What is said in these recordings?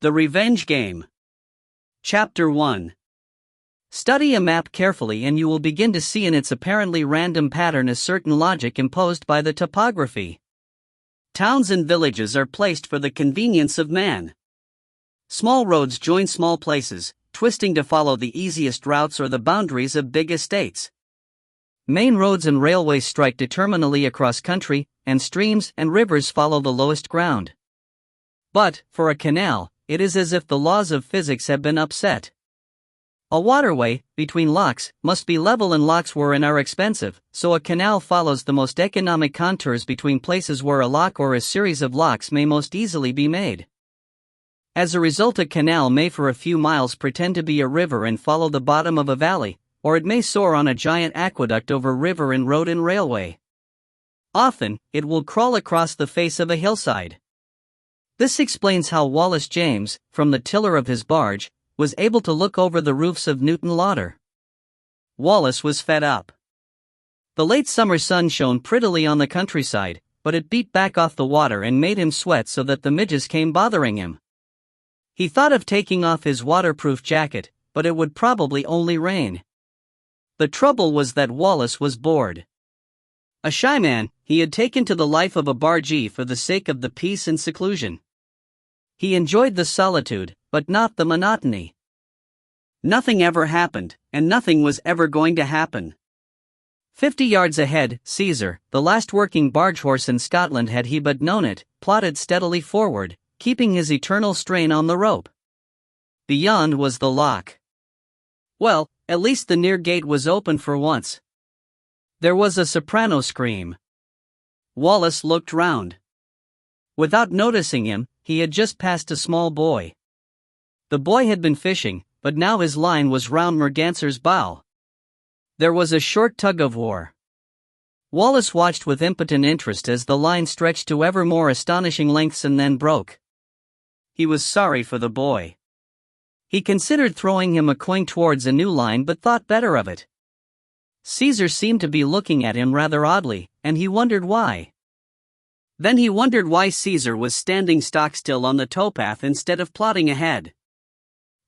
The Revenge Game. Chapter 1. Study a map carefully and you will begin to see in its apparently random pattern a certain logic imposed by the topography. Towns and villages are placed for the convenience of man. Small roads join small places, twisting to follow the easiest routes or the boundaries of big estates. Main roads and railways strike determinately across country, and streams and rivers follow the lowest ground. But, for a canal, it is as if the laws of physics have been upset. A waterway, between locks, must be level and locks were and are expensive, so a canal follows the most economic contours between places where a lock or a series of locks may most easily be made. As a result, a canal may for a few miles pretend to be a river and follow the bottom of a valley, or it may soar on a giant aqueduct over river and road and railway. Often, it will crawl across the face of a hillside. This explains how Wallace James, from the tiller of his barge, was able to look over the roofs of Newton Lauder. Wallace was fed up. The late summer sun shone prettily on the countryside, but it beat back off the water and made him sweat so that the midges came bothering him. He thought of taking off his waterproof jacket, but it would probably only rain. The trouble was that Wallace was bored. A shy man, he had taken to the life of a bargee for the sake of the peace and seclusion. He enjoyed the solitude, but not the monotony. Nothing ever happened, and nothing was ever going to happen. 50 yards ahead, Caesar, the last working barge horse in Scotland had he but known it, plodded steadily forward, keeping his eternal strain on the rope. Beyond was the lock. Well, at least the near gate was open for once. There was a soprano scream. Wallace looked round. Without noticing him, he had just passed a small boy. The boy had been fishing, but now his line was round Merganser's bow. There was a short tug-of-war. Wallace watched with impotent interest as the line stretched to ever more astonishing lengths and then broke. He was sorry for the boy. He considered throwing him a coin towards a new line but thought better of it. Caesar seemed to be looking at him rather oddly, and he wondered why. Then he wondered why Caesar was standing stock-still on the towpath instead of plodding ahead.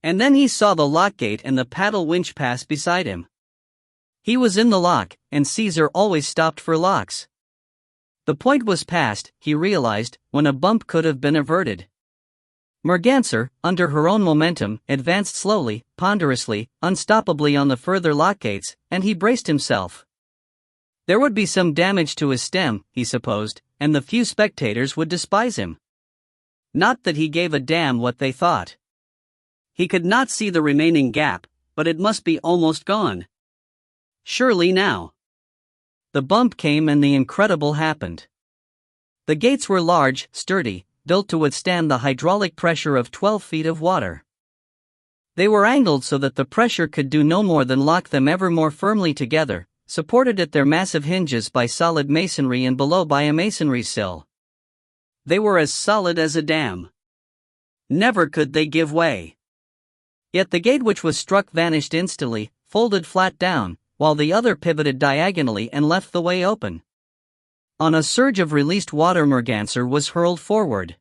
And then he saw the lock gate and the paddle winch pass beside him. He was in the lock, and Caesar always stopped for locks. The point was past, he realized, when a bump could have been averted. Merganser, under her own momentum, advanced slowly, ponderously, unstoppably on the further lock gates, and he braced himself. There would be some damage to his stem, he supposed, and the few spectators would despise him. Not that he gave a damn what they thought. He could not see the remaining gap, but it must be almost gone. Surely now. The bump came and the incredible happened. The gates were large, sturdy, built to withstand the hydraulic pressure of 12 feet of water. They were angled so that the pressure could do no more than lock them ever more firmly together, supported at their massive hinges by solid masonry and below by a masonry sill. They were as solid as a dam. Never could they give way. Yet the gate which was struck vanished instantly, folded flat down, while the other pivoted diagonally and left the way open. On a surge of released water, Merganser was hurled forward.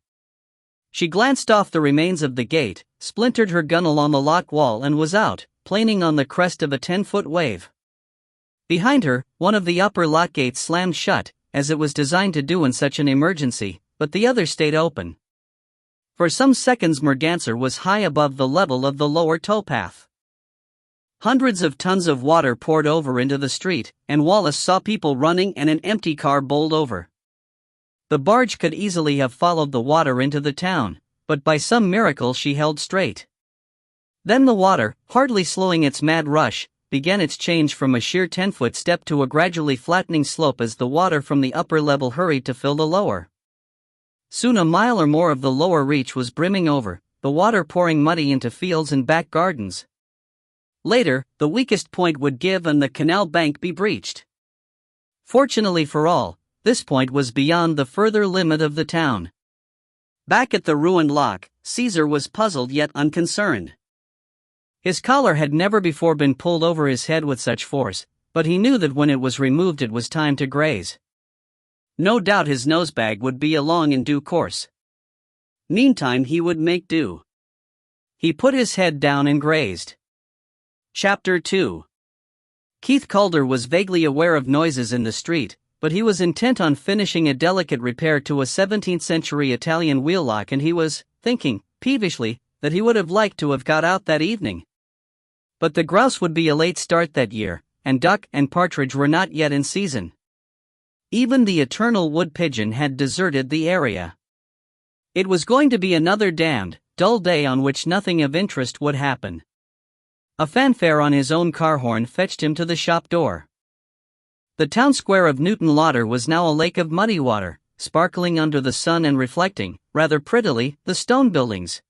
She glanced off the remains of the gate, splintered her gun along the lock wall and was out, planing on the crest of a 10-foot wave. Behind her, one of the upper lock gates slammed shut, as it was designed to do in such an emergency, but the other stayed open. For some seconds Merganser was high above the level of the lower towpath. Hundreds of tons of water poured over into the street, and Wallace saw people running and an empty car bowled over. The barge could easily have followed the water into the town, but by some miracle she held straight. Then the water, hardly slowing its mad rush, began its change from a sheer 10-foot step to a gradually flattening slope as the water from the upper level hurried to fill the lower. Soon a mile or more of the lower reach was brimming over, the water pouring muddy into fields and back gardens. Later, the weakest point would give and the canal bank be breached. Fortunately for all, this point was beyond the further limit of the town. Back at the ruined lock, Caesar was puzzled yet unconcerned. His collar had never before been pulled over his head with such force, but he knew that when it was removed it was time to graze. No doubt his nosebag would be along in due course. Meantime he would make do. He put his head down and grazed. Chapter 2. Keith Calder was vaguely aware of noises in the street, but he was intent on finishing a delicate repair to a 17th-century Italian wheel lock, and he was thinking, peevishly, that he would have liked to have got out that evening. But the grouse would be a late start that year, and duck and partridge were not yet in season. Even the eternal wood pigeon had deserted the area. It was going to be another damned, dull day on which nothing of interest would happen. A fanfare on his own car horn fetched him to the shop door. The town square of Newton Lauder was now a lake of muddy water, sparkling under the sun and reflecting, rather prettily, the stone buildings.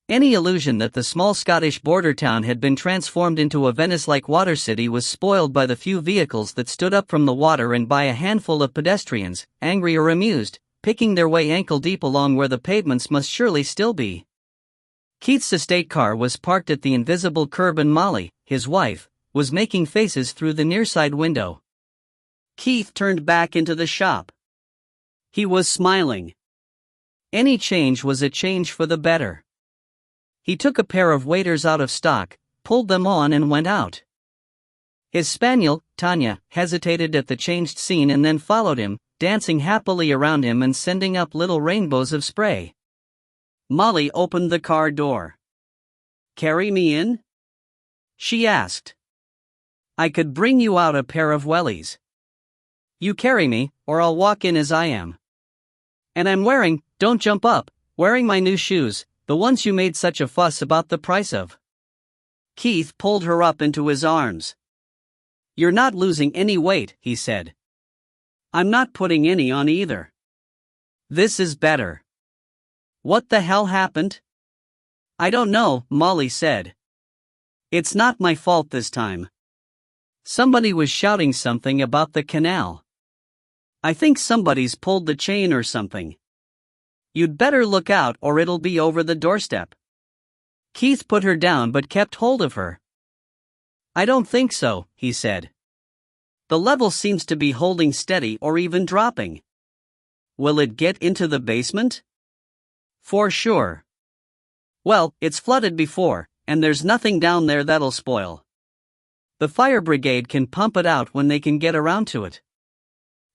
Any illusion that the small Scottish border town had been transformed into a Venice-like water city was spoiled by the few vehicles that stood up from the water and by a handful of pedestrians, angry or amused, picking their way ankle-deep along where the pavements must surely still be. Keith's estate car was parked at the invisible curb and Molly, his wife, was making faces through the near-side window. Keith turned back into the shop. He was smiling. Any change was a change for the better. He took a pair of waders out of stock, pulled them on and went out. His spaniel, Tanya, hesitated at the changed scene and then followed him, dancing happily around him and sending up little rainbows of spray. Molly opened the car door. "Carry me in?" she asked. "I could bring you out a pair of wellies." "You carry me, or I'll walk in as I am. And I'm wearing, don't jump up, wearing my new shoes, the ones you made such a fuss about the price of." Keith pulled her up into his arms. "You're not losing any weight," he said. "I'm not putting any on either. This is better." "What the hell happened?" "I don't know," Molly said. "It's not my fault this time. Somebody was shouting something about the canal. I think somebody's pulled the chain or something. You'd better look out or it'll be over the doorstep." Keith put her down but kept hold of her. "I don't think so," he said. "The level seems to be holding steady or even dropping. Will it get into the basement?" "For sure." "Well, it's flooded before, and there's nothing down there that'll spoil. The fire brigade can pump it out when they can get around to it.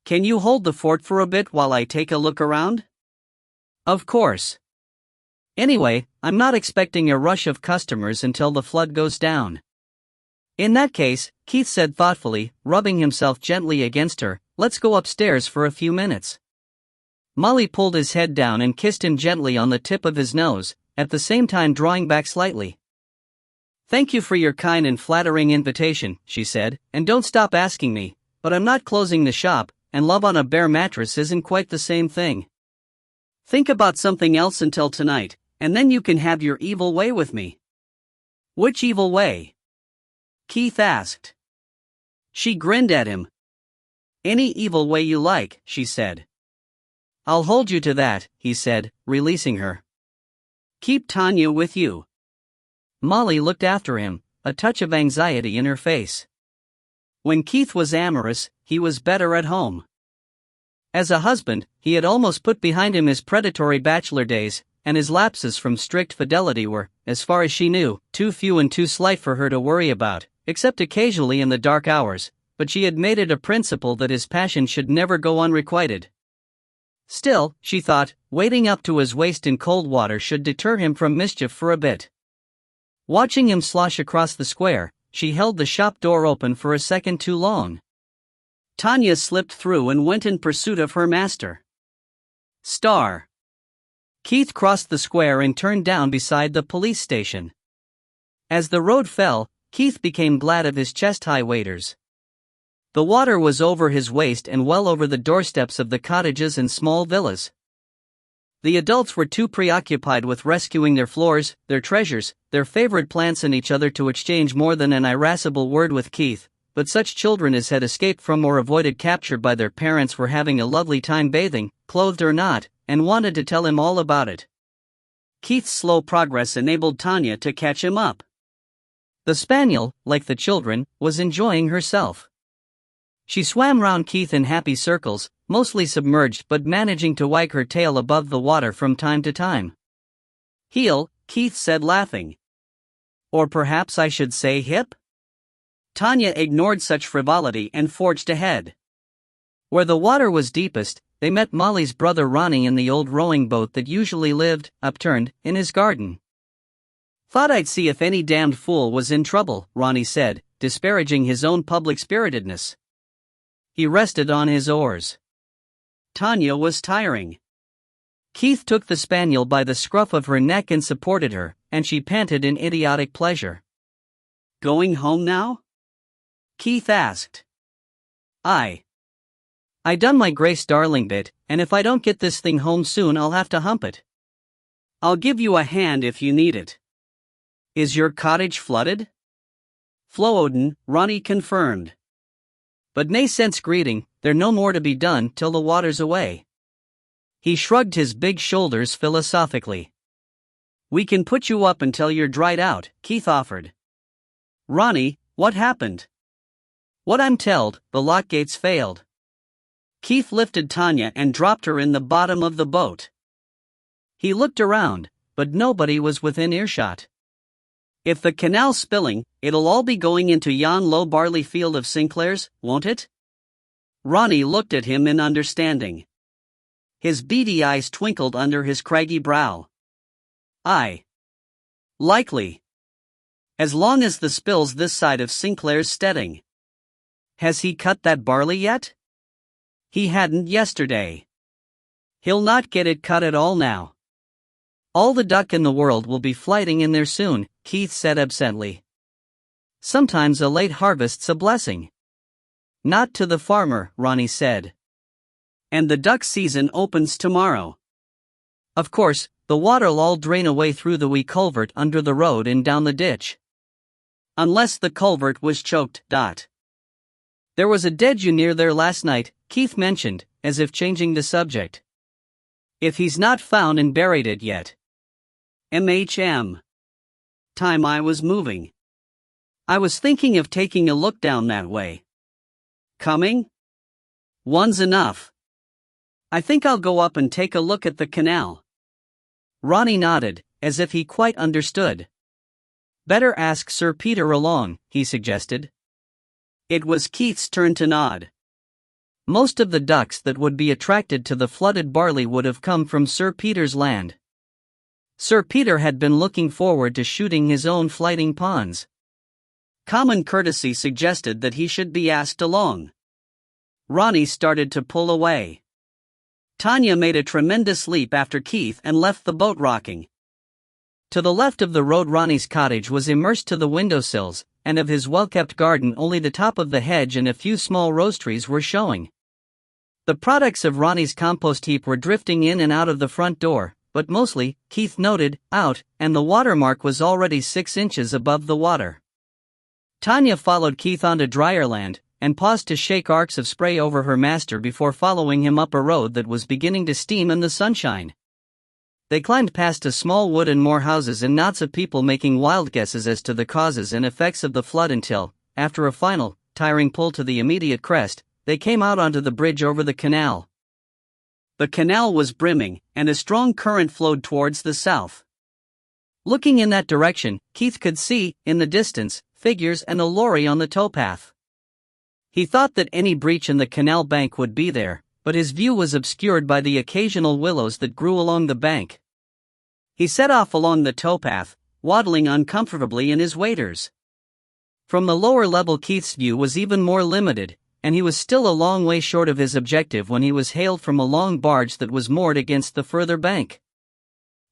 Can you hold the fort for a bit while I take a look around?" "Of course. Anyway, I'm not expecting a rush of customers until the flood goes down." "In that case," Keith said thoughtfully, rubbing himself gently against her, "let's go upstairs for a few minutes." Molly pulled his head down and kissed him gently on the tip of his nose, at the same time drawing back slightly. "Thank you for your kind and flattering invitation," she said, "and don't stop asking me, but I'm not closing the shop, and love on a bare mattress isn't quite the same thing. Think about something else until tonight, and then you can have your evil way with me." "Which evil way?" Keith asked. She grinned at him. "Any evil way you like," she said. "I'll hold you to that," he said, releasing her. "Keep Tanya with you." Molly looked after him, a touch of anxiety in her face. When Keith was amorous, he was better at home. As a husband, he had almost put behind him his predatory bachelor days, and his lapses from strict fidelity were, as far as she knew, too few and too slight for her to worry about, except occasionally in the dark hours, but she had made it a principle that his passion should never go unrequited. Still, she thought, wading up to his waist in cold water should deter him from mischief for a bit. Watching him slosh across the square, she held the shop door open for a second too long. Tanya slipped through and went in pursuit of her master. Star. Keith crossed the square and turned down beside the police station. As the road fell, Keith became glad of his chest-high waders. The water was over his waist and well over the doorsteps of the cottages and small villas. The adults were too preoccupied with rescuing their floors, their treasures, their favorite plants and each other to exchange more than an irascible word with Keith, but such children as had escaped from or avoided capture by their parents were having a lovely time bathing, clothed or not, and wanted to tell him all about it. Keith's slow progress enabled Tanya to catch him up. The spaniel, like the children, was enjoying herself. She swam round Keith in happy circles, mostly submerged but managing to wag her tail above the water from time to time. Heel, Keith said, laughing. Or perhaps I should say hip? Tanya ignored such frivolity and forged ahead. Where the water was deepest, they met Molly's brother Ronnie in the old rowing boat that usually lived, upturned, in his garden. "Thought I'd see if any damned fool was in trouble," Ronnie said, disparaging his own public-spiritedness. He rested on his oars. Tanya was tiring. Keith took the spaniel by the scruff of her neck and supported her, and she panted in idiotic pleasure. "Going home now?" Keith asked. I done my Grace Darling bit, and if I don't get this thing home soon I'll have to hump it. I'll give you a hand if you need it. Is your cottage flooded? Flowodin, Ronnie confirmed. But nae sense greeting, there no more to be done till the water's away. He shrugged his big shoulders philosophically. We can put you up until you're dried out, Keith offered. Ronnie, what happened? What I'm telled, the lock gates failed. Keith lifted Tanya and dropped her in the bottom of the boat. He looked around, but nobody was within earshot. If the canal's spilling, it'll all be going into yon low barley field of Sinclair's, won't it? Ronnie looked at him in understanding. His beady eyes twinkled under his craggy brow. Aye. Likely. As long as the spill's this side of Sinclair's steading. Has he cut that barley yet? He hadn't yesterday. He'll not get it cut at all now. All the duck in the world will be flighting in there soon, Keith said absently. Sometimes a late harvest's a blessing. Not to the farmer, Ronnie said. And the duck season opens tomorrow. Of course, the water'll all drain away through the wee culvert under the road and down the ditch. Unless the culvert was choked. There was a dead ewe near there last night, Keith mentioned, as if changing the subject. If he's not found and buried it yet. MHM. Time I was moving. I was thinking of taking a look down that way. Coming? One's enough. I think I'll go up and take a look at the canal. Ronnie nodded, as if he quite understood. Better ask Sir Peter along, he suggested. It was Keith's turn to nod. Most of the ducks that would be attracted to the flooded barley would have come from Sir Peter's land. Sir Peter had been looking forward to shooting his own flighting pawns. Common courtesy suggested that he should be asked along. Ronnie started to pull away. Tanya made a tremendous leap after Keith and left the boat rocking. To the left of the road Ronnie's cottage was immersed to the windowsills, and of his well-kept garden only the top of the hedge and a few small rose trees were showing. The products of Ronnie's compost heap were drifting in and out of the front door, but mostly, Keith noted, out, and the watermark was already 6 inches above the water. Tanya followed Keith onto drier land, and paused to shake arcs of spray over her master before following him up a road that was beginning to steam in the sunshine. They climbed past a small wood and more houses and knots of people making wild guesses as to the causes and effects of the flood until, after a final, tiring pull to the immediate crest, they came out onto the bridge over the canal. The canal was brimming, and a strong current flowed towards the south. Looking in that direction, Keith could see, in the distance, figures and a lorry on the towpath. He thought that any breach in the canal bank would be there, but his view was obscured by the occasional willows that grew along the bank. He set off along the towpath, waddling uncomfortably in his waders. From the lower level Keith's view was even more limited, and he was still a long way short of his objective when he was hailed from a long barge that was moored against the further bank.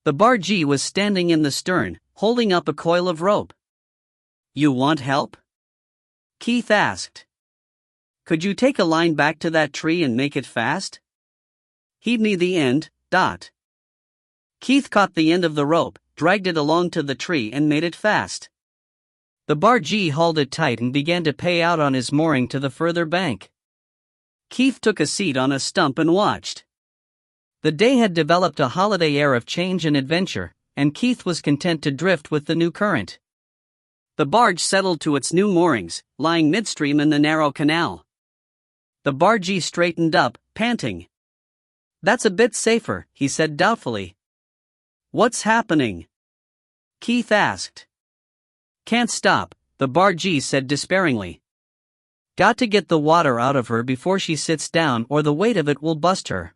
The bargee was standing in the stern, holding up a coil of rope. You want help? Keith asked. Could you take a line back to that tree and make it fast? Heave me the end. Keith caught the end of the rope, dragged it along to the tree and made it fast. The bargee hauled it tight and began to pay out on his mooring to the further bank. Keith took a seat on a stump and watched. The day had developed a holiday air of change and adventure, and Keith was content to drift with the new current. The barge settled to its new moorings, lying midstream in the narrow canal. The bargee straightened up, panting. That's a bit safer, he said doubtfully. What's happening? Keith asked. Can't stop, the bargee said despairingly. Got to get the water out of her before she sits down or the weight of it will bust her.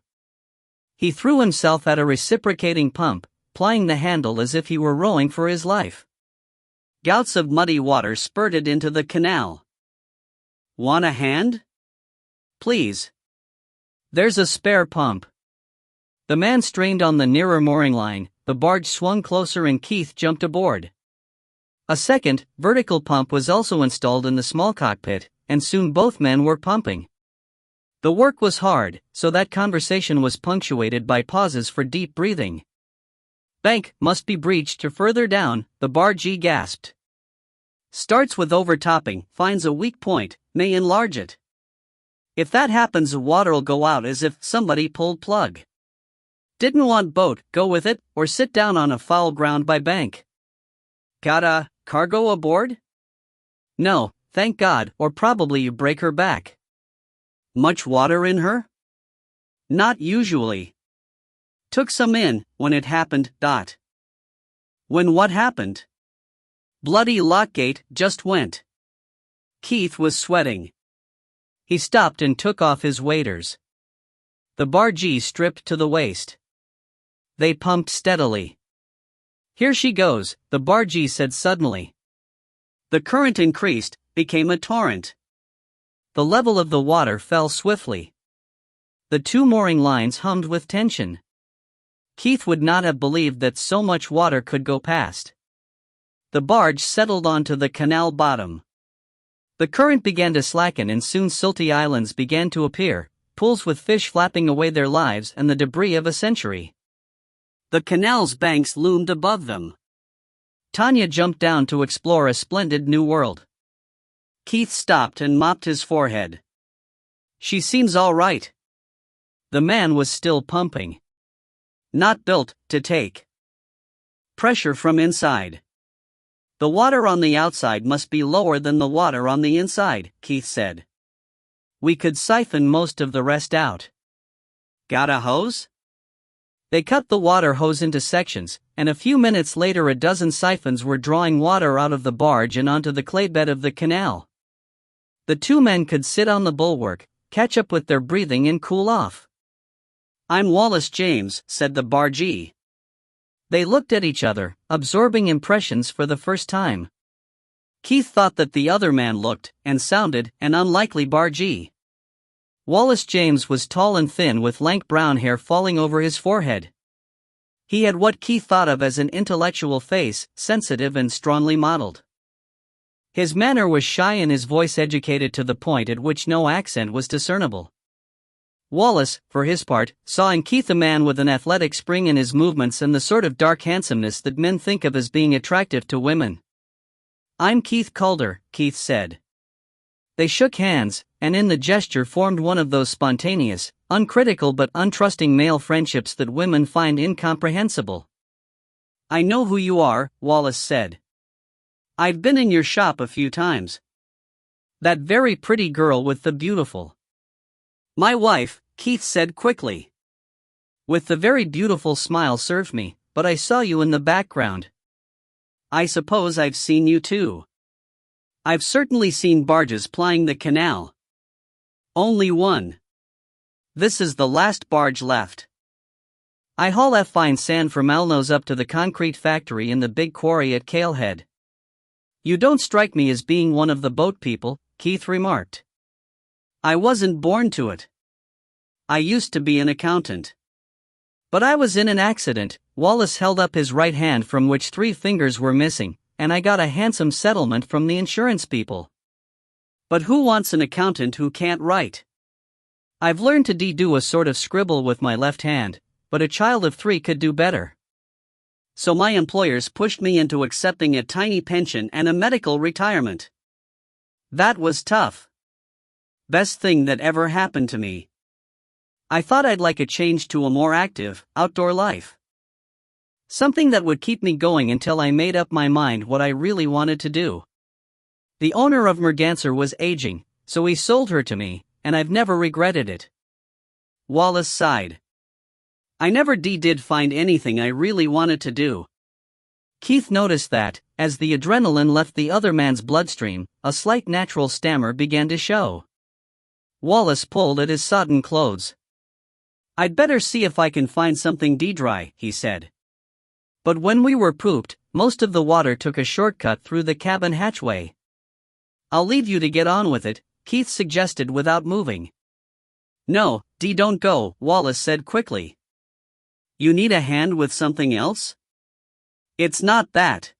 He threw himself at a reciprocating pump, plying the handle as if he were rowing for his life. Gouts of muddy water spurted into the canal. Want a hand? Please. There's a spare pump. The man strained on the nearer mooring line, the barge swung closer and Keith jumped aboard. A second, vertical pump was also installed in the small cockpit, and soon both men were pumping. The work was hard, so that conversation was punctuated by pauses for deep breathing. Bank must be breached or further down, the bargee gasped. Starts with overtopping, finds a weak point, may enlarge it. If that happens, the water'll go out as if somebody pulled plug. Didn't want boat, go with it, or sit down on a foul ground by bank. Got a cargo aboard? No, thank God, or probably you break her back. Much water in her? Not usually. Took some in, when it happened. When what happened? Bloody lockgate just went. Keith was sweating. He stopped and took off his waders. The bargee stripped to the waist. They pumped steadily. Here she goes, the bargee said suddenly. The current increased, became a torrent. The level of the water fell swiftly. The two mooring lines hummed with tension. Keith would not have believed that so much water could go past. The barge settled onto the canal bottom. The current began to slacken and soon silty islands began to appear, pools with fish flapping away their lives and the debris of a century. The canal's banks loomed above them. Tanya jumped down to explore a splendid new world. Keith stopped and mopped his forehead. She seems all right. The man was still pumping. Not built to take pressure from inside. The water on the outside must be lower than the water on the inside, Keith said. We could siphon most of the rest out. Got a hose? They cut the water hose into sections, and a few minutes later a dozen siphons were drawing water out of the barge and onto the claybed of the canal. The two men could sit on the bulwark, catch up with their breathing and cool off. I'm Wallace James, said the bargee. They looked at each other, absorbing impressions for the first time. Keith thought that the other man looked and sounded an unlikely bargee. Wallace James was tall and thin with lank brown hair falling over his forehead. He had what Keith thought of as an intellectual face, sensitive and strongly modeled. His manner was shy and his voice educated to the point at which no accent was discernible. Wallace, for his part, saw in Keith a man with an athletic spring in his movements and the sort of dark handsomeness that men think of as being attractive to women. I'm Keith Calder, Keith said. They shook hands, and in the gesture formed one of those spontaneous, uncritical but untrusting male friendships that women find incomprehensible. I know who you are, Wallace said. I've been in your shop a few times. That very pretty girl with the beautiful. My wife, Keith said quickly. With the very beautiful smile served me, but I saw you in the background. I suppose I've seen you too. I've certainly seen barges plying the canal. Only one. This is the last barge left. I haul that fine sand from Alnos up to the concrete factory in the big quarry at Calehead. You don't strike me as being one of the boat people, Keith remarked. I wasn't born to it. I used to be an accountant. But I was in an accident. Wallace held up his right hand from which 3 fingers were missing, and I got a handsome settlement from the insurance people. But who wants an accountant who can't write? I've learned to do a sort of scribble with my left hand, but a child of 3 could do better. So my employers pushed me into accepting a tiny pension and a medical retirement. That was tough. Best thing that ever happened to me. I thought I'd like a change to a more active, outdoor life. Something that would keep me going until I made up my mind what I really wanted to do. The owner of Merganser was aging, so he sold her to me, and I've never regretted it. Wallace sighed. I never did find anything I really wanted to do. Keith noticed that, as the adrenaline left the other man's bloodstream, a slight natural stammer began to show. Wallace pulled at his sodden clothes. "I'd better see if I can find something dry," he said. But when we were pooped, most of the water took a shortcut through the cabin hatchway. "I'll leave you to get on with it," Keith suggested without moving. "No, don't go," Wallace said quickly. "You need a hand with something else?" "It's not that."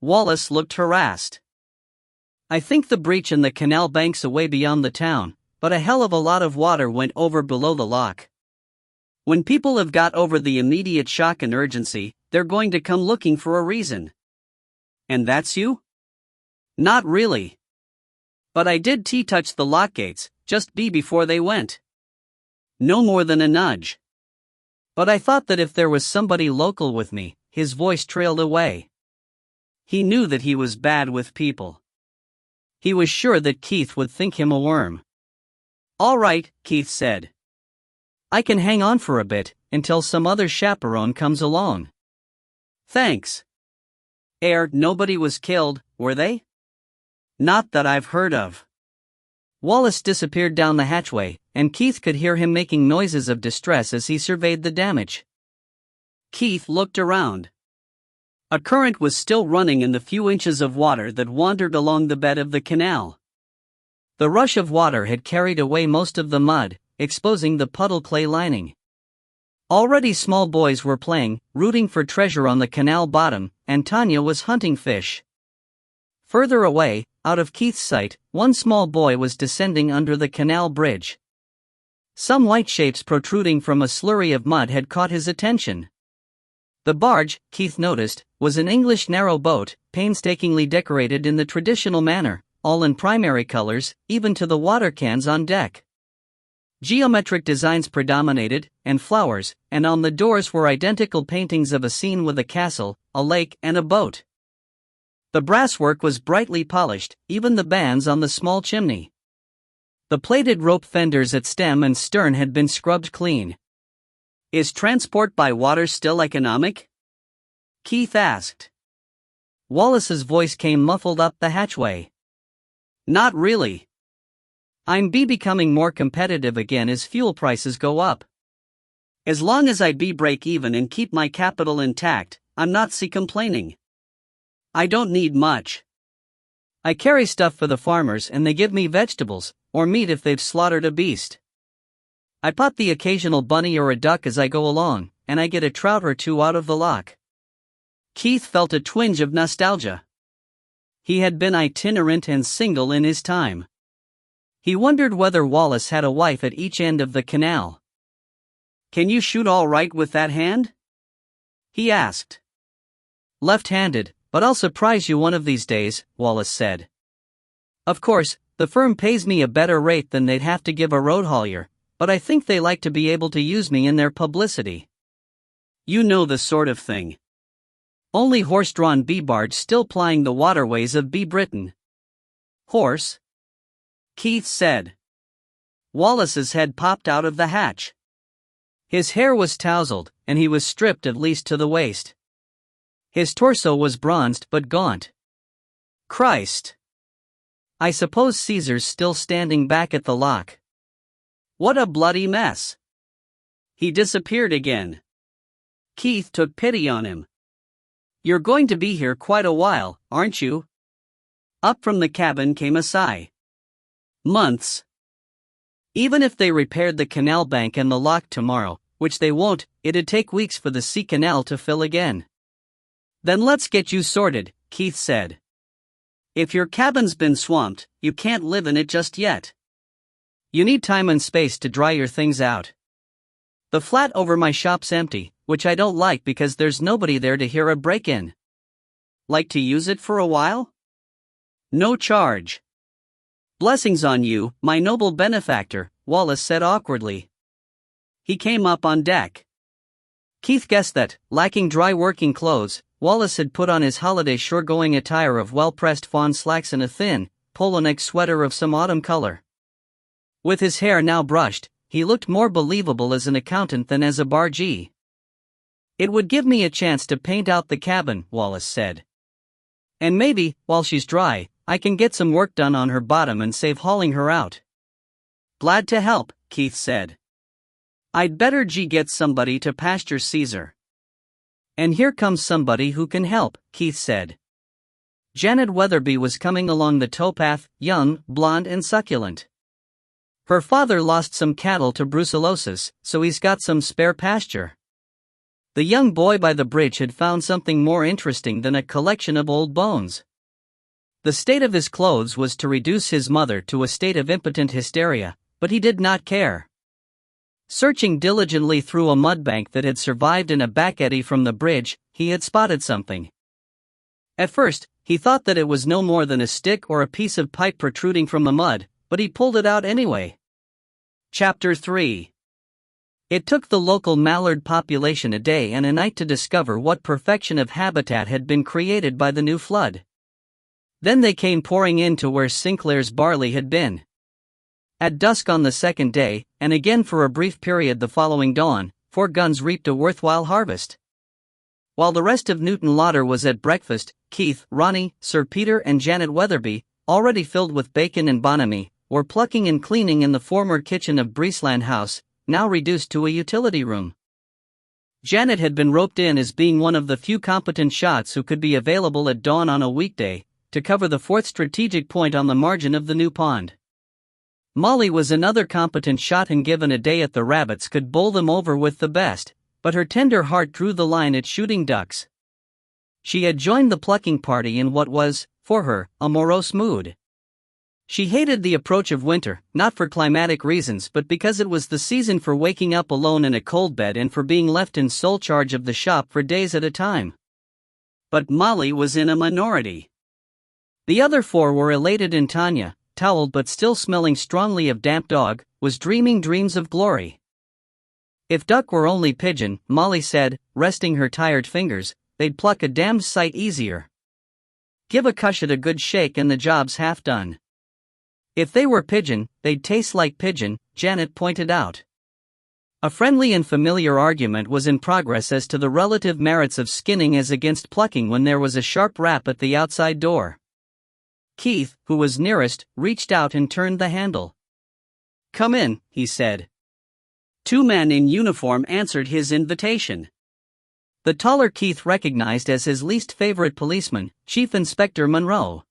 Wallace looked harassed. "I think the breach in the canal banks away beyond the town, but a hell of a lot of water went over below the lock. When people have got over the immediate shock and urgency, they're going to come looking for a reason." "And that's you?" "Not really. But I did touch the lock gates, just before they went. No more than a nudge. But I thought that if there was somebody local with me," his voice trailed away. He knew that he was bad with people. He was sure that Keith would think him a worm. "All right," Keith said. "I can hang on for a bit, until some other chaperone comes along." "Thanks." Nobody was killed, were they?" "Not that I've heard of." Wallace disappeared down the hatchway, and Keith could hear him making noises of distress as he surveyed the damage. Keith looked around. A current was still running in the few inches of water that wandered along the bed of the canal. The rush of water had carried away most of the mud, exposing the puddle clay lining. Already small boys were playing, rooting for treasure on the canal bottom, and Tanya was hunting fish. Further away, out of Keith's sight, one small boy was descending under the canal bridge. Some white shapes protruding from a slurry of mud had caught his attention. The barge, Keith noticed, was an English narrow boat, painstakingly decorated in the traditional manner, all in primary colors, even to the water cans on deck. Geometric designs predominated, and flowers, and on the doors were identical paintings of a scene with a castle, a lake, and a boat. The brasswork was brightly polished, even the bands on the small chimney. The plated rope fenders at stem and stern had been scrubbed clean. "Is transport by water still economic?" Keith asked. Wallace's voice came muffled up the hatchway. "Not really. I'm becoming more competitive again as fuel prices go up. As long as I break even and keep my capital intact, I'm not complaining. I don't need much. I carry stuff for the farmers and they give me vegetables, or meat if they've slaughtered a beast. I pot the occasional bunny or a duck as I go along, and I get a trout or two out of the lock." Keith felt a twinge of nostalgia. He had been itinerant and single in his time. He wondered whether Wallace had a wife at each end of the canal. "Can you shoot all right with that hand?" he asked. "Left-handed, but I'll surprise you one of these days," Wallace said. "Of course, the firm pays me a better rate than they'd have to give a road haulier, but I think they like to be able to use me in their publicity. You know the sort of thing. Only horse-drawn barge still plying the waterways of Britain." "Horse?" Keith said. Wallace's head popped out of the hatch. His hair was tousled, and he was stripped at least to the waist. His torso was bronzed but gaunt. "Christ! I suppose Caesar's still standing back at the lock. What a bloody mess." He disappeared again. Keith took pity on him. "You're going to be here quite a while, aren't you?" Up from the cabin came a sigh. "Months. Even if they repaired the canal bank and the lock tomorrow, which they won't, it'd take weeks for the sea canal to fill again." "Then let's get you sorted," Keith said. "If your cabin's been swamped, you can't live in it just yet. You need time and space to dry your things out. The flat over my shop's empty, which I don't like because there's nobody there to hear a break-in. Like to use it for a while? No charge." "Blessings on you, my noble benefactor," Wallace said awkwardly. He came up on deck. Keith guessed that, lacking dry working clothes, Wallace had put on his holiday shore-going attire of well-pressed fawn slacks and a thin, polo-neck sweater of some autumn color. With his hair now brushed, he looked more believable as an accountant than as a bargee. It would give me a chance to paint out the cabin, Wallace said. And maybe, while she's dry, I can get some work done on her bottom and save hauling her out. Glad to help, Keith said. I'd better get somebody to pasture Caesar. And here comes somebody who can help, Keith said. Janet Weatherby was coming along the towpath, young, blonde and succulent. Her father lost some cattle to brucellosis, so he's got some spare pasture. The young boy by the bridge had found something more interesting than a collection of old bones. The state of his clothes was to reduce his mother to a state of impotent hysteria, but he did not care. Searching diligently through a mudbank that had survived in a back eddy from the bridge, he had spotted something. At first, he thought that it was no more than a stick or a piece of pipe protruding from the mud, but he pulled it out anyway. Chapter 3. It took the local mallard population a day and a night to discover what perfection of habitat had been created by the new flood. Then they came pouring in to where Sinclair's barley had been. At dusk on the second day, and again for a brief period the following dawn, 4 guns reaped a worthwhile harvest. While the rest of Newton Lauder was at breakfast, Keith, Ronnie, Sir Peter and Janet Weatherby, already filled with bacon and bonhomie, were plucking and cleaning in the former kitchen of Breesland House, now reduced to a utility room. Janet had been roped in as being one of the few competent shots who could be available at dawn on a weekday, to cover the 4th strategic point on the margin of the new pond. Molly was another competent shot and given a day at the rabbits could bowl them over with the best, but her tender heart drew the line at shooting ducks. She had joined the plucking party in what was, for her, a morose mood. She hated the approach of winter, not for climatic reasons but because it was the season for waking up alone in a cold bed and for being left in sole charge of the shop for days at a time. But Molly was in a minority. The other 4 were elated, and Tanya, toweled but still smelling strongly of damp dog, was dreaming dreams of glory. If duck were only pigeon, Molly said, resting her tired fingers, they'd pluck a damned sight easier. Give a cushat a good shake and the job's half done. If they were pigeon, they'd taste like pigeon, Janet pointed out. A friendly and familiar argument was in progress as to the relative merits of skinning as against plucking when there was a sharp rap at the outside door. Keith, who was nearest, reached out and turned the handle. "Come in," he said. 2 men in uniform answered his invitation. The taller Keith recognized as his least favorite policeman, Chief Inspector Monroe.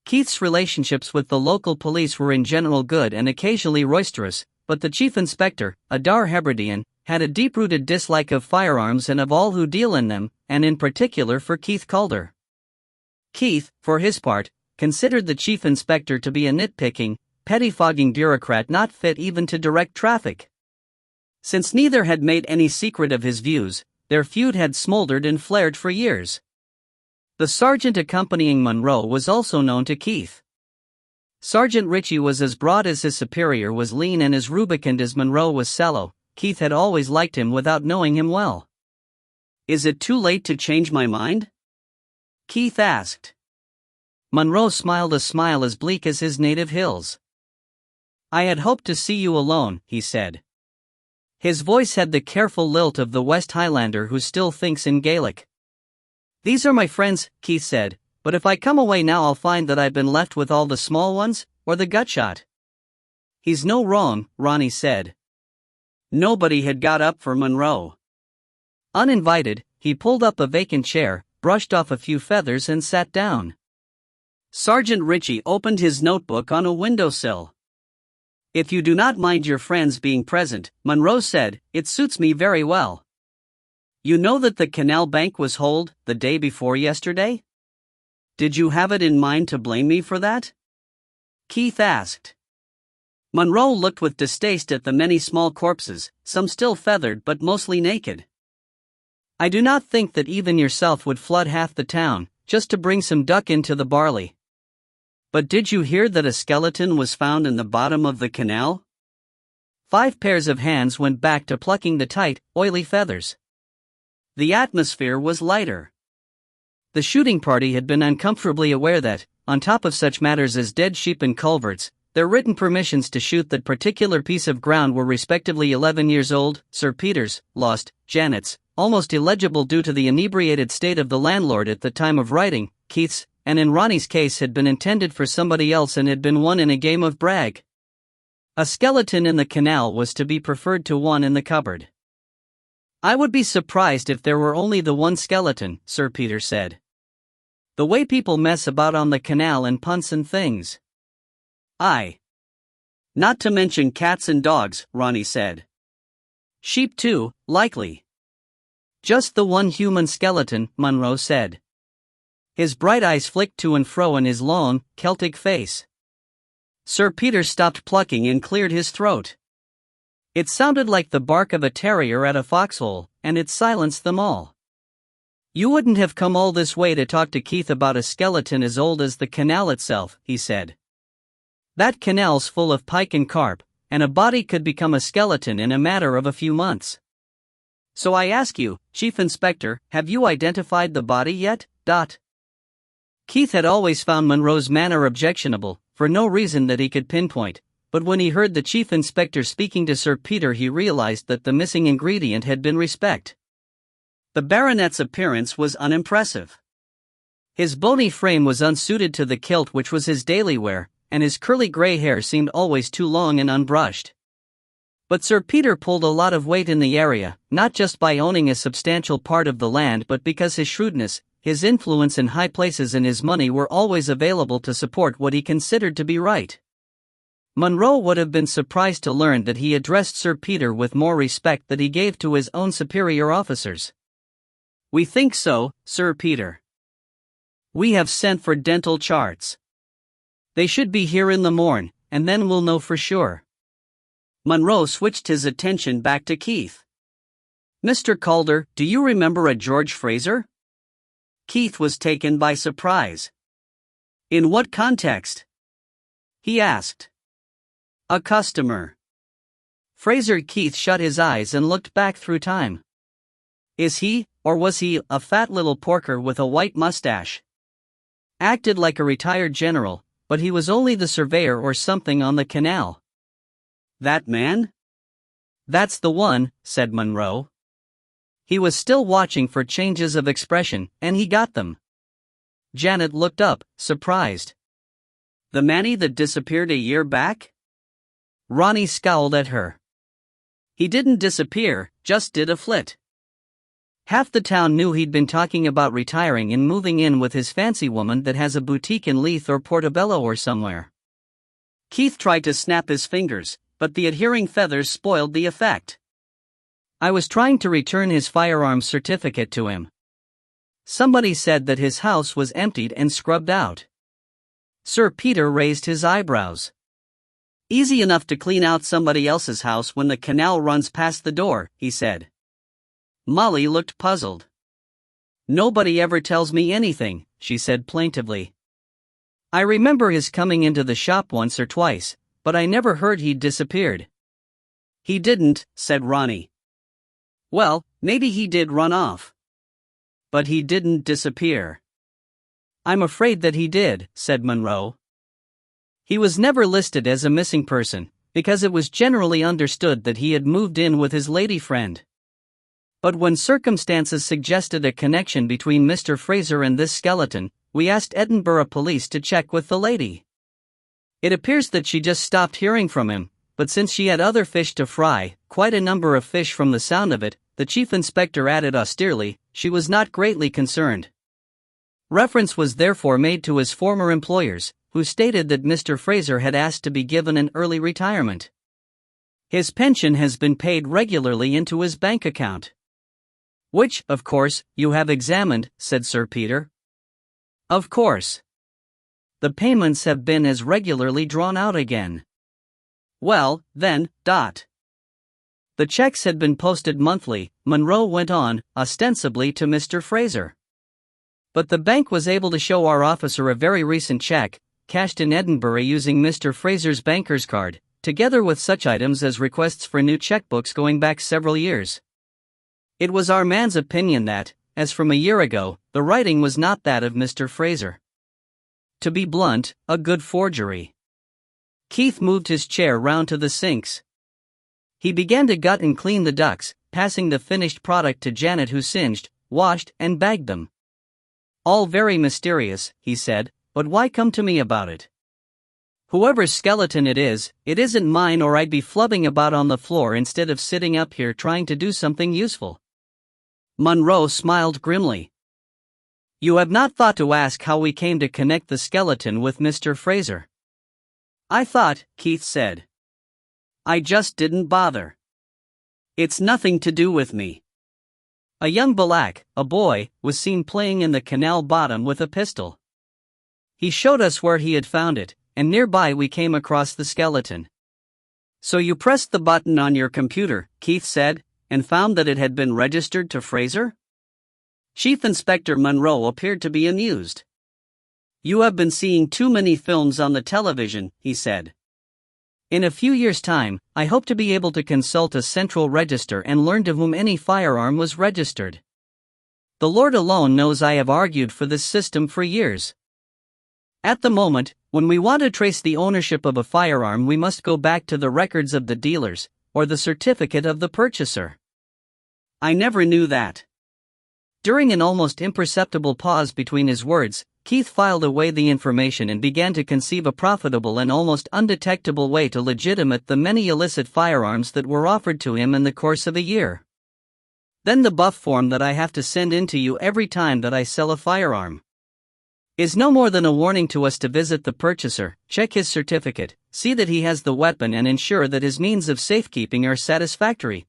Keith's relationships with the local police were in general good and occasionally roisterous, but the chief inspector, a Dar Hebridean, had a deep-rooted dislike of firearms and of all who deal in them, and in particular for Keith Calder. Keith, for his part, considered the chief inspector to be a nitpicking, pettifogging bureaucrat not fit even to direct traffic. Since neither had made any secret of his views, their feud had smoldered and flared for years. The sergeant accompanying Monroe was also known to Keith. Sergeant Ritchie was as broad as his superior was lean and as rubicund as Monroe was sallow. Keith had always liked him without knowing him well. "Is it too late to change my mind?" Keith asked. Monroe smiled a smile as bleak as his native hills. "I had hoped to see you alone," he said. His voice had the careful lilt of the West Highlander who still thinks in Gaelic. "These are my friends," Keith said, "but if I come away now I'll find that I've been left with all the small ones, or the gutshot." "He's no wrong," Ronnie said. Nobody had got up for Monroe. Uninvited, he pulled up a vacant chair, brushed off a few feathers and sat down. Sergeant Ritchie opened his notebook on a windowsill. "If you do not mind your friends being present," Monroe said, "it suits me very well. You know that the canal bank was holed the day before yesterday? Did you have it in mind to blame me for that?" Keith asked. Monroe looked with distaste at the many small corpses, some still feathered but mostly naked. "I do not think that even yourself would flood half the town, just to bring some duck into the barley. But did you hear that a skeleton was found in the bottom of the canal?" 5 pairs of hands went back to plucking the tight, oily feathers. The atmosphere was lighter. The shooting party had been uncomfortably aware that, on top of such matters as dead sheep and culverts, their written permissions to shoot that particular piece of ground were respectively 11 years old, Sir Peter's, lost, Janet's, almost illegible due to the inebriated state of the landlord at the time of writing. Keith's, and in Ronnie's case, had been intended for somebody else and had been won in a game of brag. A skeleton in the canal was to be preferred to one in the cupboard. "I would be surprised if there were only the one skeleton," Sir Peter said. "The way people mess about on the canal and punts and things." "Aye. Not to mention cats and dogs," Ronnie said. "Sheep too, likely." "Just the one human skeleton," Munro said. His bright eyes flicked to and fro in his long, Celtic face. Sir Peter stopped plucking and cleared his throat. It sounded like the bark of a terrier at a foxhole, and it silenced them all. "You wouldn't have come all this way to talk to Keith about a skeleton as old as the canal itself," he said. "That canal's full of pike and carp, and a body could become a skeleton in a matter of a few months. So I ask you, Chief Inspector, have you identified the body yet?" Keith had always found Munro's manner objectionable, for no reason that he could pinpoint, but when he heard the Chief Inspector speaking to Sir Peter, he realized that the missing ingredient had been respect. The baronet's appearance was unimpressive. His bony frame was unsuited to the kilt which was his daily wear, and his curly grey hair seemed always too long and unbrushed. But Sir Peter pulled a lot of weight in the area, not just by owning a substantial part of the land, but because his shrewdness, his influence in high places, and his money were always available to support what he considered to be right. Munro would have been surprised to learn that he addressed Sir Peter with more respect than he gave to his own superior officers. "We think so, Sir Peter. We have sent for dental charts. They should be here in the morn, and then we'll know for sure." Munro switched his attention back to Keith. "Mr. Calder, do you remember a George Fraser?" Keith was taken by surprise. "In what context?" he asked. "A customer." Fraser. Keith shut his eyes and looked back through time. "Is he, or was he, a fat little porker with a white mustache? Acted like a retired general, but he was only the surveyor or something on the canal." "That man?" "That's the one," said Munro. He was still watching for changes of expression, and he got them. Janet looked up, surprised. "The manny that disappeared a year back?" Ronnie scowled at her. "He didn't disappear, just did a flit. Half the town knew he'd been talking about retiring and moving in with his fancy woman that has a boutique in Leith or Portobello or somewhere." Keith tried to snap his fingers, but the adhering feathers spoiled the effect. "I was trying to return his firearms certificate to him. Somebody said that his house was emptied and scrubbed out." Sir Peter raised his eyebrows. "Easy enough to clean out somebody else's house when the canal runs past the door," he said. Molly looked puzzled. "Nobody ever tells me anything," she said plaintively. "I remember his coming into the shop once or twice, but I never heard he'd disappeared." "He didn't," said Ronnie. "Well, maybe he did run off. But he didn't disappear." "I'm afraid that he did," said Munro. "He was never listed as a missing person, because it was generally understood that he had moved in with his lady friend. But when circumstances suggested a connection between Mr. Fraser and this skeleton, we asked Edinburgh police to check with the lady. It appears that she just stopped hearing from him, but since she had other fish to fry, quite a number of fish from the sound of it, the Chief Inspector added austerely, she was not greatly concerned. Reference was therefore made to his former employers, who stated that Mr. Fraser had asked to be given an early retirement. His pension has been paid regularly into his bank account." "Which, of course, you have examined," said Sir Peter. "Of course. The payments have been as regularly drawn out again." "Well, then, The checks had been posted monthly," Munro went on, ostensibly to Mr. Fraser. "But the bank was able to show our officer a very recent check, cashed in Edinburgh using Mr. Fraser's banker's card, together with such items as requests for new checkbooks going back several years. It was our man's opinion that, as from a year ago, the writing was not that of Mr. Fraser. To be blunt, a good forgery." Keith moved his chair round to the sinks. He began to gut and clean the ducks, passing the finished product to Janet, who singed, washed, and bagged them. "All very mysterious," he said, "but why come to me about it? Whoever's skeleton it isn't mine, or I'd be flubbing about on the floor instead of sitting up here trying to do something useful." Monroe smiled grimly. "You have not thought to ask how we came to connect the skeleton with Mr. Fraser?" "I thought," Keith said. "I just didn't bother. It's nothing to do with me." A young black, a boy, was seen playing in the canal bottom with a pistol. He showed us where he had found it, and nearby we came across the skeleton. "So you pressed the button on your computer," Keith said, "and found that it had been registered to Fraser?" Chief Inspector Monroe appeared to be amused. "You have been seeing too many films on the television," he said. "In a few years' time, I hope to be able to consult a central register and learn to whom any firearm was registered. The Lord alone knows I have argued for this system for years. At the moment, when we want to trace the ownership of a firearm, we must go back to the records of the dealers, or the certificate of the purchaser." "I never knew that." During an almost imperceptible pause between his words, Keith filed away the information and began to conceive a profitable and almost undetectable way to legitimate the many illicit firearms that were offered to him in the course of a year. "Then the buff form that I have to send in to you every time that I sell a firearm is no more than a warning to us to visit the purchaser, check his certificate, see that he has the weapon, and ensure that his means of safekeeping are satisfactory."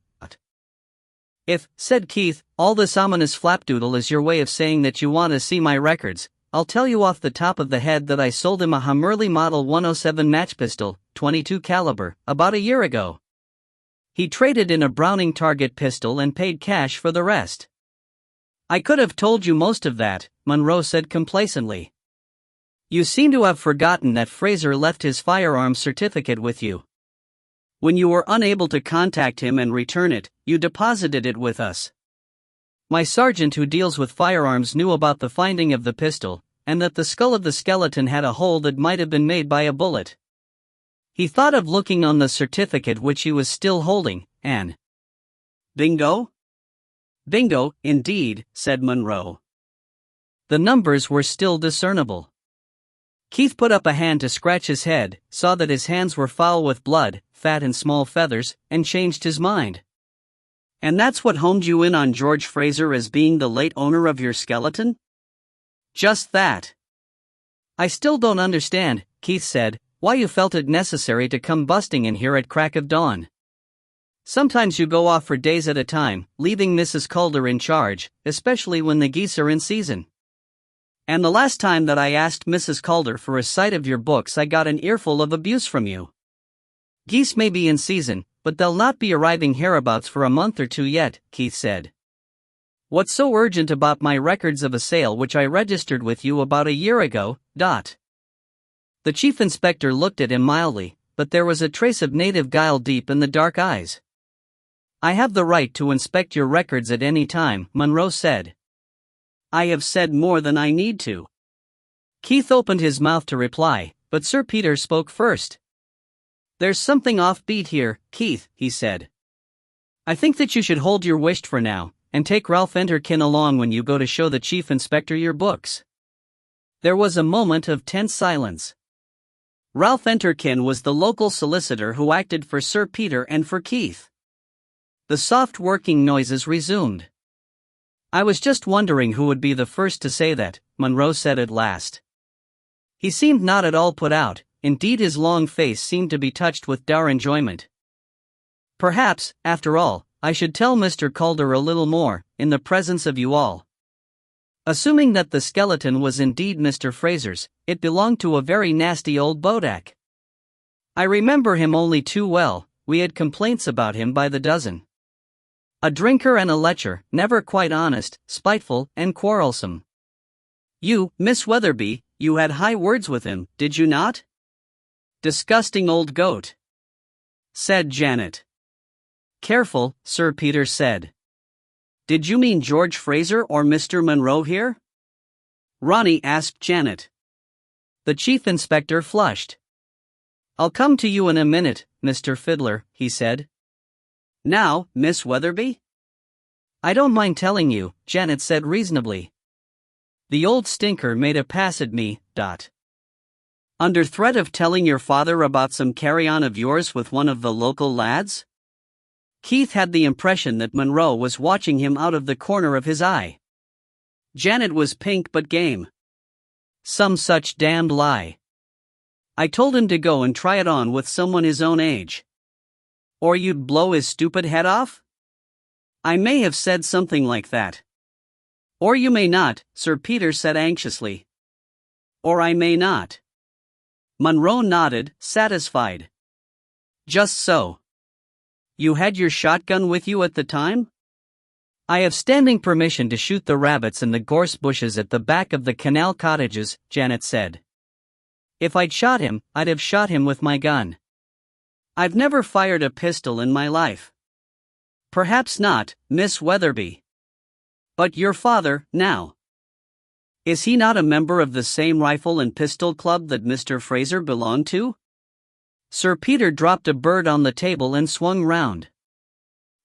"If," said Keith, "all this ominous flapdoodle is your way of saying that you want to see my records, I'll tell you off the top of the head that I sold him a Hummerly Model 107 match pistol, .22 caliber, about a year ago. He traded in a Browning target pistol and paid cash for the rest." "I could have told you most of that," Monroe said complacently. "You seem to have forgotten that Fraser left his firearms certificate with you. When you were unable to contact him and return it, you deposited it with us. My sergeant who deals with firearms knew about the finding of the pistol, and that the skull of the skeleton had a hole that might have been made by a bullet. He thought of looking on the certificate which he was still holding, and bingo?" "Bingo, indeed," said Monroe. The numbers were still discernible. Keith put up a hand to scratch his head, saw that his hands were foul with blood, fat and small feathers, and changed his mind. "And that's what homed you in on George Fraser as being the late owner of your skeleton?" "Just that." "I still don't understand," Keith said, "why you felt it necessary to come busting in here at crack of dawn. Sometimes you go off for days at a time, leaving Mrs. Calder in charge, especially when the geese are in season. And the last time that I asked Mrs. Calder for a sight of your books, I got an earful of abuse from you. Geese may be in season, but they'll not be arriving hereabouts for a month or two yet," Keith said. "What's so urgent about my records of a sale which I registered with you about a year ago?" The chief inspector looked at him mildly, but there was a trace of native guile deep in the dark eyes. "I have the right to inspect your records at any time," Monroe said. "I have said more than I need to." Keith opened his mouth to reply, but Sir Peter spoke first. "There's something offbeat here, Keith," he said. "I think that you should hold your wish for now, and take Ralph Enterkin along when you go to show the chief inspector your books." There was a moment of tense silence. Ralph Enterkin was the local solicitor who acted for Sir Peter and for Keith. The soft working noises resumed. "I was just wondering who would be the first to say that," Monroe said at last. He seemed not at all put out, indeed his long face seemed to be touched with dour enjoyment. "Perhaps, after all, I should tell Mr. Calder a little more, in the presence of you all. Assuming that the skeleton was indeed Mr. Fraser's, it belonged to a very nasty old bodak. I remember him only too well, we had complaints about him by the dozen. A drinker and a lecher, never quite honest, spiteful, and quarrelsome. You, Miss Weatherby, you had high words with him, did you not?" "Disgusting old goat," said Janet. "Careful," Sir Peter said. "Did you mean George Fraser or Mr. Monroe here?" Ronnie asked Janet. The chief inspector flushed. "I'll come to you in a minute, Mr. Fiddler," he said. "Now, Miss Weatherby?" I don't mind telling you, Janet said reasonably. The old stinker made a pass at me. Under threat of telling your father about some carry-on of yours with one of the local lads? Keith had the impression that Monroe was watching him out of the corner of his eye. Janet was pink but game. Some such damned lie. I told him to go and try it on with someone his own age. Or you'd blow his stupid head off? I may have said something like that. Or you may not, Sir Peter said anxiously. Or I may not. Monroe nodded, satisfied. Just so. You had your shotgun with you at the time? I have standing permission to shoot the rabbits in the gorse bushes at the back of the canal cottages, Janet said. If I'd shot him, I'd have shot him with my gun. I've never fired a pistol in my life. Perhaps not, Miss Weatherby. But your father, now. Is he not a member of the same rifle and pistol club that Mr. Fraser belonged to? Sir Peter dropped a bird on the table and swung round.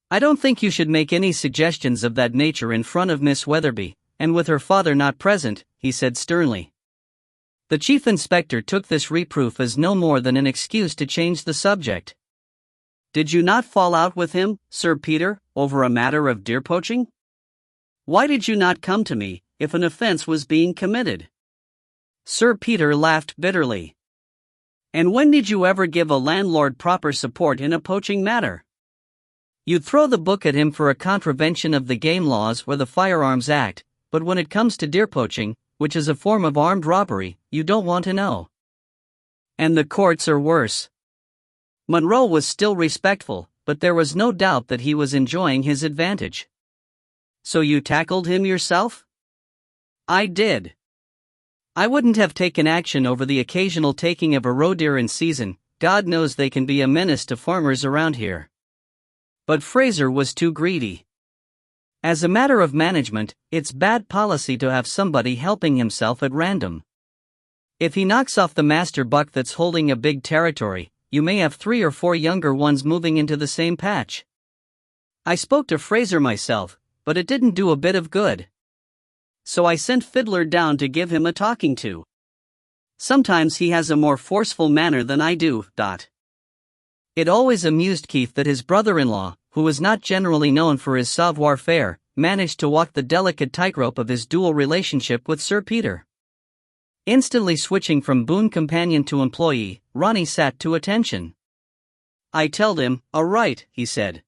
I don't think you should make any suggestions of that nature in front of Miss Weatherby, and with her father not present, he said sternly. The chief inspector took this reproof as no more than an excuse to change the subject. Did you not fall out with him, Sir Peter, over a matter of deer poaching? Why did you not come to me, if an offense was being committed? Sir Peter laughed bitterly. And when did you ever give a landlord proper support in a poaching matter? You'd throw the book at him for a contravention of the game laws or the Firearms Act, but when it comes to deer poaching, which is a form of armed robbery, you don't want to know. And the courts are worse. Monroe was still respectful, but there was no doubt that he was enjoying his advantage. So you tackled him yourself? I did. I wouldn't have taken action over the occasional taking of a roe deer in season. God knows they can be a menace to farmers around here. But Fraser was too greedy. As a matter of management, it's bad policy to have somebody helping himself at random. If he knocks off the master buck that's holding a big territory, you may have 3 or 4 younger ones moving into the same patch. I spoke to Fraser myself, but it didn't do a bit of good. So I sent Fiddler down to give him a talking to. Sometimes he has a more forceful manner than I do. It always amused Keith that his brother-in-law, who was not generally known for his savoir-faire, managed to walk the delicate tightrope of his dual relationship with Sir Peter. Instantly switching from boon companion to employee, Ronnie sat to attention. I telled him, all right, he said.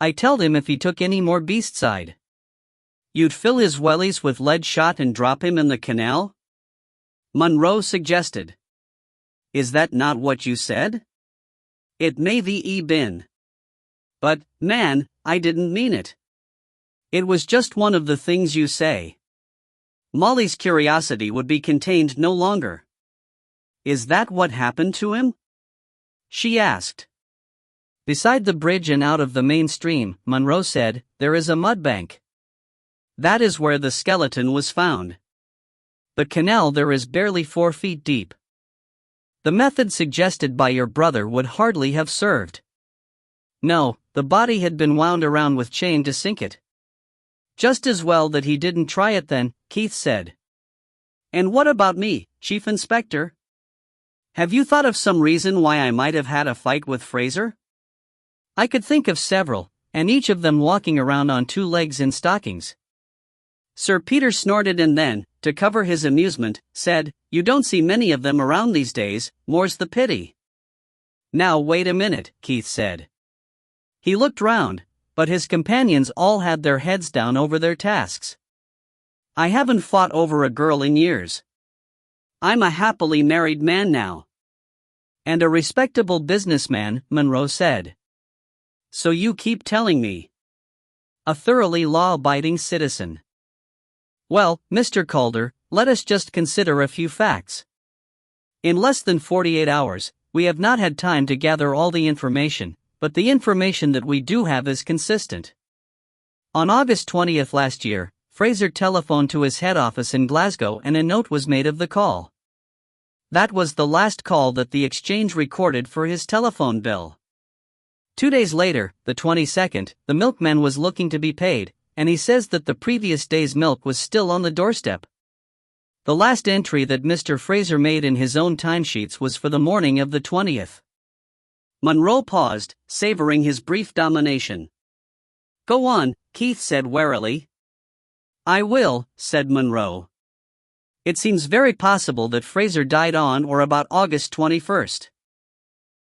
I telled him if he took any more beast-side. You'd fill his wellies with lead shot and drop him in the canal? Monroe suggested. Is that not what you said? It may be been. But, man, I didn't mean it. It was just one of the things you say. Molly's curiosity would be contained no longer. Is that what happened to him? She asked. Beside the bridge and out of the main stream, Monroe said, there is a mudbank. That is where the skeleton was found. The canal there is barely 4 feet deep. The method suggested by your brother would hardly have served. No, the body had been wound around with chain to sink it. Just as well that he didn't try it then, Keith said. And what about me, Chief Inspector? Have you thought of some reason why I might have had a fight with Fraser? I could think of several, and each of them walking around on 2 legs in stockings. Sir Peter snorted and then, to cover his amusement, said, You don't see many of them around these days, more's the pity. Now wait a minute, Keith said. He looked round, but his companions all had their heads down over their tasks. I haven't fought over a girl in years. I'm a happily married man now. And a respectable businessman, Monroe said. So you keep telling me. A thoroughly law-abiding citizen. Well, Mr. Calder, let us just consider a few facts. In less than 48 hours, we have not had time to gather all the information, but the information that we do have is consistent. On August 20th last year, Fraser telephoned to his head office in Glasgow and a note was made of the call. That was the last call that the exchange recorded for his telephone bill. 2 days later, the 22nd, the milkman was looking to be paid, and he says that the previous day's milk was still on the doorstep. The last entry that Mr. Fraser made in his own timesheets was for the morning of the 20th. Monroe paused, savoring his brief domination. "Go on," Keith said warily. "I will," said Monroe. "It seems very possible that Fraser died on or about August 21st.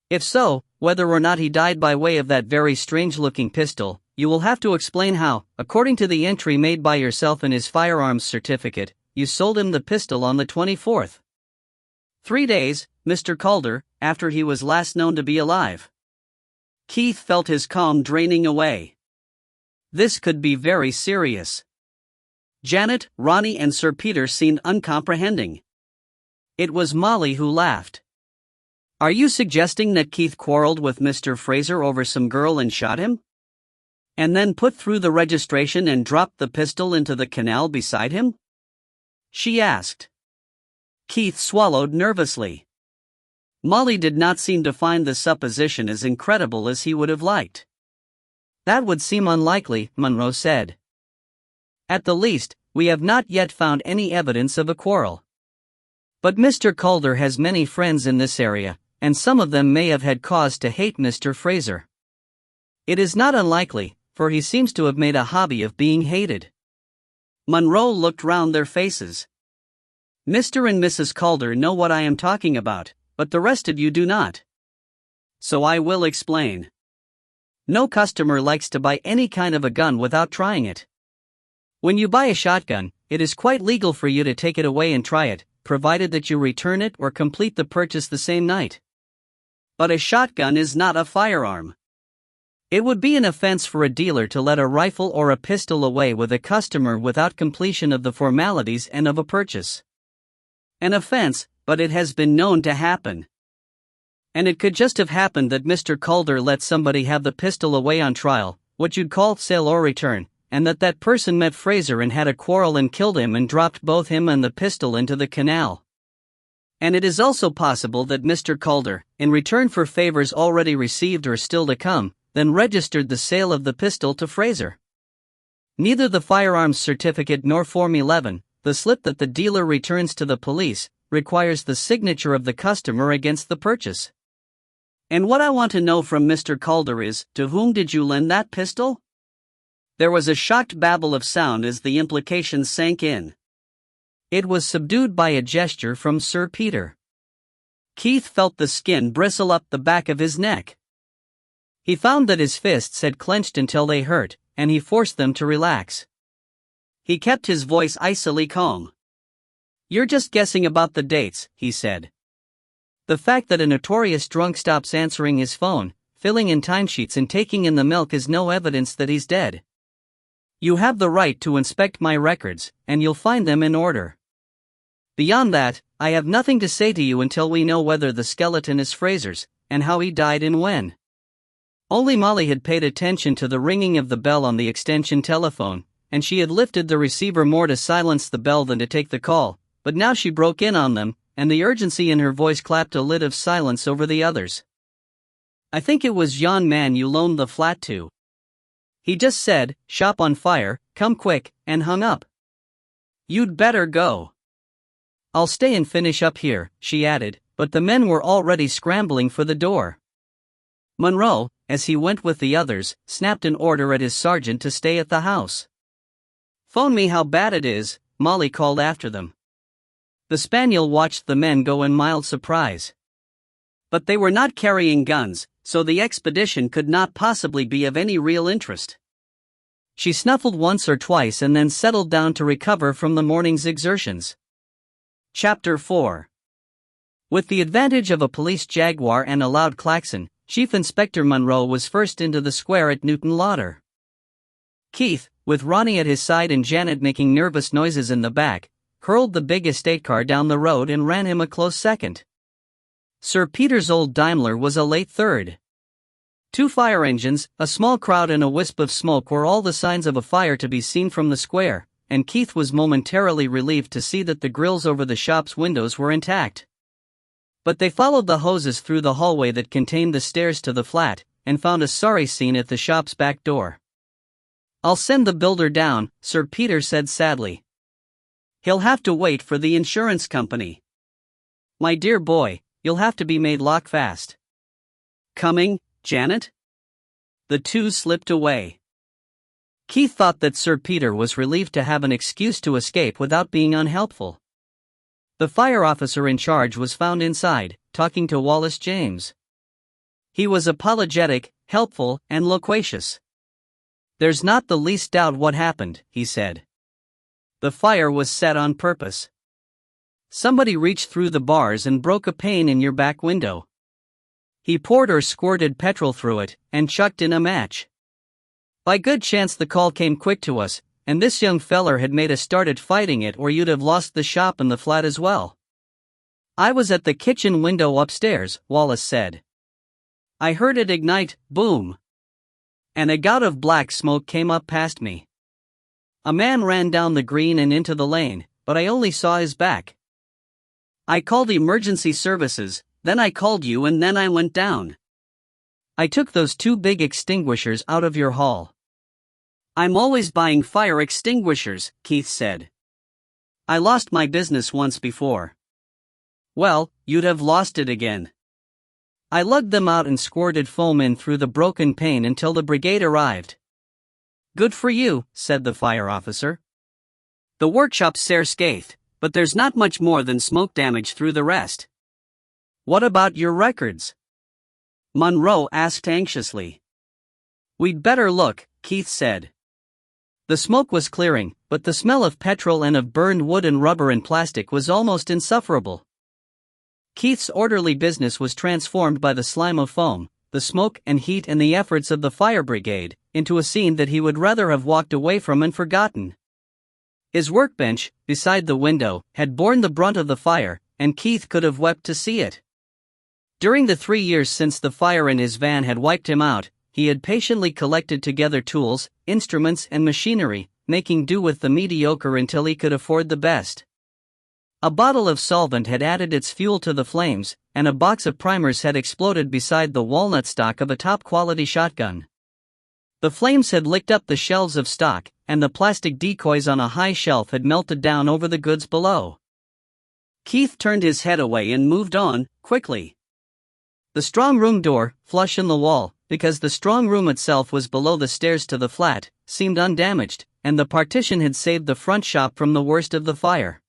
If so, whether or not he died by way of that very strange-looking pistol, you will have to explain how, according to the entry made by yourself in his firearms certificate, you sold him the pistol on the 24th. 3 days, Mr. Calder, after he was last known to be alive." Keith felt his calm draining away. This could be very serious. Janet, Ronnie and Sir Peter seemed uncomprehending. It was Molly who laughed. "Are you suggesting that Keith quarreled with Mr. Fraser over some girl and shot him? And then put through the registration and dropped the pistol into the canal beside him?" she asked. Keith swallowed nervously. Molly did not seem to find the supposition as incredible as he would have liked. "That would seem unlikely," Monroe said. "At the least, we have not yet found any evidence of a quarrel. But Mr. Calder has many friends in this area, and some of them may have had cause to hate Mr. Fraser. It is not unlikely, for he seems to have made a hobby of being hated." Monroe looked round their faces. "Mr. and Mrs. Calder know what I am talking about, but the rest of you do not. So I will explain. No customer likes to buy any kind of a gun without trying it. When you buy a shotgun, it is quite legal for you to take it away and try it, provided that you return it or complete the purchase the same night. But a shotgun is not a firearm. It would be an offense for a dealer to let a rifle or a pistol away with a customer without completion of the formalities and of a purchase. An offense, but it has been known to happen. And it could just have happened that Mr. Calder let somebody have the pistol away on trial, what you'd call sale or return, and that person met Fraser and had a quarrel and killed him and dropped both him and the pistol into the canal. And it is also possible that Mr. Calder, in return for favors already received or still to come, then registered the sale of the pistol to Fraser. Neither the firearms certificate nor Form 11, the slip that the dealer returns to the police, requires the signature of the customer against the purchase. And what I want to know from Mr. Calder is, to whom did you lend that pistol?" There was a shocked babble of sound as the implication sank in. It was subdued by a gesture from Sir Peter. Keith felt the skin bristle up the back of his neck. He found that his fists had clenched until they hurt, and he forced them to relax. He kept his voice icily calm. "You're just guessing about the dates," he said. "The fact that a notorious drunk stops answering his phone, filling in timesheets and taking in the milk is no evidence that he's dead. You have the right to inspect my records, and you'll find them in order. Beyond that, I have nothing to say to you until we know whether the skeleton is Fraser's, and how he died and when." Only Molly had paid attention to the ringing of the bell on the extension telephone, and she had lifted the receiver more to silence the bell than to take the call, but now she broke in on them, and the urgency in her voice clapped a lid of silence over the others. "I think it was yon man you loaned the flat to. He just said, 'Shop on fire, come quick,' and hung up. You'd better go." "I'll stay and finish up here," she added, but the men were already scrambling for the door. Monroe, as he went with the others, snapped an order at his sergeant to stay at the house. "Phone me how bad it is," Molly called after them. The spaniel watched the men go in mild surprise. But they were not carrying guns, so the expedition could not possibly be of any real interest. She snuffled once or twice and then settled down to recover from the morning's exertions. Chapter 4. With the advantage of a police jaguar and a loud klaxon, Chief Inspector Monroe was first into the square at Newton Lauder. Keith, with Ronnie at his side and Janet making nervous noises in the back, hurled the big estate car down the road and ran him a close second. Sir Peter's old Daimler was a late third. 2 fire engines, a small crowd and a wisp of smoke were all the signs of a fire to be seen from the square, and Keith was momentarily relieved to see that the grills over the shop's windows were intact. But they followed the hoses through the hallway that contained the stairs to the flat, and found a sorry scene at the shop's back door. "I'll send the builder down," Sir Peter said sadly. "He'll have to wait for the insurance company." "My dear boy, you'll have to be made lock fast." "Coming, Janet?" The two slipped away. Keith thought that Sir Peter was relieved to have an excuse to escape without being unhelpful. The fire officer in charge was found inside, talking to Wallace James. He was apologetic, helpful, and loquacious. "There's not the least doubt what happened," he said. "The fire was set on purpose. Somebody reached through the bars and broke a pane in your back window. He poured or squirted petrol through it, and chucked in a match. By good chance the call came quick to us, and this young feller had made a start at fighting it, or you'd have lost the shop and the flat as well." "I was at the kitchen window upstairs," Wallace said. "I heard it ignite, boom. And a gout of black smoke came up past me. A man ran down the green and into the lane, but I only saw his back. I called emergency services, then I called you, and then I went down. I took those two big extinguishers out of your hall." "I'm always buying fire extinguishers," Keith said. "I lost my business once before." "Well, you'd have lost it again. I lugged them out and squirted foam in through the broken pane until the brigade arrived." "Good for you," said the fire officer. "The workshop's sair scathed, but there's not much more than smoke damage through the rest." "What about your records?" Monroe asked anxiously. "We'd better look," Keith said. The smoke was clearing, but the smell of petrol and of burned wood and rubber and plastic was almost insufferable. Keith's orderly business was transformed by the slime of foam, the smoke and heat and the efforts of the fire brigade, into a scene that he would rather have walked away from and forgotten. His workbench, beside the window, had borne the brunt of the fire, and Keith could have wept to see it. During the 3 years since the fire in his van had wiped him out, he had patiently collected together tools, instruments, and machinery, making do with the mediocre until he could afford the best. A bottle of solvent had added its fuel to the flames, and a box of primers had exploded beside the walnut stock of a top-quality shotgun. The flames had licked up the shelves of stock, and the plastic decoys on a high shelf had melted down over the goods below. Keith turned his head away and moved on, quickly. The strong room door, flush in the wall, because the strong room itself was below the stairs to the flat, seemed undamaged, and the partition had saved the front shop from the worst of the fire.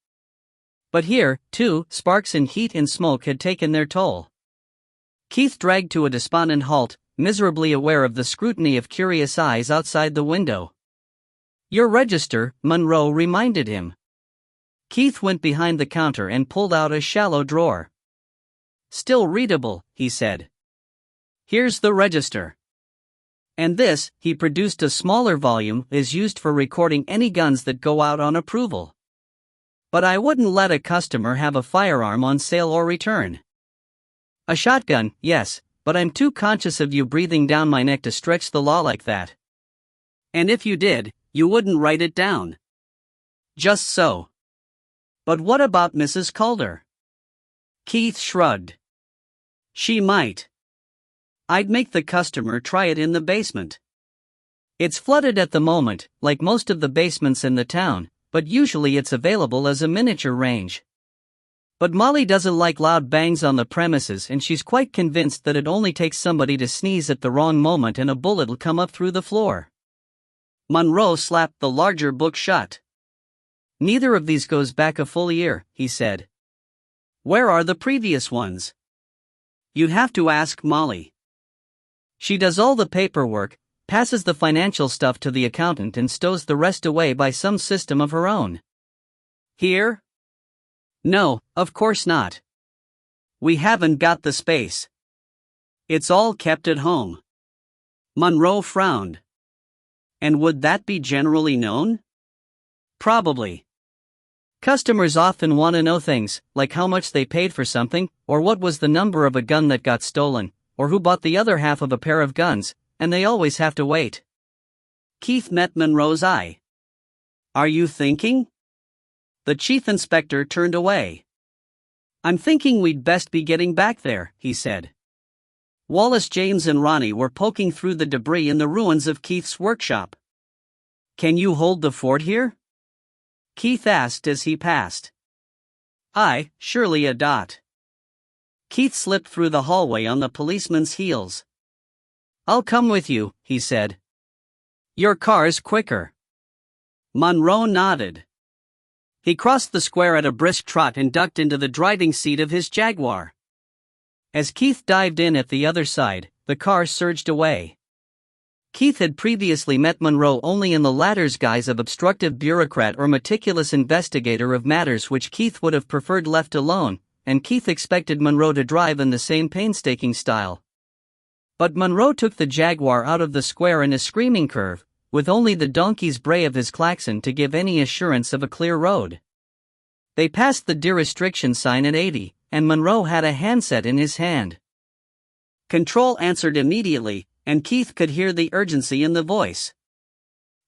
But here, too, sparks and heat and smoke had taken their toll. Keith dragged to a despondent halt, miserably aware of the scrutiny of curious eyes outside the window. "Your register," Monroe reminded him. Keith went behind the counter and pulled out a shallow drawer. "Still readable," he said. "Here's the register. And this," he produced a smaller volume, "is used for recording any guns that go out on approval. But I wouldn't let a customer have a firearm on sale or return. A shotgun, yes, but I'm too conscious of you breathing down my neck to stretch the law like that. And if you did, you wouldn't write it down." "Just so. But what about Mrs. Calder?" Keith shrugged. "She might. I'd make the customer try it in the basement. It's flooded at the moment, like most of the basements in the town, but usually it's available as a miniature range. But Molly doesn't like loud bangs on the premises, and she's quite convinced that it only takes somebody to sneeze at the wrong moment and a bullet'll come up through the floor." Monroe slapped the larger book shut. "Neither of these goes back a full year," he said. "Where are the previous ones?" "You'd have to ask Molly. She does all the paperwork, passes the financial stuff to the accountant, and stows the rest away by some system of her own." "Here?" "No, of course not. We haven't got the space. It's all kept at home." Monroe frowned. "And would that be generally known?" "Probably. Customers often want to know things, like how much they paid for something, or what was the number of a gun that got stolen, or who bought the other half of a pair of guns, and they always have to wait." Keith met Monroe's eye. "Are you thinking?" The chief inspector turned away. "I'm thinking we'd best be getting back there," he said. Wallace, James and Ronnie were poking through the debris in the ruins of Keith's workshop. "Can you hold the fort here?" Keith asked as he passed. "Aye, surely a dot." Keith slipped through the hallway on the policeman's heels. "I'll come with you," he said. "Your car's quicker." Monroe nodded. He crossed the square at a brisk trot and ducked into the driving seat of his Jaguar. As Keith dived in at the other side, the car surged away. Keith had previously met Monroe only in the latter's guise of obstructive bureaucrat or meticulous investigator of matters which Keith would have preferred left alone, and Keith expected Monroe to drive in the same painstaking style. But Monroe took the Jaguar out of the square in a screaming curve, with only the donkey's bray of his klaxon to give any assurance of a clear road. They passed the de-restriction sign at 80, and Monroe had a handset in his hand. Control answered immediately, and Keith could hear the urgency in the voice.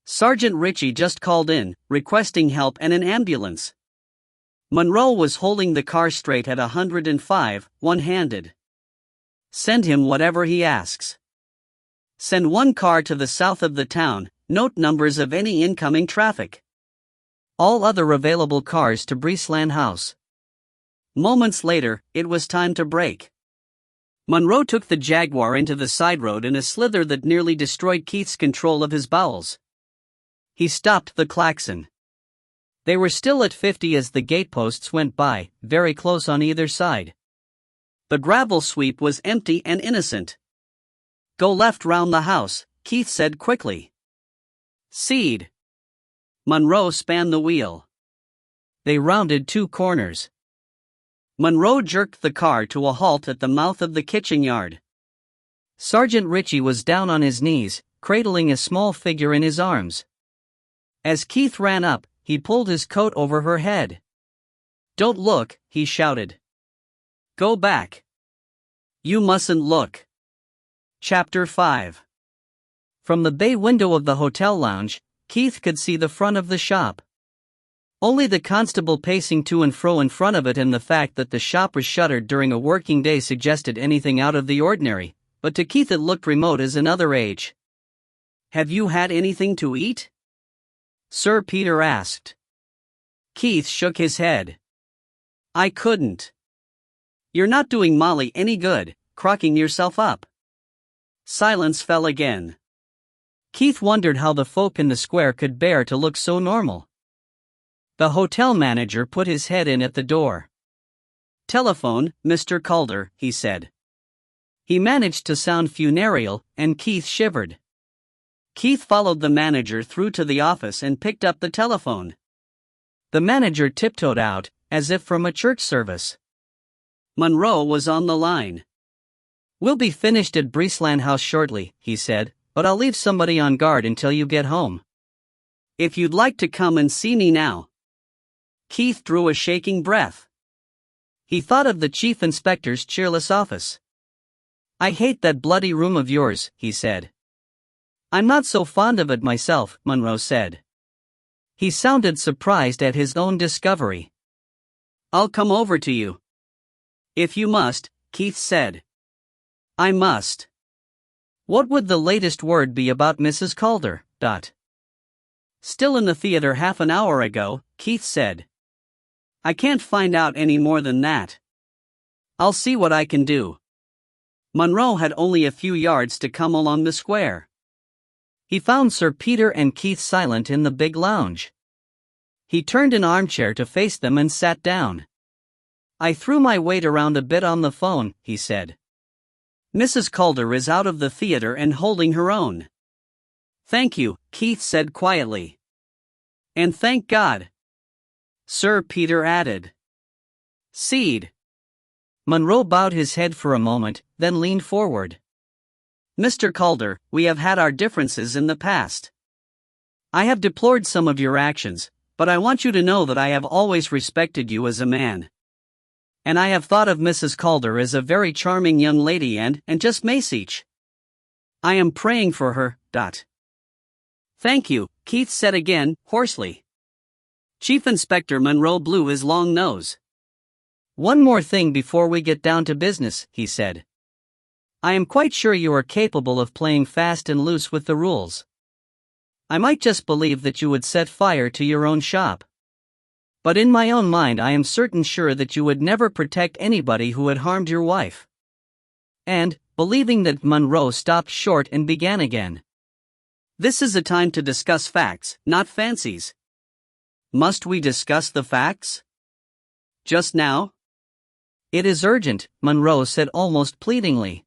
Sergeant Ritchie just called in, requesting help and an ambulance. Monroe was holding the car straight at 105, one-handed. "Send him whatever he asks. Send one car to the south of the town, note numbers of any incoming traffic. All other available cars to Breesland House." Moments later, it was time to brake. Monroe took the Jaguar into the side road in a slither that nearly destroyed Keith's control of his bowels. He stopped the klaxon. They were still at 50 as the gateposts went by, very close on either side. The gravel sweep was empty and innocent. "Go left round the house," Keith said quickly. "Seed." Monroe spanned the wheel. They rounded 2 corners. Monroe jerked the car to a halt at the mouth of the kitchen yard. Sergeant Ritchie was down on his knees, cradling a small figure in his arms. As Keith ran up, he pulled his coat over her head. "Don't look," he shouted. "Go back. You mustn't look." Chapter 5. From the bay window of the hotel lounge, Keith could see the front of the shop. Only the constable pacing to and fro in front of it and the fact that the shop was shuttered during a working day suggested anything out of the ordinary, but to Keith it looked remote as another age. "Have you had anything to eat?" Sir Peter asked. Keith shook his head. "I couldn't." "You're not doing Molly any good, crocking yourself up." Silence fell again. Keith wondered how the folk in the square could bear to look so normal. The hotel manager put his head in at the door. "Telephone, Mr. Calder," he said. He managed to sound funereal, and Keith shivered. Keith followed the manager through to the office and picked up the telephone. The manager tiptoed out, as if from a church service. Monroe was on the line. "We'll be finished at Breesland House shortly," he said, "but I'll leave somebody on guard until you get home. If you'd like to come and see me now." Keith drew a shaking breath. He thought of the chief inspector's cheerless office. "I hate that bloody room of yours," he said. "I'm not so fond of it myself," Monroe said. He sounded surprised at his own discovery. "I'll come over to you." "If you must," Keith said. "I must." What would the latest word be about Mrs. Calder? "Still in the theater half an hour ago," Keith said. "I can't find out any more than that. I'll see what I can do." Monroe had only a few yards to come along the square. He found Sir Peter and Keith silent in the big lounge. He turned an armchair to face them and sat down. "I threw my weight around a bit on the phone," he said. "Mrs. Calder is out of the theater and holding her own." "Thank you," Keith said quietly. "And thank God," Sir Peter added. "Seed." Monroe bowed his head for a moment, then leaned forward. "Mr. Calder, we have had our differences in the past. I have deplored some of your actions, but I want you to know that I have always respected you as a man. And I have thought of Mrs. Calder as a very charming young lady and just message. I am praying for her. "Thank you," Keith said again, hoarsely. Chief Inspector Monroe blew his long nose. "One more thing before we get down to business," he said. I am quite sure you are capable of playing fast and loose with the rules. I might just believe that you would set fire to your own shop. But in my own mind I am certain sure that you would never protect anybody who had harmed your wife. And, believing that, Monroe stopped short and began again. This is a time to discuss facts, not fancies. Must we discuss the facts? Just now? It is urgent, Monroe said almost pleadingly.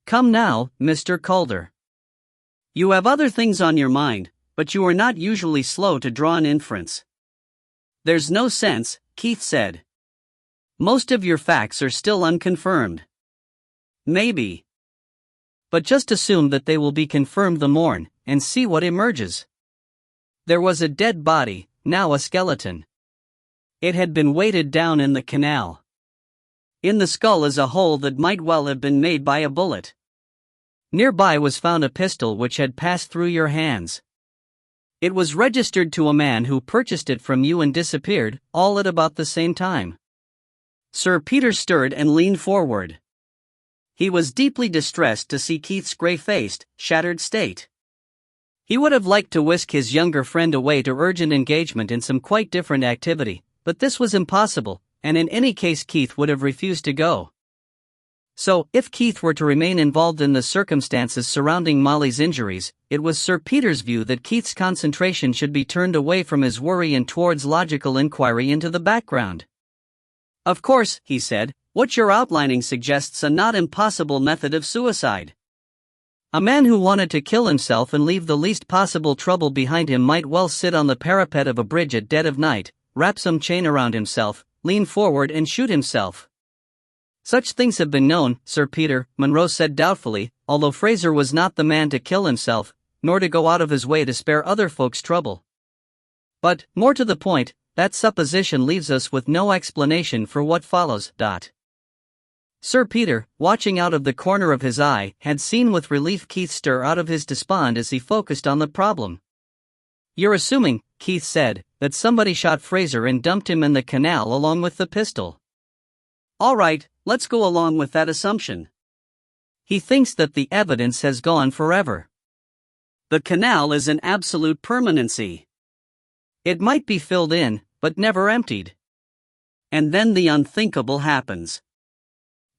Come now, Mr. Calder. You have other things on your mind, but you are not usually slow to draw an inference. There's no sense, Keith said. Most of your facts are still unconfirmed. Maybe. But just assume that they will be confirmed the morn, and see what emerges. There was a dead body, now a skeleton. It had been weighted down in the canal. In the skull is a hole that might well have been made by a bullet. Nearby was found a pistol which had passed through your hands. It was registered to a man who purchased it from you and disappeared, all at about the same time. Sir Peter stirred and leaned forward. He was deeply distressed to see Keith's grey-faced, shattered state. He would have liked to whisk his younger friend away to urgent engagement in some quite different activity, but this was impossible, and in any case Keith would have refused to go. So, if Keith were to remain involved in the circumstances surrounding Molly's injuries, it was Sir Peter's view that Keith's concentration should be turned away from his worry and towards logical inquiry into the background. Of course, he said, what you're outlining suggests a not impossible method of suicide. A man who wanted to kill himself and leave the least possible trouble behind him might well sit on the parapet of a bridge at dead of night, wrap some chain around himself, lean forward and shoot himself. Such things have been known, Sir Peter, Monroe said doubtfully, although Fraser was not the man to kill himself, nor to go out of his way to spare other folks trouble. But, more to the point, that supposition leaves us with no explanation for what follows. Sir Peter, watching out of the corner of his eye, had seen with relief Keith stir out of his despond as he focused on the problem. You're assuming, Keith said, that somebody shot Fraser and dumped him in the canal along with the pistol. All right, let's go along with that assumption. He thinks that the evidence has gone forever. The canal is an absolute permanency. It might be filled in, but never emptied. And then the unthinkable happens.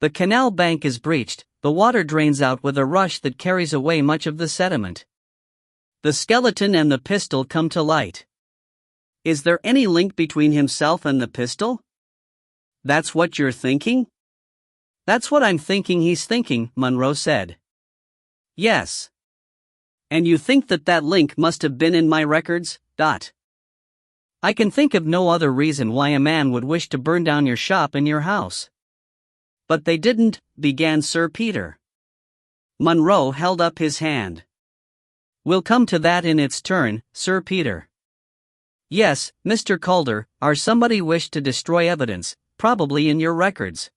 The canal bank is breached, the water drains out with a rush that carries away much of the sediment. The skeleton and the pistol come to light. Is there any link between himself and the pistol? That's what you're thinking? That's what I'm thinking he's thinking, Monroe said. Yes. And you think that that link must have been in my records? I can think of no other reason why a man would wish to burn down your shop and your house. But they didn't, began Sir Peter. Monroe held up his hand. We'll come to that in its turn, Sir Peter. Yes, Mr. Calder, somebody wished to destroy evidence, probably in your records.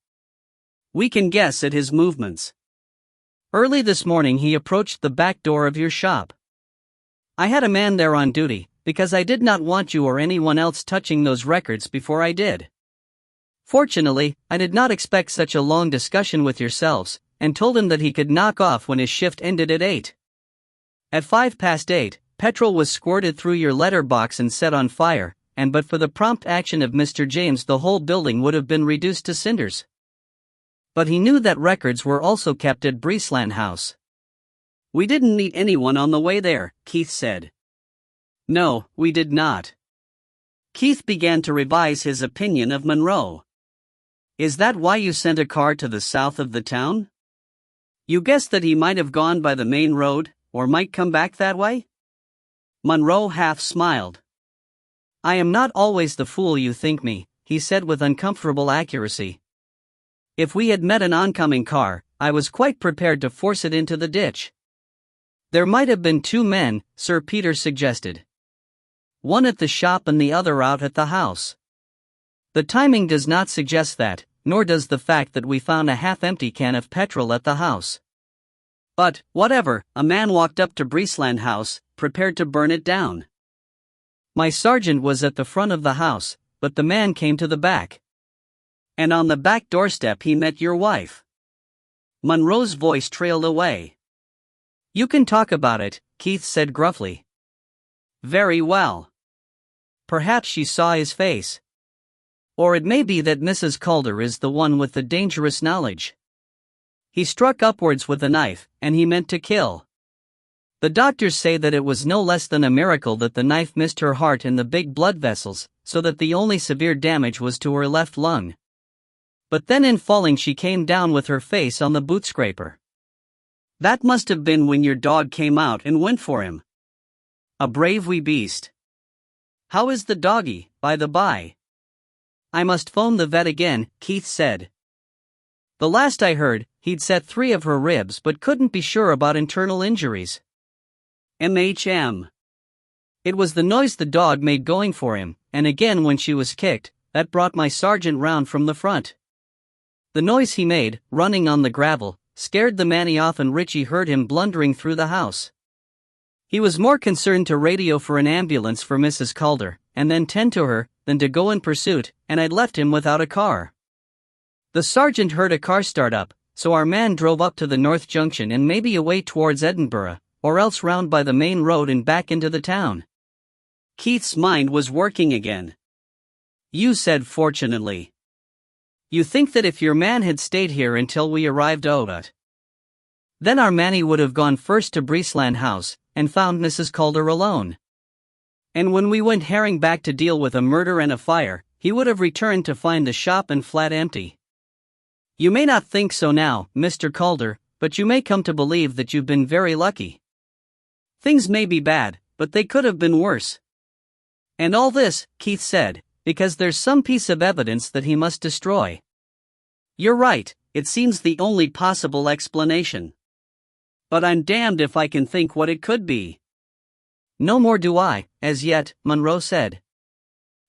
We can guess at his movements. Early this morning he approached the back door of your shop. I had a man there on duty, because I did not want you or anyone else touching those records before I did. Fortunately, I did not expect such a long discussion with yourselves, and told him that he could knock off when his shift ended at 8. At 8:05, petrol was squirted through your letter box and set on fire, and but for the prompt action of Mr. James the whole building would have been reduced to cinders. But he knew that records were also kept at Breesland House. We didn't meet anyone on the way there, Keith said. No, we did not. Keith began to revise his opinion of Monroe. Is that why you sent a car to the south of the town? You guessed that he might have gone by the main road, or might come back that way? Monroe half smiled. I am not always the fool you think me, he said with uncomfortable accuracy. If we had met an oncoming car, I was quite prepared to force it into the ditch. There might have been 2 men, Sir Peter suggested. One at the shop and the other out at the house. The timing does not suggest that, nor does the fact that we found a half-empty can of petrol at the house. But, whatever, a man walked up to Breesland House, prepared to burn it down. My sergeant was at the front of the house, but the man came to the back. And on the back doorstep he met your wife. Monroe's voice trailed away. You can talk about it, Keith said gruffly. Very well. Perhaps she saw his face. Or it may be that Mrs. Calder is the one with the dangerous knowledge. He struck upwards with the knife, and he meant to kill. The doctors say that it was no less than a miracle that the knife missed her heart and the big blood vessels, so that the only severe damage was to her left lung. But then in falling she came down with her face on the boot scraper. That must have been when your dog came out and went for him. A brave wee beast. How is the doggy, by the by? I must phone the vet again, Keith said. The last I heard, he'd set 3 of her ribs but couldn't be sure about internal injuries. MHM. It was the noise the dog made going for him, and again when she was kicked, that brought my sergeant round from the front. The noise he made, running on the gravel, scared the manny off and Richie heard him blundering through the house. He was more concerned to radio for an ambulance for Mrs. Calder, and then tend to her, than to go in pursuit, and I'd left him without a car. The sergeant heard a car start up, so our man drove up to the North Junction and maybe away towards Edinburgh, or else round by the main road and back into the town. Keith's mind was working again. You said fortunately. You think that if your man had stayed here until we arrived out, then our manny would have gone first to Breesland House, and found Mrs. Calder alone. And when we went herring back to deal with a murder and a fire, he would have returned to find the shop and flat empty. You may not think so now, Mr. Calder, but you may come to believe that you've been very lucky. Things may be bad, but they could have been worse. And all this, Keith said, because there's some piece of evidence that he must destroy. You're right, it seems the only possible explanation. But I'm damned if I can think what it could be. No more do I, as yet, Monroe said.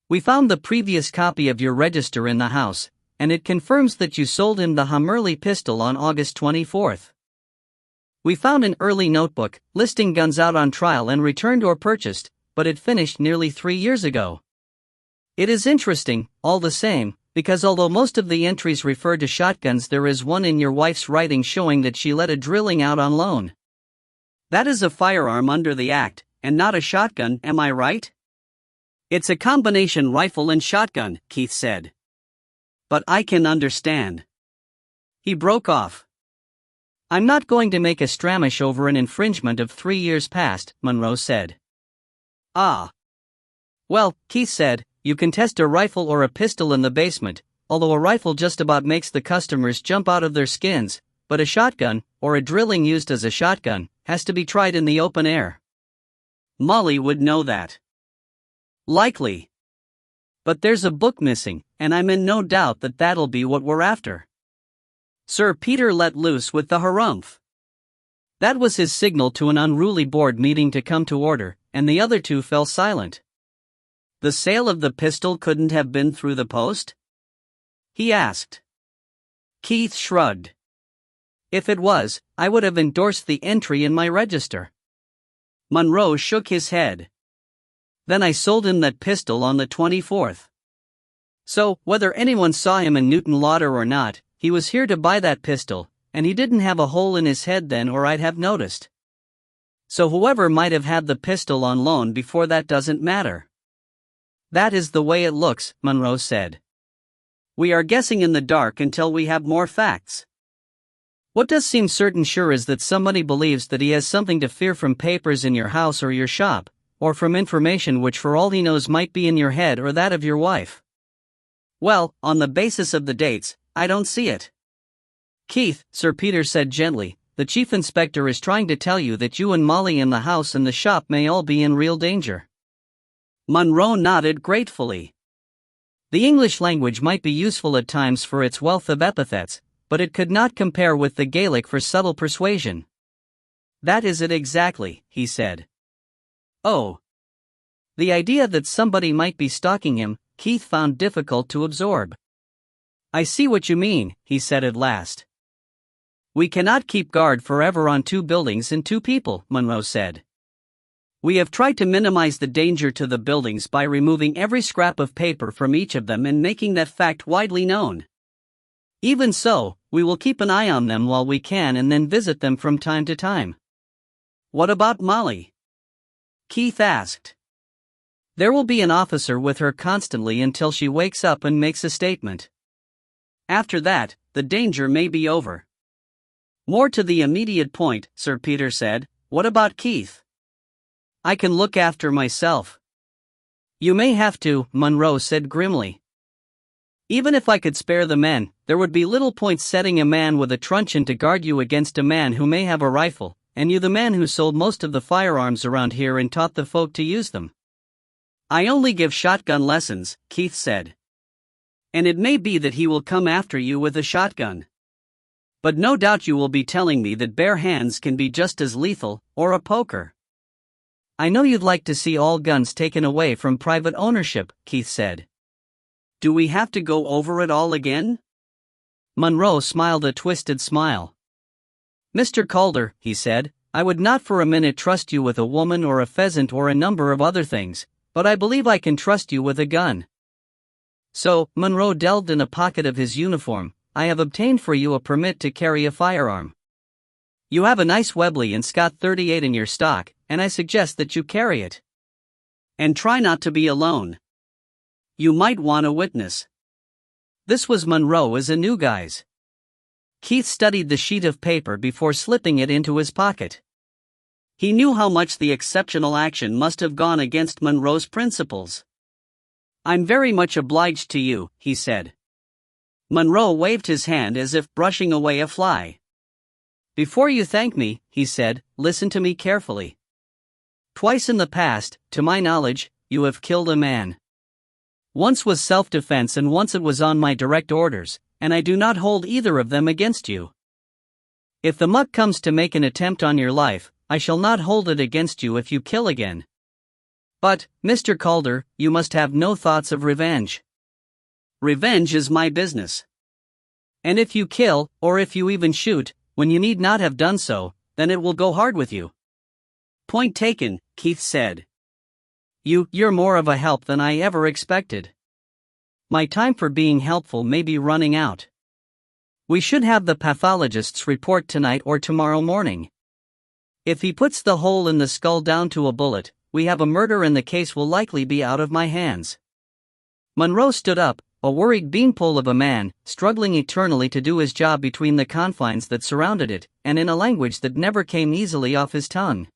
We found the previous copy of your register in the house, and it confirms that you sold him the Hummerley pistol on August 24th. We found an early notebook, listing guns out on trial and returned or purchased, but it finished nearly 3 years ago. It is interesting, all the same, because although most of the entries refer to shotguns, there is one in your wife's writing showing that she let a drilling out on loan. That is a firearm under the Act, and not a shotgun, am I right? It's a combination rifle and shotgun, Keith said. But I can understand. He broke off. I'm not going to make a stramish over an infringement of 3 years past, Monroe said. Ah. Well, Keith said, you can test a rifle or a pistol in the basement, although a rifle just about makes the customers jump out of their skins, but a shotgun, or a drilling used as a shotgun, has to be tried in the open air. Molly would know that. Likely. But there's a book missing, and I'm in no doubt that that'll be what we're after. Sir Peter let loose with the harumph. That was his signal to an unruly board meeting to come to order, and the other two fell silent. The sale of the pistol couldn't have been through the post? He asked. Keith shrugged. If it was, I would have endorsed the entry in my register. Monroe shook his head. Then I sold him that pistol on the 24th. So, whether anyone saw him in Newton Lauder or not, he was here to buy that pistol, and he didn't have a hole in his head then or I'd have noticed. So whoever might have had the pistol on loan before that doesn't matter. That is the way it looks, Monroe said. We are guessing in the dark until we have more facts. What does seem certain sure is that somebody believes that he has something to fear from papers in your house or your shop, or from information which for all he knows might be in your head or that of your wife. Well, on the basis of the dates, I don't see it. Keith, Sir Peter said gently, the chief inspector is trying to tell you that you and Molly in the house and the shop may all be in real danger. Monroe nodded gratefully. The English language might be useful at times for its wealth of epithets, but it could not compare with the Gaelic for subtle persuasion. That is it exactly, he said. Oh. The idea that somebody might be stalking him, Keith found difficult to absorb. I see what you mean, he said at last. We cannot keep guard forever on 2 buildings and 2 people, Monroe said. We have tried to minimize the danger to the buildings by removing every scrap of paper from each of them and making that fact widely known. Even so, we will keep an eye on them while we can and then visit them from time to time. What about Molly? Keith asked. There will be an officer with her constantly until she wakes up and makes a statement. After that, the danger may be over. More to the immediate point, Sir Peter said, what about Keith? I can look after myself. You may have to, Monroe said grimly. Even if I could spare the men, there would be little point setting a man with a truncheon to guard you against a man who may have a rifle, and you the man who sold most of the firearms around here and taught the folk to use them. I only give shotgun lessons, Keith said. And it may be that he will come after you with a shotgun. But no doubt you will be telling me that bare hands can be just as lethal, or a poker. I know you'd like to see all guns taken away from private ownership, Keith said. Do we have to go over it all again? Monroe smiled a twisted smile. Mr. Calder, he said, I would not for a minute trust you with a woman or a pheasant or a number of other things, but I believe I can trust you with a gun. So, Monroe delved in a pocket of his uniform. I have obtained for you a permit to carry a firearm. You have a nice Webley and Scott 38 in your stock, and I suggest that you carry it. And try not to be alone. You might want a witness. This was Monroe as a new guise. Keith studied the sheet of paper before slipping it into his pocket. He knew how much the exceptional action must have gone against Monroe's principles. I'm very much obliged to you, he said. Monroe waved his hand as if brushing away a fly. Before you thank me, he said, listen to me carefully. Twice in the past, to my knowledge, you have killed a man. Once was self-defense and once it was on my direct orders, and I do not hold either of them against you. If the muck comes to make an attempt on your life, I shall not hold it against you if you kill again. But, Mr. Calder, you must have no thoughts of revenge. Revenge is my business. And if you kill, or if you even shoot, when you need not have done so, then it will go hard with you. Point taken, Keith said. You're more of a help than I ever expected. My time for being helpful may be running out. We should have the pathologist's report tonight or tomorrow morning. If he puts the hole in the skull down to a bullet, we have a murder and the case will likely be out of my hands. Monroe stood up, a worried beanpole of a man, struggling eternally to do his job between the confines that surrounded it, and in a language that never came easily off his tongue.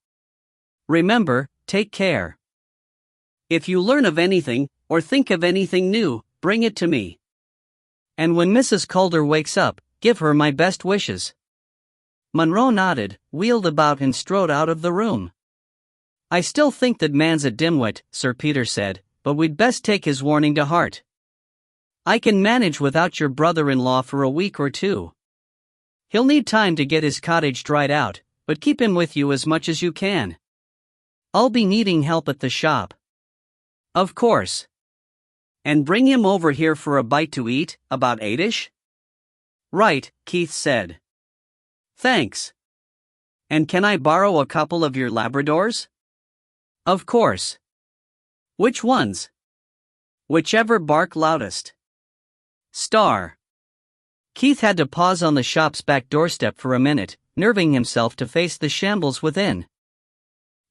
Remember, take care. If you learn of anything, or think of anything new, bring it to me. And when Mrs. Calder wakes up, give her my best wishes. Monroe nodded, wheeled about and strode out of the room. I still think that man's a dimwit, Sir Peter said, but we'd best take his warning to heart. I can manage without your brother-in-law for a week or two. He'll need time to get his cottage dried out, but keep him with you as much as you can. I'll be needing help at the shop. Of course. And bring him over here for a bite to eat, about 8ish? Right, Keith said. Thanks. And can I borrow a couple of your Labradors? Of course. Which ones? Whichever bark loudest. Star. Keith had to pause on the shop's back doorstep for a minute, nerving himself to face the shambles within.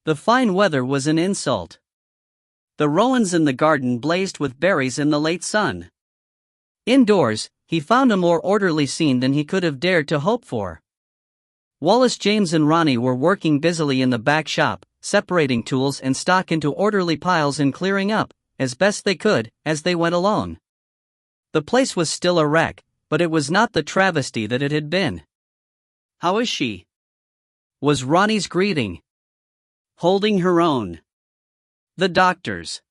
The fine weather was an insult. The rowans in the garden blazed with berries in the late sun. Indoors, he found a more orderly scene than he could have dared to hope for. Wallace, James and Ronnie were working busily in the back shop, separating tools and stock into orderly piles and clearing up, as best they could, as they went along. The place was still a wreck, but it was not the travesty that it had been. How is she? Was Ronnie's greeting. Holding her own. The doctors.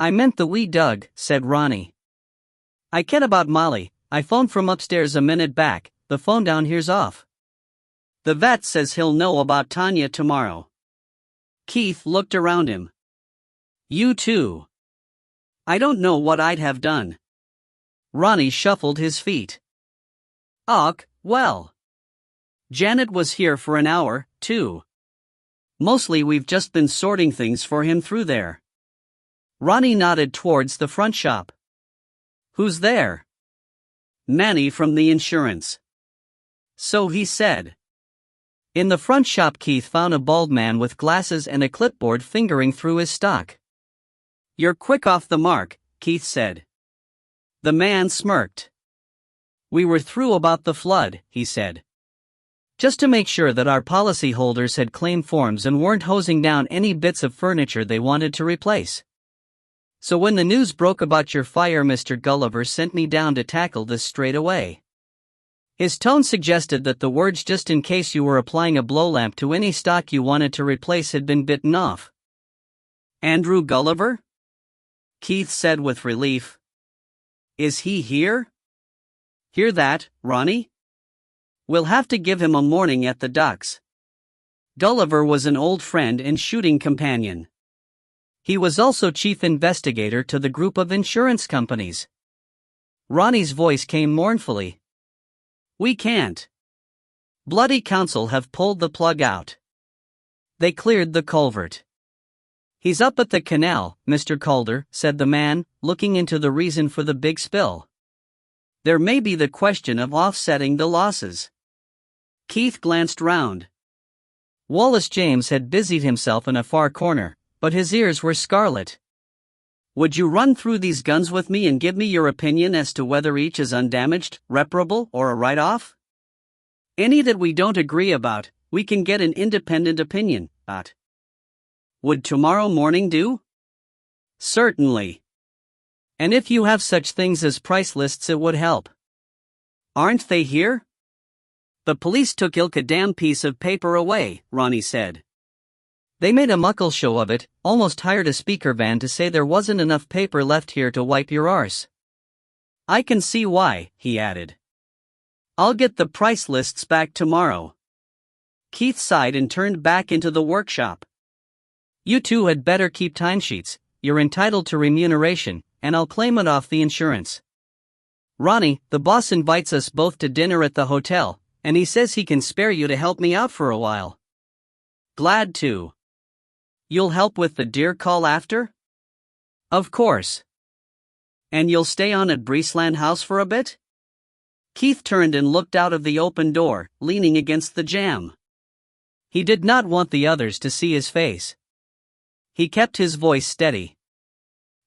I meant the wee Doug, said Ronnie. I ken about Molly, I phoned from upstairs a minute back, the phone down here's off. The vet says he'll know about Tanya tomorrow. Keith looked around him. You too. I don't know what I'd have done. Ronnie shuffled his feet. Och, well. Janet was here for an hour, too. Mostly we've just been sorting things for him through there. Ronnie nodded towards the front shop. Who's there? Manny from the insurance. So he said. In the front shop, Keith found a bald man with glasses and a clipboard fingering through his stock. "You're quick off the mark," Keith said. The man smirked. "We were through about the flood," he said. "Just to make sure that our policyholders had claim forms and weren't hosing down any bits of furniture they wanted to replace. So when the news broke about your fire, Mr. Gulliver sent me down to tackle this straight away." His tone suggested that the words "just in case you were applying a blowlamp to any stock you wanted to replace" had been bitten off. "Andrew Gulliver?" Keith said with relief. "Is he here?" "Hear that, Ronnie? We'll have to give him a morning at the docks." Gulliver was an old friend and shooting companion. He was also chief investigator to the group of insurance companies. Ronnie's voice came mournfully. "We can't. Bloody council have pulled the plug out. They cleared the culvert." "He's up at the canal, Mr. Calder," said the man, looking into the reason for the big spill. "There may be the question of offsetting the losses." Keith glanced round. Wallace James had busied himself in a far corner, but his ears were scarlet. "Would you run through these guns with me and give me your opinion as to whether each is undamaged, reparable, or a write-off? Any that we don't agree about, we can get an independent opinion at. Would tomorrow morning do?" "Certainly. And if you have such things as price lists, it would help." "Aren't they here?" "The police took ilka damn piece of paper away," Ronnie said. "They made a muckle show of it, almost hired a speaker van to say there wasn't enough paper left here to wipe your arse." "I can see why," he added. "I'll get the price lists back tomorrow." Keith sighed and turned back into the workshop. "You two had better keep timesheets. You're entitled to remuneration, and I'll claim it off the insurance. Ronnie, the boss invites us both to dinner at the hotel, and he says he can spare you to help me out for a while." "Glad to." "You'll help with the deer call after?" "Of course." "And you'll stay on at Breesland House for a bit?" Keith turned and looked out of the open door, leaning against the jamb. He did not want the others to see his face. He kept his voice steady.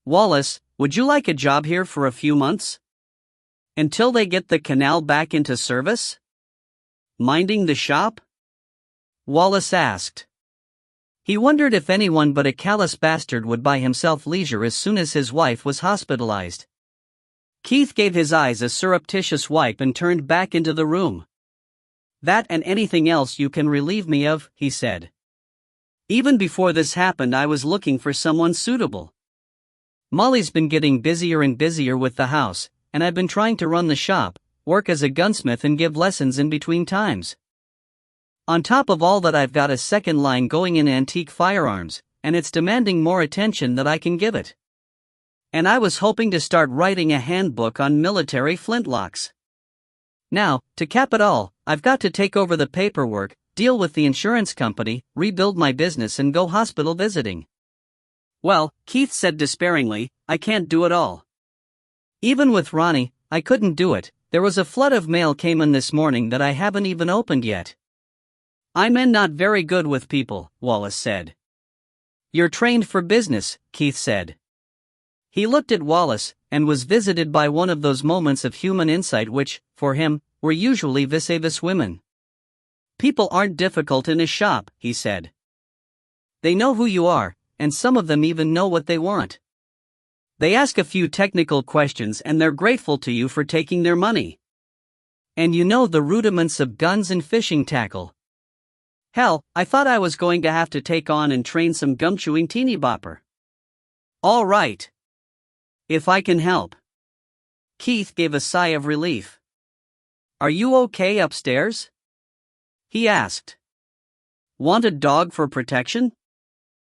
"Wallace, would you like a job here for a few months? Until they get the canal back into service? Minding the shop?" Wallace asked. He wondered if anyone but a callous bastard would buy himself leisure as soon as his wife was hospitalized. Keith gave his eyes a surreptitious wipe and turned back into the room. "That and anything else you can relieve me of," he said. "Even before this happened, I was looking for someone suitable. Molly's been getting busier and busier with the house, and I've been trying to run the shop, work as a gunsmith and give lessons in between times. On top of all that, I've got a second line going in antique firearms, and it's demanding more attention than I can give it. And I was hoping to start writing a handbook on military flintlocks. Now, to cap it all, I've got to take over the paperwork, deal with the insurance company, rebuild my business and go hospital visiting." "Well," Keith said despairingly, "I can't do it all. Even with Ronnie, I couldn't do it. There was a flood of mail came in this morning that I haven't even opened yet." "I'm not very good with people," Wallace said. "You're trained for business," Keith said. He looked at Wallace, and was visited by one of those moments of human insight which, for him, were usually vis-a-vis women. "People aren't difficult in a shop," he said. "They know who you are, and some of them even know what they want. They ask a few technical questions and they're grateful to you for taking their money. And you know the rudiments of guns and fishing tackle. Hell, I thought I was going to have to take on and train some gum-chewing teeny bopper. All right. If I can help." Keith gave a sigh of relief. "Are you okay upstairs?" he asked. "Want a dog for protection?"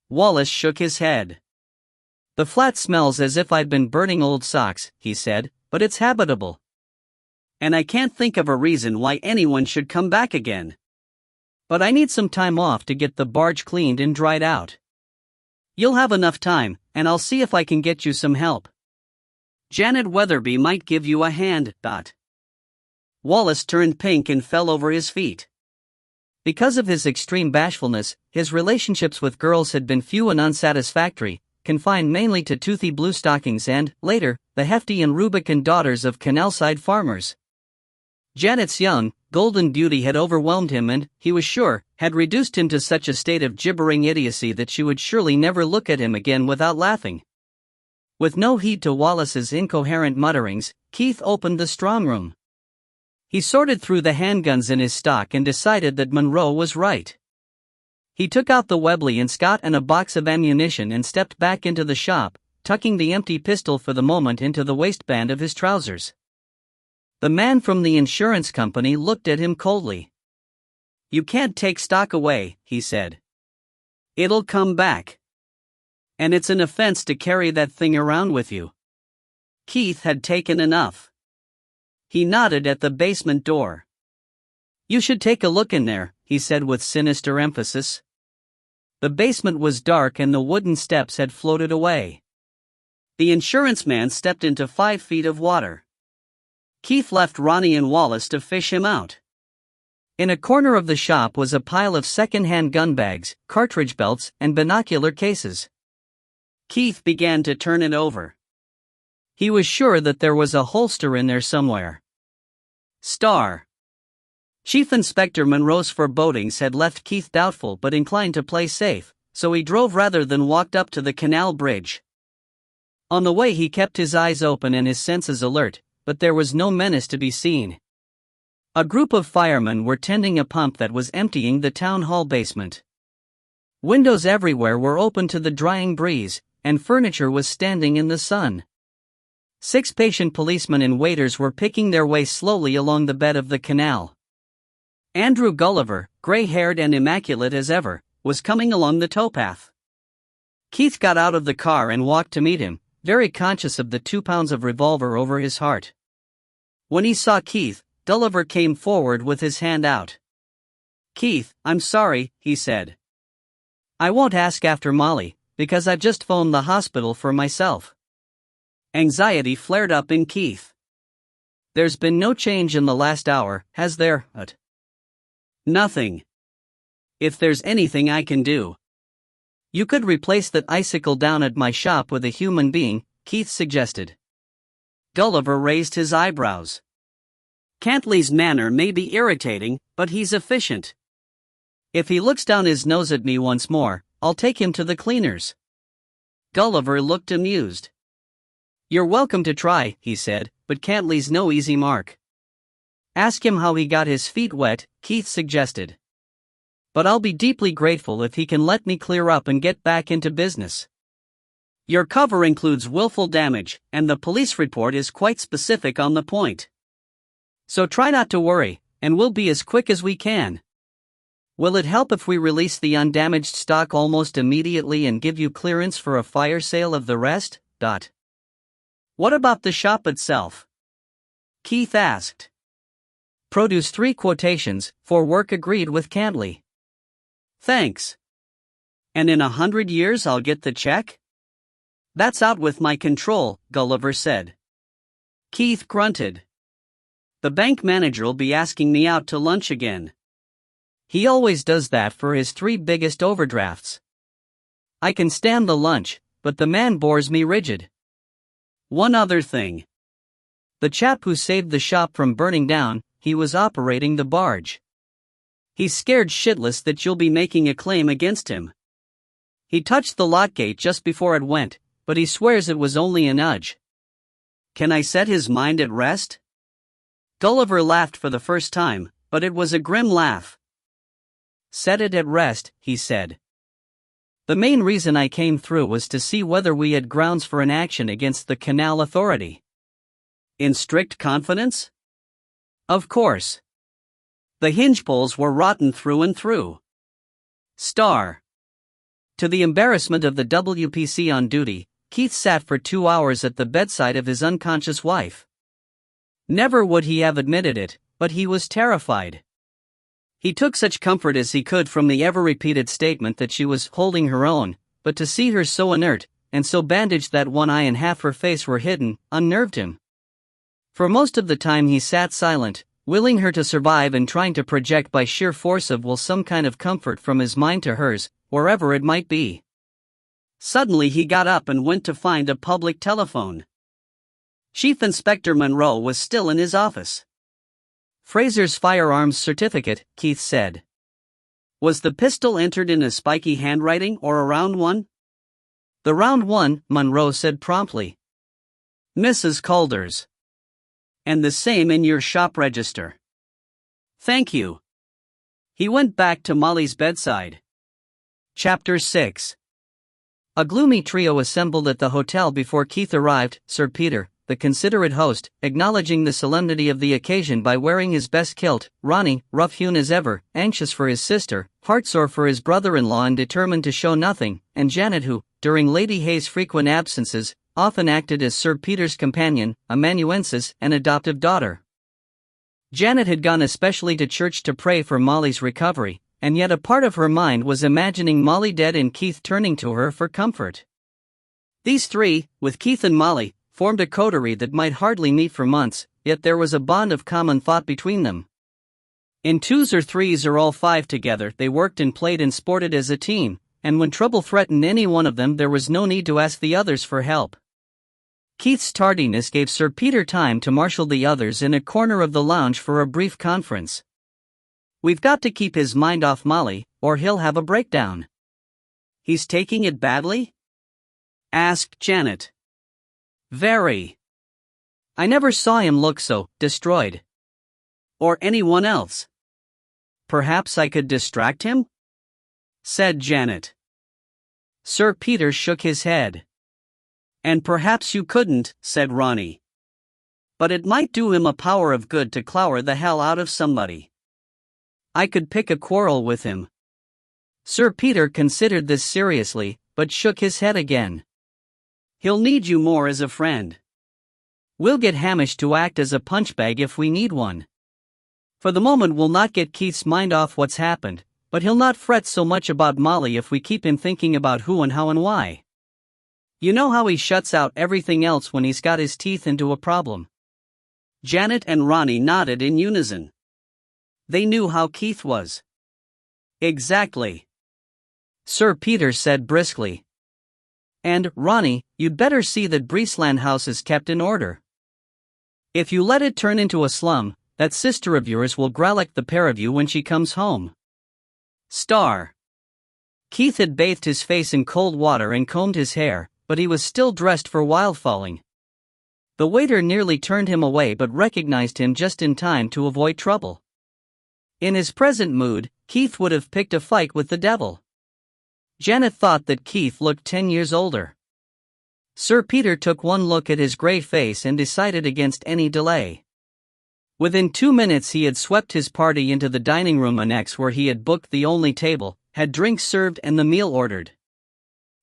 Wallace shook his head. "The flat smells as if I'd been burning old socks," he said, "but it's habitable. And I can't think of a reason why anyone should come back again. But I need some time off to get the barge cleaned and dried out. You'll have enough time, and I'll see if I can get you some help. Janet Weatherby might give you a hand." Wallace turned pink and fell over his feet. Because of his extreme bashfulness, his relationships with girls had been few and unsatisfactory, confined mainly to toothy bluestockings and, later, the hefty and rubicund daughters of canal-side farmers. Janet's young, golden beauty had overwhelmed him and, he was sure, had reduced him to such a state of gibbering idiocy that she would surely never look at him again without laughing. With no heed to Wallace's incoherent mutterings, Keith opened the strongroom. He sorted through the handguns in his stock and decided that Monroe was right. He took out the Webley and Scott and a box of ammunition and stepped back into the shop, tucking the empty pistol for the moment into the waistband of his trousers. The man from the insurance company looked at him coldly. "You can't take stock away," he said. "It'll come back. And it's an offense to carry that thing around with you." Keith had taken enough. He nodded at the basement door. "You should take a look in there," he said with sinister emphasis. The basement was dark and the wooden steps had floated away. The insurance man stepped into 5 feet of water. Keith left Ronnie and Wallace to fish him out. In a corner of the shop was a pile of second-hand gun bags, cartridge belts, and binocular cases. Keith began to turn it over. He was sure that there was a holster in there somewhere. Star. Chief Inspector Monroe's forebodings had left Keith doubtful but inclined to play safe, so he drove rather than walked up to the canal bridge. On the way he kept his eyes open and his senses alert, but there was no menace to be seen. A group of firemen were tending a pump that was emptying the town hall basement. Windows everywhere were open to the drying breeze, and furniture was standing in the sun. 6 patient policemen and waiters were picking their way slowly along the bed of the canal. Andrew Gulliver, gray-haired and immaculate as ever, was coming along the towpath. Keith got out of the car and walked to meet him, very conscious of the 2 pounds of revolver over his heart. When he saw Keith, Gulliver came forward with his hand out. "Keith, I'm sorry," he said. "I won't ask after Molly, because I've just phoned the hospital for myself." Anxiety flared up in Keith. "There's been no change in the last hour, has there?" "Nothing. If there's anything I can do." "You could replace that icicle down at my shop with a human being," Keith suggested. Gulliver raised his eyebrows. "Cantley's manner may be irritating, but he's efficient. If he looks down his nose at me once more, I'll take him to the cleaners." Gulliver looked amused. "You're welcome to try," he said, "but Cantley's no easy mark." "Ask him how he got his feet wet," Keith suggested. "But I'll be deeply grateful if he can let me clear up and get back into business. Your cover includes willful damage, and the police report is quite specific on the point. So try not to worry, and we'll be as quick as we can. Will it help if we release the undamaged stock almost immediately and give you clearance for a fire sale of the rest? What about the shop itself?" Keith asked. "Produce 3 quotations, for work agreed with Cantley." "Thanks. And in 100 years I'll get the check?" "That's out with my control," Gulliver said. Keith grunted. "The bank manager'll be asking me out to lunch again. He always does that for his 3 biggest overdrafts. I can stand the lunch, but the man bores me rigid. One other thing. The chap who saved the shop from burning down, he was operating the barge. He's scared shitless that you'll be making a claim against him. He touched the lock gate just before it went, but he swears it was only a nudge. Can I set his mind at rest?" Gulliver laughed for the first time, but it was a grim laugh. "Set it at rest," he said. "The main reason I came through was to see whether we had grounds for an action against the Canal Authority." "In strict confidence?" "Of course. The hinge poles were rotten through and through." Star. To the embarrassment of the WPC on duty, Keith sat for 2 hours at the bedside of his unconscious wife. Never would he have admitted it, but he was terrified. He took such comfort as he could from the ever-repeated statement that she was holding her own, but to see her so inert, and so bandaged that one eye and half her face were hidden, unnerved him. For most of the time he sat silent, willing her to survive and trying to project by sheer force of will some kind of comfort from his mind to hers, wherever it might be. Suddenly he got up and went to find a public telephone. Chief Inspector Monroe was still in his office. "Fraser's firearms certificate," Keith said. "Was the pistol entered in a spiky handwriting or a round one?" "The round one," Monroe said promptly. "Mrs. Calder's. And the same in your shop register." "Thank you." He went back to Molly's bedside. Chapter 6. A gloomy trio assembled at the hotel before Keith arrived. Sir Peter, the considerate host, acknowledging the solemnity of the occasion by wearing his best kilt; Ronnie, rough-hewn as ever, anxious for his sister, heartsore for his brother-in-law and determined to show nothing; and Janet who, during Lady Hay's frequent absences, often acted as Sir Peter's companion, amanuensis, and adoptive daughter. Janet had gone especially to church to pray for Molly's recovery, and yet a part of her mind was imagining Molly dead and Keith turning to her for comfort. These three, with Keith and Molly, formed a coterie that might hardly meet for months, yet there was a bond of common thought between them. In twos or threes or all five together they worked and played and sported as a team, and when trouble threatened any one of them there was no need to ask the others for help. Keith's tardiness gave Sir Peter time to marshal the others in a corner of the lounge for a brief conference. "We've got to keep his mind off Molly, or he'll have a breakdown." "He's taking it badly?" asked Janet. "Very. I never saw him look so destroyed. Or anyone else." "Perhaps I could distract him?" said Janet. Sir Peter shook his head. "And perhaps you couldn't," said Ronnie. "But it might do him a power of good to clower the hell out of somebody. I could pick a quarrel with him." Sir Peter considered this seriously, but shook his head again. "He'll need you more as a friend. We'll get Hamish to act as a punchbag if we need one. For the moment we'll not get Keith's mind off what's happened, but he'll not fret so much about Molly if we keep him thinking about who and how and why. You know how he shuts out everything else when he's got his teeth into a problem." Janet and Ronnie nodded in unison. They knew how Keith was. "Exactly," Sir Peter said briskly. "And, Ronnie, you'd better see that Breesland House is kept in order. If you let it turn into a slum, that sister of yours will gralloch the pair of you when she comes home." Star. Keith had bathed his face in cold water and combed his hair, but he was still dressed for wildfowling. The waiter nearly turned him away but recognized him just in time to avoid trouble. In his present mood, Keith would have picked a fight with the devil. Janet thought that Keith looked 10 years older. Sir Peter took one look at his grey face and decided against any delay. Within 2 minutes he had swept his party into the dining room annex where he had booked the only table, had drinks served and the meal ordered.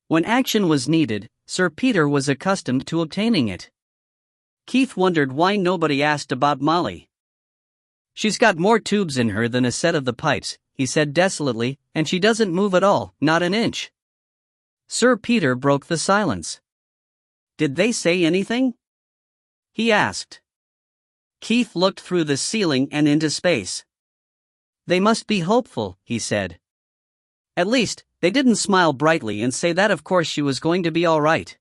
When action was needed, Sir Peter was accustomed to obtaining it. Keith wondered why nobody asked about Molly. "She's got more tubes in her than a set of the pipes," he said desolately, "and she doesn't move at all, not an inch." Sir Peter broke the silence. "Did they say anything?" he asked. Keith looked through the ceiling and into space. "They must be hopeful," he said. "At least, they didn't smile brightly and say that of course she was going to be all right.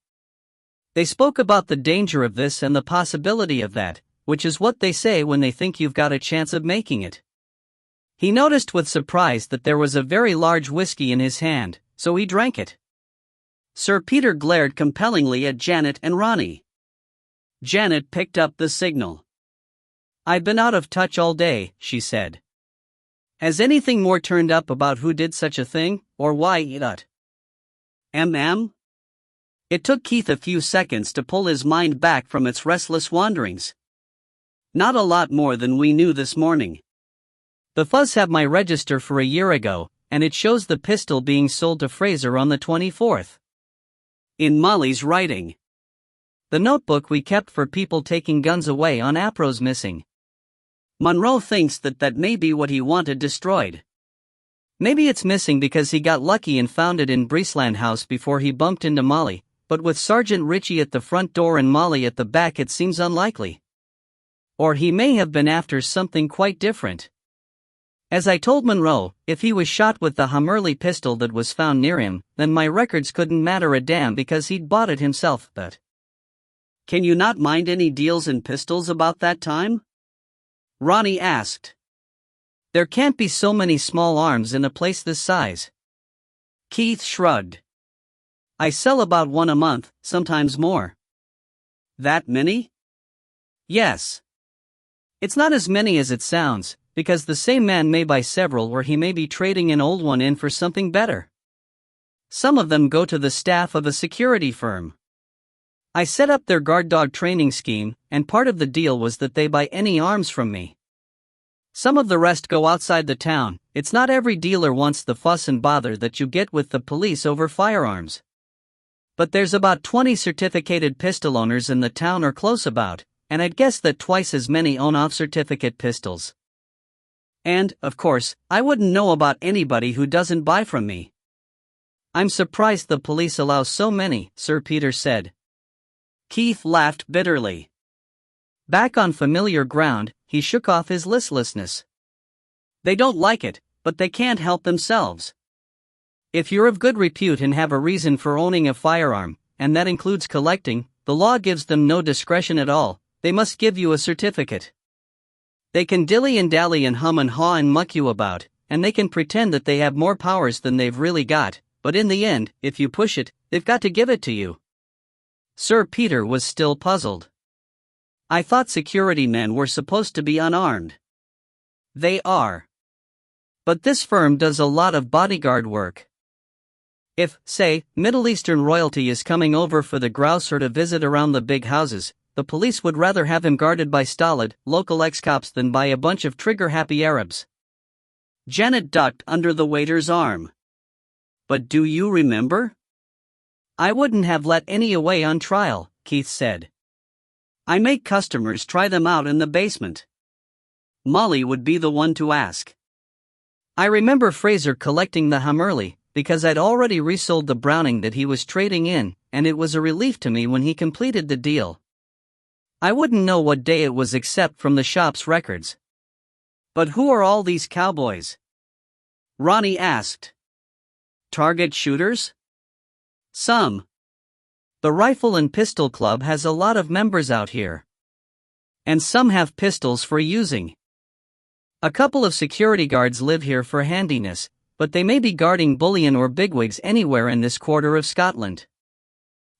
They spoke about the danger of this and the possibility of that, which is what they say when they think you've got a chance of making it." He noticed with surprise that there was a very large whiskey in his hand, so he drank it. Sir Peter glared compellingly at Janet and Ronnie. Janet picked up the signal. "I've been out of touch all day," she said. "Has anything more turned up about who did such a thing, or why it? It took Keith a few seconds to pull his mind back from its restless wanderings. "Not a lot more than we knew this morning. The Fuzz have my register for a year ago, and it shows the pistol being sold to Fraser on the 24th. In Molly's writing. The notebook we kept for people taking guns away on Apro's missing. Monroe thinks that may be what he wanted destroyed. Maybe it's missing because he got lucky and found it in Breesland House before he bumped into Molly, but with Sergeant Ritchie at the front door and Molly at the back it seems unlikely. Or he may have been after something quite different. As I told Monroe, if he was shot with the Hummerly pistol that was found near him, then my records couldn't matter a damn because he'd bought it himself. But can you not mind any deals in pistols about that time? Ronnie asked. There can't be so many small arms in a place this size. Keith shrugged. I sell about one a month, sometimes more. That many? Yes. It's not as many as it sounds, because the same man may buy several or he may be trading an old one in for something better. Some of them go to the staff of a security firm. I set up their guard dog training scheme, and part of the deal was that they buy any arms from me. Some of the rest go outside the town. It's not every dealer wants the fuss and bother that you get with the police over firearms. But there's about 20 certificated pistol owners in the town or close about, and I'd guess that twice as many own off-certificate pistols. And, of course, I wouldn't know about anybody who doesn't buy from me. I'm surprised the police allow so many, Sir Peter said. Keith laughed bitterly. Back on familiar ground, he shook off his listlessness. They don't like it, but they can't help themselves. If you're of good repute and have a reason for owning a firearm, and that includes collecting, the law gives them no discretion at all. They must give you a certificate. They can dilly and dally and hum and haw and muck you about, and they can pretend that they have more powers than they've really got, but in the end, if you push it, they've got to give it to you. Sir Peter was still puzzled. I thought security men were supposed to be unarmed. They are. But this firm does a lot of bodyguard work. If, say, Middle Eastern royalty is coming over for the grouse or to visit around the big houses, the police would rather have him guarded by stolid, local ex-cops than by a bunch of trigger-happy Arabs. Janet ducked under the waiter's arm. But do you remember? I wouldn't have let any away on trial, Keith said. I make customers try them out in the basement. Molly would be the one to ask. I remember Fraser collecting the Hummerly, because I'd already resold the Browning that he was trading in, and it was a relief to me when he completed the deal. I wouldn't know what day it was except from the shop's records. But who are all these cowboys? Ronnie asked. Target shooters? Some. The Rifle and Pistol Club has a lot of members out here. And some have pistols for using. A couple of security guards live here for handiness, but they may be guarding bullion or bigwigs anywhere in this quarter of Scotland.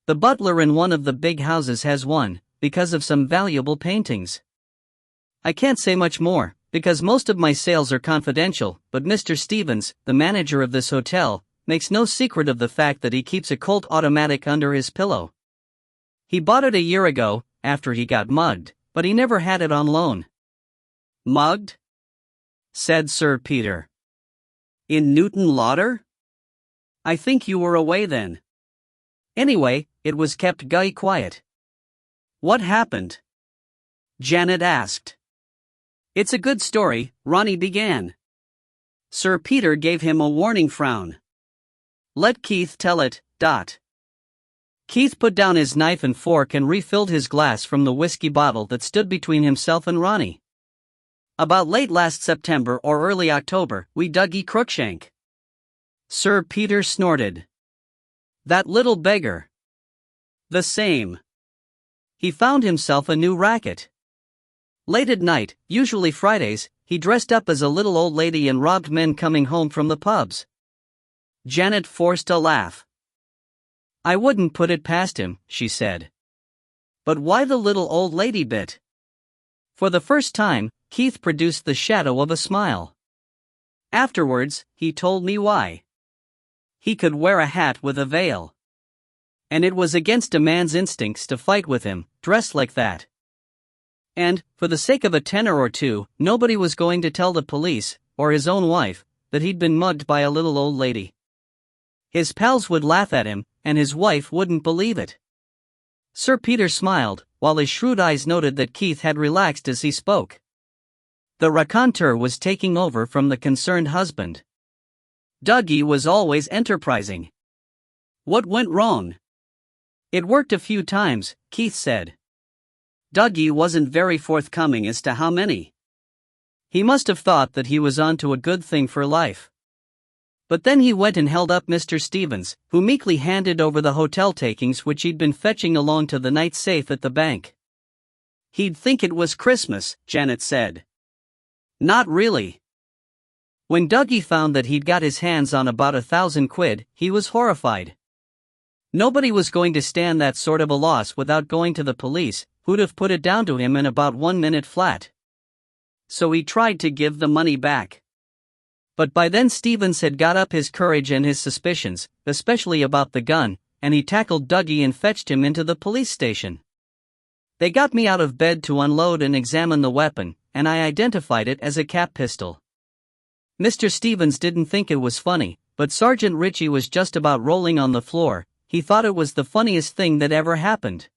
The butler in one of the big houses has one, because of some valuable paintings. I can't say much more, because most of my sales are confidential, but Mr. Stevens, the manager of this hotel, makes no secret of the fact that he keeps a Colt automatic under his pillow. He bought it a year ago, after he got mugged, but he never had it on loan. Mugged? Said Sir Peter. In Newton Lauder? I think you were away then. Anyway, it was kept guy quiet. What happened? Janet asked. It's a good story, Ronnie began. Sir Peter gave him a warning frown. Let Keith tell it, Keith put down his knife and fork and refilled his glass from the whiskey bottle that stood between himself and Ronnie. About late last September or early October, we dug Crookshank. Sir Peter snorted. That little beggar. The same. He found himself a new racket. Late at night, usually Fridays, he dressed up as a little old lady and robbed men coming home from the pubs. Janet forced a laugh. I wouldn't put it past him, she said. But why the little old lady bit? For the first time, Keith produced the shadow of a smile. Afterwards, he told me why. He could wear a hat with a veil. And it was against a man's instincts to fight with him, dressed like that. And, for the sake of a tenner or two, nobody was going to tell the police, or his own wife, that he'd been mugged by a little old lady. His pals would laugh at him, and his wife wouldn't believe it. Sir Peter smiled, while his shrewd eyes noted that Keith had relaxed as he spoke. The raconteur was taking over from the concerned husband. Dougie was always enterprising. What went wrong? It worked a few times, Keith said. Dougie wasn't very forthcoming as to how many. He must have thought that he was on to a good thing for life. But then he went and held up Mr. Stevens, who meekly handed over the hotel takings which he'd been fetching along to the night safe at the bank. "He'd think it was Christmas," Janet said. "Not really." When Dougie found that he'd got his hands on about £1,000, he was horrified. Nobody was going to stand that sort of a loss without going to the police, who'd have put it down to him in about 1 minute flat. So he tried to give the money back. But by then Stevens had got up his courage and his suspicions, especially about the gun, and he tackled Dougie and fetched him into the police station. They got me out of bed to unload and examine the weapon, and I identified it as a cap pistol. Mr. Stevens didn't think it was funny, but Sergeant Ritchie was just about rolling on the floor. He thought it was the funniest thing that ever happened.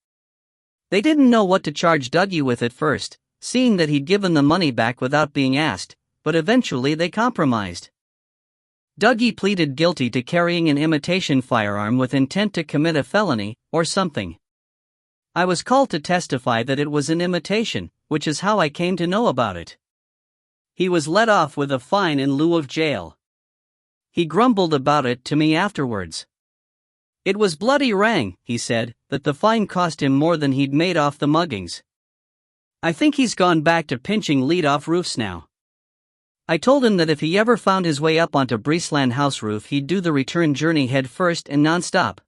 They didn't know what to charge Dougie with at first, seeing that he'd given the money back without being asked, but eventually they compromised. Dougie pleaded guilty to carrying an imitation firearm with intent to commit a felony, or something. I was called to testify that it was an imitation, which is how I came to know about it. He was let off with a fine in lieu of jail. He grumbled about it to me afterwards. "It was bloody rang," he said, "that the fine cost him more than he'd made off the muggings. I think he's gone back to pinching lead-off roofs now." I told him that if he ever found his way up onto Breesland house roof he'd do the return journey head first and non-stop.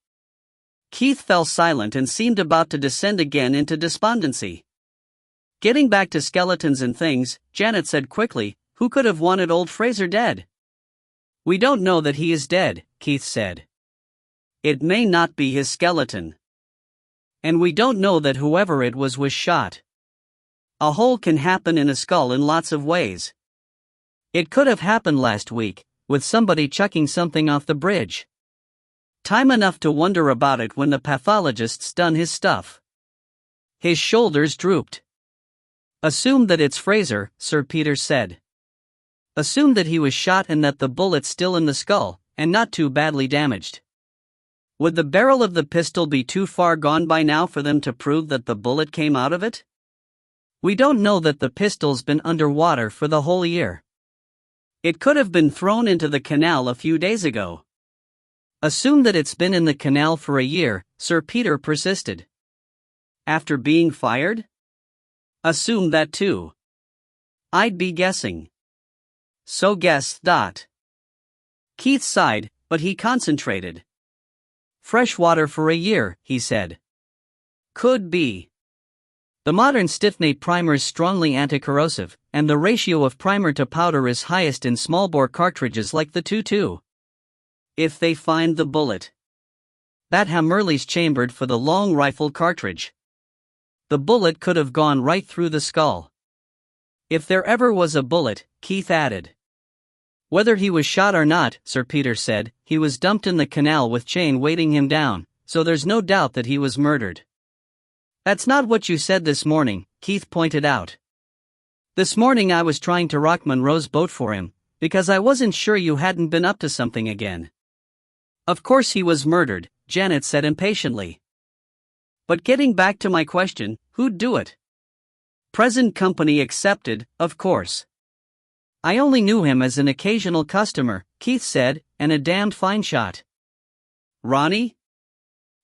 Keith fell silent and seemed about to descend again into despondency. "Getting back to skeletons and things," Janet said quickly, "who could have wanted old Fraser dead?" "We don't know that he is dead," Keith said. "It may not be his skeleton. And we don't know that whoever it was shot. A hole can happen in a skull in lots of ways. It could have happened last week, with somebody chucking something off the bridge. Time enough to wonder about it when the pathologist's done his stuff." His shoulders drooped. "Assume that it's Fraser," Sir Peter said. "Assume that he was shot and that the bullet's still in the skull, and not too badly damaged. Would the barrel of the pistol be too far gone by now for them to prove that the bullet came out of it? We don't know that the pistol's been underwater for the whole year. It could have been thrown into the canal a few days ago." "Assume that it's been in the canal for a year," Sir Peter persisted. "After being fired? Assume that too. I'd be guessing. So guess . Keith sighed, but he concentrated. "Fresh water for a year," he said. "Could be. The modern stiffnate primer's strongly anticorrosive, and the ratio of primer to powder is highest in small-bore cartridges like the 22. If they find the bullet. That Hammerly's chambered for the long rifle cartridge. The bullet could have gone right through the skull. If there ever was a bullet," Keith added. "Whether he was shot or not," Sir Peter said, "he was dumped in the canal with chain weighting him down, so there's no doubt that he was murdered." "That's not what you said this morning," Keith pointed out. "This morning I was trying to rock Monroe's boat for him, because I wasn't sure you hadn't been up to something again." "Of course he was murdered," Janet said impatiently. "But getting back to my question, who'd do it? Present company accepted, of course. I only knew him as an occasional customer," Keith said, "and a damned fine shot." "Ronnie?"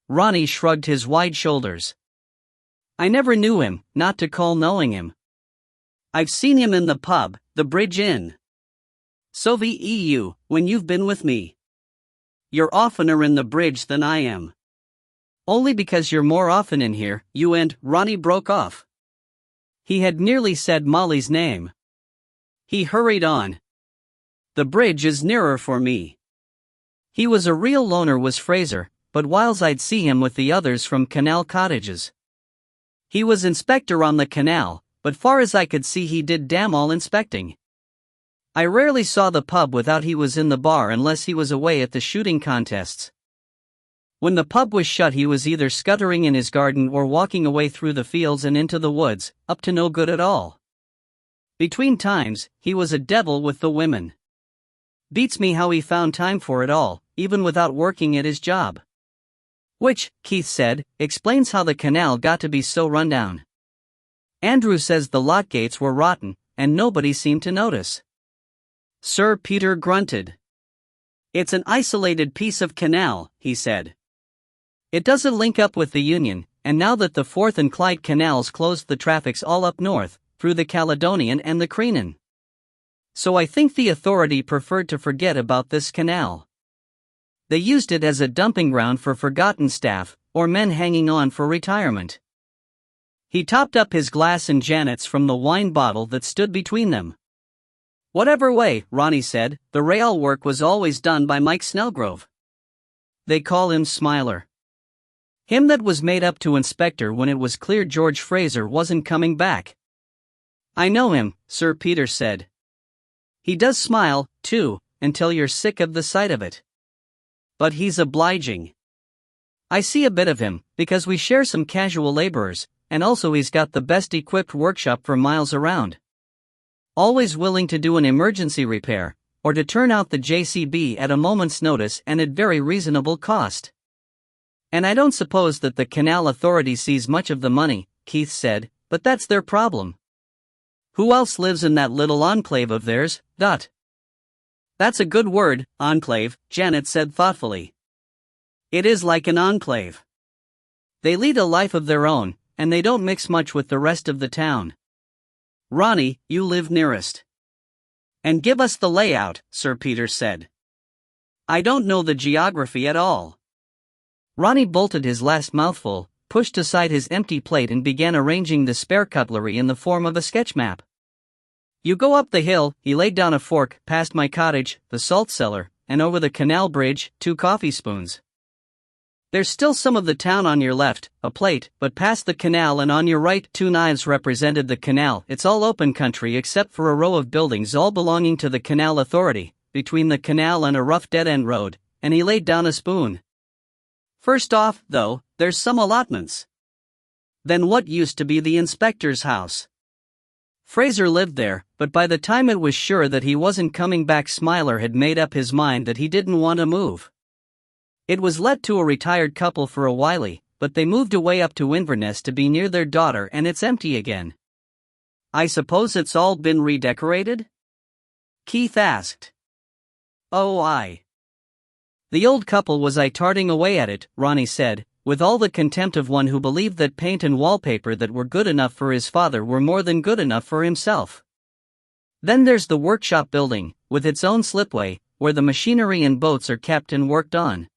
Ronnie shrugged his wide shoulders. "I never knew him, not to call knowing him. I've seen him in the pub, the Bridge Inn. So VEU, when you've been with me. You're oftener in the Bridge than I am." "Only because you're more often in here, you and," Ronnie broke off. He had nearly said Molly's name. He hurried on. "The Bridge is nearer for me. He was a real loner, was Fraser, but whiles I'd see him with the others from Canal Cottages. He was inspector on the canal, but far as I could see he did damn all inspecting. I rarely saw the pub without he was in the bar unless he was away at the shooting contests. When the pub was shut he was either scuttering in his garden or walking away through the fields and into the woods, up to no good at all. Between times, he was a devil with the women. Beats me how he found time for it all, even without working at his job. Which," Keith said, "explains how the canal got to be so run down. Andrew says the lot gates were rotten, and nobody seemed to notice. Sir Peter grunted. It's an isolated piece of canal, he said. It doesn't link up with the Union, and now that the Forth and Clyde canals closed the traffics all up north, through the Caledonian and the Crenan. So I think the authority preferred to forget about this canal. They used it as a dumping ground for forgotten staff, or men hanging on for retirement. He topped up his glass and Janet's from the wine bottle that stood between them. Whatever way, Ronnie said, the rail work was always done by Mike Snellgrove. They call him Smiler. Him that was made up to inspector when it was clear George Fraser wasn't coming back. I know him, Sir Peter said. He does smile, too, until you're sick of the sight of it. But he's obliging. I see a bit of him, because we share some casual laborers, and also he's got the best equipped workshop for miles around. Always willing to do an emergency repair, or to turn out the JCB at a moment's notice and at very reasonable cost. And I don't suppose that the Canal Authority sees much of the money, Keith said, but that's their problem. Who else lives in that little enclave of theirs, Dot? That's a good word, enclave, Janet said thoughtfully. It is like an enclave. They lead a life of their own, and they don't mix much with the rest of the town. Ronnie, you live nearest. And give us the layout, Sir Peter said. I don't know the geography at all. Ronnie bolted his last mouthful, pushed aside his empty plate and began arranging the spare cutlery in the form of a sketch map. You go up the hill, he laid down a fork, past my cottage, the salt cellar, and over the canal bridge, 2 coffee spoons. There's still some of the town on your left, a plate, but past the canal and on your right 2 knives represented the canal. It's all open country except for a row of buildings all belonging to the Canal Authority, between the canal and a rough dead-end road, and he laid down a spoon. First off, though, there's some allotments. Then what used to be the inspector's house? Fraser lived there, but by the time it was sure that he wasn't coming back, Smiler had made up his mind that he didn't want to move. It was let to a retired couple for a while, but they moved away up to Inverness to be near their daughter, and it's empty again. I suppose it's all been redecorated? Keith asked. Oh, aye. The old couple was tarting away at it, Ronnie said, with all the contempt of one who believed that paint and wallpaper that were good enough for his father were more than good enough for himself. Then there's the workshop building, with its own slipway, where the machinery and boats are kept and worked on.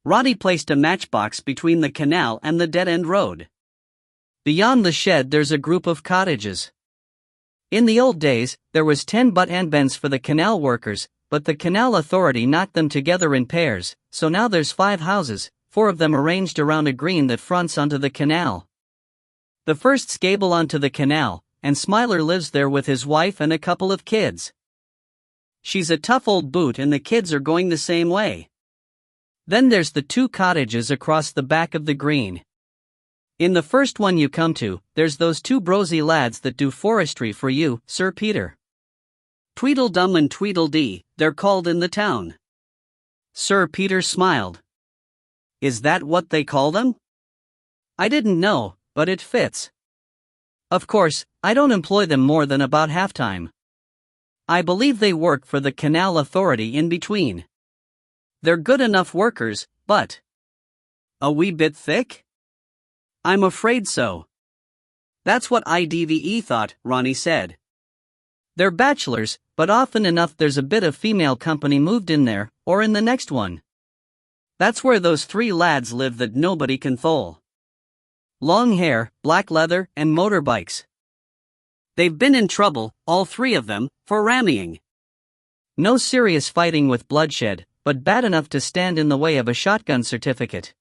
Ronnie placed a matchbox between the canal and the dead-end road. Beyond the shed there's a group of cottages. In the old days, there was 10 butt-and-bends for the canal workers, but the Canal Authority knocked them together in pairs, so now there's 5 houses, 4 of them arranged around a green that fronts onto the canal. The firsts gable onto the canal, and Smiler lives there with his wife and a couple of kids. She's a tough old boot and the kids are going the same way. Then there's the 2 cottages across the back of the green. In the first one you come to, there's those 2 brosy lads that do forestry for you, Sir Peter. Tweedledum and Tweedledee, they're called in the town. Sir Peter smiled. Is that what they call them? I didn't know, but it fits. Of course, I don't employ them more than about half-time. I believe they work for the Canal Authority in between. They're good enough workers, but a wee bit thick? I'm afraid so. That's what IDVE thought, Ronnie said. They're bachelors, but often enough there's a bit of female company moved in there, or in the next one. That's where those 3 lads live that nobody can fool. Long hair, black leather, and motorbikes. They've been in trouble, all 3 of them, for rammying. No serious fighting with bloodshed, but bad enough to stand in the way of a shotgun certificate.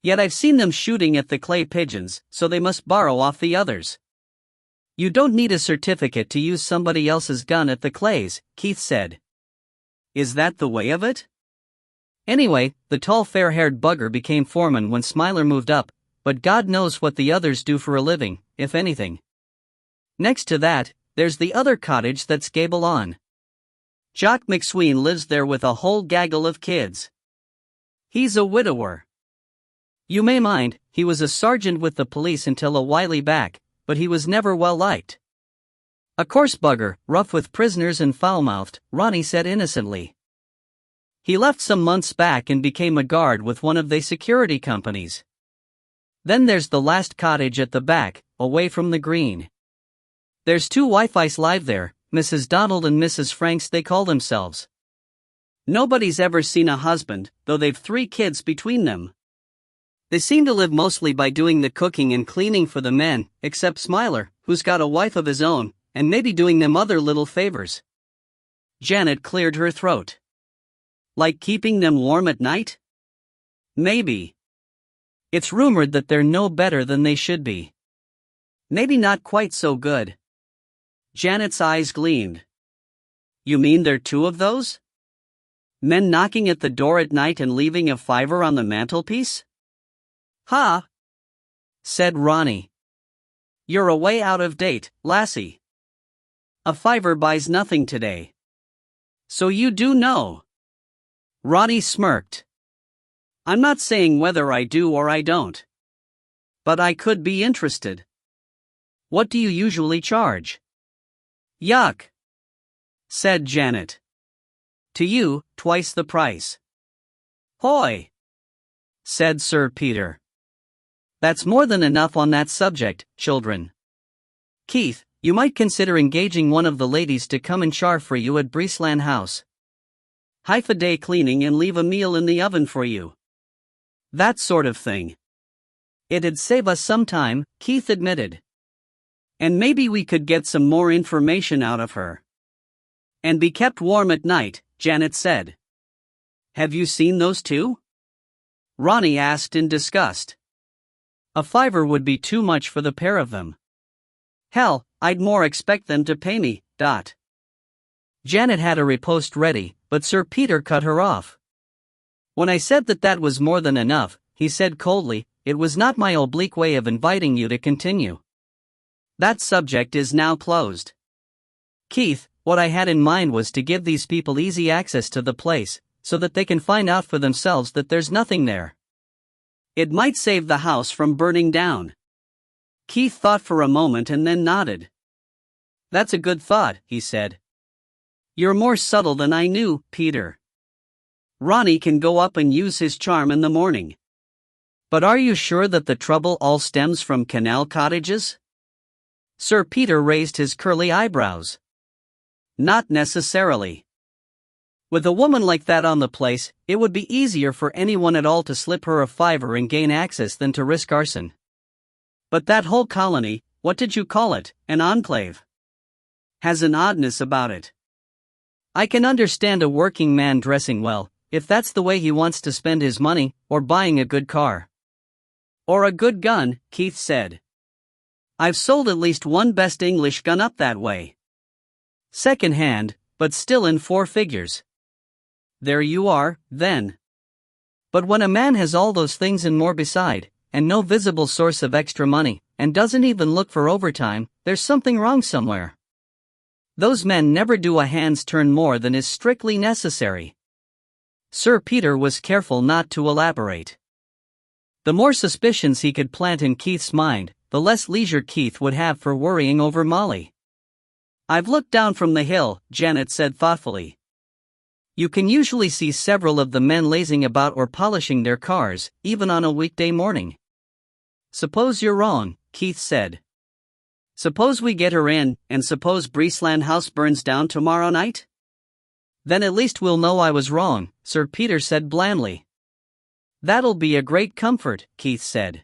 Yet I've seen them shooting at the clay pigeons, so they must borrow off the others. You don't need a certificate to use somebody else's gun at the clays, Keith said. Is that the way of it? Anyway, the tall fair-haired bugger became foreman when Smiler moved up, but God knows what the others do for a living, if anything. Next to that, there's the other cottage that's gable on. Jock McSween lives there with a whole gaggle of kids. He's a widower. You may mind, he was a sergeant with the police until a while back, but he was never well liked. A coarse bugger, rough with prisoners and foul-mouthed, Ronnie said innocently. He left some months back and became a guard with one of the security companies. Then there's the last cottage at the back, away from the green. There's 2 Wi-Fi's live there, Mrs. Donald and Mrs. Franks they call themselves. Nobody's ever seen a husband, though they've 3 kids between them. They seem to live mostly by doing the cooking and cleaning for the men, except Smiler, who's got a wife of his own, and maybe doing them other little favors. Janet cleared her throat. Like keeping them warm at night? Maybe. It's rumored that they're no better than they should be. Maybe not quite so good. Janet's eyes gleamed. You mean there are 2 of those? Men knocking at the door at night and leaving a $5 on the mantelpiece? Ha! Said Ronnie. You're a way out of date, lassie. A $5 buys nothing today. So you do know. Ronnie smirked. I'm not saying whether I do or I don't. But I could be interested. What do you usually charge? Yuck, said Janet. To you, twice the price. Hoy, said Sir Peter. That's more than enough on that subject, children. Keith, you might consider engaging one of the ladies to come and char for you at Breesland House. Half a day cleaning and leave a meal in the oven for you. That sort of thing. It'd save us some time, Keith admitted. And maybe we could get some more information out of her. And be kept warm at night, Janet said. Have you seen those 2? Ronnie asked in disgust. A $5 would be too much for the pair of them. Hell, I'd more expect them to pay me, . Janet had a riposte ready, but Sir Peter cut her off. When I said that was more than enough, he said coldly, it was not my oblique way of inviting you to continue. That subject is now closed. Keith, what I had in mind was to give these people easy access to the place, so that they can find out for themselves that there's nothing there. It might save the house from burning down. Keith thought for a moment and then nodded. That's a good thought, he said. You're more subtle than I knew, Peter. Ronnie can go up and use his charm in the morning. But are you sure that the trouble all stems from canal cottages? Sir Peter raised his curly eyebrows. Not necessarily. With a woman like that on the place, it would be easier for anyone at all to slip her a $5 and gain access than to risk arson. But that whole colony, what did you call it, an enclave? Has an oddness about it. I can understand a working man dressing well, if that's the way he wants to spend his money, or buying a good car. Or a good gun, Keith said. I've sold at least one best English gun up that way. Second hand, but still in 4 figures. There you are, then. But when a man has all those things and more beside, and no visible source of extra money, and doesn't even look for overtime, there's something wrong somewhere. Those men never do a hand's turn more than is strictly necessary. Sir Peter was careful not to elaborate. The more suspicions he could plant in Keith's mind, the less leisure Keith would have for worrying over Molly. I've looked down from the hill, Janet said thoughtfully. You can usually see several of the men lazing about or polishing their cars, even on a weekday morning. Suppose you're wrong, Keith said. Suppose we get her in, and suppose Breesland House burns down tomorrow night? Then at least we'll know I was wrong, Sir Peter said blandly. That'll be a great comfort, Keith said.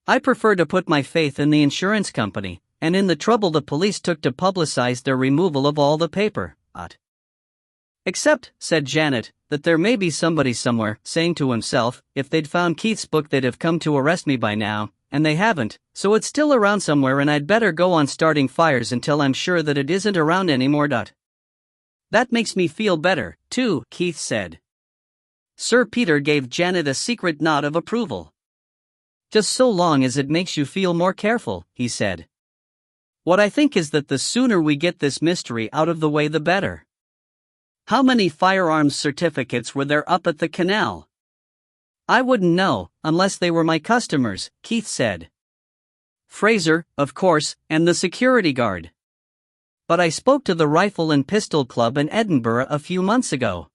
I prefer to put my faith in the insurance company, and in the trouble the police took to publicize their removal of all the paper. Except, said Janet, that there may be somebody somewhere saying to himself, if they'd found Keith's book they'd have come to arrest me by now, and they haven't, so it's still around somewhere and I'd better go on starting fires until I'm sure that it isn't around anymore. That makes me feel better, too, Keith said. Sir Peter gave Janet a secret nod of approval. Just so long as it makes you feel more careful, he said. What I think is that the sooner we get this mystery out of the way the better. How many firearms certificates were there up at the canal? I wouldn't know, unless they were my customers, Keith said. Fraser, of course, and the security guard. But I spoke to the Rifle and Pistol Club in Edinburgh a few months ago.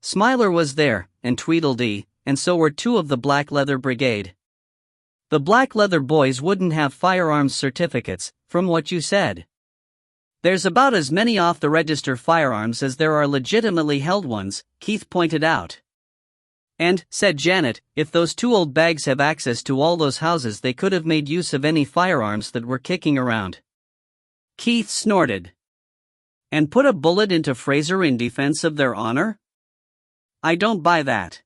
Smiler was there, and Tweedledee, and so were two of the Black Leather Brigade. The Black Leather boys wouldn't have firearms certificates, from what you said. There's about as many off-the-register firearms as there are legitimately held ones, Keith pointed out. And, said Janet, if those two old bags have access to all those houses, they could have made use of any firearms that were kicking around. Keith snorted. And put a bullet into Fraser in defense of their honor? I don't buy that.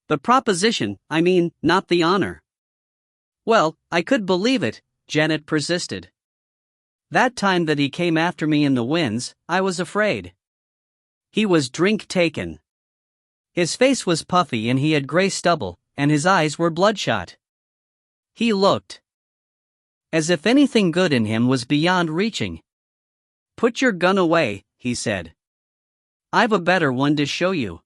The proposition, I mean, not the honor. Well, I could believe it, Janet persisted. That time that he came after me in the winds, I was afraid. He was drink-taken. His face was puffy and he had gray stubble, and his eyes were bloodshot. He looked as if anything good in him was beyond reaching. Put your gun away, he said. I've a better one to show you.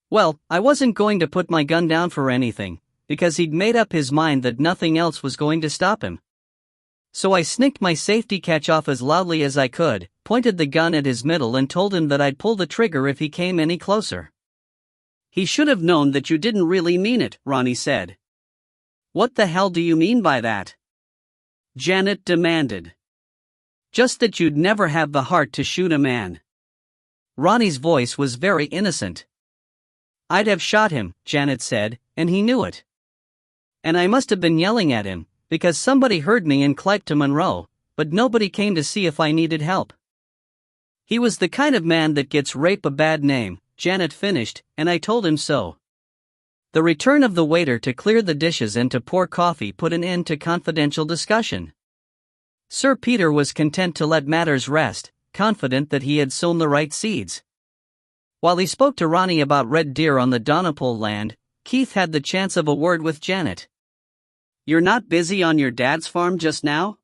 Well, I wasn't going to put my gun down for anything, because he'd made up his mind that nothing else was going to stop him. So I snicked my safety catch off as loudly as I could, pointed the gun at his middle and told him that I'd pull the trigger if he came any closer. He should have known that you didn't really mean it, Ronnie said. What the hell do you mean by that? Janet demanded. Just that you'd never have the heart to shoot a man. Ronnie's voice was very innocent. I'd have shot him, Janet said, and he knew it. And I must have been yelling at him, because somebody heard me and climbed to Monroe, but nobody came to see if I needed help. He was the kind of man that gets rape a bad name, Janet finished, and I told him so. The return of the waiter to clear the dishes and to pour coffee put an end to confidential discussion. Sir Peter was content to let matters rest, confident that he had sown the right seeds. While he spoke to Ronnie about red deer on the Donopole land, Keith had the chance of a word with Janet. You're not busy on your dad's farm just now?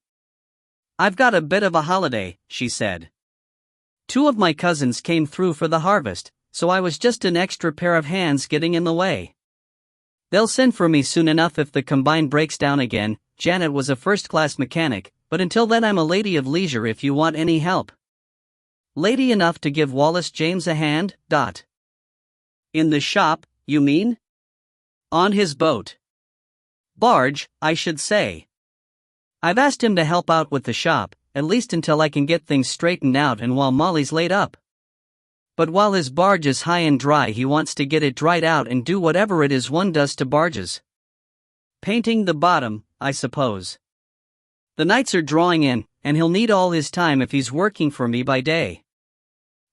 I've got a bit of a holiday, she said. Two of my cousins came through for the harvest, so I was just an extra pair of hands getting in the way. They'll send for me soon enough if the combine breaks down again. Janet was a first-class mechanic, but until then I'm a lady of leisure if you want any help. Lady enough to give Wallace James a hand, In the shop, you mean? On his boat. Barge, I should say. I've asked him to help out with the shop, at least until I can get things straightened out and while Molly's laid up. But while his barge is high and dry, he wants to get it dried out and do whatever it is one does to barges. Painting the bottom, I suppose. The nights are drawing in, and he'll need all his time if he's working for me by day.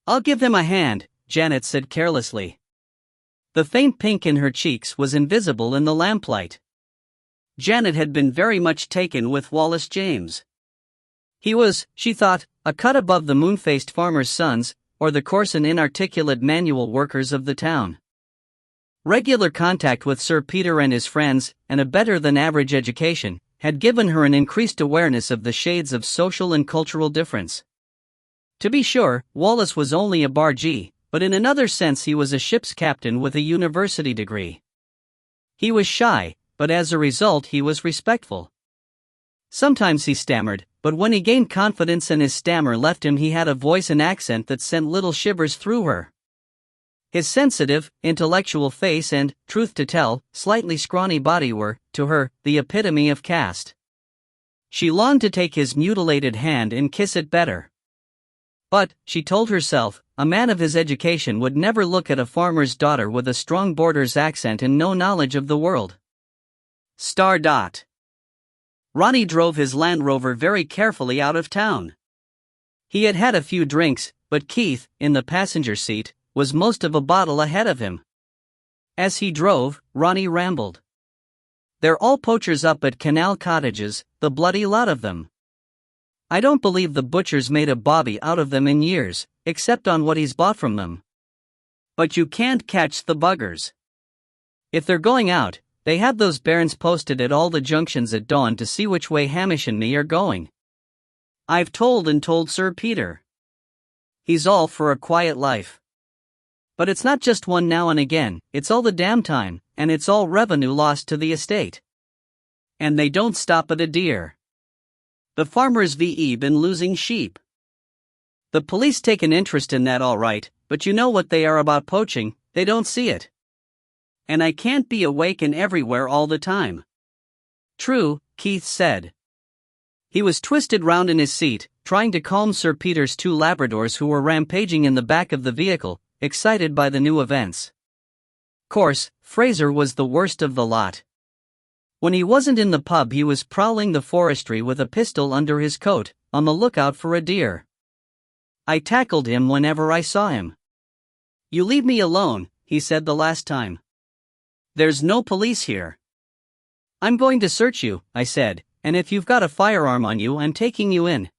I'll give him a hand, Janet said carelessly. The faint pink in her cheeks was invisible in the lamplight. Janet had been very much taken with Wallace James. He was, she thought, a cut above the moon-faced farmers' sons, or the coarse and inarticulate manual workers of the town. Regular contact with Sir Peter and his friends, and a better-than-average education, had given her an increased awareness of the shades of social and cultural difference. To be sure, Wallace was only a bargee, but in another sense he was a ship's captain with a university degree. He was shy, but as a result he was respectful. Sometimes he stammered, but when he gained confidence and his stammer left him, he had a voice and accent that sent little shivers through her. His sensitive, intellectual face and, truth to tell, slightly scrawny body were, to her, the epitome of caste. She longed to take his mutilated hand and kiss it better. But, she told herself, a man of his education would never look at a farmer's daughter with a strong border's accent and no knowledge of the world. Ronnie drove his Land Rover very carefully out of town. He had had a few drinks, but Keith, in the passenger seat, was most of a bottle ahead of him. As he drove, Ronnie rambled. They're all poachers up at Canal Cottages, the bloody lot of them. I don't believe the butcher's made a bobby out of them in years, except on what he's bought from them. But you can't catch the buggers. If they're going out, they have those bairns posted at all the junctions at dawn to see which way Hamish and me are going. I've told Sir Peter. He's all for a quiet life. But it's not just one now and again, it's all the damn time, and it's all revenue lost to the estate. And they don't stop at a deer. The farmers been losing sheep. The police take an interest in that all right, but you know what they are about poaching, they don't see it. And I can't be awake and everywhere all the time. True, Keith said. He was twisted round in his seat, trying to calm Sir Peter's two Labradors who were rampaging in the back of the vehicle, excited by the new events. Course, Fraser was the worst of the lot. When he wasn't in the pub, he was prowling the forestry with a pistol under his coat, on the lookout for a deer. I tackled him whenever I saw him. "You leave me alone," he said the last time. "There's no police here." "I'm going to search you," I said, "and if you've got a firearm on you, I'm taking you in."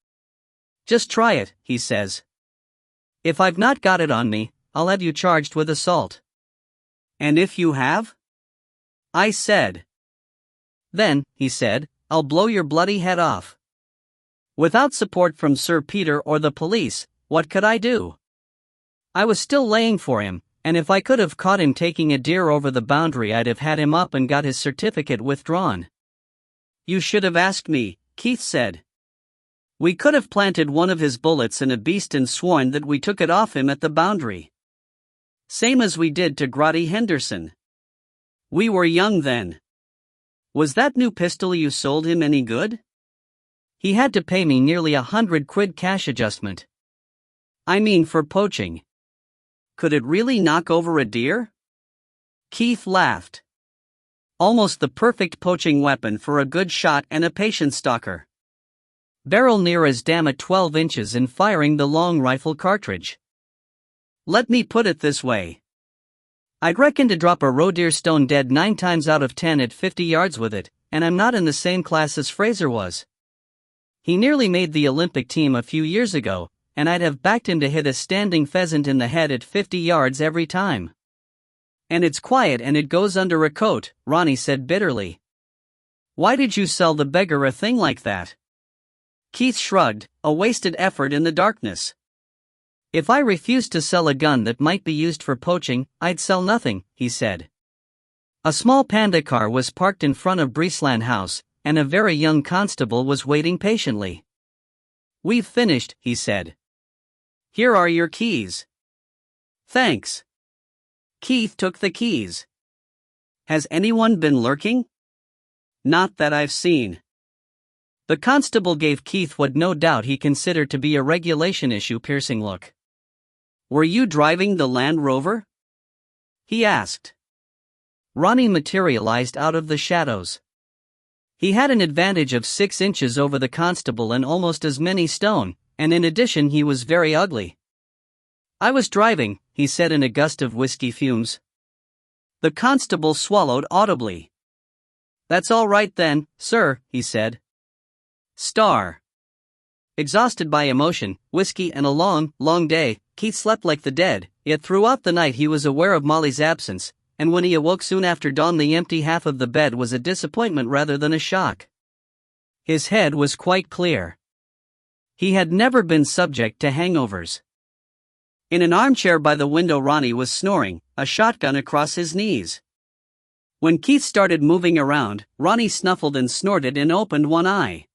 "Just try it," he says. "If I've not got it on me, I'll have you charged with assault." "And if you have?" I said. "Then," he said, "I'll blow your bloody head off." Without support from Sir Peter or the police, what could I do? I was still laying for him, and if I could have caught him taking a deer over the boundary, I'd have had him up and got his certificate withdrawn. "You should have asked me," Keith said. "We could have planted one of his bullets in a beast and sworn that we took it off him at the boundary. Same as we did to Grotty Henderson. We were young then. Was that new pistol you sold him any good?" "He had to pay me nearly 100 quid cash adjustment." "I mean for poaching. Could it really knock over a deer?" Keith laughed. "Almost the perfect poaching weapon for a good shot and a patient stalker. Barrel near as damn at 12 inches in firing the long rifle cartridge. Let me put it this way. I'd reckon to drop a roe deer stone dead 9 times out of 10 at 50 yards with it, and I'm not in the same class as Fraser was. He nearly made the Olympic team a few years ago, and I'd have backed him to hit a standing pheasant in the head at 50 yards every time. And it's quiet and it goes under a coat," Ronnie said bitterly. "Why did you sell the beggar a thing like that?" Keith shrugged, a wasted effort in the darkness. "If I refused to sell a gun that might be used for poaching, I'd sell nothing," he said. A small Panda car was parked in front of Breesland House, and a very young constable was waiting patiently. "We've finished," he said. "Here are your keys." "Thanks." Keith took the keys. "Has anyone been lurking?" "Not that I've seen." The constable gave Keith what no doubt he considered to be a regulation issue piercing look. "Were you driving the Land Rover?" he asked. Ronnie materialized out of the shadows. He had an advantage of 6 inches over the constable and almost as many stone, and in addition he was very ugly. "I was driving," he said in a gust of whiskey fumes. The constable swallowed audibly. "That's all right then, sir," he said. Star. Exhausted by emotion, whiskey and a long, long day, Keith slept like the dead, yet throughout the night he was aware of Molly's absence, and when he awoke soon after dawn the empty half of the bed was a disappointment rather than a shock. His head was quite clear. He had never been subject to hangovers. In an armchair by the window Ronnie was snoring, a shotgun across his knees. When Keith started moving around, Ronnie snuffled and snorted and opened one eye.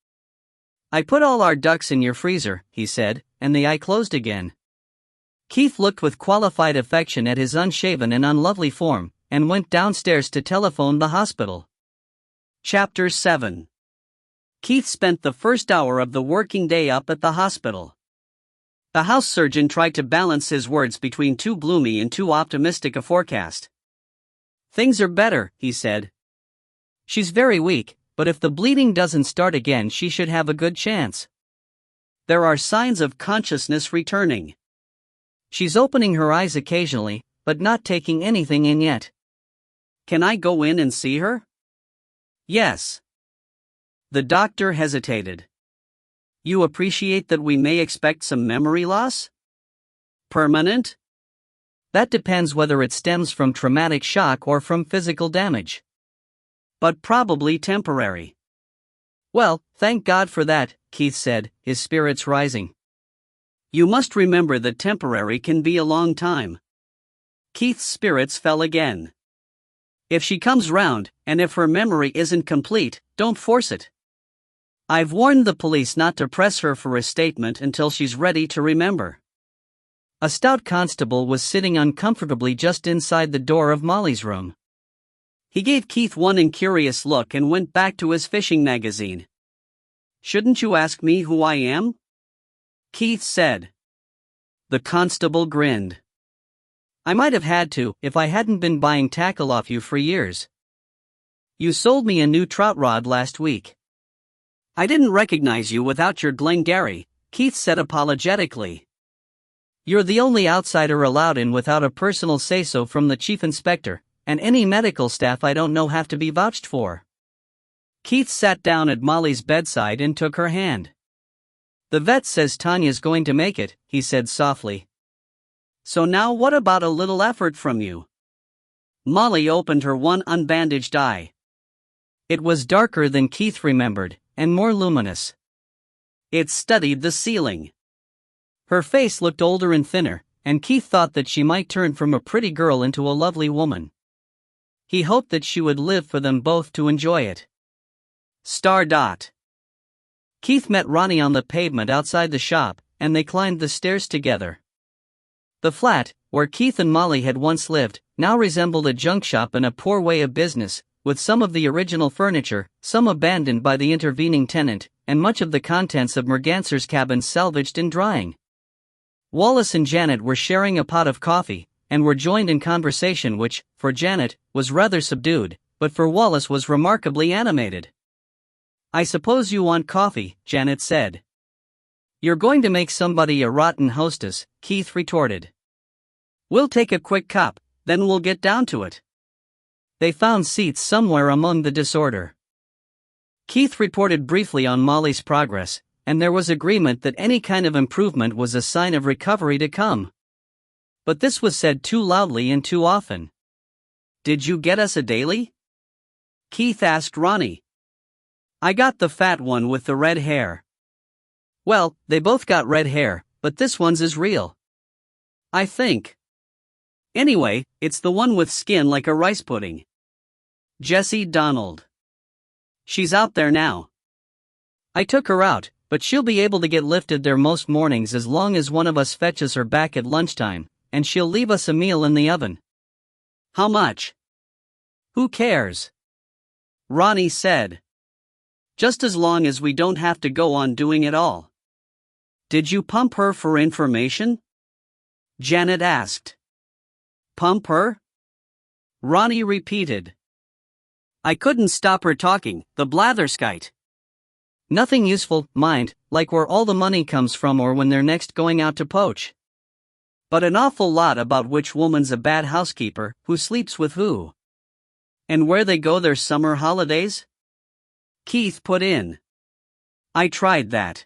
"I put all our ducks in your freezer," he said, and the eye closed again. Keith looked with qualified affection at his unshaven and unlovely form, and went downstairs to telephone the hospital. Chapter 7. Keith spent the first hour of the working day up at the hospital. The house surgeon tried to balance his words between too gloomy and too optimistic a forecast. "Things are better," he said. "She's very weak, but if the bleeding doesn't start again she should have a good chance. There are signs of consciousness returning. She's opening her eyes occasionally, but not taking anything in yet. Can I go in and see her?" "Yes." The doctor hesitated. "You appreciate that we may expect some memory loss?" "Permanent?" "That depends whether it stems from traumatic shock or from physical damage. But probably temporary." "Well, thank God for that," Keith said, his spirits rising. "You must remember that temporary can be a long time." Keith's spirits fell again. If she comes round, and if her memory isn't complete, don't force it. I've warned the police not to press her for a statement until she's ready to remember. A stout constable was sitting uncomfortably just inside the door of Molly's room. He gave Keith one incurious look and went back to his fishing magazine. "Shouldn't you ask me who I am?" Keith said. The constable grinned. "I might have had to if I hadn't been buying tackle off you for years. You sold me a new trout rod last week." "I didn't recognize you without your Glengarry," Keith said apologetically. "You're the only outsider allowed in without a personal say-so from the chief inspector, and any medical staff I don't know have to be vouched for." Keith sat down at Molly's bedside and took her hand. "The vet says Tanya's going to make it," he said softly. "So now what about a little effort from you?" Molly opened her one unbandaged eye. It was darker than Keith remembered, and more luminous. It studied the ceiling. Her face looked older and thinner, and Keith thought that she might turn from a pretty girl into a lovely woman. He hoped that she would live for them both to enjoy it. Star dot. Keith met Ronnie on the pavement outside the shop, and they climbed the stairs together. The flat, where Keith and Molly had once lived, now resembled a junk shop in a poor way of business, with some of the original furniture, some abandoned by the intervening tenant, and much of the contents of Merganser's cabin salvaged and drying. Wallace and Janet were sharing a pot of coffee, and were joined in conversation which, for Janet, was rather subdued, but for Wallace was remarkably animated. "I suppose you want coffee," Janet said. "You're going to make somebody a rotten hostess," Keith retorted. "We'll take a quick cup, then we'll get down to it." They found seats somewhere among the disorder. Keith reported briefly on Molly's progress, and there was agreement that any kind of improvement was a sign of recovery to come. But this was said too loudly and too often. "Did you get us a daily?" Keith asked Ronnie. "I got the fat one with the red hair." "Well, they both got red hair, but this one's is real. I think. Anyway, it's the one with skin like a rice pudding." Jessie Donald. "She's out there now. I took her out, but she'll be able to get lifted there most mornings as long as one of us fetches her back at lunchtime, and she'll leave us a meal in the oven." "How much?" "Who cares?" Ronnie said. "Just as long as we don't have to go on doing it all." "Did you pump her for information?" Janet asked. "Pump her?" Ronnie repeated. "I couldn't stop her talking, the blatherskite. Nothing useful, mind, like where all the money comes from or when they're next going out to poach. But an awful lot about which woman's a bad housekeeper, who sleeps with who. And where they go their summer holidays?" Keith put in. "I tried that.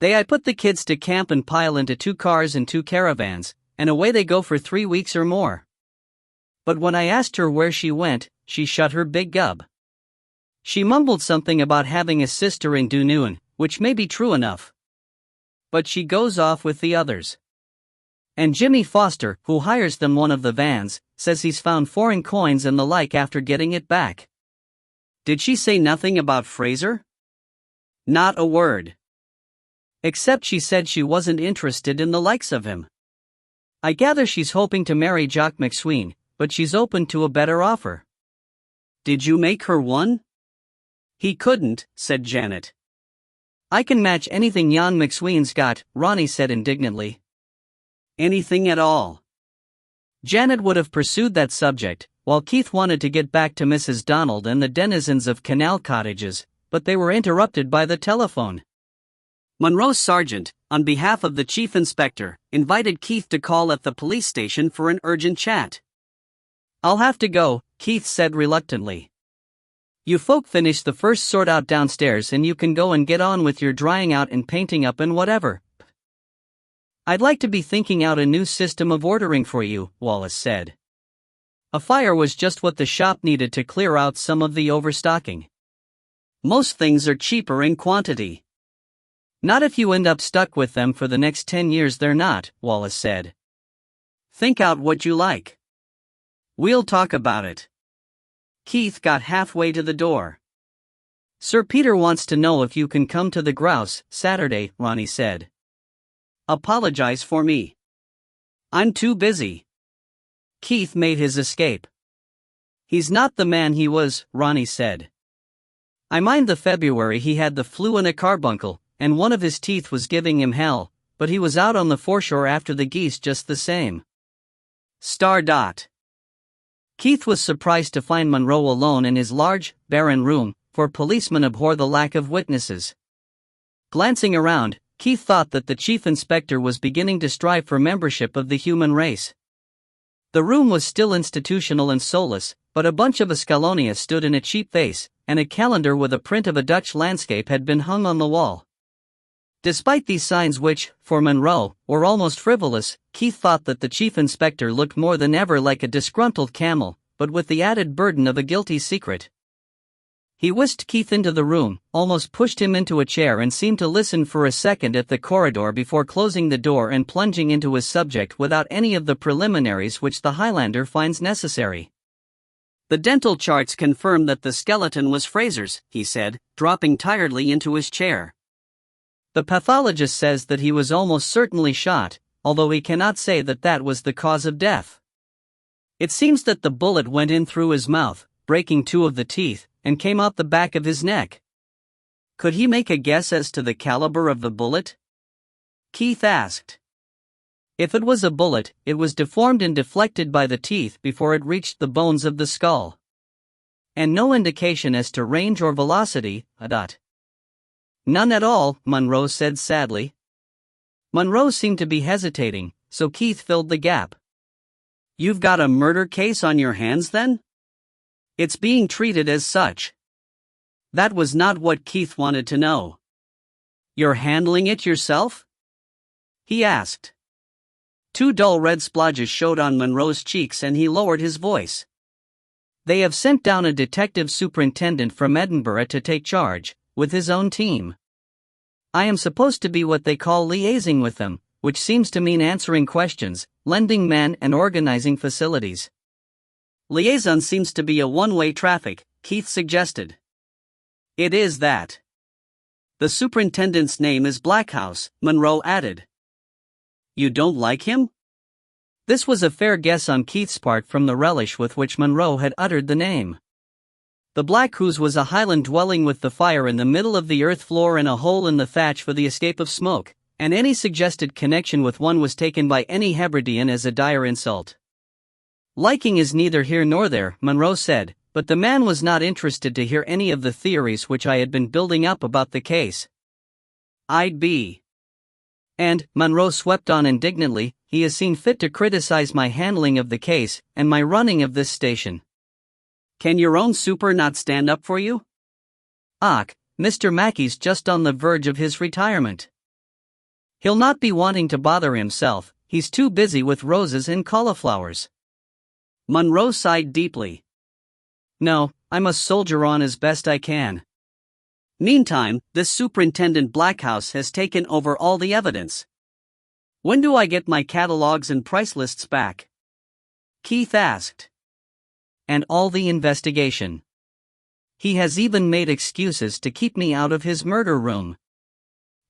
I put the kids to camp and pile into 2 cars and 2 caravans, and away they go for 3 weeks or more. But when I asked her where she went, she shut her big gub. She mumbled something about having a sister in Dunoon, which may be true enough. But she goes off with the others. And Jimmy Foster, who hires them one of the vans, says he's found foreign coins and the like after getting it back." "Did she say nothing about Fraser?" "Not a word. Except she said she wasn't interested in the likes of him. I gather she's hoping to marry Jock McSween, but she's open to a better offer." "Did you make her one?" "He couldn't," said Janet. "I can match anything Jan McSween's got," Ronnie said indignantly. "Anything at all." Janet would have pursued that subject, while Keith wanted to get back to Mrs. Donald and the denizens of Canal Cottages, but they were interrupted by the telephone. Monroe Sargent, on behalf of the chief inspector, invited Keith to call at the police station for an urgent chat. "I'll have to go," Keith said reluctantly. "You folk finish the first sort out downstairs and you can go and get on with your drying out and painting up and whatever." "I'd like to be thinking out a new system of ordering for you," Wallace said. A fire was just what the shop needed to clear out some of the overstocking. "Most things are cheaper in quantity." "Not if you end up stuck with them for the next 10 years, they're not," Wallace said. "Think out what you like. We'll talk about it." Keith got halfway to the door. Sir Peter wants to know if you can come to the grouse Saturday, Ronnie said. Apologize for me. I'm too busy. Keith made his escape. He's not the man he was, Ronnie said. I mind the February he had the flu and a carbuncle, and one of his teeth was giving him hell, but he was out on the foreshore after the geese just the same. Star dot. Keith was surprised to find Monroe alone in his large, barren room, for policemen abhor the lack of witnesses. Glancing around, Keith thought that the chief inspector was beginning to strive for membership of the human race. The room was still institutional and soulless, but a bunch of escallonia stood in a cheap vase, and a calendar with a print of a Dutch landscape had been hung on the wall. Despite these signs which, for Monroe, were almost frivolous, Keith thought that the chief inspector looked more than ever like a disgruntled camel, but with the added burden of a guilty secret. He whisked Keith into the room, almost pushed him into a chair and seemed to listen for a second at the corridor before closing the door and plunging into his subject without any of the preliminaries which the Highlander finds necessary. The dental charts confirm that the skeleton was Fraser's, he said, dropping tiredly into his chair. The pathologist says that he was almost certainly shot, although he cannot say that that was the cause of death. It seems that the bullet went in through his mouth, breaking two of the teeth, and came out the back of his neck. Could he make a guess as to the caliber of the bullet? Keith asked. If it was a bullet, it was deformed and deflected by the teeth before it reached the bones of the skull. And no indication as to range or velocity, None at all, Monroe said sadly. Monroe seemed to be hesitating, so Keith filled the gap. You've got a murder case on your hands then? It's being treated as such. That was not what Keith wanted to know. You're handling it yourself? He asked. Two dull red splodges showed on Monroe's cheeks and he lowered his voice. They have sent down a detective superintendent from Edinburgh to take charge, with his own team. I am supposed to be what they call liaising with them, which seems to mean answering questions, lending men and organizing facilities. Liaison seems to be a one-way traffic, Keith suggested. It is that. The superintendent's name is Blackhouse, Monroe added. You don't like him? This was a fair guess on Keith's part from the relish with which Monroe had uttered the name. The Blackhouse was a highland dwelling with the fire in the middle of the earth floor and a hole in the thatch for the escape of smoke, and any suggested connection with one was taken by any Hebridean as a dire insult. Liking is neither here nor there, Monroe said, but the man was not interested to hear any of the theories which I had been building up about the case. I'd be. And, Monroe swept on indignantly, he has seen fit to criticize my handling of the case, and my running of this station. Can your own super not stand up for you? Mr. Mackey's just on the verge of his retirement. He'll not be wanting to bother himself, he's too busy with roses and cauliflowers. Monroe sighed deeply. No, I must soldier on as best I can. Meantime, this Superintendent Blackhouse has taken over all the evidence. When do I get my catalogs and price lists back? Keith asked. And all the investigation. He has even made excuses to keep me out of his murder room.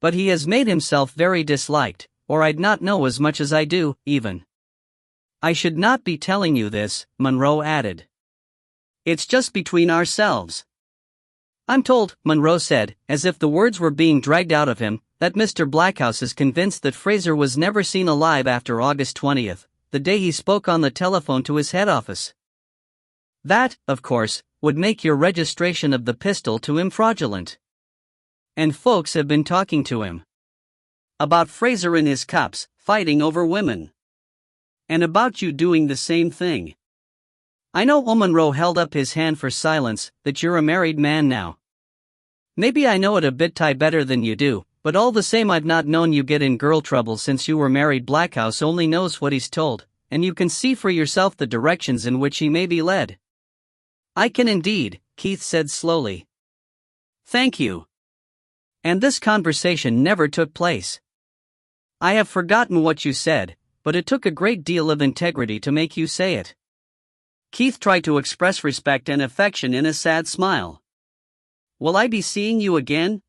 But he has made himself very disliked, or I'd not know as much as I do, even. I should not be telling you this, Monroe added. It's just between ourselves. I'm told, Monroe said, as if the words were being dragged out of him, that Mr. Blackhouse is convinced that Fraser was never seen alive after August 20th, the day he spoke on the telephone to his head office. That, of course, would make your registration of the pistol to him fraudulent. And folks have been talking to him. About Fraser in his cups, fighting over women. And about you doing the same thing. I know Monroe held up his hand for silence, that you're a married man now. Maybe I know it a bit better than you do, but all the same I've not known you get in girl trouble since you were married. Blackhouse only knows what he's told, and you can see for yourself the directions in which he may be led. I can indeed, Keith said slowly. Thank you. And this conversation never took place. I have forgotten what you said, but it took a great deal of integrity to make you say it. Keith tried to express respect and affection in a sad smile. Will I be seeing you again?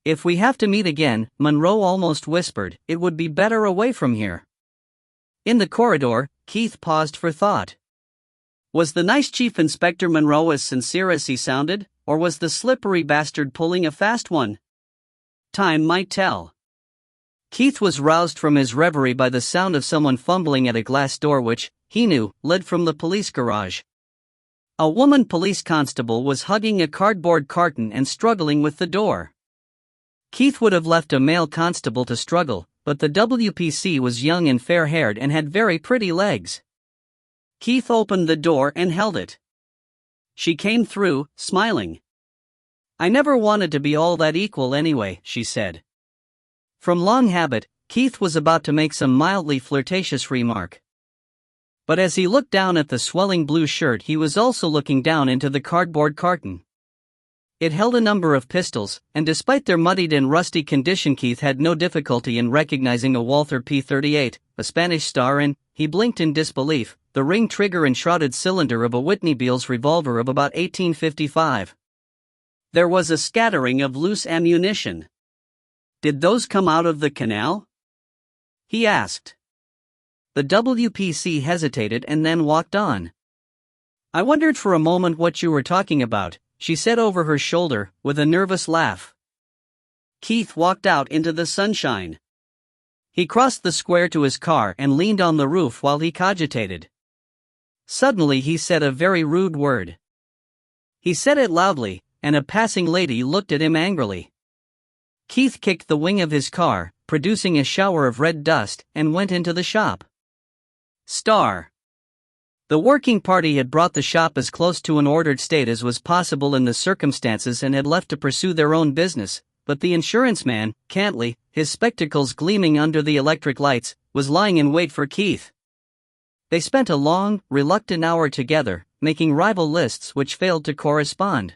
If we have to meet again, Monroe almost whispered, it would be better away from here. In the corridor, Keith paused for thought. Was the nice Chief Inspector Monroe as sincere as he sounded, or was the slippery bastard pulling a fast one? Time might tell. Keith was roused from his reverie by the sound of someone fumbling at a glass door which, he knew, led from the police garage. A woman police constable was hugging a cardboard carton and struggling with the door. Keith would have left a male constable to struggle, but the WPC was young and fair-haired and had very pretty legs. Keith opened the door and held it. She came through, smiling. I never wanted to be all that equal anyway, she said. From long habit, Keith was about to make some mildly flirtatious remark. But as he looked down at the swelling blue shirt, he was also looking down into the cardboard carton. It held a number of pistols, and despite their muddied and rusty condition, Keith had no difficulty in recognizing a Walther P38, a Spanish star, and, he blinked in disbelief, the ring trigger and shrouded cylinder of a Whitney Beals revolver of about 1855. There was a scattering of loose ammunition. Did those come out of the canal? He asked. The WPC hesitated and then walked on. I wondered for a moment what you were talking about, she said over her shoulder, with a nervous laugh. Keith walked out into the sunshine. He crossed the square to his car and leaned on the roof while he cogitated. Suddenly he said a very rude word. He said it loudly, and a passing lady looked at him angrily. Keith kicked the wing of his car, producing a shower of red dust, and went into the shop. Star. The working party had brought the shop as close to an ordered state as was possible in the circumstances and had left to pursue their own business, but the insurance man, Cantley, his spectacles gleaming under the electric lights, was lying in wait for Keith. They spent a long, reluctant hour together, making rival lists which failed to correspond.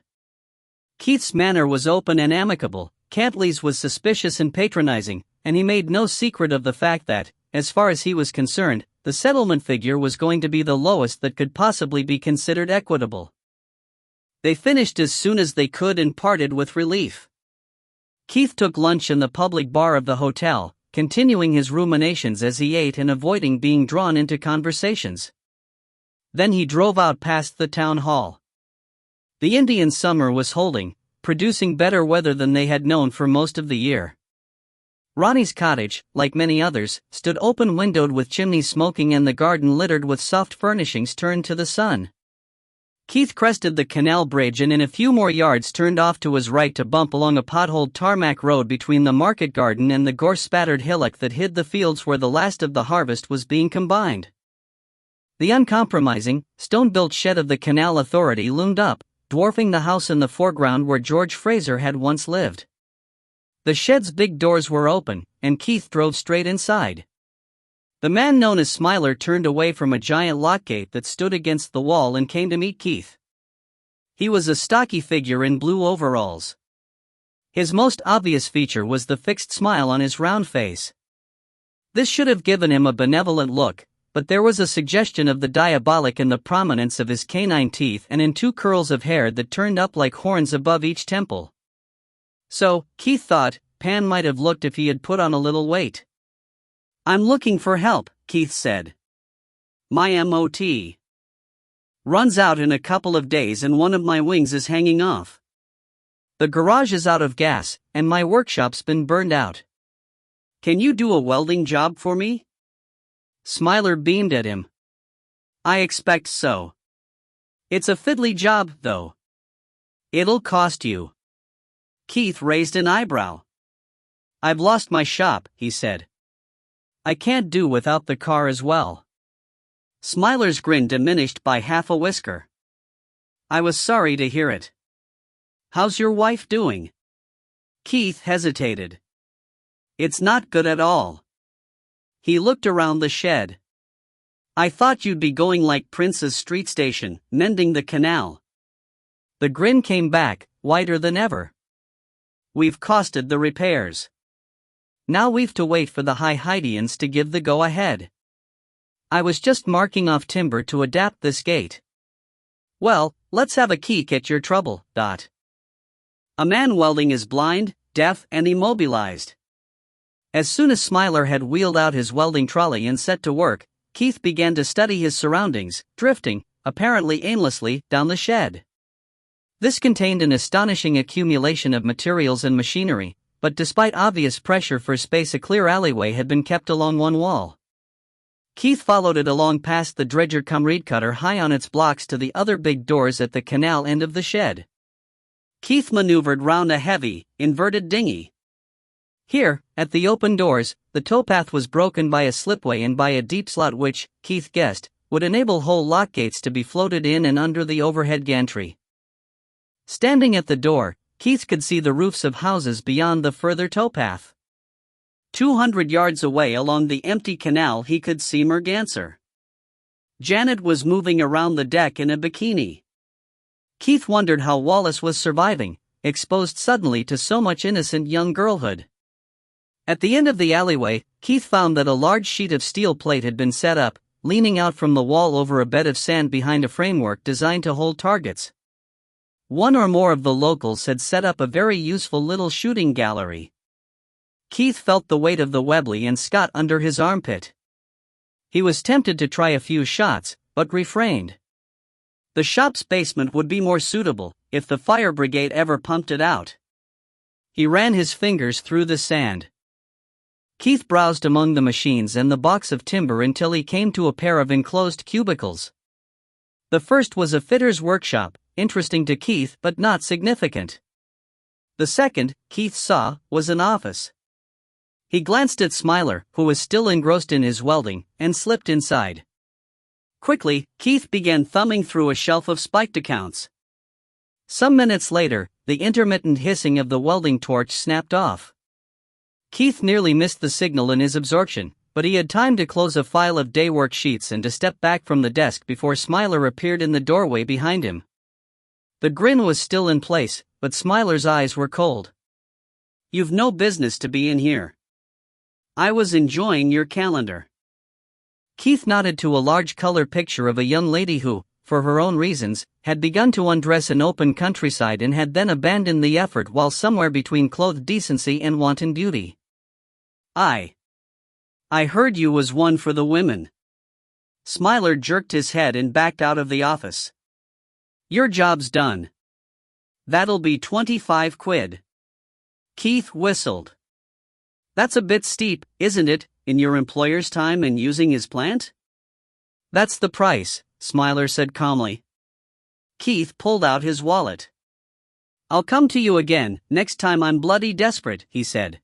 Keith's manner was open and amicable, Cantley's was suspicious and patronizing, and he made no secret of the fact that, as far as he was concerned, the settlement figure was going to be the lowest that could possibly be considered equitable. They finished as soon as they could and parted with relief. Keith took lunch in the public bar of the hotel, continuing his ruminations as he ate and avoiding being drawn into conversations. Then he drove out past the town hall. The Indian summer was holding, producing better weather than they had known for most of the year. Ronnie's cottage, like many others, stood open-windowed with chimneys smoking and the garden littered with soft furnishings turned to the sun. Keith crested the canal bridge and in a few more yards turned off to his right to bump along a potholed tarmac road between the market garden and the gorse-spattered hillock that hid the fields where the last of the harvest was being combined. The uncompromising, stone-built shed of the Canal Authority loomed up, dwarfing the house in the foreground where George Fraser had once lived. The shed's big doors were open, and Keith drove straight inside. The man known as Smiler turned away from a giant lockgate that stood against the wall and came to meet Keith. He was a stocky figure in blue overalls. His most obvious feature was the fixed smile on his round face. This should have given him a benevolent look, but there was a suggestion of the diabolic in the prominence of his canine teeth and in two curls of hair that turned up like horns above each temple. So, Keith thought, Pan might have looked if he had put on a little weight. I'm looking for help, Keith said. My MOT runs out in a couple of days and one of my wings is hanging off. The garage is out of gas, and my workshop's been burned out. Can you do a welding job for me? Smiler beamed at him. I expect so. It's a fiddly job, though. It'll cost you. Keith raised an eyebrow. I've lost my shop, he said. I can't do without the car as well. Smiler's grin diminished by half a whisker. I was sorry to hear it. How's your wife doing? Keith hesitated. It's not good at all. He looked around the shed. I thought you'd be going like Prince's Street Station, mending the canal. The grin came back, wider than ever. We've costed the repairs. Now we've to wait for the High Hydians to give the go-ahead. I was just marking off timber to adapt this gate. Well, let's have a peek at your trouble. A man welding is blind, deaf, and immobilized. As soon as Smiler had wheeled out his welding trolley and set to work, Keith began to study his surroundings, drifting, apparently aimlessly, down the shed. This contained an astonishing accumulation of materials and machinery, but despite obvious pressure for space, a clear alleyway had been kept along one wall. Keith followed it along past the dredger cum reed cutter high on its blocks to the other big doors at the canal end of the shed. Keith maneuvered round a heavy, inverted dinghy. Here, at the open doors, the towpath was broken by a slipway and by a deep slot which, Keith guessed, would enable whole lock gates to be floated in and under the overhead gantry. Standing at the door, Keith could see the roofs of houses beyond the further towpath. 200 yards away along the empty canal he could see Merganser. Janet was moving around the deck in a bikini. Keith wondered how Wallace was surviving, exposed suddenly to so much innocent young girlhood. At the end of the alleyway, Keith found that a large sheet of steel plate had been set up, leaning out from the wall over a bed of sand behind a framework designed to hold targets. One or more of the locals had set up a very useful little shooting gallery. Keith felt the weight of the Webley and Scott under his armpit. He was tempted to try a few shots, but refrained. The shop's basement would be more suitable, if the fire brigade ever pumped it out. He ran his fingers through the sand. Keith browsed among the machines and the box of timber until he came to a pair of enclosed cubicles. The first was a fitter's workshop, interesting to Keith but not significant. The second, Keith saw, was an office. He glanced at Smiler, who was still engrossed in his welding, and slipped inside. Quickly, Keith began thumbing through a shelf of spiked accounts. Some minutes later, the intermittent hissing of the welding torch snapped off. Keith nearly missed the signal in his absorption, but he had time to close a file of day work sheets and to step back from the desk before Smiler appeared in the doorway behind him. The grin was still in place, but Smiler's eyes were cold. "You've no business to be in here. I was enjoying your calendar." Keith nodded to a large color picture of a young lady who, for her own reasons, had begun to undress in open countryside and had then abandoned the effort while somewhere between clothed decency and wanton beauty. I heard you was one for the women." Smiler jerked his head and backed out of the office. "Your job's done. That'll be 25 quid. Keith whistled. "That's a bit steep, isn't it, in your employer's time and using his plant?" "That's the price," Smiler said calmly. Keith pulled out his wallet. "I'll come to you again, next time I'm bloody desperate," he said.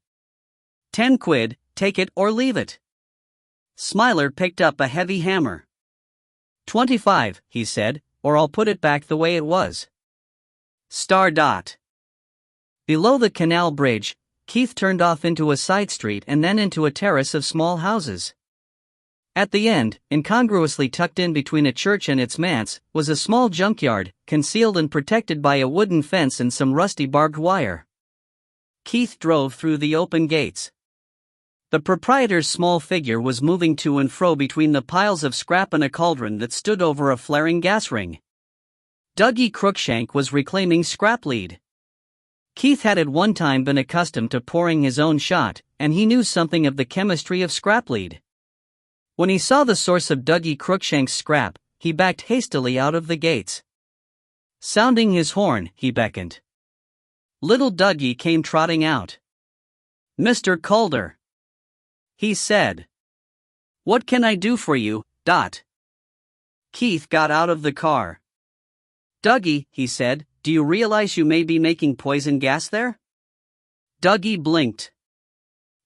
10 quid, take it or leave it." Smiler picked up a heavy hammer. 25, he said, "or I'll put it back the way it was." Below the canal bridge, Keith turned off into a side street and then into a terrace of small houses. At the end, incongruously tucked in between a church and its manse, was a small junkyard, concealed and protected by a wooden fence and some rusty barbed wire. Keith drove through the open gates. The proprietor's small figure was moving to and fro between the piles of scrap and a cauldron that stood over a flaring gas ring. Dougie Crookshank was reclaiming scrap lead. Keith had at one time been accustomed to pouring his own shot, and he knew something of the chemistry of scrap lead. When he saw the source of Dougie Crookshank's scrap, he backed hastily out of the gates. Sounding his horn, he beckoned. Little Dougie came trotting out. "Mr. Calder," he said. "What can I do for you, Dot?" Keith got out of the car. "Dougie," he said, "do you realize you may be making poison gas there?" Dougie blinked.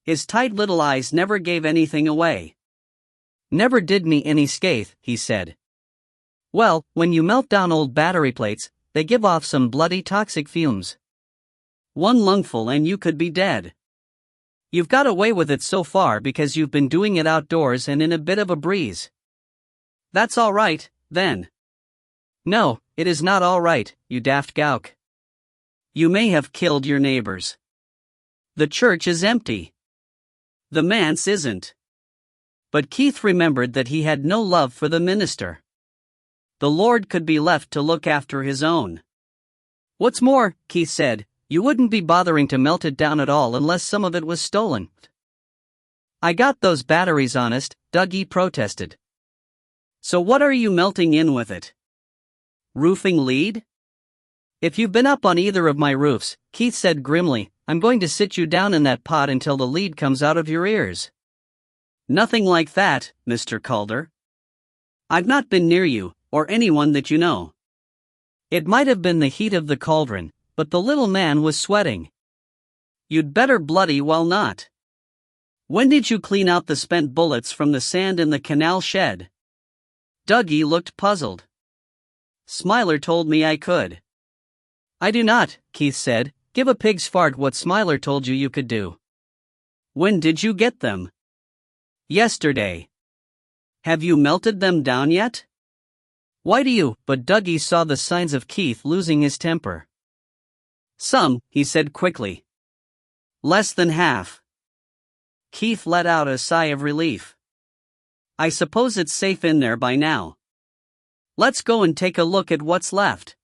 His tight little eyes never gave anything away. "Never did me any scathe," he said. "Well, when you melt down old battery plates, they give off some bloody toxic fumes. One lungful and you could be dead. You've got away with it so far because you've been doing it outdoors and in a bit of a breeze. That's all right, then." "No, it is not all right, you daft gowk. You may have killed your neighbors. The church is empty. The manse isn't. But Keith remembered that he had no love for the minister. The Lord could be left to look after his own. What's more, Keith said, you wouldn't be bothering to melt it down at all unless some of it was stolen. I got those batteries honest, Dougie protested. So what are you melting in with it? Roofing lead? If you've been up on either of my roofs, Keith said grimly, I'm going to sit you down in that pot until the lead comes out of your ears. Nothing like that, Mr. Calder. I've not been near you, or anyone that you know. It might have been the heat of the cauldron, but the little man was sweating. You'd better bloody well not. When did you clean out the spent bullets from the sand in the canal shed? Dougie looked puzzled. Smiler told me I could. I do not, Keith said. Give a pig's fart what Smiler told you you could do. When did you get them? Yesterday. Have you melted them down yet? Why do you? But Dougie saw the signs of Keith losing his temper. Some, he said quickly. Less than half. Keith let out a sigh of relief. I suppose it's safe in there by now. Let's go and take a look at what's left.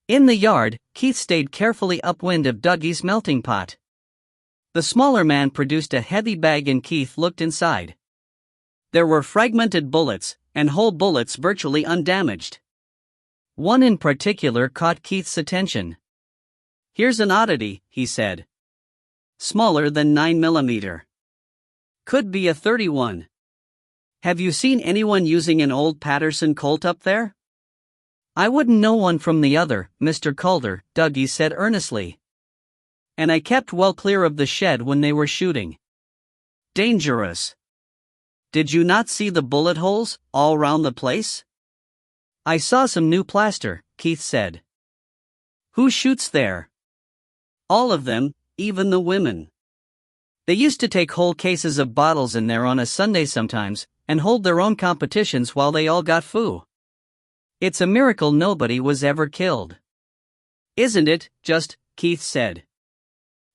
In the yard, Keith stayed carefully upwind of Dougie's melting pot. The smaller man produced a heavy bag and Keith looked inside. There were fragmented bullets, and whole bullets virtually undamaged. One in particular caught Keith's attention. Here's an oddity, he said. Smaller than 9mm. Could be a 31. Have you seen anyone using an old Patterson Colt up there? I wouldn't know one from the other, Mr. Calder, Dougie said earnestly. And I kept well clear of the shed when they were shooting. Dangerous. Did you not see the bullet holes, all round the place? I saw some new plaster, Keith said. Who shoots there? All of them, even the women. They used to take whole cases of bottles in there on a Sunday sometimes, and hold their own competitions while they all got foo. It's a miracle nobody was ever killed. Isn't it, just, Keith said.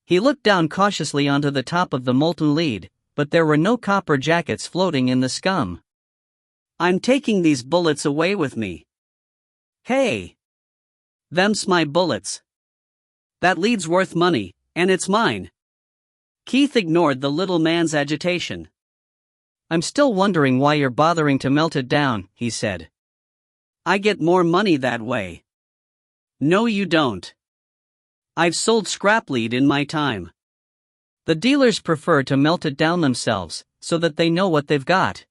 He looked down cautiously onto the top of the molten lead, but there were no copper jackets floating in the scum. I'm taking these bullets away with me. Hey! Them's my bullets. That lead's worth money, and it's mine. Keith ignored the little man's agitation. I'm still wondering why you're bothering to melt it down, he said. I get more money that way. No, you don't. I've sold scrap lead in my time. The dealers prefer to melt it down themselves, so that they know what they've got.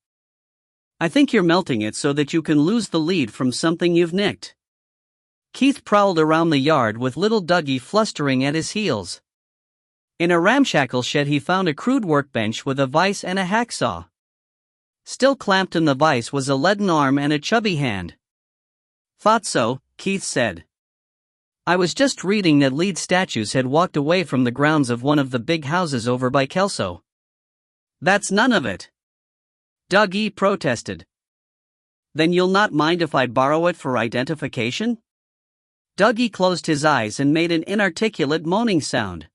I think you're melting it so that you can lose the lead from something you've nicked. Keith prowled around the yard with little Dougie flustering at his heels. In a ramshackle shed he found a crude workbench with a vise and a hacksaw. Still clamped in the vise was a leaden arm and a chubby hand. Thought so, Keith said. I was just reading that lead statues had walked away from the grounds of one of the big houses over by Kelso. That's none of it. Dougie protested. Then you'll not mind if I borrow it for identification? Dougie closed his eyes and made an inarticulate moaning sound.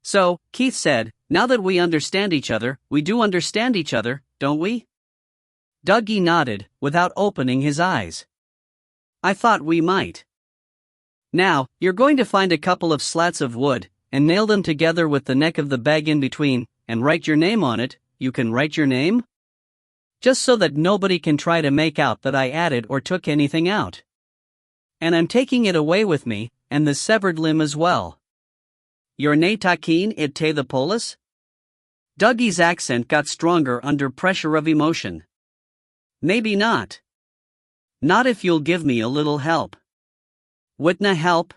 So, Keith said, now that we understand each other, we do understand each other, don't we? Dougie nodded, without opening his eyes. I thought we might. Now, you're going to find a couple of slats of wood, and nail them together with the neck of the bag in between, and write your name on it. You can write your name? Just so that nobody can try to make out that I added or took anything out. And I'm taking it away with me, and the severed limb as well. You're nae takin it te the polis? Dougie's accent got stronger under pressure of emotion. Maybe not. Not if you'll give me a little help. Witna help?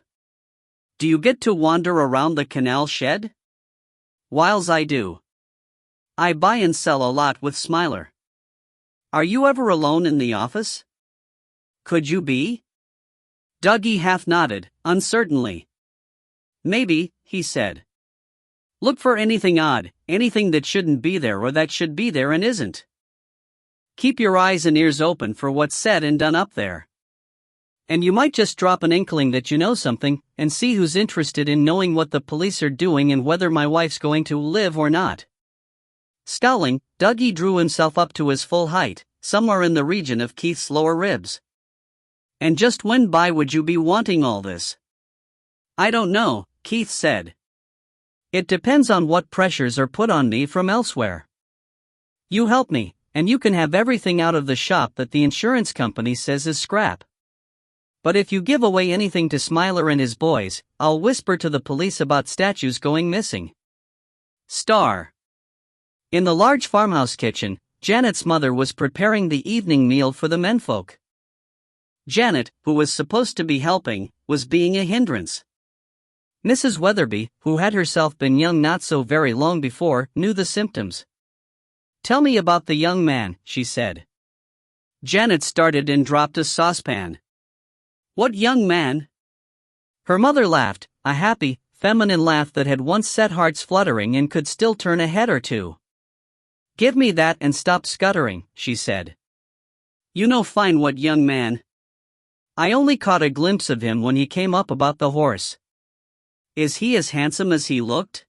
Do you get to wander around the canal shed? Whiles I do. I buy and sell a lot with Smiler. Are you ever alone in the office? Could you be? Dougie half nodded, uncertainly. Maybe, he said. Look for anything odd, anything that shouldn't be there or that should be there and isn't. Keep your eyes and ears open for what's said and done up there. And you might just drop an inkling that you know something, and see who's interested in knowing what the police are doing and whether my wife's going to live or not. Scowling, Dougie drew himself up to his full height, somewhere in the region of Keith's lower ribs. "And just when by would you be wanting all this?" "I don't know," Keith said. "It depends on what pressures are put on me from elsewhere. You help me, and you can have everything out of the shop that the insurance company says is scrap. But if you give away anything to Smiler and his boys, I'll whisper to the police about statues going missing." Star. In the large farmhouse kitchen, Janet's mother was preparing the evening meal for the menfolk. Janet, who was supposed to be helping, was being a hindrance. Mrs. Weatherby, who had herself been young not so very long before, knew the symptoms. "Tell me about the young man," she said. Janet started and dropped a saucepan. "What young man?" Her mother laughed, a happy, feminine laugh that had once set hearts fluttering and could still turn a head or two. "Give me that and stop scuttering," she said. "You know fine what young man. I only caught a glimpse of him when he came up about the horse. Is he as handsome as he looked?"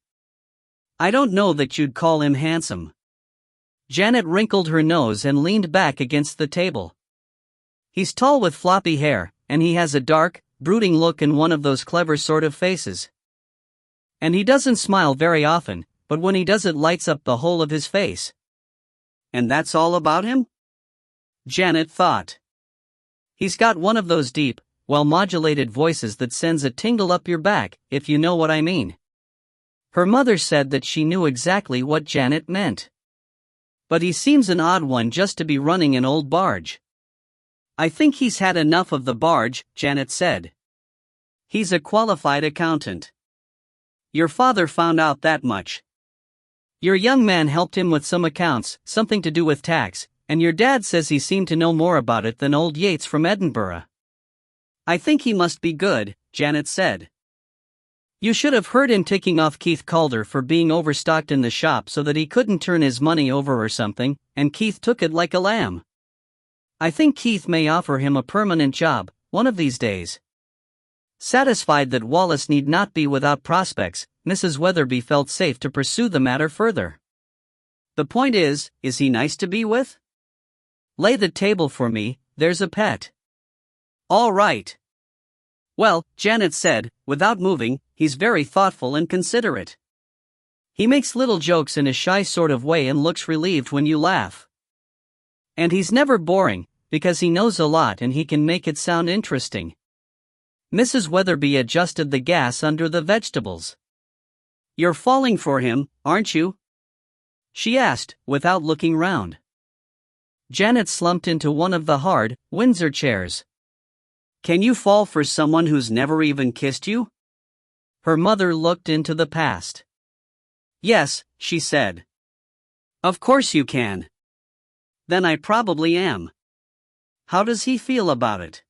"I don't know that you'd call him handsome." Janet wrinkled her nose and leaned back against the table. "He's tall with floppy hair, and he has a dark, brooding look and one of those clever sort of faces. And he doesn't smile very often, but when he does it lights up the whole of his face." "And that's all about him?" Janet thought. "He's got one of those deep, well-modulated voices that sends a tingle up your back, if you know what I mean." Her mother said that she knew exactly what Janet meant. "But he seems an odd one just to be running an old barge." "I think he's had enough of the barge," Janet said. "He's a qualified accountant. Your father found out that much. Your young man helped him with some accounts, something to do with tax, and your dad says he seemed to know more about it than old Yates from Edinburgh." "I think he must be good," Janet said. "You should have heard him ticking off Keith Calder for being overstocked in the shop so that he couldn't turn his money over or something, and Keith took it like a lamb. I think Keith may offer him a permanent job, one of these days." Satisfied that Wallace need not be without prospects, Mrs. Weatherby felt safe to pursue the matter further. "The point is he nice to be with? Lay the table for me, there's a pet." "All right." "Well," Janet said, without moving, "he's very thoughtful and considerate. He makes little jokes in a shy sort of way and looks relieved when you laugh. And he's never boring, because he knows a lot and he can make it sound interesting." Mrs. Weatherby adjusted the gas under the vegetables. "You're falling for him, aren't you?" she asked, without looking round. Janet slumped into one of the hard, Windsor chairs. "Can you fall for someone who's never even kissed you?" Her mother looked into the past. "Yes," she said. "Of course you can." "Then I probably am." "How does he feel about it?"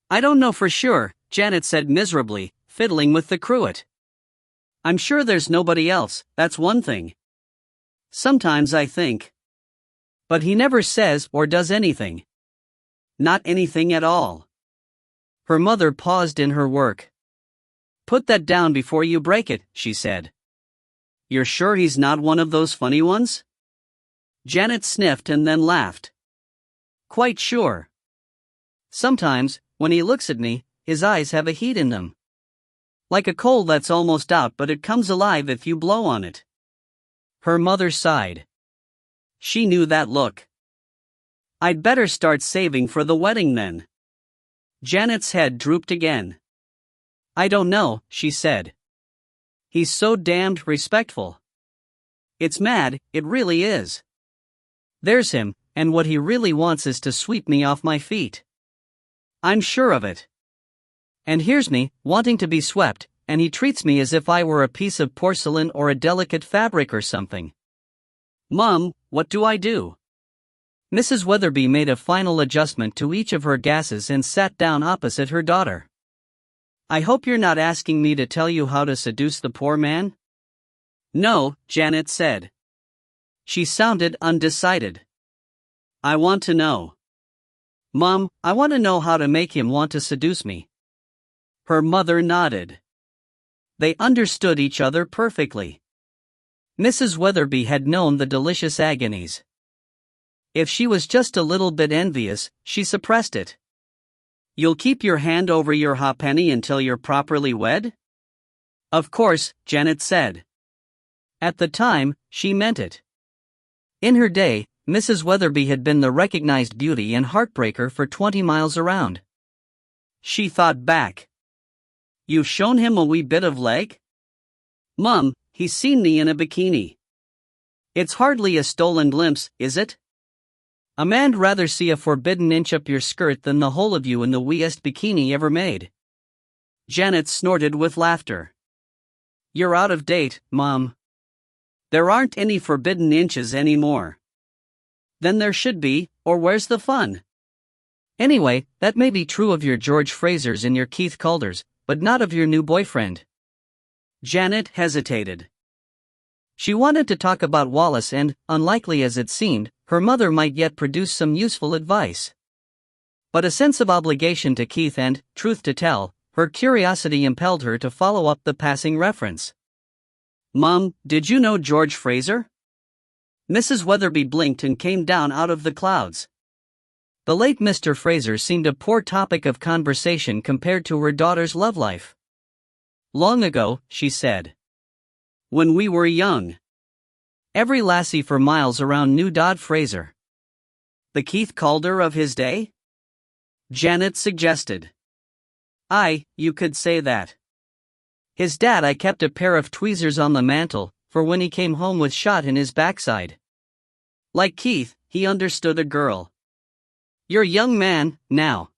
"I don't know for sure," Janet said miserably, fiddling with the cruet. "I'm sure there's nobody else, that's one thing. Sometimes I think. But he never says or does anything. Not anything at all." Her mother paused in her work. "Put that down before you break it," she said. "You're sure he's not one of those funny ones?" Janet sniffed and then laughed. "Quite sure. Sometimes, when he looks at me, his eyes have a heat in them. Like a coal that's almost out but it comes alive if you blow on it." Her mother sighed. She knew that look. "I'd better start saving for the wedding then." Janet's head drooped again. "I don't know," she said. "He's so damned respectful. It's mad, it really is. There's him, and what he really wants is to sweep me off my feet. I'm sure of it. And here's me, wanting to be swept, and he treats me as if I were a piece of porcelain or a delicate fabric or something. Mom, what do I do?" Mrs. Weatherby made a final adjustment to each of her gases and sat down opposite her daughter. "I hope you're not asking me to tell you how to seduce the poor man?" "No," Janet said. She sounded undecided. "I want to know. Mom, I want to know how to make him want to seduce me." Her mother nodded. They understood each other perfectly. Mrs. Weatherby had known the delicious agonies. If she was just a little bit envious, she suppressed it. "You'll keep your hand over your halfpenny until you're properly wed?" "Of course," Janet said. At the time, she meant it. In her day, Mrs. Weatherby had been the recognized beauty and heartbreaker for 20 miles around. She thought back. "You've shown him a wee bit of leg?" "Mum, he's seen me in a bikini." "It's hardly a stolen glimpse, is it? A man'd rather see a forbidden inch up your skirt than the whole of you in the weeest bikini ever made." Janet snorted with laughter. "You're out of date, Mom. There aren't any forbidden inches anymore." "Then there should be, or where's the fun?" "Anyway, that may be true of your George Frasers and your Keith Calders, but not of your new boyfriend." Janet hesitated. She wanted to talk about Wallace and, unlikely as it seemed, her mother might yet produce some useful advice. But a sense of obligation to Keith and, truth to tell, her curiosity impelled her to follow up the passing reference. "Mom, did you know George Fraser?" Mrs. Weatherby blinked and came down out of the clouds. The late Mr. Fraser seemed a poor topic of conversation compared to her daughter's love life. "Long ago," she said. "When we were young. Every lassie for miles around knew Dod Fraser." "The Keith Calder of his day?" Janet suggested. "Aye, you could say that. His dad I kept a pair of tweezers on the mantel, for when he came home with shot in his backside. Like Keith, he understood a girl." "You're a young man, now.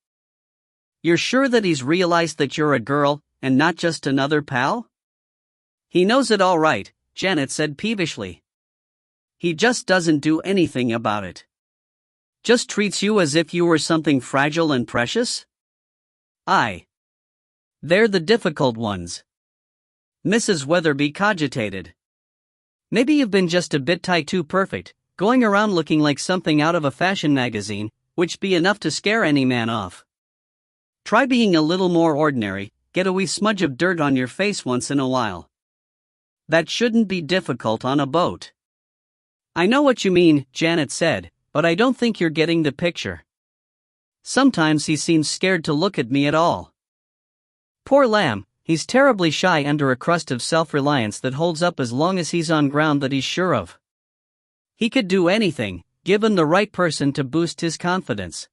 You're sure that he's realized that you're a girl, and not just another pal?" "He knows it all right," Janet said peevishly. "He just doesn't do anything about it. Just treats you as if you were something fragile and precious?" "Aye. They're the difficult ones." Mrs. Weatherby cogitated. "Maybe you've been just a bit too perfect, going around looking like something out of a fashion magazine, which'd be enough to scare any man off. Try being a little more ordinary, get a wee smudge of dirt on your face once in a while. That shouldn't be difficult on a boat." "I know what you mean," Janet said, "but I don't think you're getting the picture. Sometimes he seems scared to look at me at all. Poor lamb, he's terribly shy under a crust of self-reliance that holds up as long as he's on ground that he's sure of. He could do anything, given the right person to boost his confidence."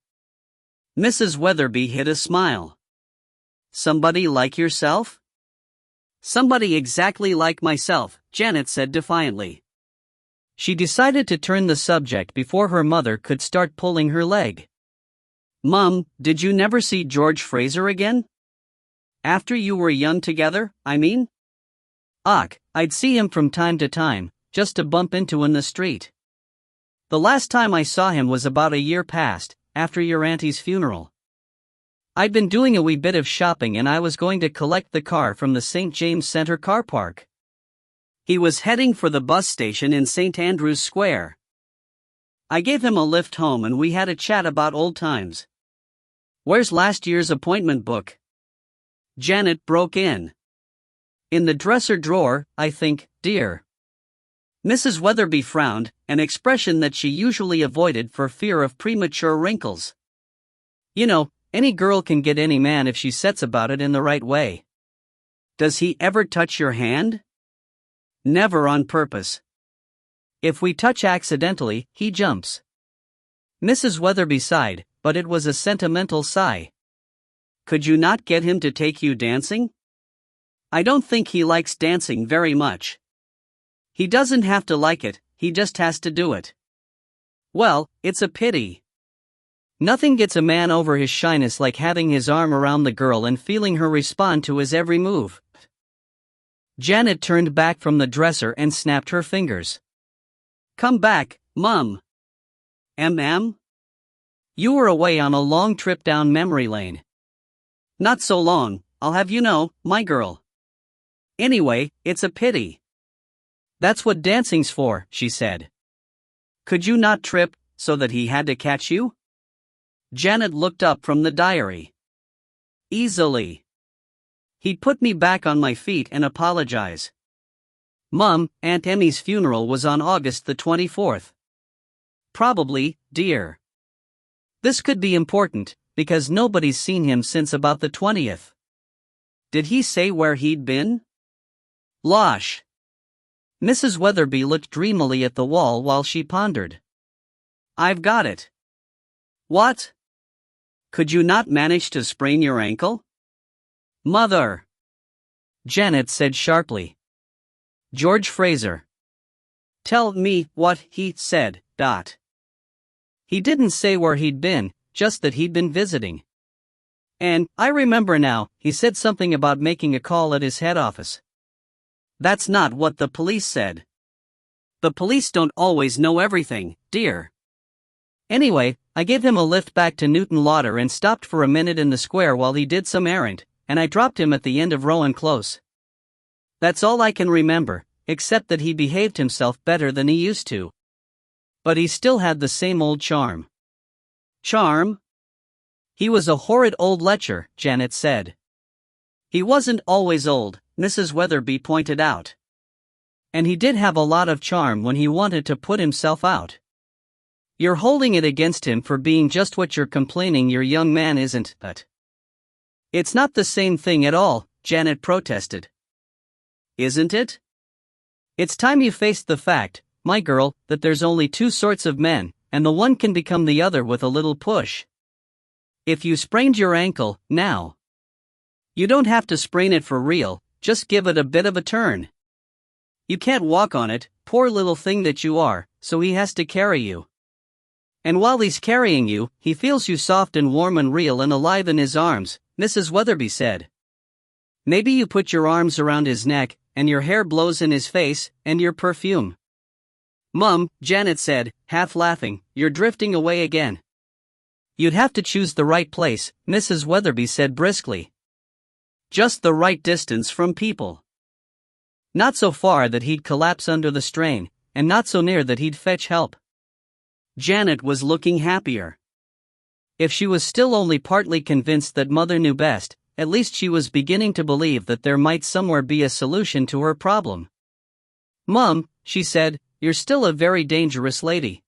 Mrs. Weatherby hid a smile. "Somebody like yourself?" "Somebody exactly like myself," Janet said defiantly. She decided to turn the subject before her mother could start pulling her leg. "Mum, did you never see George Fraser again? After you were young together, I mean?" "Och, I'd see him from time to time, just to bump into in the street. The last time I saw him was about a year past, after your auntie's funeral. I'd been doing a wee bit of shopping and I was going to collect the car from the St. James Centre car park. He was heading for the bus station in St. Andrew's Square. I gave him a lift home and we had a chat about old times." "Where's last year's appointment book?" Janet broke in. "In the dresser drawer, I think, dear." Mrs. Weatherby frowned, an expression that she usually avoided for fear of premature wrinkles. "You know, any girl can get any man if she sets about it in the right way." "Does he ever touch your hand?" "Never on purpose. If we touch accidentally, he jumps." Mrs. Weatherby sighed, but it was a sentimental sigh. "Could you not get him to take you dancing?" "I don't think he likes dancing very much." "He doesn't have to like it, he just has to do it." "Well, it's a pity. Nothing gets a man over his shyness like having his arm around the girl and feeling her respond to his every move." Janet turned back from the dresser and snapped her fingers. "Come back, Mum." "M.M.? You were away on a long trip down memory lane." "Not so long, I'll have you know, my girl. Anyway, it's a pity." "That's what dancing's for," she said. "Could you not trip, so that he had to catch you?" Janet looked up from the diary. "Easily. He'd put me back on my feet and apologize." Mum, Aunt Emmy's funeral was on August the 24th. Probably, dear. This could be important, because nobody's seen him since about the 20th. Did he say where he'd been? Losh. Mrs. Weatherby looked dreamily at the wall while she pondered. I've got it. What? Could you not manage to sprain your ankle? Mother! Janet said sharply. George Fraser. Tell me what he said, Dot. He didn't say where he'd been, just that he'd been visiting. And, I remember now, he said something about making a call at his head office. That's not what the police said. The police don't always know everything, dear. Anyway, I gave him a lift back to Newton Lauder and stopped for a minute in the square while he did some errand, and I dropped him at the end of Rowan Close. That's all I can remember, except that he behaved himself better than he used to. But he still had the same old charm. Charm? He was a horrid old lecher, Janet said. He wasn't always old, Mrs. Weatherby pointed out. And he did have a lot of charm when he wanted to put himself out. You're holding it against him for being just what you're complaining your young man isn't, but. It's not the same thing at all, Janet protested. Isn't it? It's time you faced the fact, my girl, that there's only two sorts of men, and the one can become the other with a little push. If you sprained your ankle, now. You don't have to sprain it for real, just give it a bit of a turn. You can't walk on it, poor little thing that you are, so he has to carry you. And while he's carrying you, he feels you soft and warm and real and alive in his arms, Mrs. Weatherby said. Maybe you put your arms around his neck, and your hair blows in his face, and your perfume. Mum, Janet said, half laughing, you're drifting away again. You'd have to choose the right place, Mrs. Weatherby said briskly. Just the right distance from people. Not so far that he'd collapse under the strain, and not so near that he'd fetch help. Janet was looking happier. If she was still only partly convinced that Mother knew best, at least she was beginning to believe that there might somewhere be a solution to her problem. Mum, she said, you're still a very dangerous lady.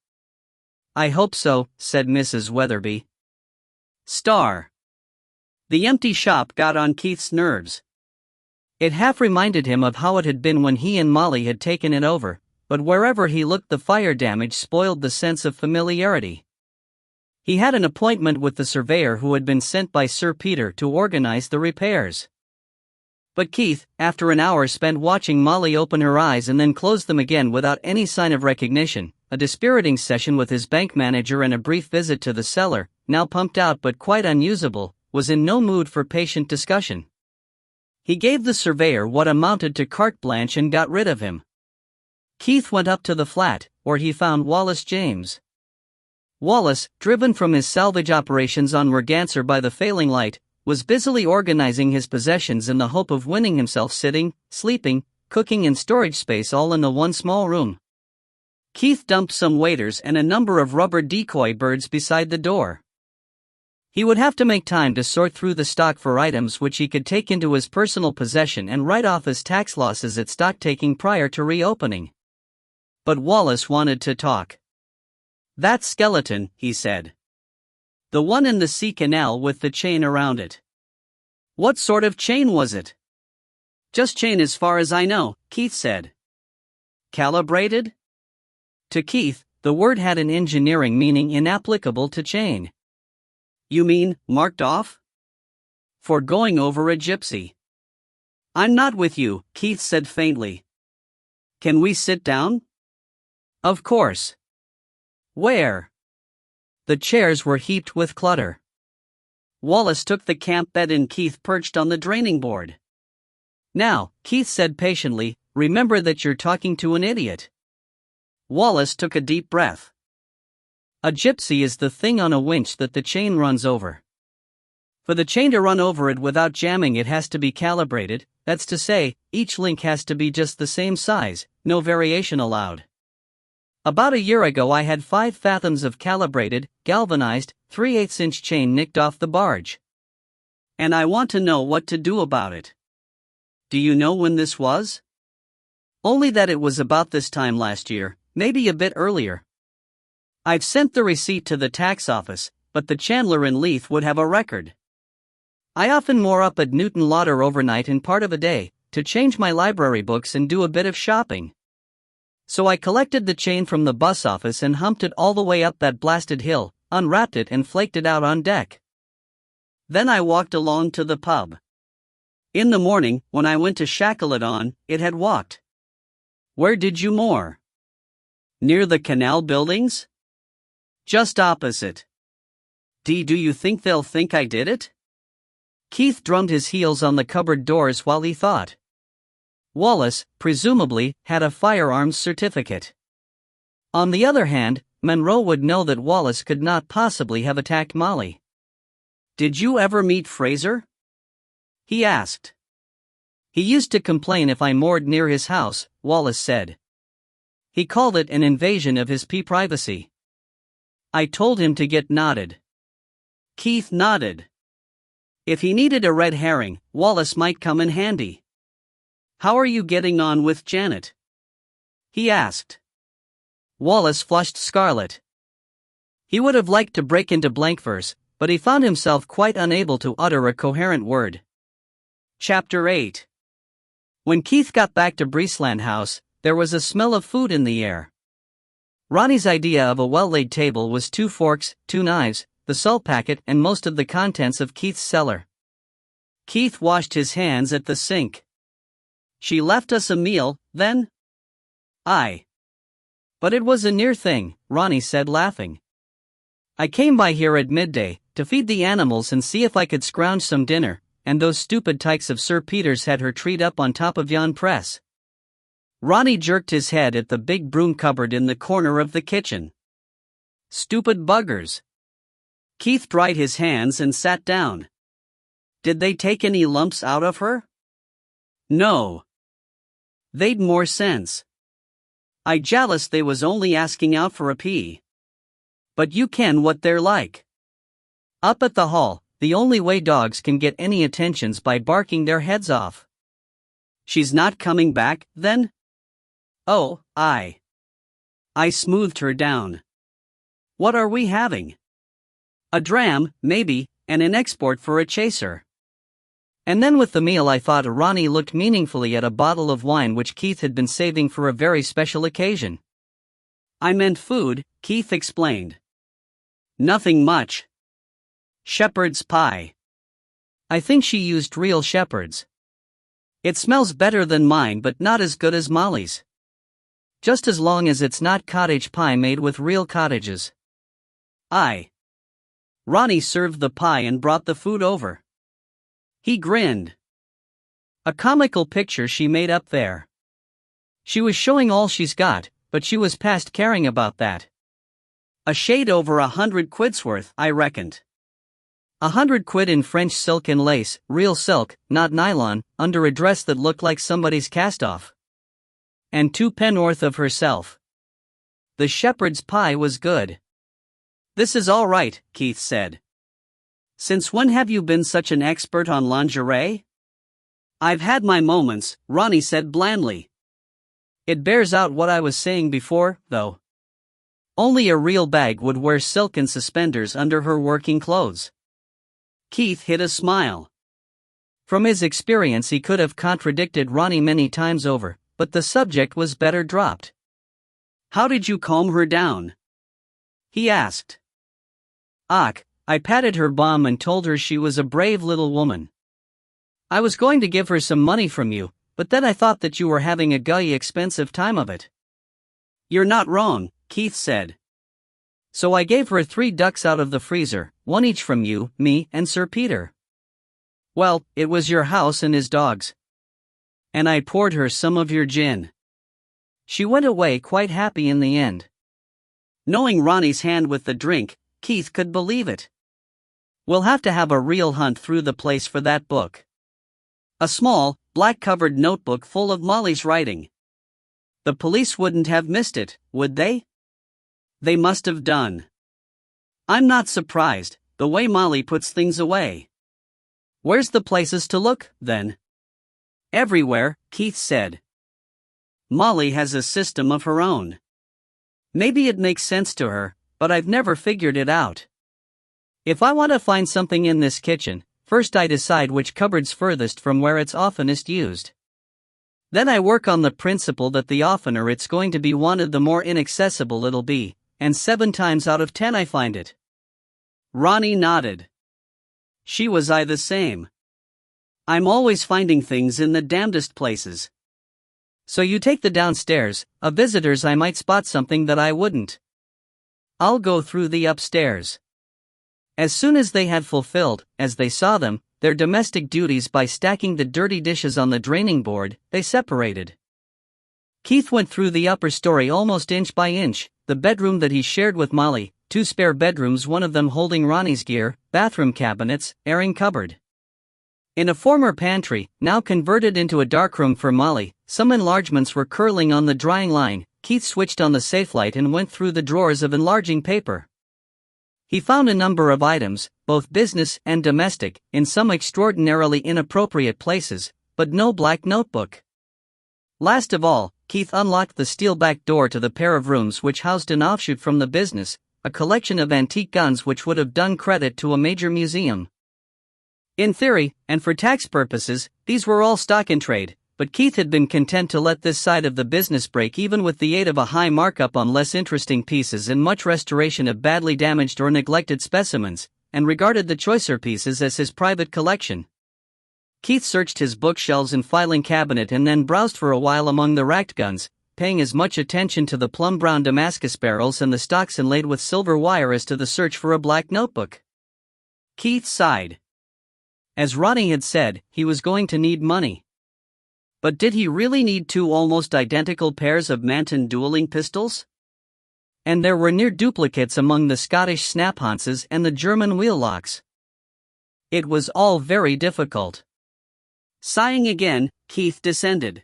I hope so, said Mrs. Weatherby. Star. The empty shop got on Keith's nerves. It half reminded him of how it had been when he and Molly had taken it over, but wherever he looked the fire damage spoiled the sense of familiarity. He had an appointment with the surveyor who had been sent by Sir Peter to organize the repairs. But Keith, after an hour spent watching Molly open her eyes and then close them again without any sign of recognition, a dispiriting session with his bank manager and a brief visit to the cellar, now pumped out but quite unusable, was in no mood for patient discussion. He gave the surveyor what amounted to carte blanche and got rid of him. Keith went up to the flat, where he found Wallace James. Wallace, driven from his salvage operations on Merganser by the failing light, was busily organizing his possessions in the hope of winning himself sitting, sleeping, cooking and storage space all in the one small room. Keith dumped some waiters and a number of rubber decoy birds beside the door. He would have to make time to sort through the stock for items which he could take into his personal possession and write off as tax losses at stock-taking prior to reopening. But Wallace wanted to talk. That skeleton, he said. The one in the sea canal with the chain around it. What sort of chain was it? Just chain as far as I know, Keith said. Calibrated? To Keith, the word had an engineering meaning inapplicable to chain. You mean, marked off? For going over a gypsy. I'm not with you, Keith said faintly. Can we sit down? Of course. Where? The chairs were heaped with clutter. Wallace took the camp bed and Keith perched on the draining board. Now, Keith said patiently, remember that you're talking to an idiot. Wallace took a deep breath. A gypsy is the thing on a winch that the chain runs over. For the chain to run over it without jamming it has to be calibrated, that's to say, each link has to be just the same size, no variation allowed. About a year ago I had 5 fathoms of calibrated, galvanized, 3/8-inch chain nicked off the barge. And I want to know what to do about it. Do you know when this was? Only that it was about this time last year, maybe a bit earlier. I've sent the receipt to the tax office, but the chandler in Leith would have a record. I often moor up at Newton Lauder overnight in part of a day, to change my library books and do a bit of shopping. So I collected the chain from the bus office and humped it all the way up that blasted hill, unwrapped it and flaked it out on deck. Then I walked along to the pub. In the morning, when I went to shackle it on, it had walked. Where did you moor? Near the canal buildings? Just opposite. Do you think they'll think I did it? Keith drummed his heels on the cupboard doors while he thought. Wallace, presumably, had a firearms certificate. On the other hand, Monroe would know that Wallace could not possibly have attacked Molly. Did you ever meet Fraser? He asked. He used to complain if I moored near his house, Wallace said. He called it an invasion of his privacy. I told him to get nodded. Keith nodded. If he needed a red herring, Wallace might come in handy. How are you getting on with Janet? He asked. Wallace flushed scarlet. He would have liked to break into blank verse, but he found himself quite unable to utter a coherent word. Chapter 8. When Keith got back to Breesland House, there was a smell of food in the air. Ronnie's idea of a well-laid table was 2 forks, 2 knives, the salt packet and most of the contents of Keith's cellar. Keith washed his hands at the sink. She left us a meal, then? Aye. But it was a near thing, Ronnie said laughing. I came by here at midday, to feed the animals and see if I could scrounge some dinner, and those stupid tykes of Sir Peter's had her treed up on top of yon press. Ronnie jerked his head at the big broom cupboard in the corner of the kitchen. Stupid buggers. Keith dried his hands and sat down. Did they take any lumps out of her? No. They'd more sense. I jealous they was only asking out for a pee. But you ken what they're like. Up at the hall, the only way dogs can get any attention's by barking their heads off. She's not coming back, then? Oh, aye. I smoothed her down. What are we having? A dram, maybe, and an export for a chaser. And then with the meal I thought Ronnie looked meaningfully at a bottle of wine which Keith had been saving for a very special occasion. I meant food, Keith explained. Nothing much. Shepherd's pie. I think she used real shepherds. It smells better than mine but not as good as Molly's. Just as long as it's not cottage pie made with real cottages. Aye. Ronnie served the pie and brought the food over. He grinned. A comical picture she made up there. She was showing all she's got, but she was past caring about that. A shade over 100 quid's worth, I reckoned. 100 quid in French silk and lace, real silk, not nylon, under a dress that looked like somebody's cast-off. And 2 penn'orth of herself. The shepherd's pie was good. This is all right, Keith said. Since when have you been such an expert on lingerie? I've had my moments, Ronnie said blandly. It bears out what I was saying before, though. Only a real bag would wear silk and suspenders under her working clothes. Keith hid a smile. From his experience he could have contradicted Ronnie many times over, but the subject was better dropped. How did you calm her down? He asked. Ach, I patted her bum and told her she was a brave little woman. I was going to give her some money from you, but then I thought that you were having a gully expensive time of it. You're not wrong, Keith said. So I gave her 3 ducks out of the freezer, 1 each from you, me, and Sir Peter. Well, it was your house and his dogs. And I poured her some of your gin. She went away quite happy in the end. Knowing Ronnie's hand with the drink, Keith could believe it. We'll have to have a real hunt through the place for that book. A small, black-covered notebook full of Molly's writing. The police wouldn't have missed it, would they? They must have done. I'm not surprised, the way Molly puts things away. Where's the places to look, then? Everywhere, Keith said. Molly has a system of her own. Maybe it makes sense to her, but I've never figured it out. If I want to find something in this kitchen, first I decide which cupboard's furthest from where it's oftenest used. Then I work on the principle that the oftener it's going to be wanted, the more inaccessible it'll be, and 7 times out of 10 I find it. Ronnie nodded. She was the same. I'm always finding things in the damnedest places. So you take the downstairs, a visitor's I might spot something that I wouldn't. I'll go through the upstairs. As soon as they had fulfilled, as they saw them, their domestic duties by stacking the dirty dishes on the draining board, they separated. Keith went through the upper story almost inch by inch, the bedroom that he shared with Molly, 2 spare bedrooms, one of them holding Ronnie's gear, bathroom cabinets, airing cupboard. In a former pantry, now converted into a darkroom for Molly, some enlargements were curling on the drying line. Keith switched on the safe light and went through the drawers of enlarging paper. He found a number of items, both business and domestic, in some extraordinarily inappropriate places, but no black notebook. Last of all, Keith unlocked the steel back door to the pair of rooms which housed an offshoot from the business, a collection of antique guns which would have done credit to a major museum. In theory, and for tax purposes, these were all stock in trade, but Keith had been content to let this side of the business break even with the aid of a high markup on less interesting pieces and much restoration of badly damaged or neglected specimens, and regarded the choicer pieces as his private collection. Keith searched his bookshelves and filing cabinet and then browsed for a while among the racked guns, paying as much attention to the plum-brown Damascus barrels and the stocks inlaid with silver wire as to the search for a black notebook. Keith sighed. As Ronnie had said, he was going to need money. But did he really need 2 almost identical pairs of Manton dueling pistols? And there were near duplicates among the Scottish snap-haunces and the German wheel-locks. It was all very difficult. Sighing again, Keith descended.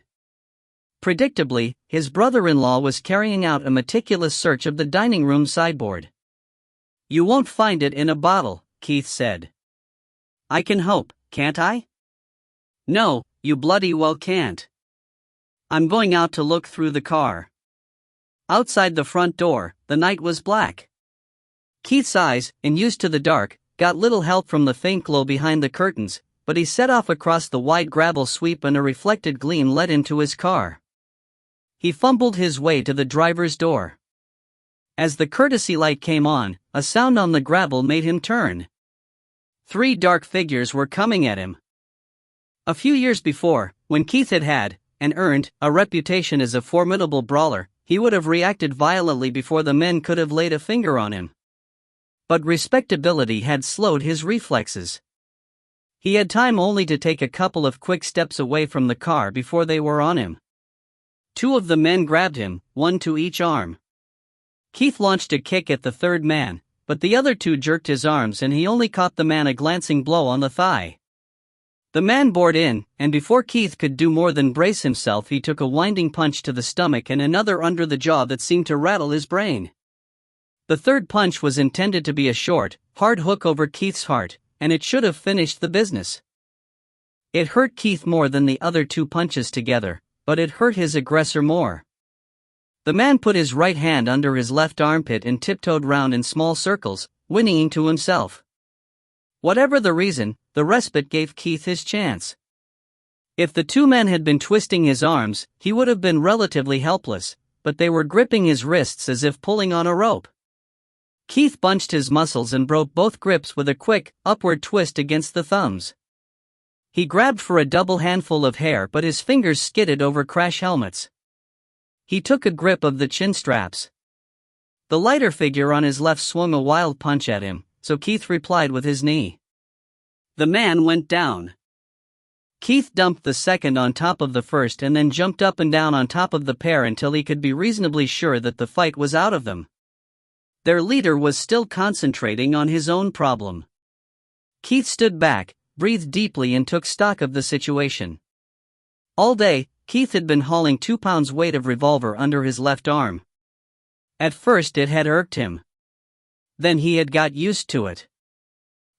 Predictably, his brother-in-law was carrying out a meticulous search of the dining room sideboard. "You won't find it in a bottle," Keith said. "I can hope, can't I?" "No, you bloody well can't. I'm going out to look through the car." Outside the front door, the night was black. Keith's eyes, unused to the dark, got little help from the faint glow behind the curtains, but he set off across the wide gravel sweep and a reflected gleam led into his car. He fumbled his way to the driver's door. As the courtesy light came on, a sound on the gravel made him turn. 3 dark figures were coming at him. A few years before, when Keith had and earned a reputation as a formidable brawler, he would have reacted violently before the men could have laid a finger on him. But respectability had slowed his reflexes. He had time only to take a couple of quick steps away from the car before they were on him. 2 of the men grabbed him, 1 to each arm. Keith launched a kick at the third man, but the other 2 jerked his arms and he only caught the man a glancing blow on the thigh. The man bored in, and before Keith could do more than brace himself, he took a winding punch to the stomach and another under the jaw that seemed to rattle his brain. The third punch was intended to be a short, hard hook over Keith's heart, and it should have finished the business. It hurt Keith more than the other 2 punches together, but it hurt his aggressor more. The man put his right hand under his left armpit and tiptoed round in small circles, whinnying to himself. Whatever the reason, the respite gave Keith his chance. If the 2 men had been twisting his arms, he would have been relatively helpless, but they were gripping his wrists as if pulling on a rope. Keith bunched his muscles and broke both grips with a quick, upward twist against the thumbs. He grabbed for a double handful of hair, but his fingers skidded over crash helmets. He took a grip of the chin straps. The lighter figure on his left swung a wild punch at him, so Keith replied with his knee. The man went down. Keith dumped the second on top of the first and then jumped up and down on top of the pair until he could be reasonably sure that the fight was out of them. Their leader was still concentrating on his own problem. Keith stood back, breathed deeply and took stock of the situation. All day, Keith had been hauling 2 pounds weight of revolver under his left arm. At first it had irked him. Then he had got used to it.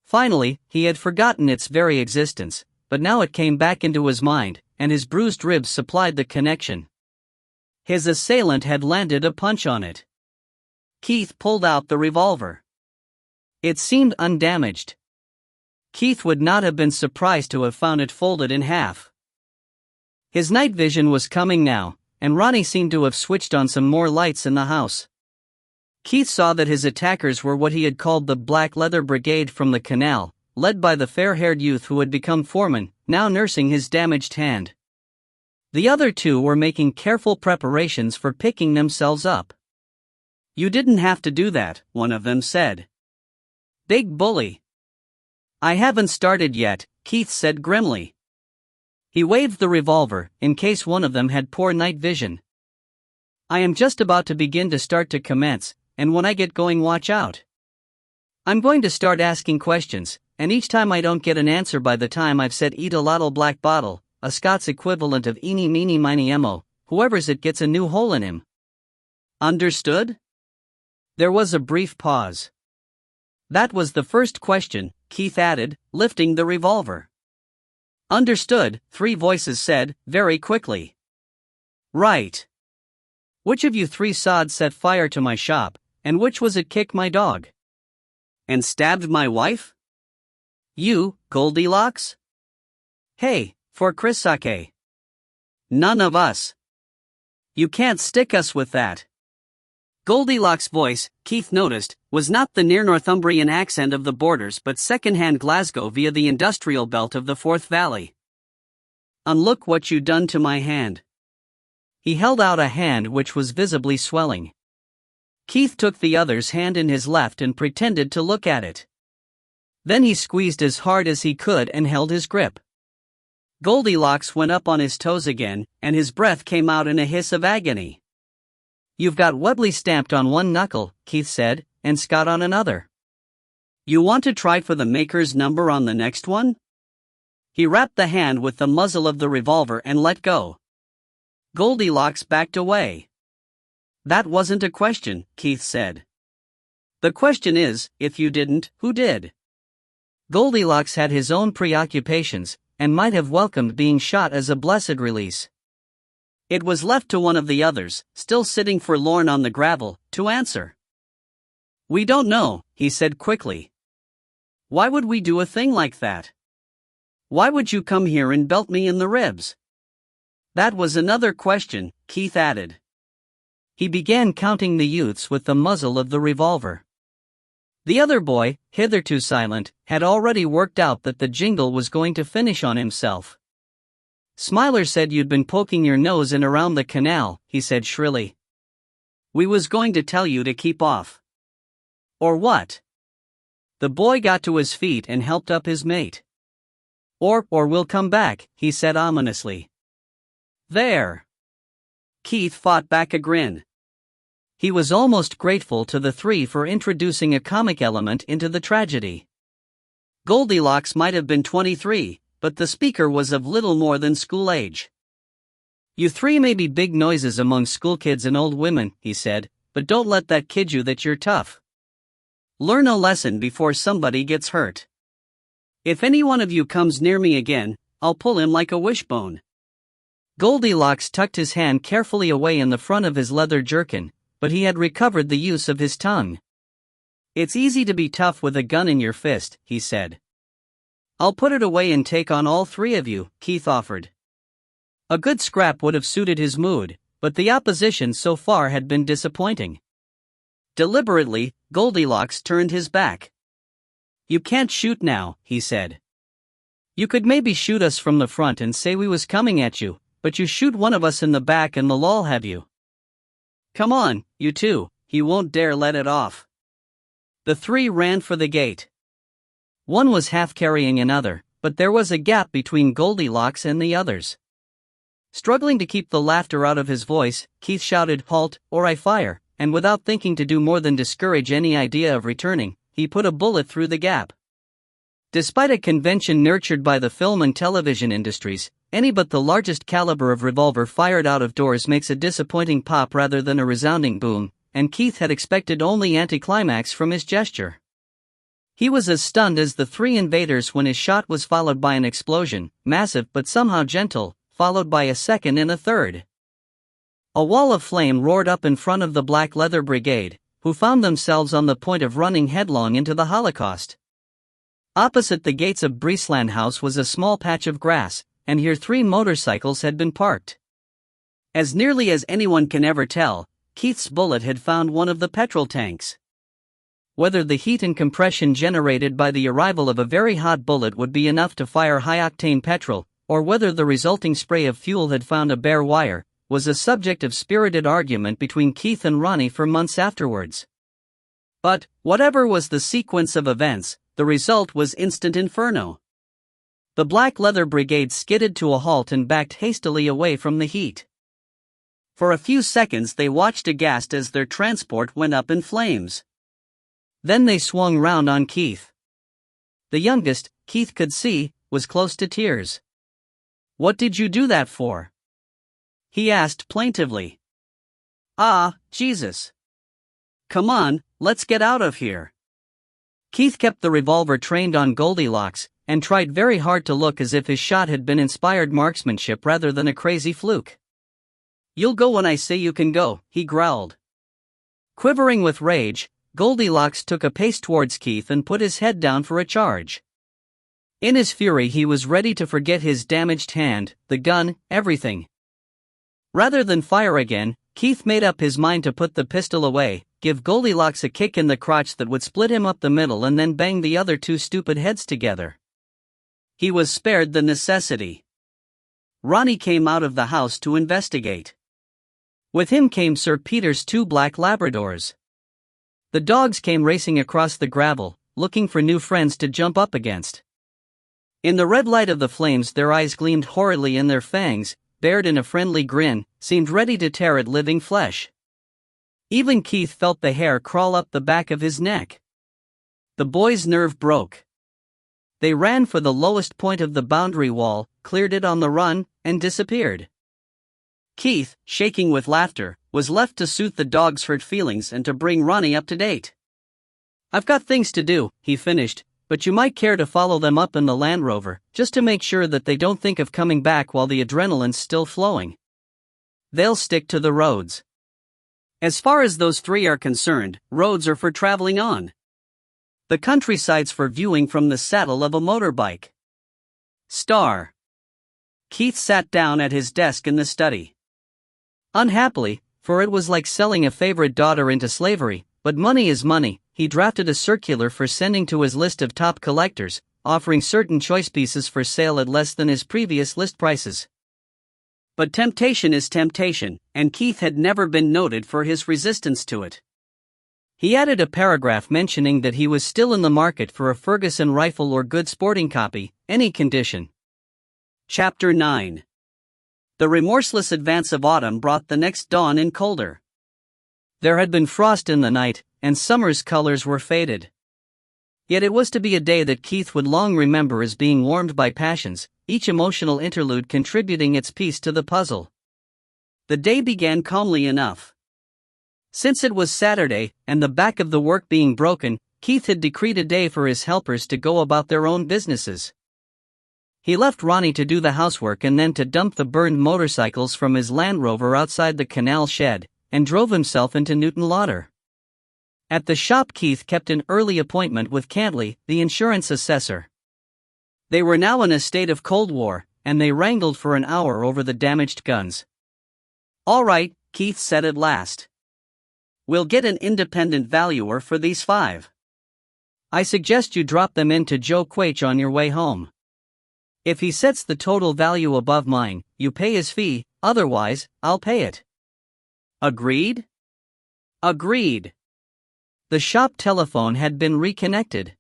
Finally, he had forgotten its very existence, but now it came back into his mind, and his bruised ribs supplied the connection. His assailant had landed a punch on it. Keith pulled out the revolver. It seemed undamaged. Keith would not have been surprised to have found it folded in half. His night vision was coming now, and Ronnie seemed to have switched on some more lights in the house. Keith saw that his attackers were what he had called the Black Leather Brigade from the canal, led by the fair-haired youth who had become foreman, now nursing his damaged hand. The other two were making careful preparations for picking themselves up. "You didn't have to do that," one of them said. "Big bully." "I haven't started yet," Keith said grimly. He waved the revolver, in case one of them had poor night vision. "I am just about to begin to start to commence, and when I get going, watch out. I'm going to start asking questions, and each time I don't get an answer by the time I've said eat a lottle black bottle, a Scots equivalent of eeny meeny miny mo, whoever's it gets a new hole in him. Understood?" There was a brief pause. "That was the first question," Keith added, lifting the revolver. "Understood," three voices said, very quickly. "Right. Which of you three sods set fire to my shop, and which was it kicked my dog? And stabbed my wife? You, Goldilocks? Hey, for Chris sake. None of us. You can't stick us with that." Goldilocks' voice, Keith noticed, was not the near Northumbrian accent of the borders but second-hand Glasgow via the industrial belt of the Forth Valley. "And look what you done to my hand." He held out a hand which was visibly swelling. Keith took the other's hand in his left and pretended to look at it. Then he squeezed as hard as he could and held his grip. Goldilocks went up on his toes again, and his breath came out in a hiss of agony. "You've got Webley stamped on one knuckle," Keith said, "and Scott on another. You want to try for the maker's number on the next one?" He rapped the hand with the muzzle of the revolver and let go. Goldilocks backed away. "That wasn't a question," Keith said. "The question is, if you didn't, who did?" Goldilocks had his own preoccupations, and might have welcomed being shot as a blessed release. It was left to one of the others, still sitting forlorn on the gravel, to answer. "We don't know," he said quickly. "Why would we do a thing like that? Why would you come here and belt me in the ribs?" "That was another question," Keith added. He began counting the youths with the muzzle of the revolver. The other boy, hitherto silent, had already worked out that the jingle was going to finish on himself. "Smiler said you'd been poking your nose in around the canal," he said shrilly. "We was going to tell you to keep off." "Or what?" The boy got to his feet and helped up his mate. Or we'll come back," he said ominously. "There." Keith fought back a grin. He was almost grateful to the three for introducing a comic element into the tragedy. Goldilocks might have been 23, but the speaker was of little more than school age. "You three may be big noises among schoolkids and old women," he said, "but don't let that kid you that you're tough. Learn a lesson before somebody gets hurt. If any one of you comes near me again, I'll pull him like a wishbone." Goldilocks tucked his hand carefully away in the front of his leather jerkin, but he had recovered the use of his tongue. "It's easy to be tough with a gun in your fist," he said. "I'll put it away and take on all three of you," Keith offered. A good scrap would have suited his mood, but the opposition so far had been disappointing. Deliberately, Goldilocks turned his back. "You can't shoot now," he said. "You could maybe shoot us from the front and say we was coming at you, but you shoot one of us in the back and the law'll have you. Come on, you two, he won't dare let it off." The three ran for the gate. One was half carrying another, but there was a gap between Goldilocks and the others. Struggling to keep the laughter out of his voice, Keith shouted, "Halt, or I fire," and without thinking to do more than discourage any idea of returning, he put a bullet through the gap. Despite a convention nurtured by the film and television industries, any but the largest caliber of revolver fired out of doors makes a disappointing pop rather than a resounding boom, and Keith had expected only anticlimax from his gesture. He was as stunned as the three invaders when his shot was followed by an explosion, massive but somehow gentle, followed by a second and a third. A wall of flame roared up in front of the Black Leather Brigade, who found themselves on the point of running headlong into the Holocaust. Opposite the gates of Briesland House was a small patch of grass, and here 3 motorcycles had been parked. As nearly as anyone can ever tell, Keith's bullet had found one of the petrol tanks. Whether the heat and compression generated by the arrival of a very hot bullet would be enough to fire high-octane petrol, or whether the resulting spray of fuel had found a bare wire, was a subject of spirited argument between Keith and Ronnie for months afterwards. But, whatever was the sequence of events, the result was instant inferno. The Black Leather Brigade skidded to a halt and backed hastily away from the heat. For a few seconds they watched aghast as their transport went up in flames. Then they swung round on Keith. The youngest, Keith could see, was close to tears. "What did you do that for?" he asked plaintively. "Ah, Jesus. Come on, let's get out of here." Keith kept the revolver trained on Goldilocks, and tried very hard to look as if his shot had been inspired marksmanship rather than a crazy fluke. "You'll go when I say you can go," he growled. Quivering with rage, Goldilocks took a pace towards Keith and put his head down for a charge. In his fury he was ready to forget his damaged hand, the gun, everything. Rather than fire again, Keith made up his mind to put the pistol away, give Goldilocks a kick in the crotch that would split him up the middle and then bang the other 2 stupid heads together. He was spared the necessity. Ronnie came out of the house to investigate. With him came Sir Peter's 2 black Labradors. The dogs came racing across the gravel, looking for new friends to jump up against. In the red light of the flames their eyes gleamed horridly and their fangs, bared in a friendly grin, seemed ready to tear at living flesh. Even Keith felt the hair crawl up the back of his neck. The boys' nerve broke. They ran for the lowest point of the boundary wall, cleared it on the run, and disappeared. Keith, shaking with laughter, was left to soothe the dogs' hurt feelings and to bring Ronnie up to date. "I've got things to do," he finished, "but you might care to follow them up in the Land Rover, just to make sure that they don't think of coming back while the adrenaline's still flowing. They'll stick to the roads. As far as those 3 are concerned, roads are for traveling on. The countryside's for viewing from the saddle of a motorbike. Star." Keith sat down at his desk in the study. Unhappily, for it was like selling a favorite daughter into slavery, but money is money, he drafted a circular for sending to his list of top collectors, offering certain choice pieces for sale at less than his previous list prices. But temptation is temptation, and Keith had never been noted for his resistance to it. He added a paragraph mentioning that he was still in the market for a Ferguson rifle or good sporting copy, any condition. Chapter 9. The remorseless advance of autumn brought the next dawn in colder. There had been frost in the night, and summer's colors were faded. Yet it was to be a day that Keith would long remember as being warmed by passions, each emotional interlude contributing its piece to the puzzle. The day began calmly enough. Since it was Saturday, and the back of the work being broken, Keith had decreed a day for his helpers to go about their own businesses. He left Ronnie to do the housework and then to dump the burned motorcycles from his Land Rover outside the canal shed, and drove himself into Newton Lauder. At the shop Keith kept an early appointment with Cantley, the insurance assessor. They were now in a state of Cold War, and they wrangled for an hour over the damaged guns. "All right," Keith said at last. "We'll get an independent valuer for these 5. I suggest you drop them in to Joe Quach on your way home. If he sets the total value above mine, you pay his fee, otherwise, I'll pay it." Agreed? Agreed. The shop telephone had been reconnected.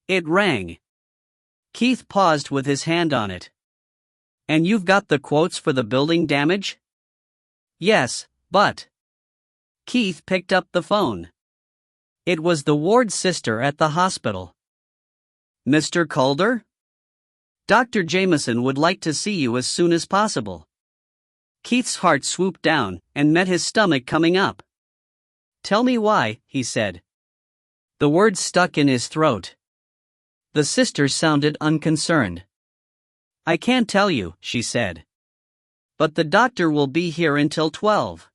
It rang. Keith paused with his hand on it. "And you've got the quotes for the building damage?" "Yes, but..." Keith picked up the phone. It was the ward sister at the hospital. "Mr. Calder? Dr. Jameson would like to see you as soon as possible." Keith's heart swooped down, and met his stomach coming up. "Tell me why," he said. The words stuck in his throat. The sister sounded unconcerned. "I can't tell you," she said. But the doctor will be here until 12.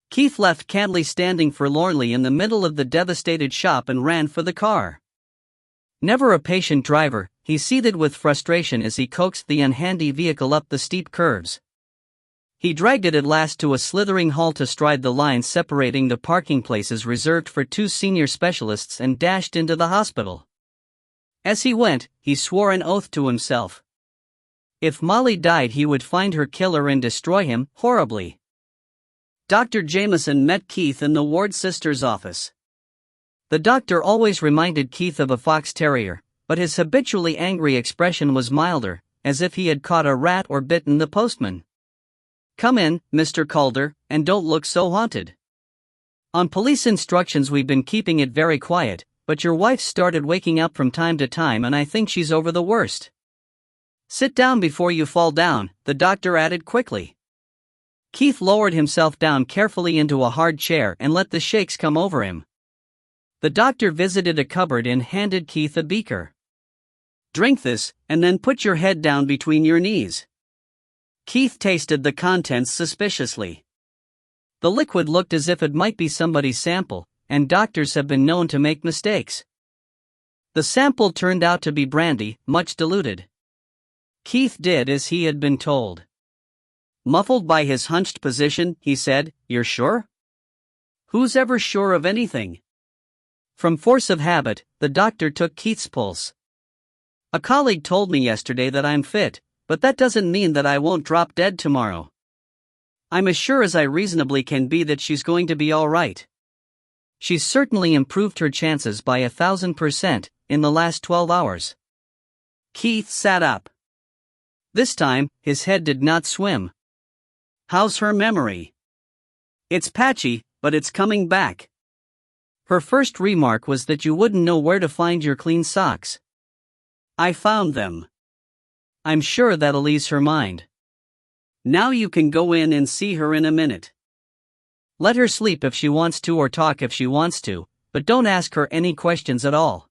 Keith left Cantley standing forlornly in the middle of the devastated shop and ran for the car. Never a patient driver, he seethed with frustration as he coaxed the unhandy vehicle up the steep curves. He dragged it at last to a slithering halt astride the lines separating the parking places reserved for 2 senior specialists and dashed into the hospital. As he went, he swore an oath to himself. If Molly died, he would find her killer and destroy him, horribly. Dr. Jameson met Keith in the ward sister's office. The doctor always reminded Keith of a fox terrier, but his habitually angry expression was milder, as if he had caught a rat or bitten the postman. "Come in, Mr. Calder, and don't look so haunted. On police instructions we've been keeping it very quiet, but your wife started waking up from time to time and I think she's over the worst. Sit down before you fall down," the doctor added quickly. Keith lowered himself down carefully into a hard chair and let the shakes come over him. The doctor visited a cupboard and handed Keith a beaker. "Drink this, and then put your head down between your knees." Keith tasted the contents suspiciously. The liquid looked as if it might be somebody's sample, and doctors have been known to make mistakes. The sample turned out to be brandy, much diluted. Keith did as he had been told. Muffled by his hunched position, he said, "You're sure?" "Who's ever sure of anything?" From force of habit, the doctor took Keith's pulse. "A colleague told me yesterday that I'm fit, but that doesn't mean that I won't drop dead tomorrow. I'm as sure as I reasonably can be that she's going to be all right. She's certainly improved her chances by 1,000% in the last 12 hours. Keith sat up. This time, his head did not swim. "How's her memory?" "It's patchy, but it's coming back. Her first remark was that you wouldn't know where to find your clean socks. I found them. I'm sure that'll ease her mind. Now you can go in and see her in a minute. Let her sleep if she wants to or talk if she wants to, but don't ask her any questions at all.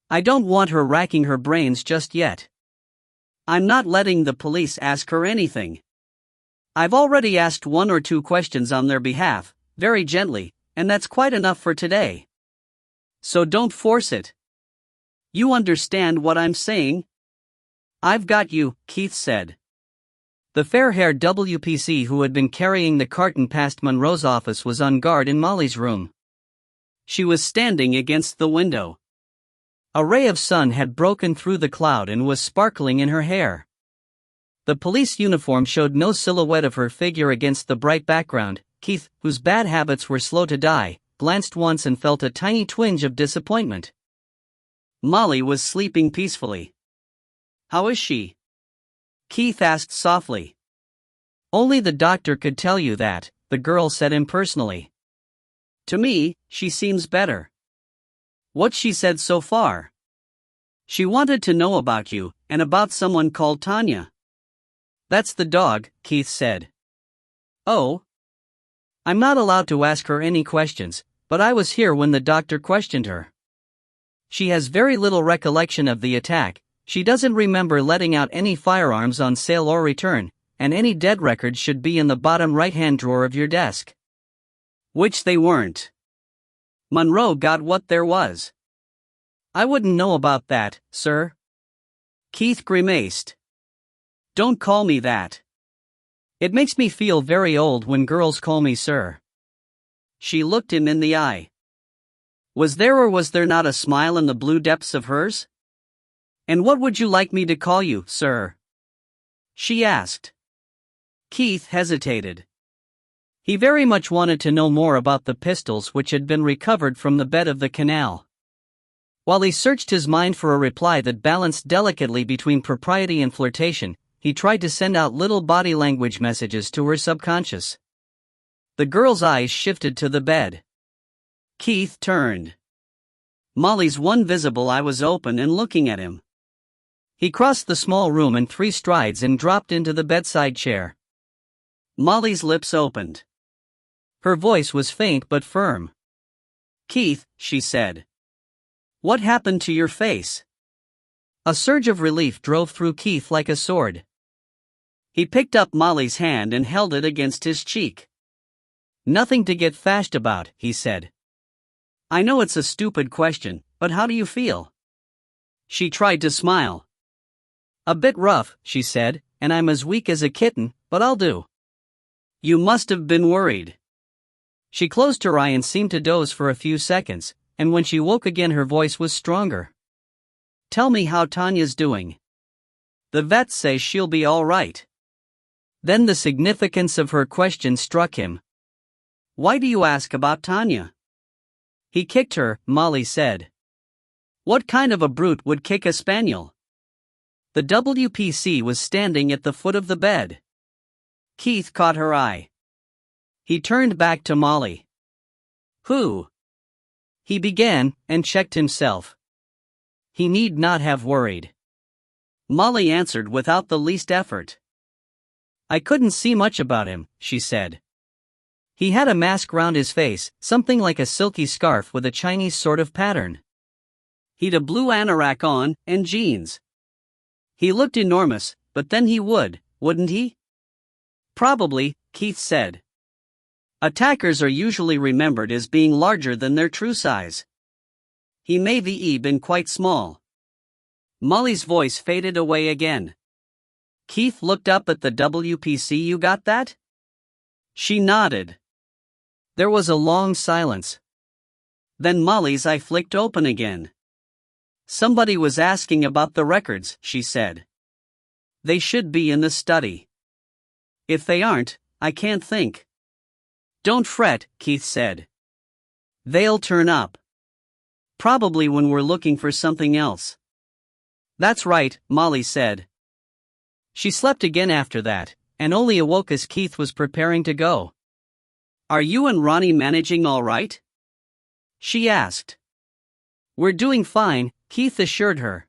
I don't want her racking her brains just yet. I'm not letting the police ask her anything. I've already asked 1 or 2 questions on their behalf, very gently, and that's quite enough for today. So don't force it. You understand what I'm saying?" "I've got you," Keith said. The fair-haired WPC who had been carrying the carton past Monroe's office was on guard in Molly's room. She was standing against the window. A ray of sun had broken through the cloud and was sparkling in her hair. The police uniform showed no silhouette of her figure against the bright background. Keith, whose bad habits were slow to die, glanced once and felt a tiny twinge of disappointment. Molly was sleeping peacefully. "How is she?" Keith asked softly. "Only the doctor could tell you that," the girl said impersonally. "To me, she seems better." "What's she said so far?" "She wanted to know about you, and about someone called Tanya." "That's the dog," Keith said. "Oh? I'm not allowed to ask her any questions, but I was here when the doctor questioned her. She has very little recollection of the attack. She doesn't remember letting out any firearms on sale or return, and any dead records should be in the bottom right-hand drawer of your desk." "Which they weren't. Monroe got what there was." "I wouldn't know about that, sir." Keith grimaced. "Don't call me that. It makes me feel very old when girls call me sir." She looked him in the eye. Was there or was there not a smile in the blue depths of hers? "And what would you like me to call you, sir?" she asked. Keith hesitated. He very much wanted to know more about the pistols which had been recovered from the bed of the canal. While he searched his mind for a reply that balanced delicately between propriety and flirtation, he tried to send out little body language messages to her subconscious. The girl's eyes shifted to the bed. Keith turned. Molly's one visible eye was open and looking at him. He crossed the small room in 3 strides and dropped into the bedside chair. Molly's lips opened. Her voice was faint but firm. "Keith," she said. "What happened to your face?" A surge of relief drove through Keith like a sword. He picked up Molly's hand and held it against his cheek. "Nothing to get fashed about," he said. "I know it's a stupid question, but how do you feel?" She tried to smile. "A bit rough," she said, "and I'm as weak as a kitten, but I'll do." "You must have been worried." She closed her eye and seemed to doze for a few seconds, and when she woke again her voice was stronger. "Tell me how Tanya's doing." "The vets say she'll be all right." Then the significance of her question struck him. "Why do you ask about Tanya?" "He kicked her," Molly said. "What kind of a brute would kick a spaniel?" The WPC was standing at the foot of the bed. Keith caught her eye. He turned back to Molly. "Who?" he began, and checked himself. He need not have worried. Molly answered without the least effort. "I couldn't see much about him," she said. "He had a mask round his face, something like a silky scarf with a Chinese sort of pattern. He'd a blue anorak on, and jeans. He looked enormous, but then he wouldn't he?" "Probably," Keith said. "Attackers are usually remembered as being larger than their true size. He may have been quite small." Molly's voice faded away again. Keith looked up at the WPC. "You got that?" She nodded. There was a long silence. Then Molly's eye flicked open again. "Somebody was asking about the records," she said. "They should be in the study. If they aren't, I can't think." "Don't fret," Keith said. "They'll turn up. Probably when we're looking for something else." "That's right," Molly said. She slept again after that, and only awoke as Keith was preparing to go. "Are you and Ronnie managing all right?" she asked. "We're doing fine," Keith assured her.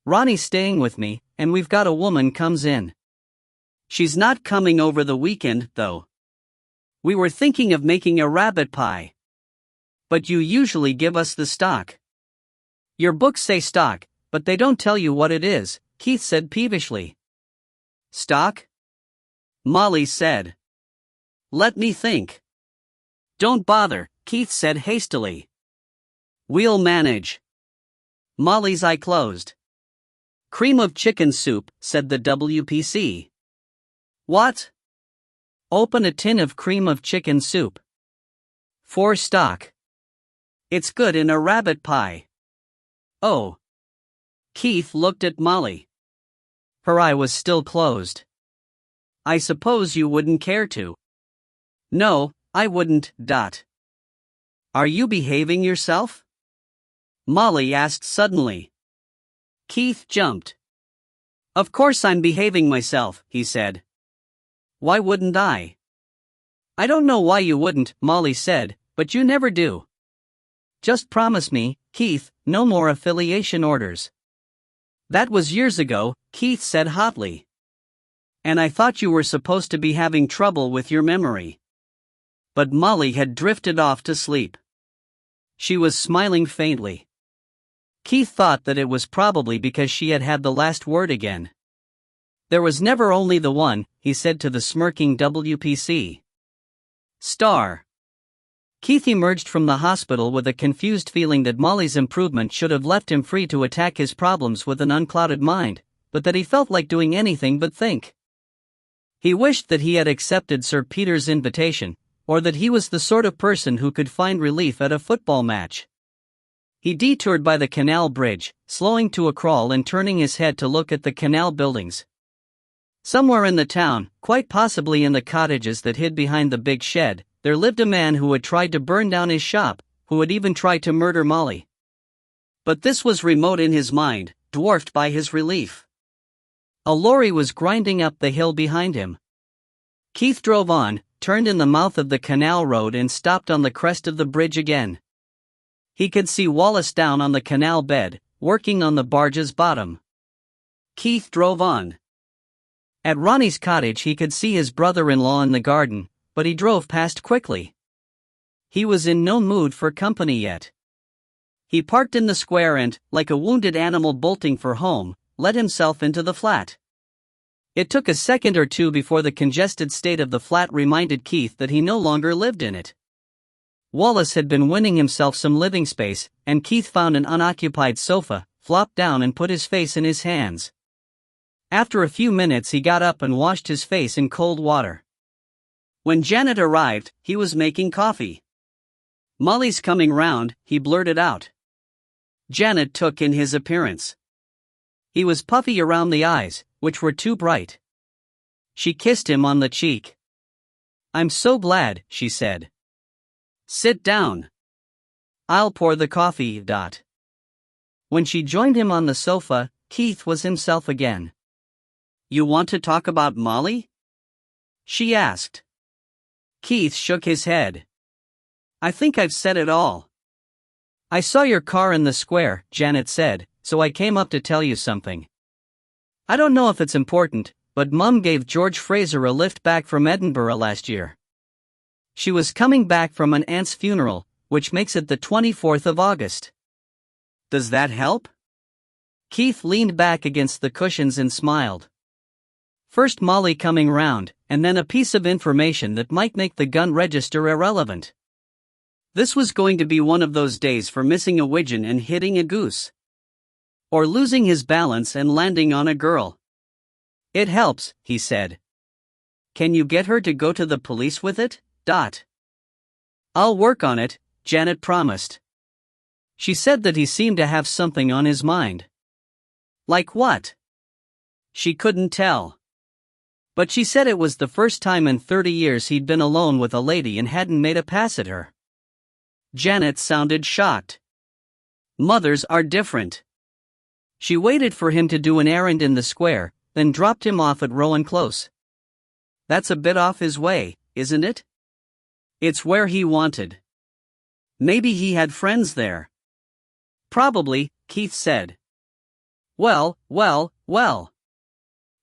"Ronnie's staying with me, and we've got a woman comes in. She's not coming over the weekend, though. We were thinking of making a rabbit pie. But you usually give us the stock." "Your books say stock, but they don't tell you what it is," Keith said peevishly. "Stock?" Molly said. "Let me think." "Don't bother," Keith said hastily. "We'll manage." Molly's eye closed. "Cream of chicken soup," said the WPC. "What?" "Open a tin of cream of chicken soup. For stock. It's good in a rabbit pie." "Oh." Keith looked at Molly. Her eye was still closed. "I suppose you wouldn't care to." "No, I wouldn't. Are you behaving yourself?" Molly asked suddenly. Keith jumped. "Of course I'm behaving myself," he said. "Why wouldn't I?" "I don't know why you wouldn't," Molly said, "but you never do. Just promise me, Keith, no more affiliation orders." "That was years ago," Keith said hotly. "And I thought you were supposed to be having trouble with your memory." But Molly had drifted off to sleep. She was smiling faintly. Keith thought that it was probably because she had had the last word again. "There was never only the one," he said to the smirking WPC. Star. Keith emerged from the hospital with a confused feeling that Molly's improvement should have left him free to attack his problems with an unclouded mind, but that he felt like doing anything but think. He wished that he had accepted Sir Peter's invitation, or that he was the sort of person who could find relief at a football match. He detoured by the canal bridge, slowing to a crawl and turning his head to look at the canal buildings. Somewhere in the town, quite possibly in the cottages that hid behind the big shed, there lived a man who had tried to burn down his shop, who had even tried to murder Molly. But this was remote in his mind, dwarfed by his relief. A lorry was grinding up the hill behind him. Keith drove on, turned in the mouth of the canal road and stopped on the crest of the bridge again. He could see Wallace down on the canal bed, working on the barge's bottom. Keith drove on. At Ronnie's cottage he could see his brother-in-law in the garden, but he drove past quickly. He was in no mood for company yet. He parked in the square and, like a wounded animal bolting for home, let himself into the flat. It took a second or two before the congested state of the flat reminded Keith that he no longer lived in it. Wallace had been winning himself some living space, and Keith found an unoccupied sofa, flopped down and put his face in his hands. After a few minutes he got up and washed his face in cold water. When Janet arrived, he was making coffee. "Molly's coming round," he blurted out. Janet took in his appearance. He was puffy around the eyes, which were too bright. She kissed him on the cheek. "I'm so glad," she said. "Sit down. I'll pour the coffee." When she joined him on the sofa, Keith was himself again. "You want to talk about Molly?" she asked. Keith shook his head. "I think I've said it all." "I saw your car in the square," Janet said, "so I came up to tell you something. I don't know if it's important, but Mum gave George Fraser a lift back from Edinburgh last year. She was coming back from an aunt's funeral, which makes it the 24th of August. Does that help?" Keith leaned back against the cushions and smiled. First Molly coming round, and then a piece of information that might make the gun register irrelevant. This was going to be one of those days for missing a widgeon and hitting a goose. Or losing his balance and landing on a girl. "It helps," he said. "Can you get her to go to the police with it?" "I'll work on it," Janet promised. She said that he seemed to have something on his mind. Like what? She couldn't tell. But she said it was the first time in 30 years he'd been alone with a lady and hadn't made a pass at her. Janet sounded shocked. Mothers are different. She waited for him to do an errand in the square, then dropped him off at Rowan Close. That's a bit off his way, isn't it? It's where he wanted. Maybe he had friends there. Probably, Keith said. Well.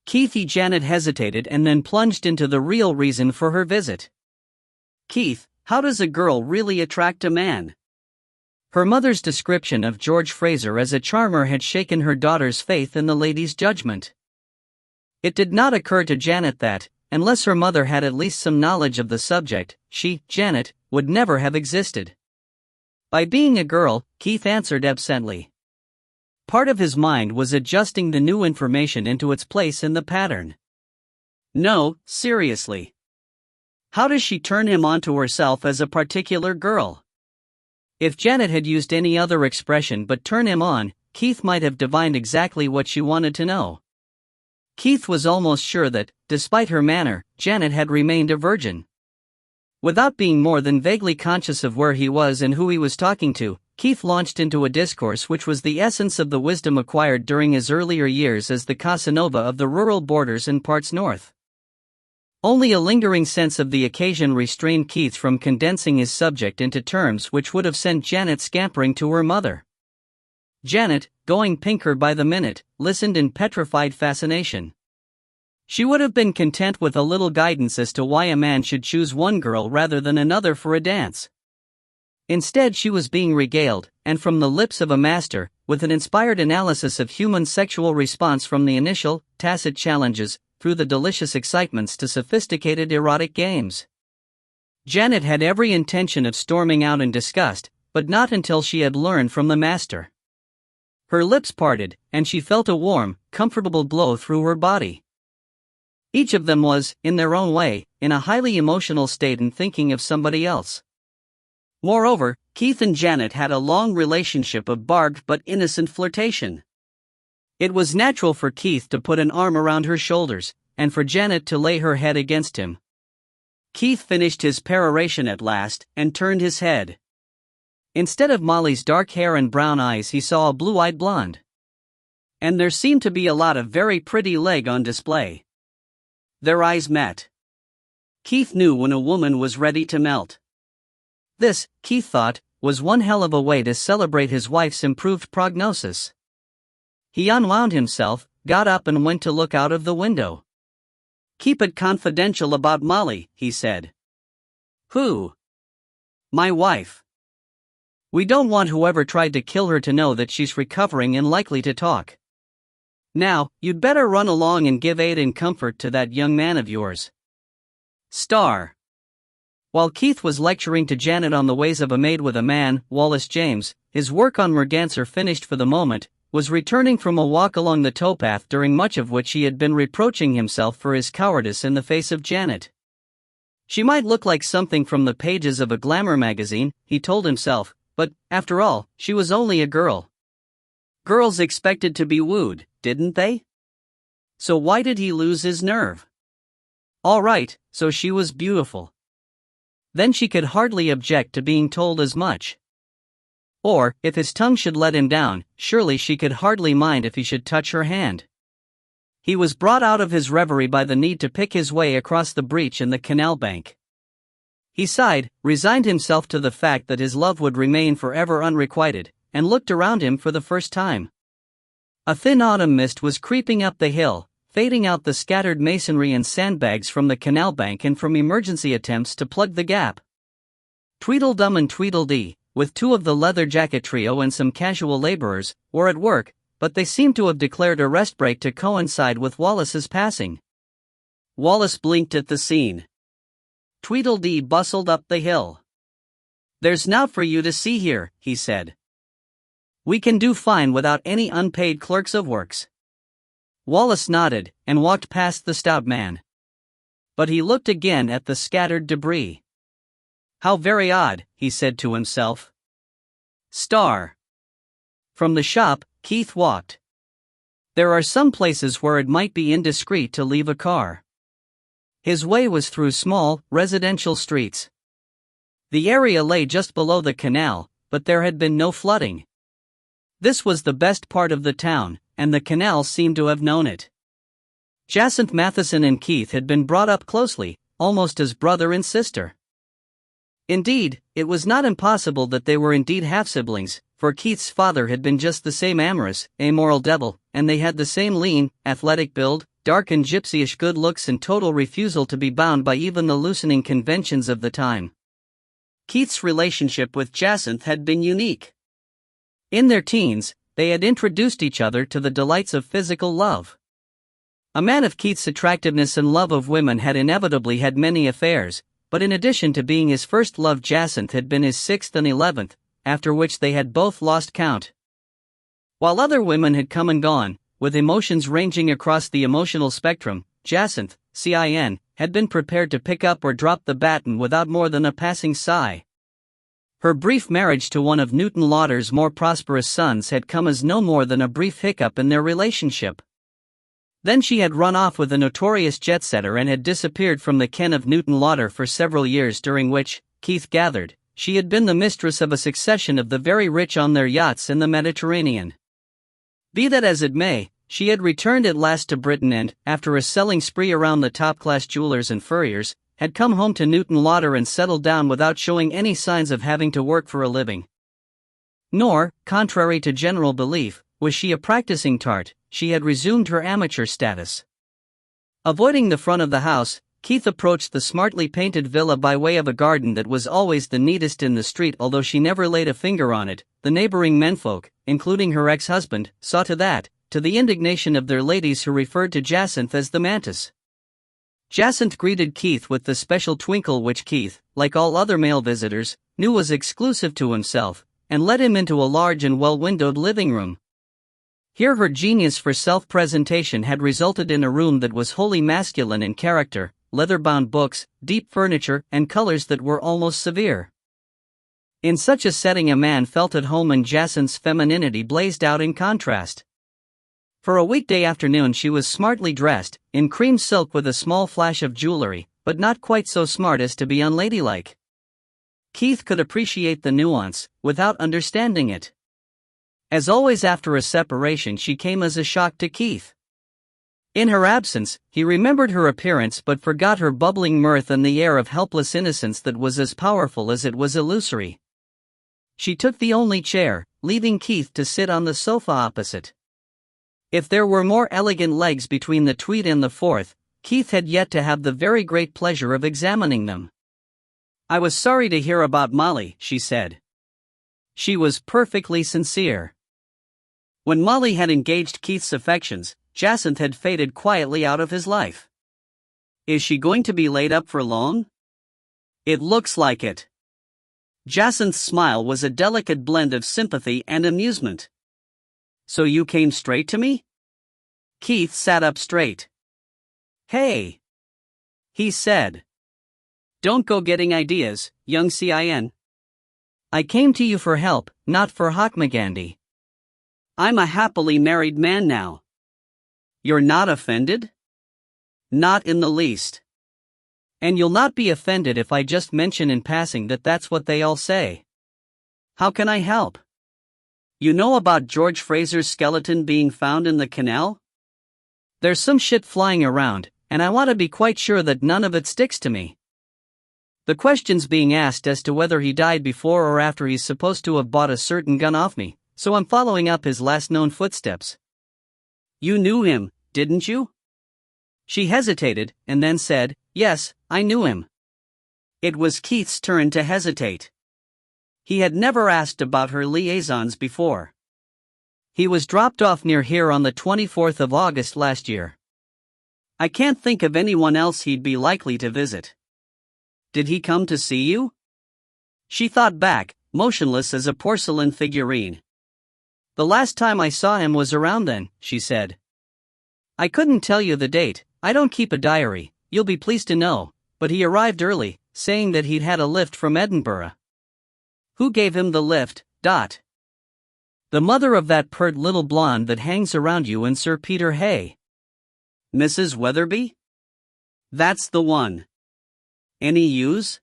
Janet hesitated and then plunged into the real reason for her visit. Keith, how does a girl really attract a man? Her mother's description of George Fraser as a charmer had shaken her daughter's faith in the lady's judgment. It did not occur to Janet that, unless her mother had at least some knowledge of the subject, she, Janet, would never have existed. By being a girl, Keith answered absently. Part of his mind was adjusting the new information into its place in the pattern. No, seriously. How does she turn him on to herself as a particular girl? If Janet had used any other expression but turn him on, Keith might have divined exactly what she wanted to know. Keith was almost sure that, despite her manner, Janet had remained a virgin. Without being more than vaguely conscious of where he was and who he was talking to, Keith launched into a discourse which was the essence of the wisdom acquired during his earlier years as the Casanova of the rural borders and parts north. Only a lingering sense of the occasion restrained Keith from condensing his subject into terms which would have sent Janet scampering to her mother. Janet, going pinker by the minute, listened in petrified fascination. She would have been content with a little guidance as to why a man should choose one girl rather than another for a dance. Instead she was being regaled, and from the lips of a master, with an inspired analysis of human sexual response from the initial, tacit challenges, through the delicious excitements to sophisticated erotic games. Janet had every intention of storming out in disgust, but not until she had learned from the master. Her lips parted, and she felt a warm, comfortable glow through her body. Each of them was, in their own way, in a highly emotional state and thinking of somebody else. Moreover, Keith and Janet had a long relationship of barbed but innocent flirtation. It was natural for Keith to put an arm around her shoulders, and for Janet to lay her head against him. Keith finished his peroration at last, and turned his head. Instead of Molly's dark hair and brown eyes he saw a blue-eyed blonde. And there seemed to be a lot of very pretty leg on display. Their eyes met. Keith knew when a woman was ready to melt. This, Keith thought, was one hell of a way to celebrate his wife's improved prognosis. He unwound himself, got up and went to look out of the window. Keep it confidential about Molly, he said. Who? My wife. We don't want whoever tried to kill her to know that she's recovering and likely to talk. Now, you'd better run along and give aid and comfort to that young man of yours. Star. While Keith was lecturing to Janet on the ways of a maid with a man, Wallace James, his work on Merganser finished for the moment, was returning from a walk along the towpath during much of which he had been reproaching himself for his cowardice in the face of Janet. She might look like something from the pages of a glamour magazine, he told himself, but, after all, she was only a girl. Girls expected to be wooed, didn't they? So why did he lose his nerve? All right, so she was beautiful. Then she could hardly object to being told as much. Or, if his tongue should let him down, surely she could hardly mind if he should touch her hand. He was brought out of his reverie by the need to pick his way across the breach in the canal bank. He sighed, resigned himself to the fact that his love would remain forever unrequited, and looked around him for the first time. A thin autumn mist was creeping up the hill, fading out the scattered masonry and sandbags from the canal bank and from emergency attempts to plug the gap. Tweedledum and Tweedledee, with two of the leather jacket trio and some casual laborers, were at work, but they seemed to have declared a rest break to coincide with Wallace's passing. Wallace blinked at the scene. Tweedledee bustled up the hill. "There's nought for you to see here," he said. "We can do fine without any unpaid clerks of works." Wallace nodded, and walked past the stout man. But he looked again at the scattered debris. "How very odd," he said to himself. Star. From the shop, Keith walked. There are some places where it might be indiscreet to leave a car. His way was through small, residential streets. The area lay just below the canal, but there had been no flooding. This was the best part of the town, and the canal seemed to have known it. Jacynth Matheson and Keith had been brought up closely, almost as brother and sister. Indeed, it was not impossible that they were indeed half-siblings, for Keith's father had been just the same amorous, amoral devil, and they had the same lean, athletic build, dark and gypsyish good looks and total refusal to be bound by even the loosening conventions of the time. Keith's relationship with Jacynth had been unique. In their teens, they had introduced each other to the delights of physical love. A man of Keith's attractiveness and love of women had inevitably had many affairs, but in addition to being his first love, Jacynth had been his 6th and 11th, after which they had both lost count. While other women had come and gone, with emotions ranging across the emotional spectrum, Jacynth, CIN, had been prepared to pick up or drop the baton without more than a passing sigh. Her brief marriage to one of Newton Lauder's more prosperous sons had come as no more than a brief hiccup in their relationship. Then she had run off with a notorious jet-setter and had disappeared from the ken of Newton Lauder for several years, during which, Keith gathered, she had been the mistress of a succession of the very rich on their yachts in the Mediterranean. Be that as it may, she had returned at last to Britain and, after a selling spree around the top-class jewelers and furriers, had come home to Newton Lauder and settled down without showing any signs of having to work for a living. Nor, contrary to general belief, was she a practicing tart. She had resumed her amateur status. Avoiding the front of the house, Keith approached the smartly painted villa by way of a garden that was always the neatest in the street. Although she never laid a finger on it, the neighboring menfolk, including her ex-husband, saw to that, to the indignation of their ladies who referred to Jacynth as the mantis. Jacynth greeted Keith with the special twinkle which Keith, like all other male visitors, knew was exclusive to himself, and led him into a large and well-windowed living room. Here her genius for self-presentation had resulted in a room that was wholly masculine in character, leather-bound books, deep furniture, and colors that were almost severe. In such a setting a man felt at home, and Jacynth's femininity blazed out in contrast. For a weekday afternoon she was smartly dressed, in cream silk with a small flash of jewelry, but not quite so smart as to be unladylike. Keith could appreciate the nuance, without understanding it. As always after a separation, she came as a shock to Keith. In her absence, he remembered her appearance but forgot her bubbling mirth and the air of helpless innocence that was as powerful as it was illusory. She took the only chair, leaving Keith to sit on the sofa opposite. If there were more elegant legs between the tweed and the fourth, Keith had yet to have the very great pleasure of examining them. "I was sorry to hear about Molly," she said. She was perfectly sincere. When Molly had engaged Keith's affections, Jacinth had faded quietly out of his life. Is she going to be laid up for long? It looks like it. Jacinth's smile was a delicate blend of sympathy and amusement. So you came straight to me? Keith sat up straight. Hey, he said. Don't go getting ideas, young CIN. I came to you for help, not for Hockmagandy. I'm a happily married man now. You're not offended? Not in the least. And you'll not be offended if I just mention in passing that that's what they all say. How can I help? You know about George Fraser's skeleton being found in the canal? There's some shit flying around, and I want to be quite sure that none of it sticks to me. The question's being asked as to whether he died before or after he's supposed to have bought a certain gun off me, so I'm following up his last known footsteps. You knew him, didn't you? She hesitated, and then said, yes, I knew him. It was Keith's turn to hesitate. He had never asked about her liaisons before. He was dropped off near here on the 24th of August last year. I can't think of anyone else he'd be likely to visit. Did he come to see you? She thought back, motionless as a porcelain figurine. The last time I saw him was around then, she said. I couldn't tell you the date, I don't keep a diary, you'll be pleased to know, but he arrived early, saying that he'd had a lift from Edinburgh. Who gave him the lift, Dot? The mother of that pert little blonde that hangs around you and Sir Peter Hay. Mrs. Weatherby? That's the one. Any use?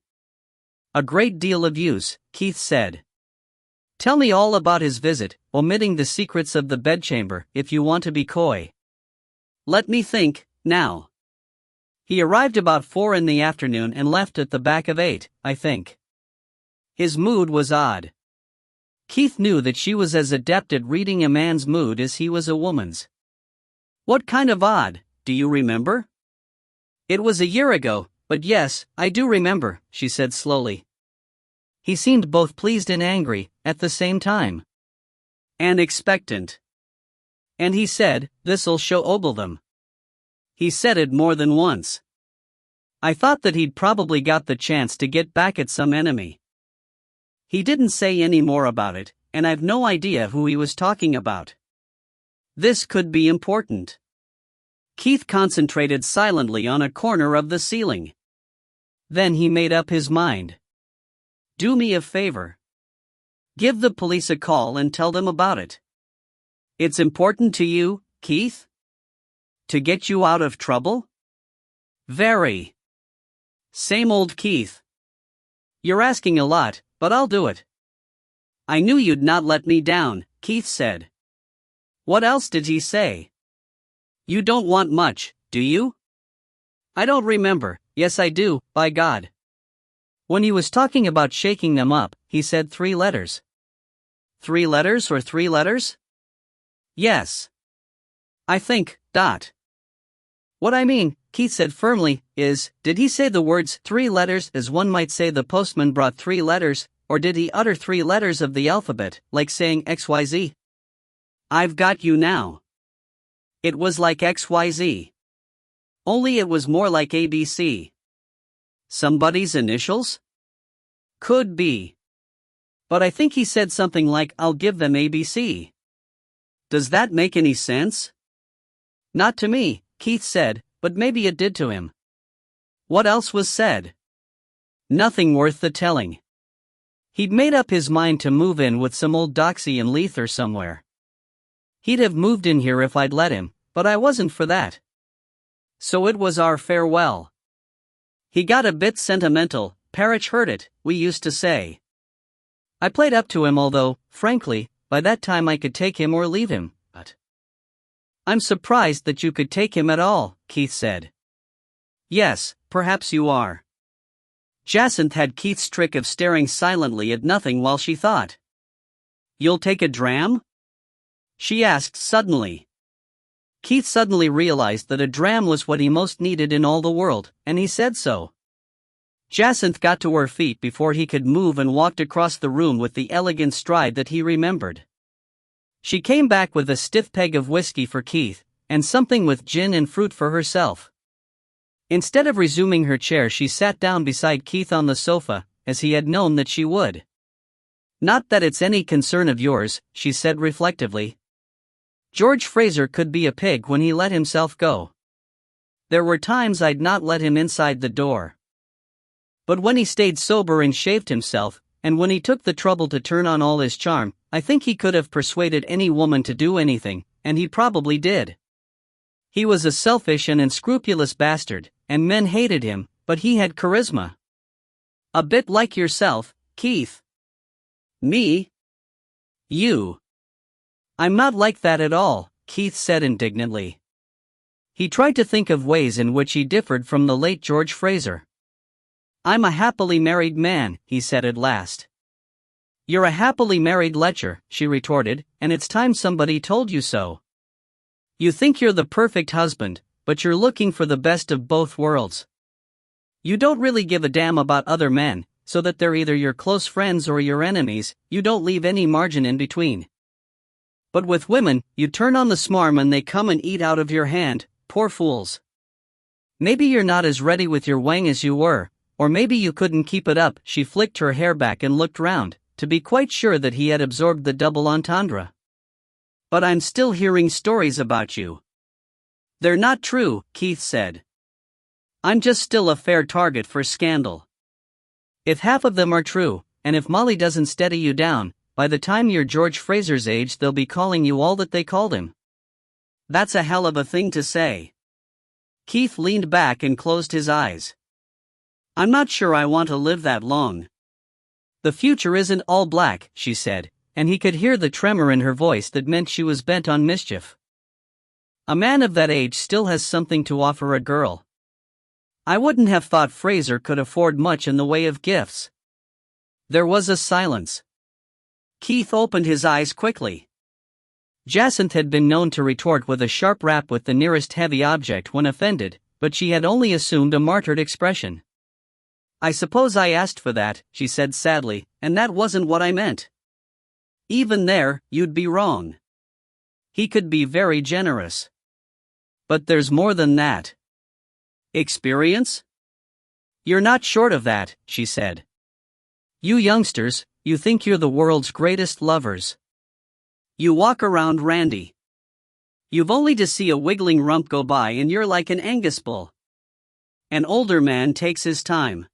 A great deal of use, Keith said. Tell me all about his visit, omitting the secrets of the bedchamber, if you want to be coy. Let me think, now. He arrived about 4 in the afternoon and left at the back of 8, I think. His mood was odd. Keith knew that she was as adept at reading a man's mood as he was a woman's. What kind of odd, do you remember? It was a year ago, but yes, I do remember, she said slowly. He seemed both pleased and angry, at the same time. And expectant. And he said, this'll show Ogle. He said it more than once. I thought that he'd probably got the chance to get back at some enemy. He didn't say any more about it, and I've no idea who he was talking about. This could be important. Keith concentrated silently on a corner of the ceiling. Then he made up his mind. Do me a favor. Give the police a call and tell them about it. It's important to you, Keith? To get you out of trouble? Very. Same old Keith. You're asking a lot, but I'll do it. I knew you'd not let me down, Keith said. What else did he say? You don't want much, do you? I don't remember. Yes, I do, by God. When he was talking about shaking them up, he said 3 letters. 3 letters or 3 letters? Yes. I think, Dot. What I mean, Keith said firmly, is, did he say the words 3 letters as one might say the postman brought 3 letters, or did he utter 3 letters of the alphabet, like saying XYZ? I've got you now. It was like XYZ. Only it was more like ABC. Somebody's initials? Could be. But I think he said something like, I'll give them ABC. Does that make any sense? Not to me, Keith said, but maybe it did to him. What else was said? Nothing worth the telling. He'd made up his mind to move in with some old doxy in Leith or somewhere. He'd have moved in here if I'd let him, but I wasn't for that. So it was our farewell. He got a bit sentimental, Parrish heard it, we used to say. I played up to him although, frankly, by that time I could take him or leave him, but... I'm surprised that you could take him at all, Keith said. Yes, perhaps you are. Jacinth had Keith's trick of staring silently at nothing while she thought. You'll take a dram? She asked suddenly. Keith suddenly realized that a dram was what he most needed in all the world, and he said so. Jacinth got to her feet before he could move and walked across the room with the elegant stride that he remembered. She came back with a stiff peg of whiskey for Keith, and something with gin and fruit for herself. Instead of resuming her chair, she sat down beside Keith on the sofa, as he had known that she would. "Not that it's any concern of yours," she said reflectively. "George Fraser could be a pig when he let himself go. There were times I'd not let him inside the door. But when he stayed sober and shaved himself, and when he took the trouble to turn on all his charm, I think he could have persuaded any woman to do anything, and he probably did. He was a selfish and unscrupulous bastard, and men hated him, but he had charisma. A bit like yourself, Keith." "Me? You?" "I'm not like that at all," Keith said indignantly. He tried to think of ways in which he differed from the late George Fraser. "I'm a happily married man," he said at last. "You're a happily married lecher," she retorted, "and it's time somebody told you so. You think you're the perfect husband, but you're looking for the best of both worlds. You don't really give a damn about other men, so that they're either your close friends or your enemies, you don't leave any margin in between. But with women, you turn on the smarm and they come and eat out of your hand, poor fools. Maybe you're not as ready with your wang as you were, or maybe you couldn't keep it up." She flicked her hair back and looked round, to be quite sure that he had absorbed the double entendre. "But I'm still hearing stories about you." "They're not true," Keith said. "I'm just still a fair target for scandal. If half of them are true, and if Molly doesn't steady you down, by the time you're George Fraser's age they'll be calling you all that they called him." "That's a hell of a thing to say." Keith leaned back and closed his eyes. "I'm not sure I want to live that long." "The future isn't all black," she said, and he could hear the tremor in her voice that meant she was bent on mischief. "A man of that age still has something to offer a girl. I wouldn't have thought Fraser could afford much in the way of gifts." There was a silence. Keith opened his eyes quickly. Jacinth had been known to retort with a sharp rap with the nearest heavy object when offended, but she had only assumed a martyred expression. "I suppose I asked for that," she said sadly, "and that wasn't what I meant." "Even there, you'd be wrong. He could be very generous. But there's more than that." "Experience?" "You're not short of that," she said. "You youngsters, you think you're the world's greatest lovers. You walk around randy. You've only to see a wiggling rump go by and you're like an Angus bull. An older man takes his time.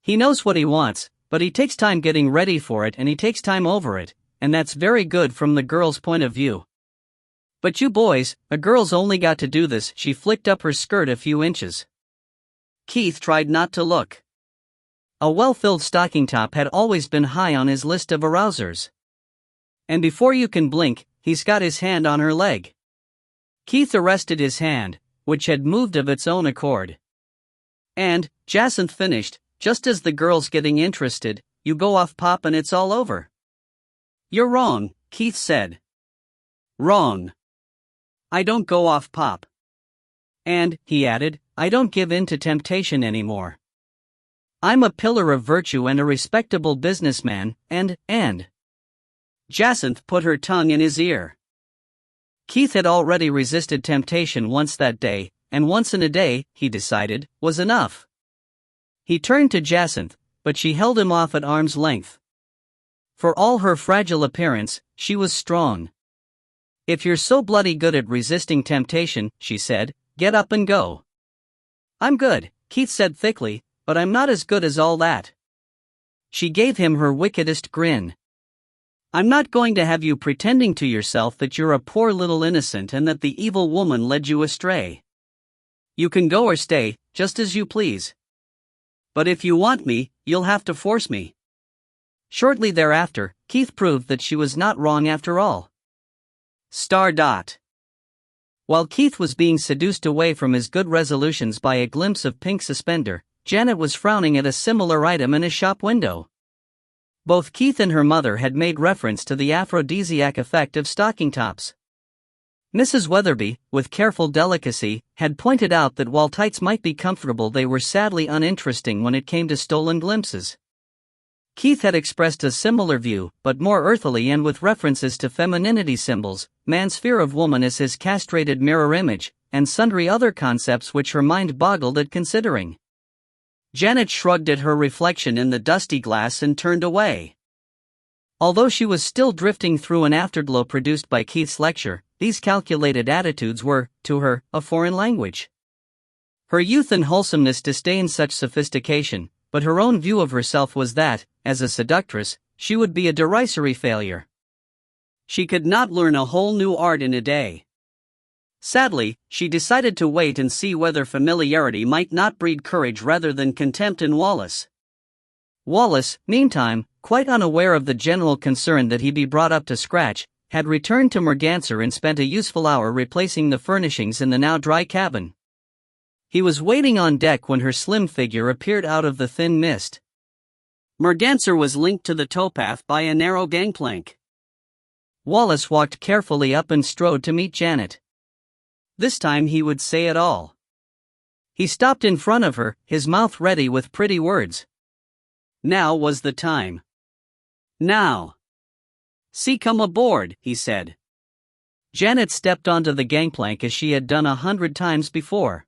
He knows what he wants, but he takes time getting ready for it and he takes time over it, and that's very good from the girl's point of view. But you boys, a girl's only got to do this." She flicked up her skirt a few inches. Keith tried not to look. A well-filled stocking top had always been high on his list of arousers. And before you can blink, he's got his hand on her leg. Keith arrested his hand, which had moved of its own accord. "And," Jacinth finished, "just as the girl's getting interested, you go off pop and it's all over." "You're wrong," Keith said. "Wrong. I don't go off pop. And," he added, "I don't give in to temptation anymore. I'm a pillar of virtue and a respectable businessman, and. Jacinth put her tongue in his ear. Keith had already resisted temptation once that day, and once in a day, he decided, was enough. He turned to Jacinth, but she held him off at arm's length. For all her fragile appearance, she was strong. "If you're so bloody good at resisting temptation," she said, "get up and go." "I'm good," Keith said thickly, "but I'm not as good as all that." She gave him her wickedest grin. "I'm not going to have you pretending to yourself that you're a poor little innocent and that the evil woman led you astray. You can go or stay, just as you please. But if you want me, you'll have to force me." Shortly thereafter, Keith proved that she was not wrong after all. While Keith was being seduced away from his good resolutions by a glimpse of pink suspender, Janet was frowning at a similar item in a shop window. Both Keith and her mother had made reference to the aphrodisiac effect of stocking tops. Mrs. Weatherby, with careful delicacy, had pointed out that while tights might be comfortable, they were sadly uninteresting when it came to stolen glimpses. Keith had expressed a similar view, but more earthily and with references to femininity symbols, man's fear of woman as his castrated mirror image, and sundry other concepts which her mind boggled at considering. Janet shrugged at her reflection in the dusty glass and turned away. Although she was still drifting through an afterglow produced by Keith's lecture, these calculated attitudes were, to her, a foreign language. Her youth and wholesomeness disdained such sophistication, but her own view of herself was that, as a seductress, she would be a derisory failure. She could not learn a whole new art in a day. Sadly, she decided to wait and see whether familiarity might not breed courage rather than contempt in Wallace. Wallace, meantime, quite unaware of the general concern that he be brought up to scratch, had returned to Merganser and spent a useful hour replacing the furnishings in the now dry cabin. He was waiting on deck when her slim figure appeared out of the thin mist. Merganser was linked to the towpath by a narrow gangplank. Wallace walked carefully up and strode to meet Janet. This time he would say it all. He stopped in front of her, his mouth ready with pretty words. Now was the time. Now. "See, come aboard," he said. Janet stepped onto the gangplank as she had done 100 times before.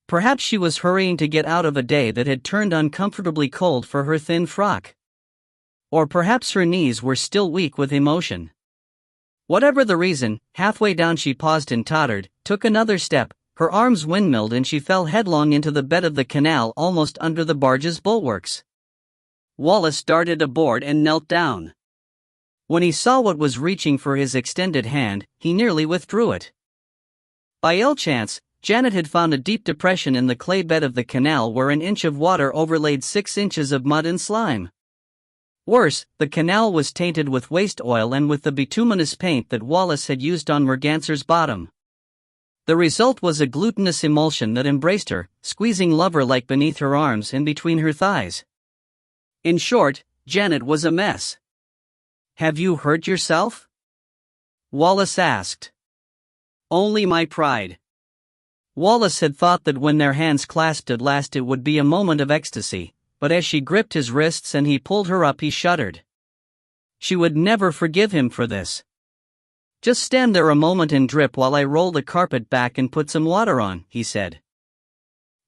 Perhaps she was hurrying to get out of a day that had turned uncomfortably cold for her thin frock. Or perhaps her knees were still weak with emotion. Whatever the reason, halfway down she paused and tottered, took another step, her arms windmilled and she fell headlong into the bed of the canal almost under the barge's bulwarks. Wallace darted aboard and knelt down. When he saw what was reaching for his extended hand, he nearly withdrew it. By ill chance, Janet had found a deep depression in the clay bed of the canal where an inch of water overlaid 6 inches of mud and slime. Worse, the canal was tainted with waste oil and with the bituminous paint that Wallace had used on Merganser's bottom. The result was a glutinous emulsion that embraced her, squeezing lover-like beneath her arms and between her thighs. In short, Janet was a mess. "Have you hurt yourself?" Wallace asked. "Only my pride." Wallace had thought that when their hands clasped at last it would be a moment of ecstasy, but as she gripped his wrists and he pulled her up he shuddered. She would never forgive him for this. "Just stand there a moment and drip while I roll the carpet back and put some water on," he said.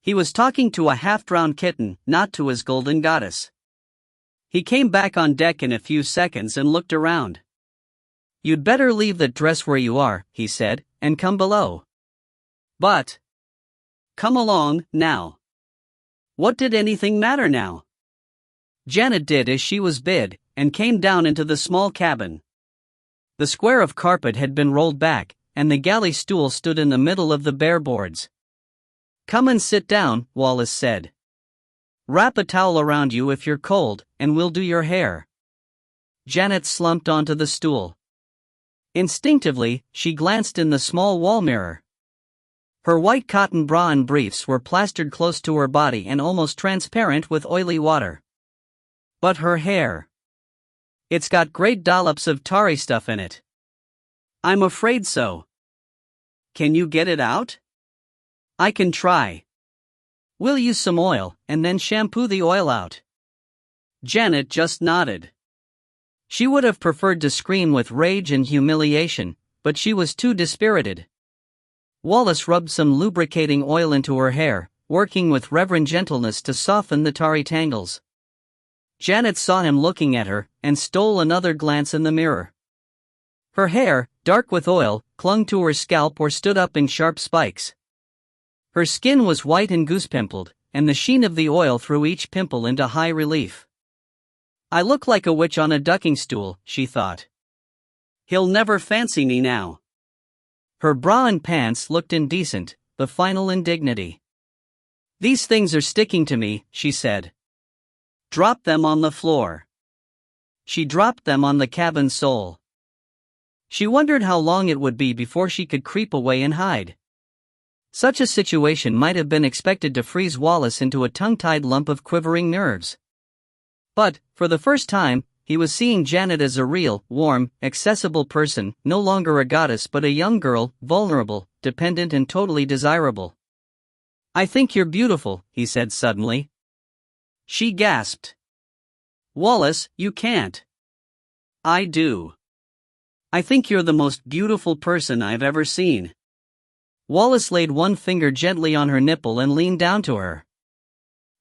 He was talking to a half-drowned kitten, not to his golden goddess. He came back on deck in a few seconds and looked around. "You'd better leave that dress where you are," he said, "and come below." "But..." "Come along, now." What did anything matter now? Janet did as she was bid, and came down into the small cabin. The square of carpet had been rolled back, and the galley stool stood in the middle of the bare boards. "Come and sit down," Wallace said. "Wrap a towel around you if you're cold, and we'll do your hair." Janet slumped onto the stool. Instinctively, she glanced in the small wall mirror. Her white cotton bra and briefs were plastered close to her body and almost transparent with oily water. But her hair. "It's got great dollops of tarry stuff in it." "I'm afraid so." "Can you get it out?" "I can try." "We'll use some oil, and then shampoo the oil out." Janet just nodded. She would have preferred to scream with rage and humiliation, but she was too dispirited. Wallace rubbed some lubricating oil into her hair, working with reverent gentleness to soften the tarry tangles. Janet saw him looking at her, and stole another glance in the mirror. Her hair, dark with oil, clung to her scalp or stood up in sharp spikes. Her skin was white and goose-pimpled, and the sheen of the oil threw each pimple into high relief. "I look like a witch on a ducking stool," she thought. "He'll never fancy me now." Her bra and pants looked indecent, the final indignity. "These things are sticking to me," she said. "Drop them on the floor." She dropped them on the cabin sole. She wondered how long it would be before she could creep away and hide. Such a situation might have been expected to freeze Wallace into a tongue-tied lump of quivering nerves. But, for the first time, he was seeing Janet as a real, warm, accessible person, no longer a goddess but a young girl, vulnerable, dependent and totally desirable. "I think you're beautiful," he said suddenly. She gasped. Wallace, you can't. I do. I think you're the most beautiful person I've ever seen. Wallace laid one finger gently on her nipple and leaned down to her.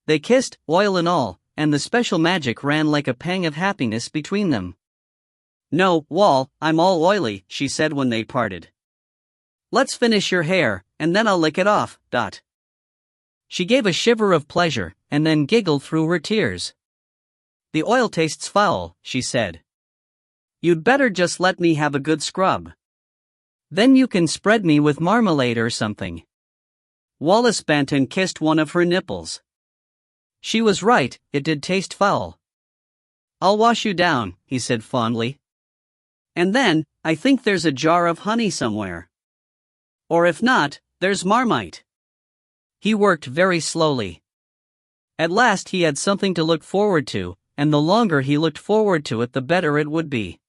They kissed, oil and all, and the special magic ran like a pang of happiness between them. No, Wall, I'm all oily, she said when they parted. Let's finish your hair, and then I'll lick it off, Dot. She gave a shiver of pleasure, and then giggled through her tears. The oil tastes foul, she said. You'd better just let me have a good scrub. Then you can spread me with marmalade or something. Wallace bent and kissed one of her nipples. She was right, it did taste foul. I'll wash you down, he said fondly. And then, I think there's a jar of honey somewhere. Or if not, there's Marmite. He worked very slowly. At last he had something to look forward to, and the longer he looked forward to it the better it would be.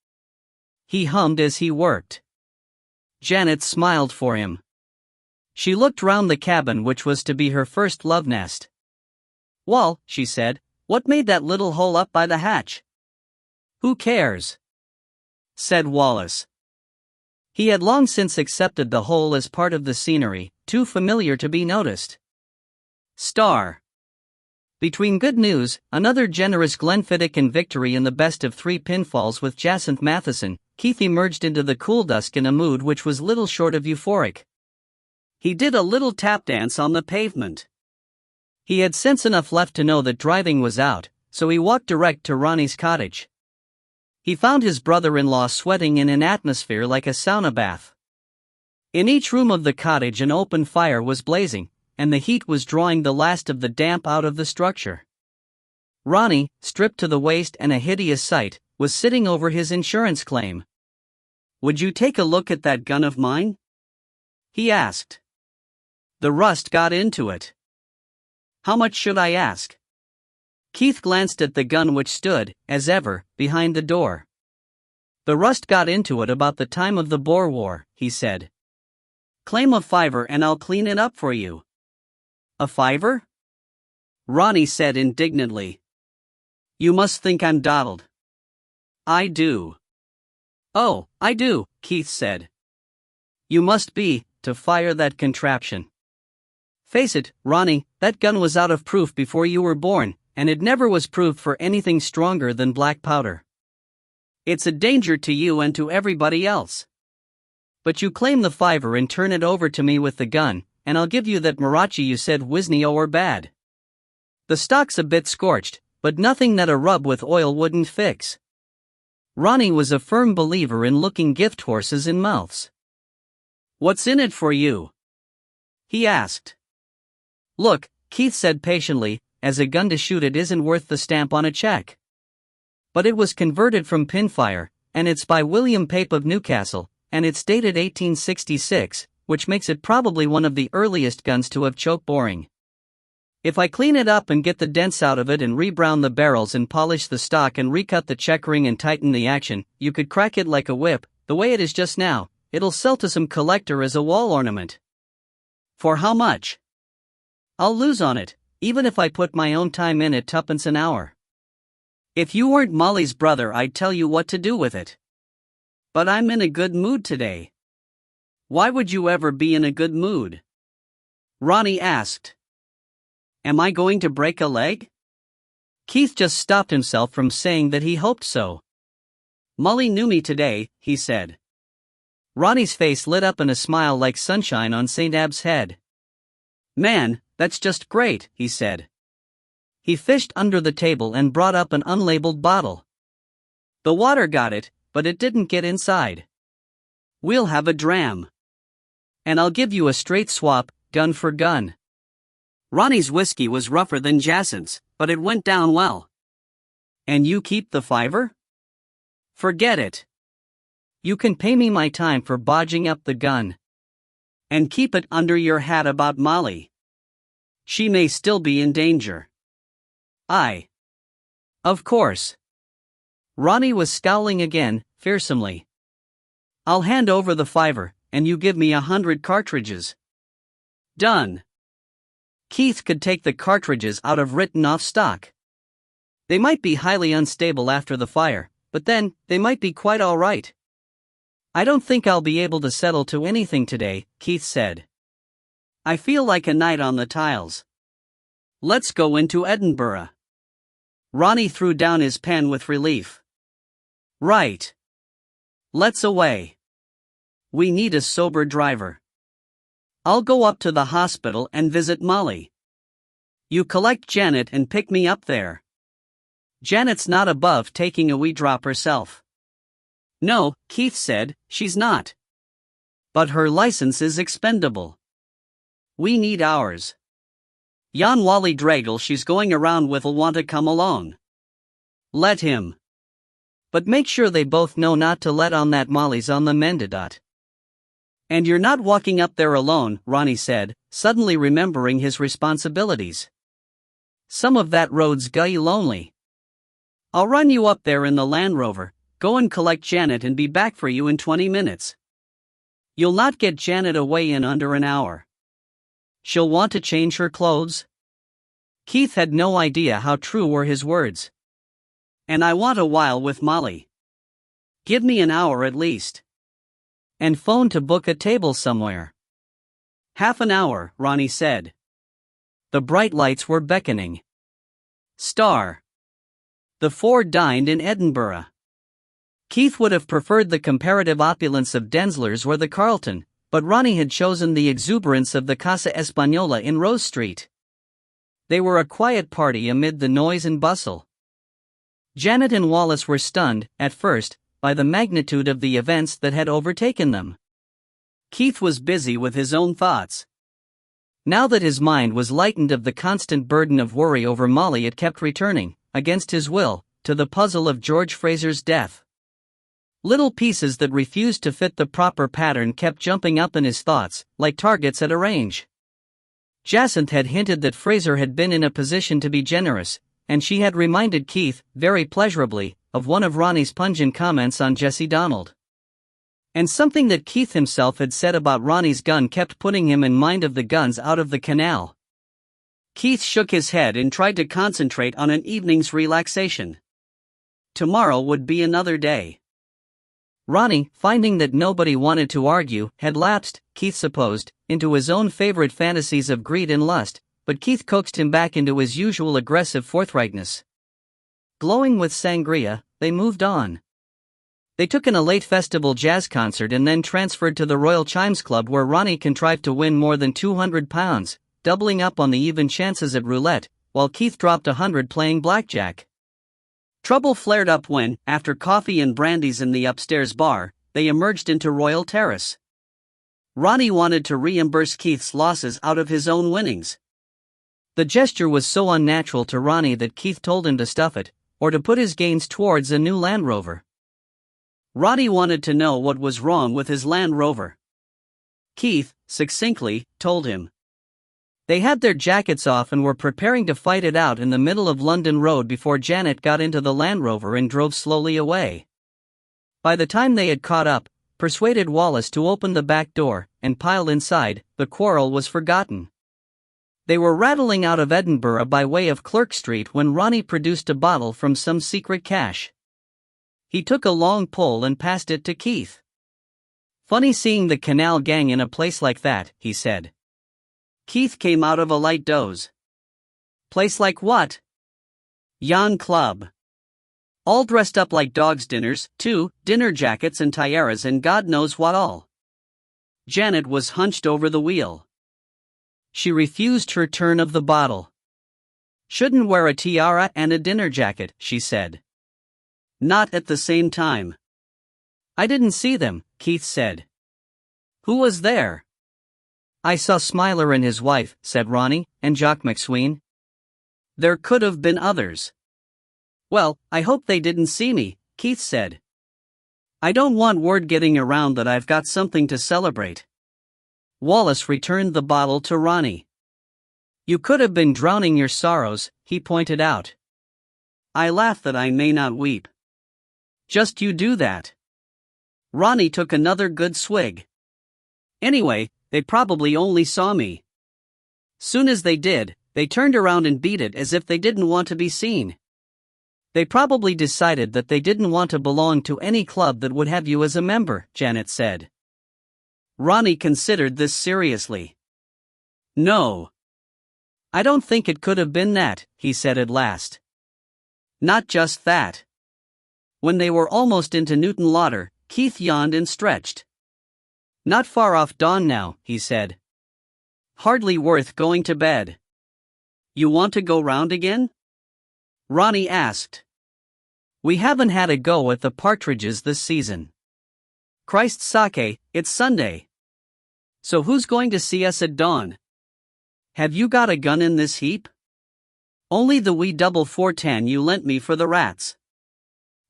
He hummed as he worked. Janet smiled for him. She looked round the cabin which was to be her first love nest. Wall, she said, what made that little hole up by the hatch? Who cares? Said Wallace. He had long since accepted the hole as part of the scenery, too familiar to be noticed. Star. Between good news, another generous Glenfiddich victory in the best of 3 pinfalls with Jacinth Matheson, Keith emerged into the cool dusk in a mood which was little short of euphoric. He did a little tap dance on the pavement. He had sense enough left to know that driving was out, so he walked direct to Ronnie's cottage. He found his brother-in-law sweating in an atmosphere like a sauna bath. In each room of the cottage an open fire was blazing, and the heat was drawing the last of the damp out of the structure. Ronnie, stripped to the waist and a hideous sight, was sitting over his insurance claim. Would you take a look at that gun of mine? He asked. The rust got into it. How much should I ask? Keith glanced at the gun which stood, as ever, behind the door. The rust got into it about the time of the Boer War, he said. Claim a $5 and I'll clean it up for you. A $5? Ronnie said indignantly. You must think I'm dawdled. I do. Oh, I do, Keith said. You must be, to fire that contraption. Face it, Ronnie, that gun was out of proof before you were born, and it never was proved for anything stronger than black powder. It's a danger to you and to everybody else. But you claim the $5 and turn it over to me with the gun, and I'll give you that Marachi you said Wisnio or bad. The stock's a bit scorched, but nothing that a rub with oil wouldn't fix. Ronnie was a firm believer in looking gift horses in mouths. What's in it for you? He asked. Look, Keith said patiently, as a gun to shoot it isn't worth the stamp on a check. But it was converted from pinfire, and it's by William Pape of Newcastle, and it's dated 1866, which makes it probably one of the earliest guns to have choke boring. If I clean it up and get the dents out of it and rebrown the barrels and polish the stock and recut the checkering and tighten the action, you could crack it like a whip, the way it is just now. It'll sell to some collector as a wall ornament. For how much? I'll lose on it, even if I put my own time in at 2p an hour. If you weren't Molly's brother I'd tell you what to do with it. But I'm in a good mood today. Why would you ever be in a good mood? Ronnie asked. Am I going to break a leg? Keith just stopped himself from saying that he hoped so. Molly knew me today, he said. Ronnie's face lit up in a smile like sunshine on St. Ab's head. Man, that's just great, he said. He fished under the table and brought up an unlabeled bottle. The water got it, but it didn't get inside. We'll have a dram. And I'll give you a straight swap, gun for gun. Ronnie's whiskey was rougher than Jacinth's, but it went down well. And you keep the $5? Forget it. You can pay me my time for bodging up the gun. And keep it under your hat about Molly. She may still be in danger. Of course. Ronnie was scowling again, fearsomely. I'll hand over the $5, and you give me 100 cartridges. Done. Keith could take the cartridges out of written-off stock. They might be highly unstable after the fire, but then, they might be quite alright. I don't think I'll be able to settle to anything today, Keith said. I feel like a knight on the tiles. Let's go into Edinburgh. Ronnie threw down his pen with relief. Right. Let's away. We need a sober driver. I'll go up to the hospital and visit Molly. You collect Janet and pick me up there. Janet's not above taking a wee drop herself. No, Keith said, she's not. But her license is expendable. We need ours. Yon Wally Draggle she's going around with'll want to come along. Let him. But make sure they both know not to let on that Molly's on the mendadot. And you're not walking up there alone, Ronnie said, suddenly remembering his responsibilities. Some of that road's gay lonely. I'll run you up there in the Land Rover, go and collect Janet and be back for you in 20 minutes. You'll not get Janet away in under an hour. She'll want to change her clothes. Keith had no idea how true were his words. And I want a while with Molly. Give me an hour at least. And phone to book a table somewhere. Half an hour, Ronnie said. The bright lights were beckoning. Star. The four dined in Edinburgh. Keith would have preferred the comparative opulence of Densler's or the Carlton, but Ronnie had chosen the exuberance of the Casa Española in Rose Street. They were a quiet party amid the noise and bustle. Janet and Wallace were stunned, at first, by the magnitude of the events that had overtaken them. Keith was busy with his own thoughts. Now that his mind was lightened of the constant burden of worry over Molly, it kept returning, against his will, to the puzzle of George Fraser's death. Little pieces that refused to fit the proper pattern kept jumping up in his thoughts, like targets at a range. Jacinthe had hinted that Fraser had been in a position to be generous, and she had reminded Keith, very pleasurably, of one of Ronnie's pungent comments on Jessie Donald. And something that Keith himself had said about Ronnie's gun kept putting him in mind of the guns out of the canal. Keith shook his head and tried to concentrate on an evening's relaxation. Tomorrow would be another day. Ronnie, finding that nobody wanted to argue, had lapsed, Keith supposed, into his own favorite fantasies of greed and lust, but Keith coaxed him back into his usual aggressive forthrightness. Glowing with sangria, they moved on. They took in a late festival jazz concert and then transferred to the Royal Chimes Club, where Ronnie contrived to win more than £200, doubling up on the even chances at roulette, while Keith dropped 100 playing blackjack. Trouble flared up when, after coffee and brandies in the upstairs bar, they emerged into Royal Terrace. Ronnie wanted to reimburse Keith's losses out of his own winnings. The gesture was so unnatural to Ronnie that Keith told him to stuff it, or to put his gains towards a new Land Rover. Ronnie wanted to know what was wrong with his Land Rover. Keith, succinctly, told him. They had their jackets off and were preparing to fight it out in the middle of London Road before Janet got into the Land Rover and drove slowly away. By the time they had caught up, persuaded Wallace to open the back door, and pile inside, the quarrel was forgotten. They were rattling out of Edinburgh by way of Clerk Street when Ronnie produced a bottle from some secret cache. He took a long pull and passed it to Keith. Funny seeing the canal gang in a place like that, he said. Keith came out of a light doze. Place like what? Yon club. All dressed up like dogs' dinners, too, dinner jackets and tiaras and God knows what all. Janet was hunched over the wheel. She refused her turn of the bottle. Shouldn't wear a tiara and a dinner jacket, she said. Not at the same time. I didn't see them, Keith said. Who was there? I saw Smiler and his wife, said Ronnie, and Jock McSween. There could have been others. Well, I hope they didn't see me, Keith said. I don't want word getting around that I've got something to celebrate. Wallace returned the bottle to Ronnie. You could have been drowning your sorrows, he pointed out. I laugh that I may not weep. Just you do that. Ronnie took another good swig. Anyway, they probably only saw me. Soon as they did, they turned around and beat it as if they didn't want to be seen. They probably decided that they didn't want to belong to any club that would have you as a member, Janet said. Ronnie considered this seriously. No. I don't think it could have been that, he said at last. Not just that. When they were almost into Newton Lauder, Keith yawned and stretched. Not far off dawn now, he said. Hardly worth going to bed. You want to go round again? Ronnie asked. We haven't had a go at the partridges this season. Christ's sake, it's Sunday. So who's going to see us at dawn? Have you got a gun in this heap? Only the wee double 410 you lent me for the rats.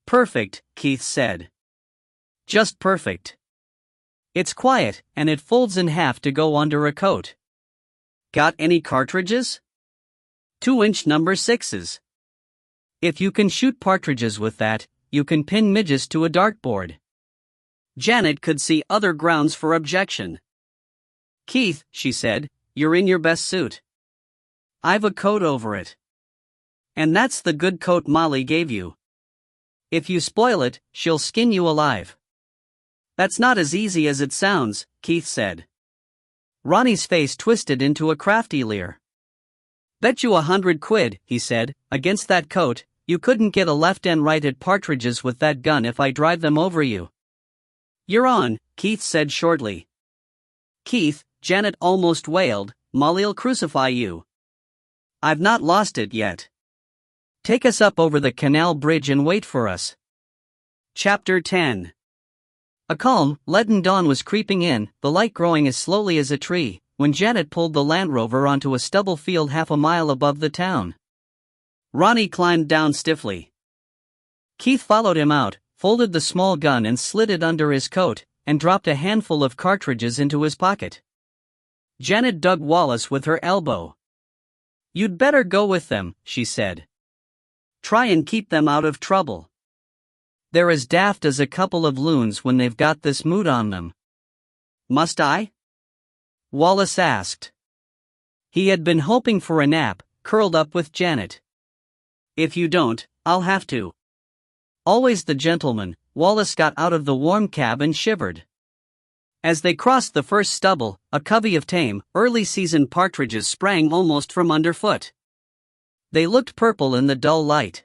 Perfect, Keith said. Just perfect. It's quiet, and it folds in half to go under a coat. Got any cartridges? 2-inch number 6s. If you can shoot partridges with that, you can pin midges to a dartboard. Janet could see other grounds for objection. Keith, she said, you're in your best suit. I've a coat over it. And that's the good coat Molly gave you. If you spoil it, she'll skin you alive. That's not as easy as it sounds, Keith said. Ronnie's face twisted into a crafty leer. Bet you 100 quid, he said, against that coat, you couldn't get a left and right at partridges with that gun if I drive them over you. You're on, Keith said shortly. Keith, Janet almost wailed, Molly'll crucify you. I've not lost it yet. Take us up over the canal bridge and wait for us. Chapter 10. A calm, leaden dawn was creeping in, the light growing as slowly as a tree, when Janet pulled the Land Rover onto a stubble field half a mile above the town. Ronnie climbed down stiffly. Keith followed him out, folded the small gun and slid it under his coat, and dropped a handful of cartridges into his pocket. Janet dug Wallace with her elbow. You'd better go with them, she said. Try and keep them out of trouble. They're as daft as a couple of loons when they've got this mood on them. Must I? Wallace asked. He had been hoping for a nap, curled up with Janet. If you don't, I'll have to. Always the gentleman, Wallace got out of the warm cab and shivered. As they crossed the first stubble, a covey of tame, early-season partridges sprang almost from underfoot. They looked purple in the dull light.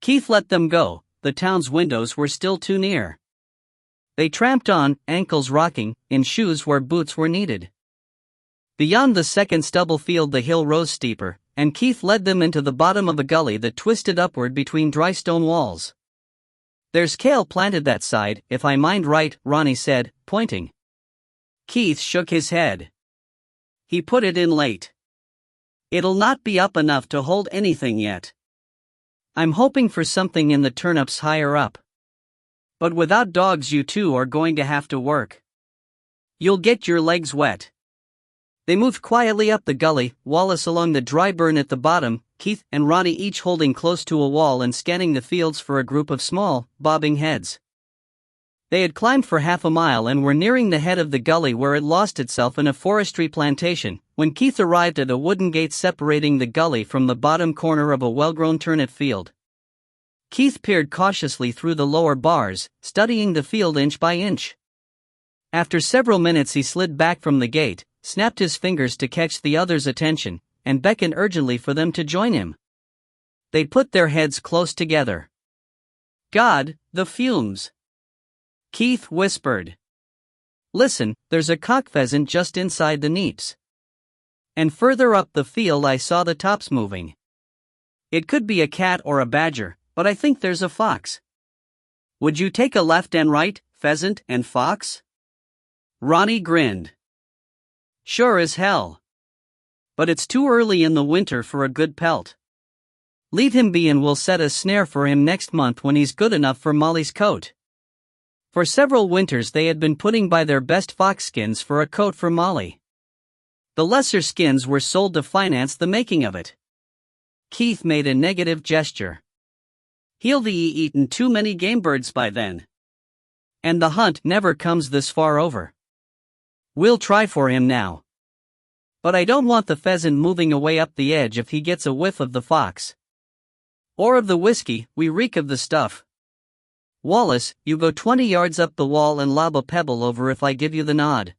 Keith let them go, the town's windows were still too near. They tramped on, ankles rocking, in shoes where boots were needed. Beyond the second stubble field the hill rose steeper, and Keith led them into the bottom of a gully that twisted upward between dry stone walls. There's kale planted that side, if I mind right, Ronnie said, pointing. Keith shook his head. He put it in late. It'll not be up enough to hold anything yet. I'm hoping for something in the turnips higher up. But without dogs you two are going to have to work. You'll get your legs wet. They moved quietly up the gully, Wallace along the dry burn at the bottom, Keith and Ronnie each holding close to a wall and scanning the fields for a group of small, bobbing heads. They had climbed for half a mile and were nearing the head of the gully where it lost itself in a forestry plantation, when Keith arrived at a wooden gate separating the gully from the bottom corner of a well-grown turnip field. Keith peered cautiously through the lower bars, studying the field inch by inch. After several minutes he slid back from the gate, snapped his fingers to catch the others' attention, and beckoned urgently for them to join him. They put their heads close together. God, the fumes! Keith whispered. Listen, there's a cock pheasant just inside the neeps. And further up the field I saw the tops moving. It could be a cat or a badger, but I think there's a fox. Would you take a left and right, pheasant and fox? Ronnie grinned. Sure as hell. But it's too early in the winter for a good pelt. Leave him be and we'll set a snare for him next month when he's good enough for Molly's coat. For several winters they had been putting by their best fox skins for a coat for Molly. The lesser skins were sold to finance the making of it. Keith made a negative gesture. He'll be eaten too many game birds by then. And the hunt never comes this far over. We'll try for him now. But I don't want the pheasant moving away up the edge if he gets a whiff of the fox. Or of the whiskey, we reek of the stuff. Wallace, you go 20 yards up the wall and lob a pebble over if I give you the nod.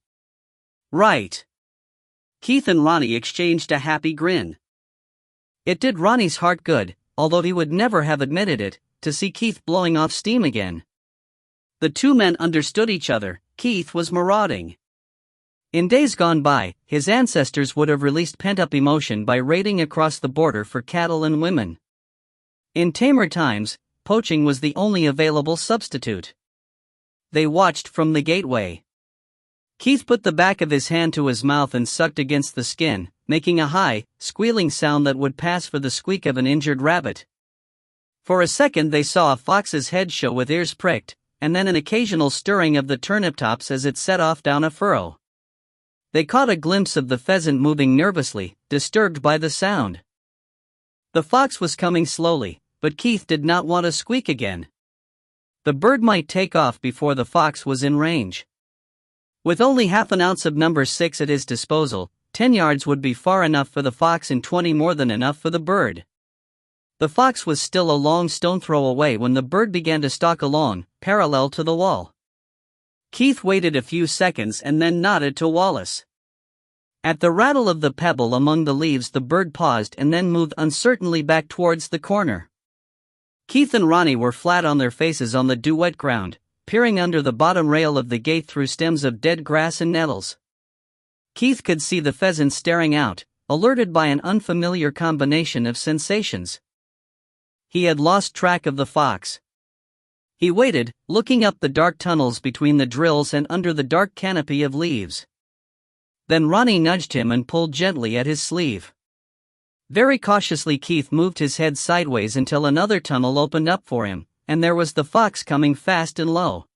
Right. Keith and Ronnie exchanged a happy grin. It did Ronnie's heart good, although he would never have admitted it, to see Keith blowing off steam again. The two men understood each other. Keith was marauding. In days gone by, his ancestors would have released pent-up emotion by raiding across the border for cattle and women. In tamer times, poaching was the only available substitute. They watched from the gateway. Keith put the back of his hand to his mouth and sucked against the skin, making a high, squealing sound that would pass for the squeak of an injured rabbit. For a second they saw a fox's head show with ears pricked, and then an occasional stirring of the turnip tops as it set off down a furrow. They caught a glimpse of the pheasant moving nervously, disturbed by the sound. The fox was coming slowly, but Keith did not want to squeak again. The bird might take off before the fox was in range. With only half an ounce of number 6 at his disposal, 10 yards would be far enough for the fox and 20 more than enough for the bird. The fox was still a long stone throw away when the bird began to stalk along, parallel to the wall. Keith waited a few seconds and then nodded to Wallace. At the rattle of the pebble among the leaves, the bird paused and then moved uncertainly back towards the corner. Keith and Ronnie were flat on their faces on the dew-wet ground, peering under the bottom rail of the gate through stems of dead grass and nettles. Keith could see the pheasant staring out, alerted by an unfamiliar combination of sensations. He had lost track of the fox. He waited, looking up the dark tunnels between the drills and under the dark canopy of leaves. Then Ronnie nudged him and pulled gently at his sleeve. Very cautiously Keith moved his head sideways until another tunnel opened up for him, and there was the fox coming fast and low.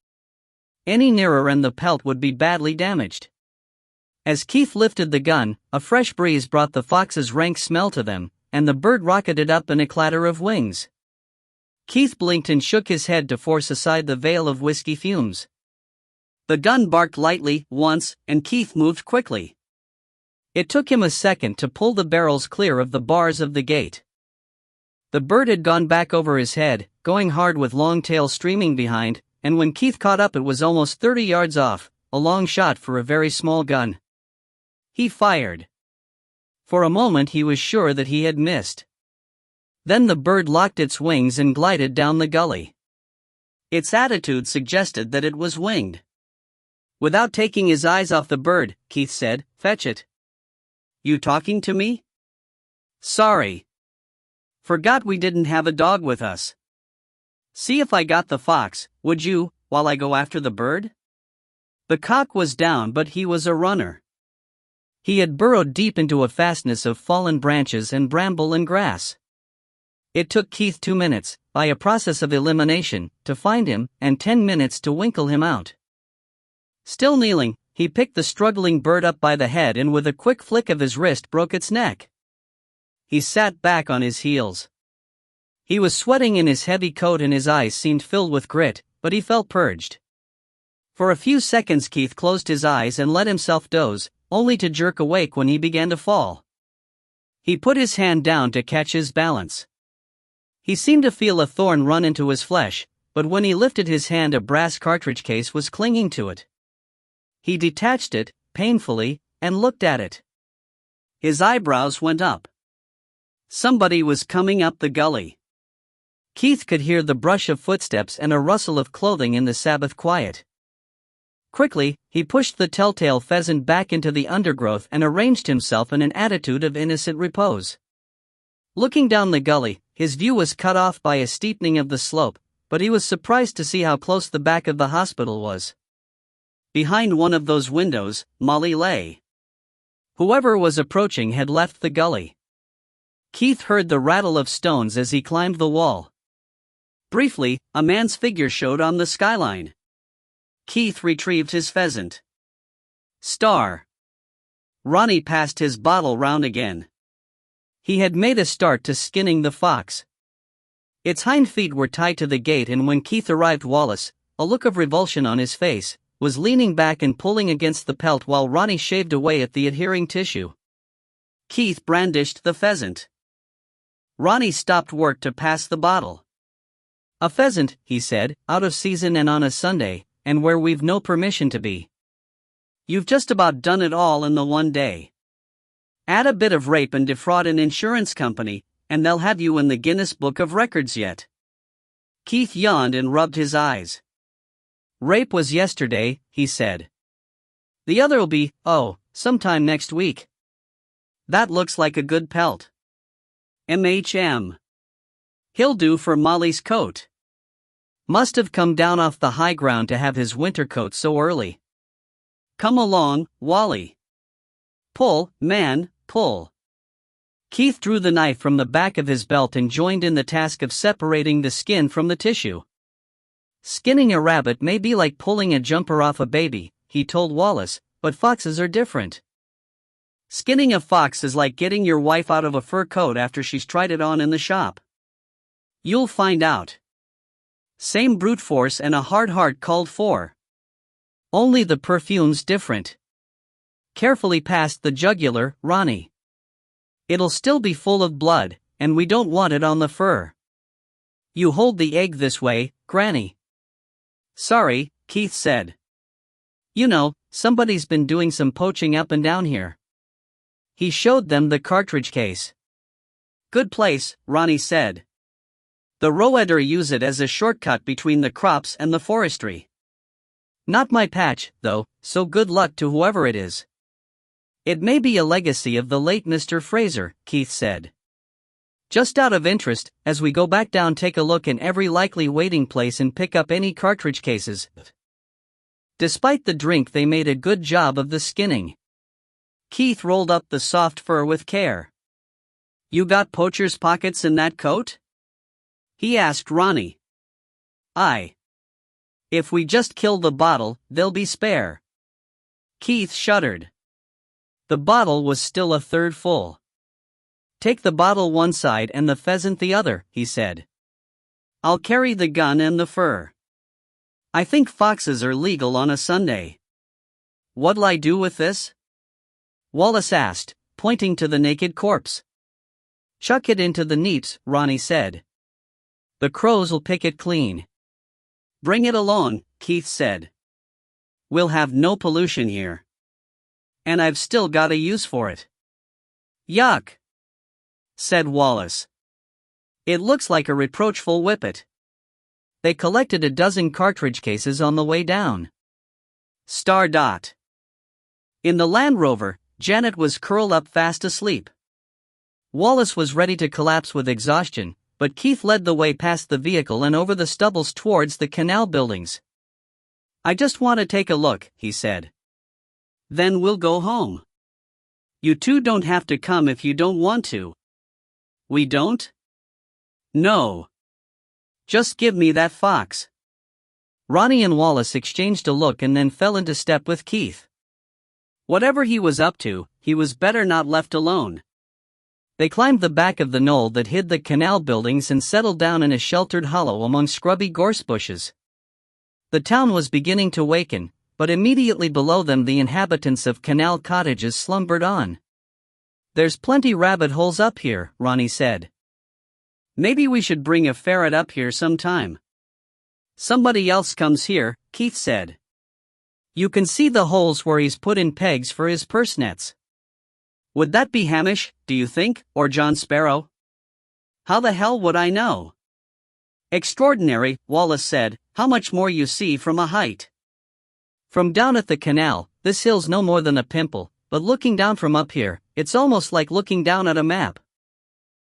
Any nearer and the pelt would be badly damaged. As Keith lifted the gun, a fresh breeze brought the fox's rank smell to them, and the bird rocketed up in a clatter of wings. Keith blinked and shook his head to force aside the veil of whiskey fumes. The gun barked lightly once, and Keith moved quickly. It took him a second to pull the barrels clear of the bars of the gate. The bird had gone back over his head, going hard with long tail streaming behind, and when Keith caught up it was almost 30 yards off, a long shot for a very small gun. He fired. For a moment he was sure that he had missed. Then the bird locked its wings and glided down the gully. Its attitude suggested that it was winged. Without taking his eyes off the bird, Keith said, "Fetch it." "You talking to me?" "Sorry. Forgot we didn't have a dog with us. See if I got the fox, would you, while I go after the bird?" The cock was down, but he was a runner. He had burrowed deep into a fastness of fallen branches and bramble and grass. It took Keith 2 minutes, by a process of elimination, to find him, and 10 minutes to winkle him out. Still kneeling, he picked the struggling bird up by the head and with a quick flick of his wrist broke its neck. He sat back on his heels. He was sweating in his heavy coat and his eyes seemed filled with grit, but he felt purged. For a few seconds Keith closed his eyes and let himself doze, only to jerk awake when he began to fall. He put his hand down to catch his balance. He seemed to feel a thorn run into his flesh, but when he lifted his hand a brass cartridge case was clinging to it. He detached it, painfully, and looked at it. His eyebrows went up. Somebody was coming up the gully. Keith could hear the brush of footsteps and a rustle of clothing in the Sabbath quiet. Quickly, he pushed the telltale pheasant back into the undergrowth and arranged himself in an attitude of innocent repose. Looking down the gully, his view was cut off by a steepening of the slope, but he was surprised to see how close the back of the hospital was. Behind one of those windows, Molly lay. Whoever was approaching had left the gully. Keith heard the rattle of stones as he climbed the wall. Briefly, a man's figure showed on the skyline. Keith retrieved his pheasant. Star. Ronnie passed his bottle round again. He had made a start to skinning the fox. Its hind feet were tied to the gate, and when Keith arrived, Wallace, a look of revulsion on his face, was leaning back and pulling against the pelt while Ronnie shaved away at the adhering tissue. Keith brandished the pheasant. Ronnie stopped work to pass the bottle. A pheasant, he said, out of season and on a Sunday, and where we've no permission to be. You've just about done it all in the one day. Add a bit of rape and defraud an insurance company, and they'll have you in the Guinness Book of Records yet. Keith yawned and rubbed his eyes. Rape was yesterday, he said. The other'll be, sometime next week. That looks like a good pelt. MHM. He'll do for Molly's coat. Must have come down off the high ground to have his winter coat so early. Come along, Wally. Pull, man, pull. Keith drew the knife from the back of his belt and joined in the task of separating the skin from the tissue. Skinning a rabbit may be like pulling a jumper off a baby, he told Wallace, but foxes are different. Skinning a fox is like getting your wife out of a fur coat after she's tried it on in the shop. You'll find out. Same brute force and a hard heart called for. Only the perfume's different. Carefully past the jugular, Ronnie. It'll still be full of blood, and we don't want it on the fur. You hold the egg this way, Granny. Sorry, Keith said. You know, somebody's been doing some poaching up and down here. He showed them the cartridge case. Good place, Ronnie said. The Roeder use it as a shortcut between the crops and the forestry. Not my patch, though, so good luck to whoever it is. It may be a legacy of the late Mr. Fraser, Keith said. Just out of interest, as we go back down, take a look in every likely waiting place and pick up any cartridge cases. Despite the drink, they made a good job of the skinning. Keith rolled up the soft fur with care. You got poacher's pockets in that coat? He asked Ronnie. Aye. If we just kill the bottle, they'll be spare. Keith shuddered. The bottle was still a third full. Take the bottle one side and the pheasant the other, he said. I'll carry the gun and the fur. I think foxes are legal on a Sunday. What'll I do with this? Wallace asked, pointing to the naked corpse. Chuck it into the neeps, Ronnie said. The crows'll pick it clean. Bring it along, Keith said. We'll have no pollution here. And I've still got a use for it. Yuck, said Wallace. It looks like a reproachful whippet. They collected a dozen cartridge cases on the way down. Star dot. In the Land Rover, Janet was curled up fast asleep. Wallace was ready to collapse with exhaustion, but Keith led the way past the vehicle and over the stubbles towards the canal buildings. I just want to take a look, he said. Then we'll go home. You two don't have to come if you don't want to. We don't? No. Just give me that fox. Ronnie and Wallace exchanged a look and then fell into step with Keith. Whatever he was up to, he was better not left alone. They climbed the back of the knoll that hid the canal buildings and settled down in a sheltered hollow among scrubby gorse bushes. The town was beginning to waken, but immediately below them the inhabitants of canal cottages slumbered on. There's plenty rabbit holes up here, Ronnie said. Maybe we should bring a ferret up here sometime. Somebody else comes here, Keith said. You can see the holes where he's put in pegs for his purse nets. Would that be Hamish, do you think, or John Sparrow? How the hell would I know? Extraordinary, Wallace said, how much more you see from a height. From down at the canal, this hill's no more than a pimple, but looking down from up here, it's almost like looking down at a map.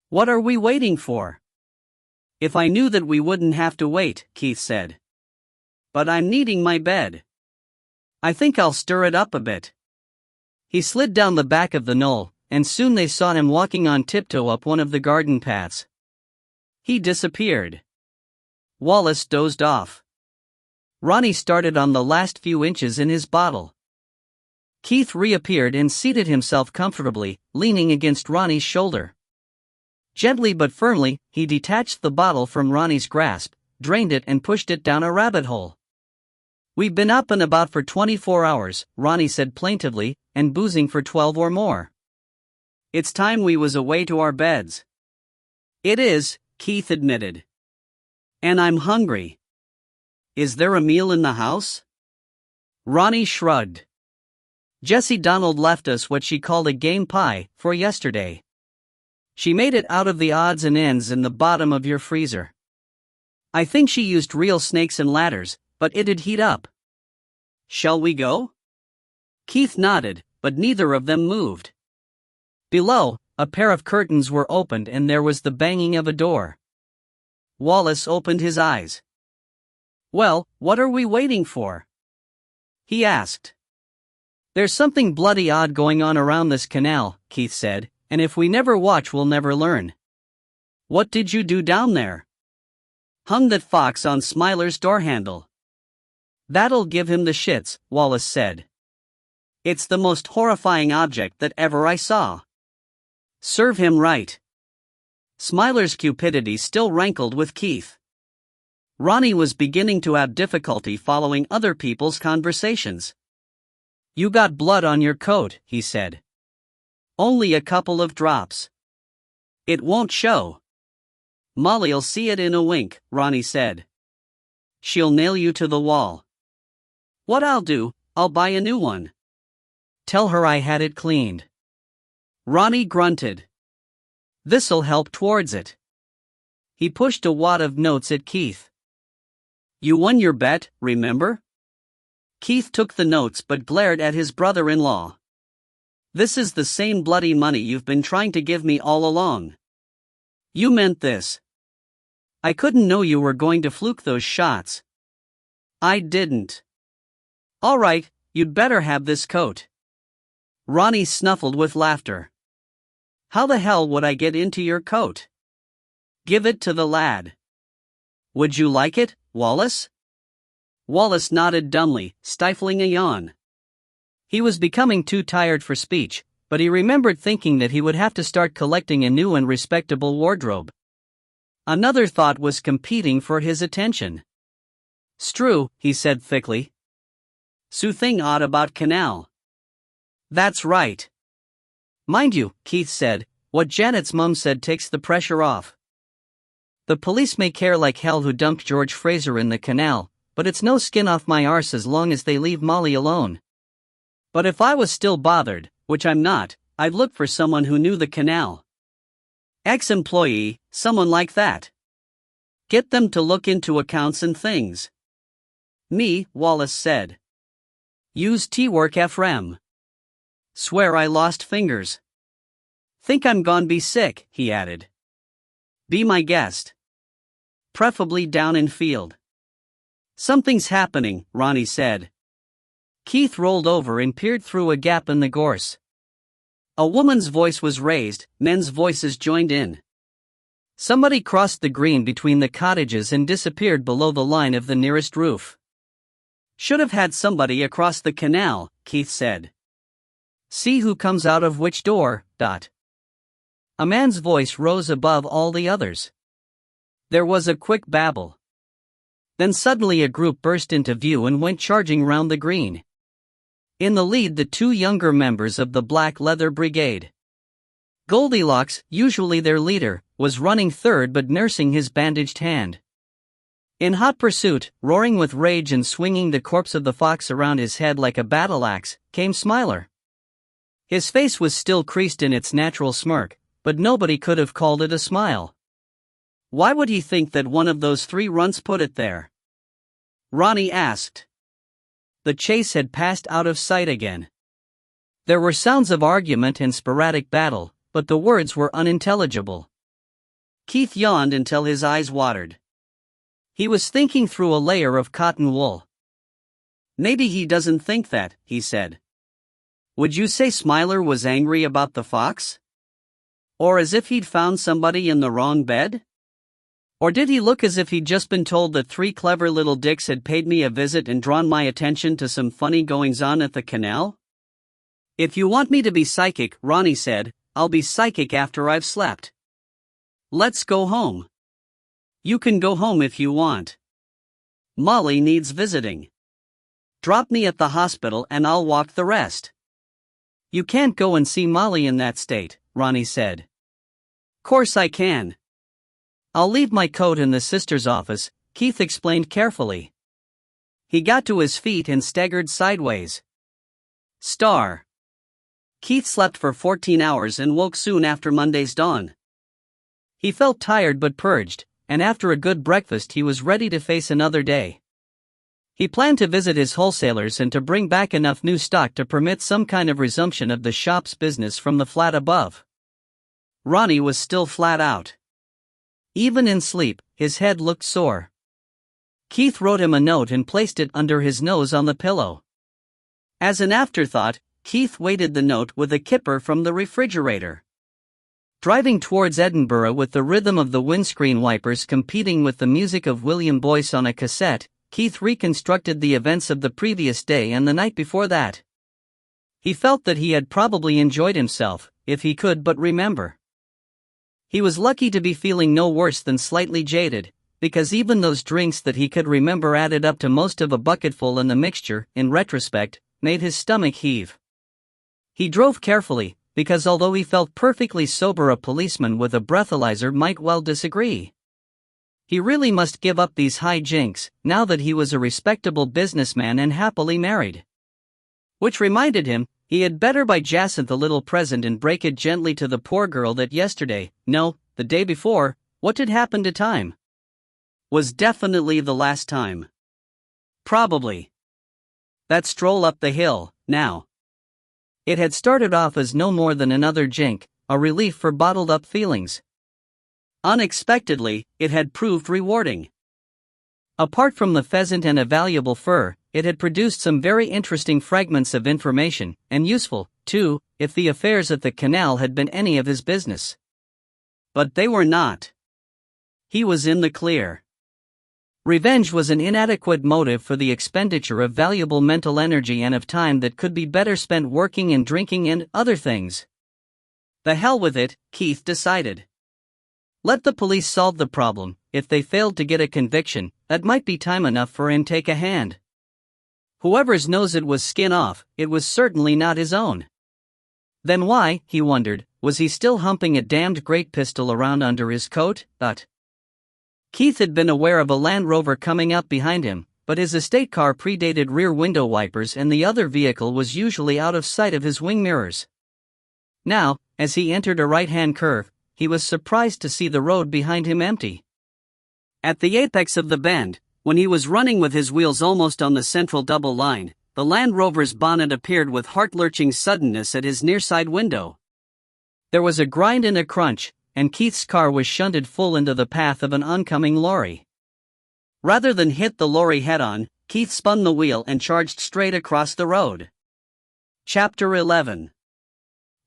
What are we waiting for? If I knew that we wouldn't have to wait, Keith said. But I'm needing my bed. I think I'll stir it up a bit. He slid down the back of the knoll, and soon they saw him walking on tiptoe up one of the garden paths. He disappeared. Wallace dozed off. Ronnie started on the last few inches in his bottle. Keith reappeared and seated himself comfortably, leaning against Ronnie's shoulder. Gently but firmly, he detached the bottle from Ronnie's grasp, drained it and pushed it down a rabbit hole. We've been up and about for 24 hours, Ronnie said plaintively, and boozing for 12 or more. It's time we was away to our beds. It is, Keith admitted. And I'm hungry. Is there a meal in the house? Ronnie shrugged. Jessie Donald left us what she called a game pie for yesterday. She made it out of the odds and ends in the bottom of your freezer. I think she used real snakes and ladders, but it'd heat up. Shall we go? Keith nodded, but neither of them moved. Below, a pair of curtains were opened and there was the banging of a door. Wallace opened his eyes. Well, what are we waiting for? He asked. There's something bloody odd going on around this canal, Keith said, and if we never watch we'll never learn. What did you do down there? Hung that fox on Smiler's door handle. That'll give him the shits, Wallace said. It's the most horrifying object that ever I saw. Serve him right. Smiler's cupidity still rankled with Keith. Ronnie was beginning to have difficulty following other people's conversations. You got blood on your coat, he said. Only a couple of drops. It won't show. Molly'll see it in a wink, Ronnie said. She'll nail you to the wall. What I'll do, I'll buy a new one. Tell her I had it cleaned. Ronnie grunted. This'll help towards it. He pushed a wad of notes at Keith. You won your bet, remember? Keith took the notes but glared at his brother-in-law. This is the same bloody money you've been trying to give me all along. You meant this. I couldn't know you were going to fluke those shots. I didn't. All right, you'd better have this coat. Ronnie snuffled with laughter. How the hell would I get into your coat? Give it to the lad. Would you like it, Wallace? Wallace nodded dumbly, stifling a yawn. He was becoming too tired for speech, but he remembered thinking that he would have to start collecting a new and respectable wardrobe. Another thought was competing for his attention. Stru, he said thickly. Soothing odd about canal. That's right. Mind you, Keith said, what Janet's mum said takes the pressure off. The police may care like hell who dumped George Fraser in the canal, but it's no skin off my arse as long as they leave Molly alone. But if I was still bothered, which I'm not, I'd look for someone who knew the canal. Ex-employee, someone like that. Get them to look into accounts and things. Me, Wallace said. Use T-Work FRM. Swear I lost fingers. Think I'm gon' be sick, he added. Be my guest. Preferably down in field. Something's happening, Ronnie said. Keith rolled over and peered through a gap in the gorse. A woman's voice was raised, men's voices joined in. Somebody crossed the green between the cottages and disappeared below the line of the nearest roof. Should have had somebody across the canal, Keith said. See who comes out of which door, Dot. A man's voice rose above all the others. There was a quick babble. Then suddenly a group burst into view and went charging round the green. In the lead the two younger members of the Black Leather Brigade. Goldilocks, usually their leader, was running third but nursing his bandaged hand. In hot pursuit, roaring with rage and swinging the corpse of the fox around his head like a battle axe, came Smiler. His face was still creased in its natural smirk, but nobody could have called it a smile. Why would he think that one of those three runts put it there? Ronnie asked. The chase had passed out of sight again. There were sounds of argument and sporadic battle, but the words were unintelligible. Keith yawned until his eyes watered. He was thinking through a layer of cotton wool. Maybe he doesn't think that, he said. Would you say Smiler was angry about the fox? Or as if he'd found somebody in the wrong bed? Or did he look as if he'd just been told that three clever little dicks had paid me a visit and drawn my attention to some funny goings-on at the canal? If you want me to be psychic, Ronnie said, I'll be psychic after I've slept. Let's go home. You can go home if you want. Molly needs visiting. Drop me at the hospital and I'll walk the rest. You can't go and see Molly in that state, Ronnie said. Course I can. I'll leave my coat in the sister's office, Keith explained carefully. He got to his feet and staggered sideways. Star. Keith slept for 14 hours and woke soon after Monday's dawn. He felt tired but purged, and after a good breakfast he was ready to face another day. He planned to visit his wholesalers and to bring back enough new stock to permit some kind of resumption of the shop's business from the flat above. Ronnie was still flat out. Even in sleep, his head looked sore. Keith wrote him a note and placed it under his nose on the pillow. As an afterthought, Keith weighted the note with a kipper from the refrigerator. Driving towards Edinburgh with the rhythm of the windscreen wipers competing with the music of William Boyce on a cassette, Keith reconstructed the events of the previous day and the night before that. He felt that he had probably enjoyed himself, if he could but remember. He was lucky to be feeling no worse than slightly jaded, because even those drinks that he could remember added up to most of a bucketful, and the mixture, in retrospect, made his stomach heave. He drove carefully, because although he felt perfectly sober, a policeman with a breathalyzer might well disagree. He really must give up these high jinks, now that he was a respectable businessman and happily married. Which reminded him, he had better buy Jacinth a little present and break it gently to the poor girl that yesterday, no, the day before, what did happen to time? Was definitely the last time. Probably. That stroll up the hill, now. It had started off as no more than another jink, a relief for bottled-up feelings. Unexpectedly, it had proved rewarding. Apart from the pheasant and a valuable fur, it had produced some very interesting fragments of information, and useful, too, if the affairs at the canal had been any of his business. But they were not. He was in the clear. Revenge was an inadequate motive for the expenditure of valuable mental energy and of time that could be better spent working and drinking and other things. The hell with it, Keith decided. Let the police solve the problem. If they failed to get a conviction, that might be time enough for him to take a hand. Whoever's nose it was skin off, it was certainly not his own. Then why, he wondered, was he still humping a damned great pistol around under his coat? Keith had been aware of a Land Rover coming up behind him, but his estate car predated rear window wipers and the other vehicle was usually out of sight of his wing mirrors. Now, as he entered a right-hand curve, he was surprised to see the road behind him empty. At the apex of the bend, when he was running with his wheels almost on the central double line, the Land Rover's bonnet appeared with heart-lurching suddenness at his near side window. There was a grind and a crunch, and Keith's car was shunted full into the path of an oncoming lorry. Rather than hit the lorry head-on, Keith spun the wheel and charged straight across the road. Chapter 11.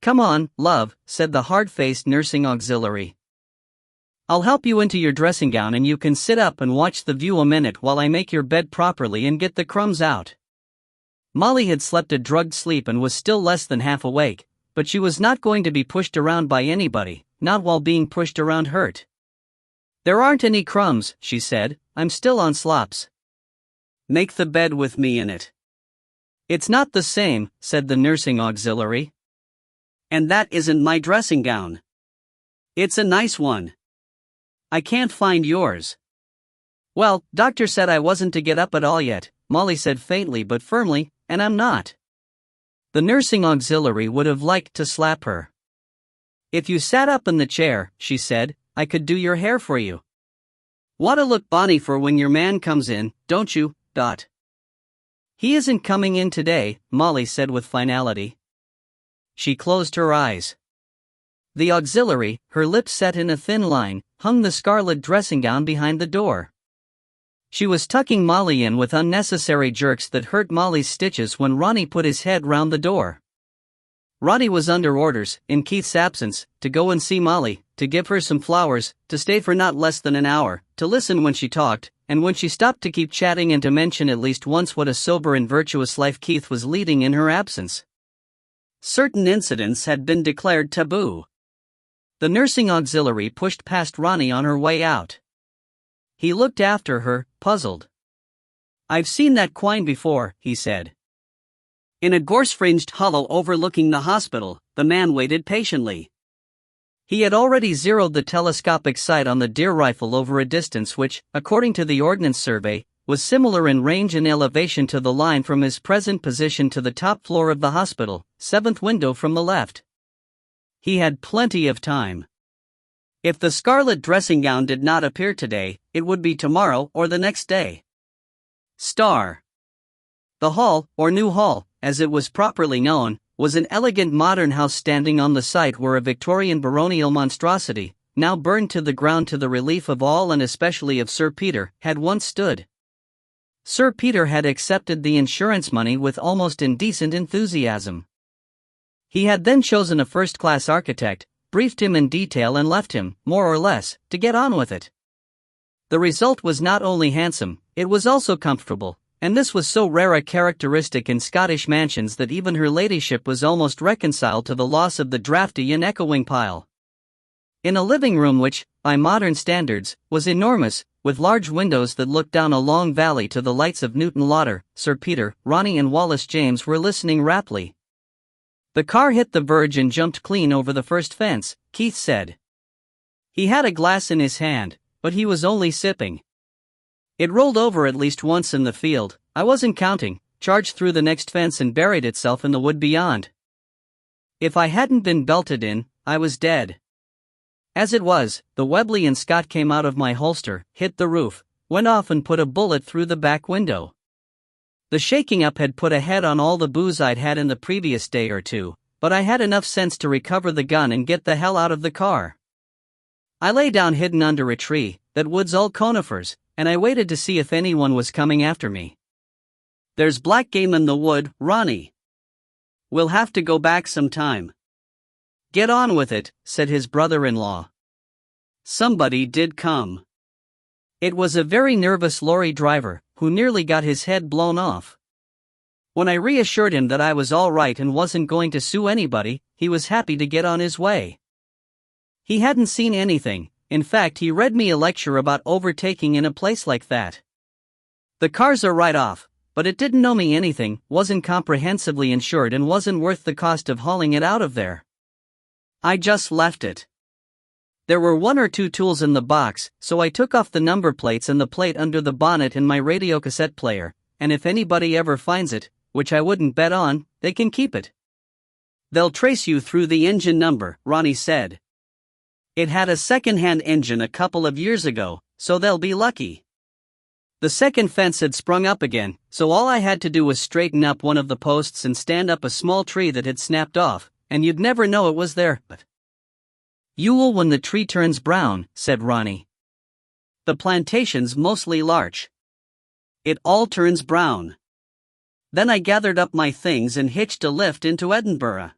Come on, love, said the hard-faced nursing auxiliary. I'll help you into your dressing gown and you can sit up and watch the view a minute while I make your bed properly and get the crumbs out. Molly had slept a drugged sleep and was still less than half awake, but she was not going to be pushed around by anybody, not while being pushed around hurt. There aren't any crumbs, she said, I'm still on slops. Make the bed with me in it. It's not the same, said the nursing auxiliary. And that isn't my dressing gown. It's a nice one. I can't find yours. Well, doctor said I wasn't to get up at all yet, Molly said faintly but firmly, and I'm not. The nursing auxiliary would have liked to slap her. If you sat up in the chair, she said, I could do your hair for you. Want to look bonny for when your man comes in, don't you, Dot? He isn't coming in today, Molly said with finality. She closed her eyes. The auxiliary, her lips set in a thin line, hung the scarlet dressing gown behind the door. She was tucking Molly in with unnecessary jerks that hurt Molly's stitches when Ronnie put his head round the door. Ronnie was under orders, in Keith's absence, to go and see Molly, to give her some flowers, to stay for not less than an hour, to listen when she talked, and when she stopped to keep chatting and to mention at least once what a sober and virtuous life Keith was leading in her absence. Certain incidents had been declared taboo. The nursing auxiliary pushed past Ronnie on her way out. He looked after her, puzzled. I've seen that quine before, he said. In a gorse-fringed hollow overlooking the hospital, the man waited patiently. He had already zeroed the telescopic sight on the deer rifle over a distance which, according to the Ordnance Survey, was similar in range and elevation to the line from his present position to the top floor of the hospital, 7th window from the left. He had plenty of time. If the scarlet dressing gown did not appear today, it would be tomorrow or the next day. Star. The hall, or New Hall, as it was properly known, was an elegant modern house standing on the site where a Victorian baronial monstrosity, now burned to the ground to the relief of all and especially of Sir Peter, had once stood. Sir Peter had accepted the insurance money with almost indecent enthusiasm. He had then chosen a first-class architect, briefed him in detail and left him, more or less, to get on with it. The result was not only handsome, it was also comfortable, and this was so rare a characteristic in Scottish mansions that even her ladyship was almost reconciled to the loss of the draughty and echoing pile. In a living room which, by modern standards, was enormous, with large windows that looked down a long valley to the lights of Newton Lauder, Sir Peter, Ronnie and Wallace James were listening raptly. The car hit the verge and jumped clean over the first fence, Keith said. He had a glass in his hand, but he was only sipping. It rolled over at least once in the field, I wasn't counting, charged through the next fence and buried itself in the wood beyond. If I hadn't been belted in, I was dead. As it was, the Webley and Scott came out of my holster, hit the roof, went off and put a bullet through the back window. The shaking up had put a head on all the booze I'd had in the previous day or two, but I had enough sense to recover the gun and get the hell out of the car. I lay down hidden under a tree, that wood's all conifers, and I waited to see if anyone was coming after me. There's black game in the wood, Ronnie. We'll have to go back sometime. Get on with it, said his brother-in-law. Somebody did come. It was a very nervous lorry driver, who nearly got his head blown off. When I reassured him that I was all right and wasn't going to sue anybody, he was happy to get on his way. He hadn't seen anything. In fact, he read me a lecture about overtaking in a place like that. The cars are right off, but it didn't know me anything, wasn't comprehensively insured and wasn't worth the cost of hauling it out of there. I just left it. There were 1 or 2 tools in the box, so I took off the number plates and the plate under the bonnet and my radiocassette player, and if anybody ever finds it, which I wouldn't bet on, they can keep it. They'll trace you through the engine number, Ronnie said. It had a second-hand engine a couple of years ago, so they'll be lucky. The second fence had sprung up again, so all I had to do was straighten up one of the posts and stand up a small tree that had snapped off, and you'd never know it was there. But you will when the tree turns brown, said Ronnie. The plantation's mostly larch. It all turns brown. Then I gathered up my things and hitched a lift into Edinburgh.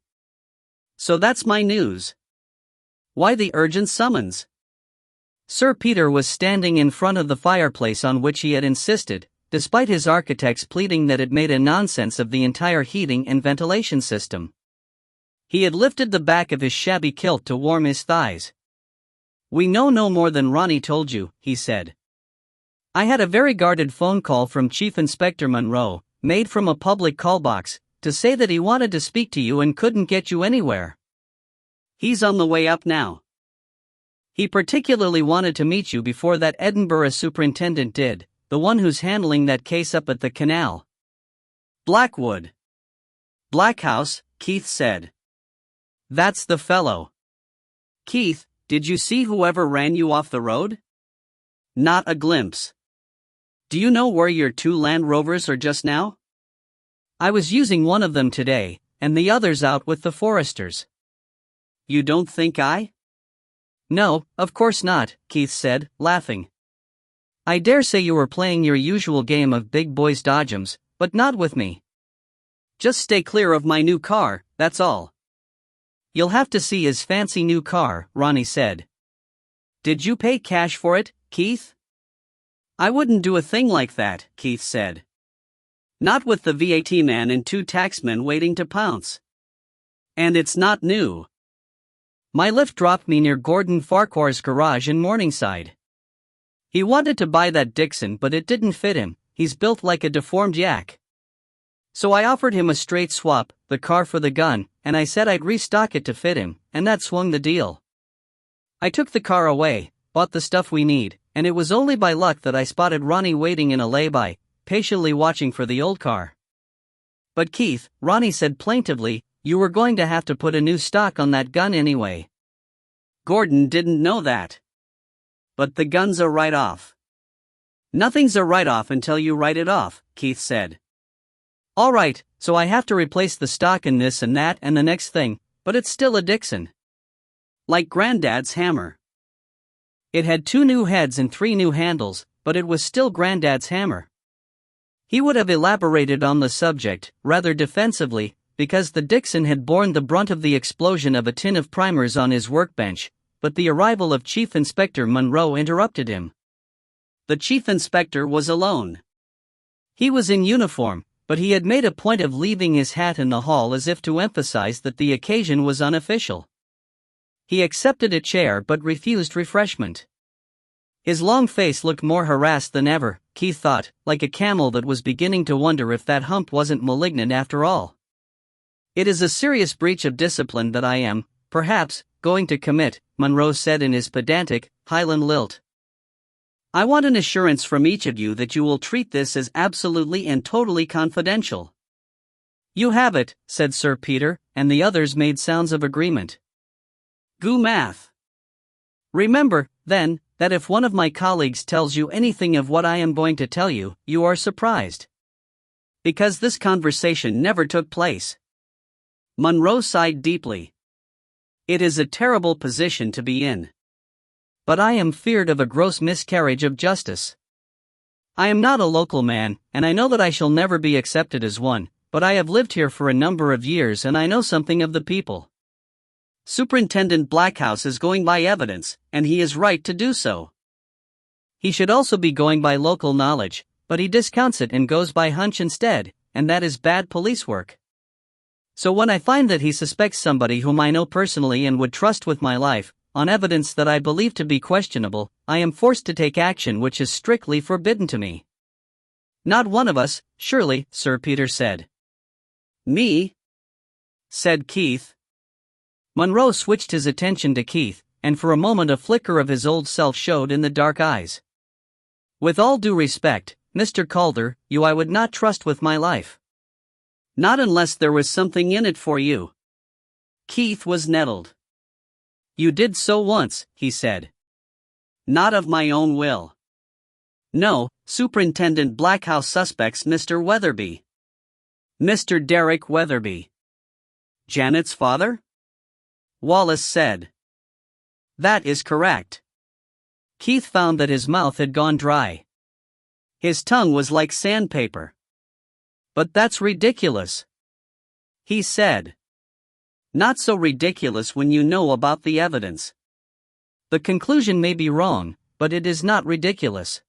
So that's my news. Why the urgent summons? Sir Peter was standing in front of the fireplace on which he had insisted, despite his architects pleading that it made a nonsense of the entire heating and ventilation system. He had lifted the back of his shabby kilt to warm his thighs. We know no more than Ronnie told you, he said. I had a very guarded phone call from Chief Inspector Munro, made from a public call box, to say that he wanted to speak to you and couldn't get you anywhere. He's on the way up now. He particularly wanted to meet you before that Edinburgh superintendent did, the one who's handling that case up at the canal. Blackwood. Blackhouse, Keith said. That's the fellow. Keith, did you see whoever ran you off the road? Not a glimpse. Do you know where your 2 Land Rovers are just now? I was using one of them today, and the other's out with the foresters. You don't think I? No, of course not, Keith said, laughing. I dare say you were playing your usual game of big boys dodgems, but not with me. Just stay clear of my new car, that's all. You'll have to see his fancy new car, Ronnie said. Did you pay cash for it, Keith? I wouldn't do a thing like that, Keith said. Not with the VAT man and 2 taxmen waiting to pounce. And it's not new. My lift dropped me near Gordon Farquhar's garage in Morningside. He wanted to buy that Dixon but it didn't fit him, he's built like a deformed yak. So I offered him a straight swap, the car for the gun, and I said I'd restock it to fit him, and that swung the deal. I took the car away, bought the stuff we need, and it was only by luck that I spotted Ronnie waiting in a lay-by, patiently watching for the old car. But Keith, Ronnie said plaintively, you were going to have to put a new stock on that gun anyway. Gordon didn't know that. But the gun's a write-off. Nothing's a write-off until you write it off, Keith said. All right, so I have to replace the stock in this and that and the next thing, but it's still a Dixon. Like Granddad's hammer. It had 2 new heads and 3 new handles, but it was still Granddad's hammer. He would have elaborated on the subject, rather defensively, because the Dixon had borne the brunt of the explosion of a tin of primers on his workbench, but the arrival of Chief Inspector Monroe interrupted him. The Chief Inspector was alone. He was in uniform, but he had made a point of leaving his hat in the hall as if to emphasize that the occasion was unofficial. He accepted a chair but refused refreshment. His long face looked more harassed than ever, Keith thought, like a camel that was beginning to wonder if that hump wasn't malignant after all. It is a serious breach of discipline that I am, perhaps, going to commit, Monroe said in his pedantic, Highland lilt. I want an assurance from each of you that you will treat this as absolutely and totally confidential. You have it, said Sir Peter, and the others made sounds of agreement. Goo math. Remember, then, that if one of my colleagues tells you anything of what I am going to tell you, you are surprised. Because this conversation never took place. Monroe sighed deeply. It is a terrible position to be in. But I am feared of a gross miscarriage of justice. I am not a local man, and I know that I shall never be accepted as one, but I have lived here for a number of years and I know something of the people. Superintendent Blackhouse is going by evidence, and he is right to do so. He should also be going by local knowledge, but he discounts it and goes by hunch instead, and that is bad police work. So when I find that he suspects somebody whom I know personally and would trust with my life, on evidence that I believe to be questionable, I am forced to take action which is strictly forbidden to me. Not one of us, surely, Sir Peter said. Me? Said Keith. Monroe switched his attention to Keith, and for a moment a flicker of his old self showed in the dark eyes. With all due respect, Mr. Calder, you I would not trust with my life. Not unless there was something in it for you. Keith was nettled. You did so once, he said. Not of my own will. No, Superintendent Blackhouse suspects Mr. Weatherby. Mr. Derek Weatherby. Janet's father? Wallace said. That is correct. Keith found that his mouth had gone dry. His tongue was like sandpaper. But that's ridiculous. He said. Not so ridiculous when you know about the evidence. The conclusion may be wrong, but it is not ridiculous.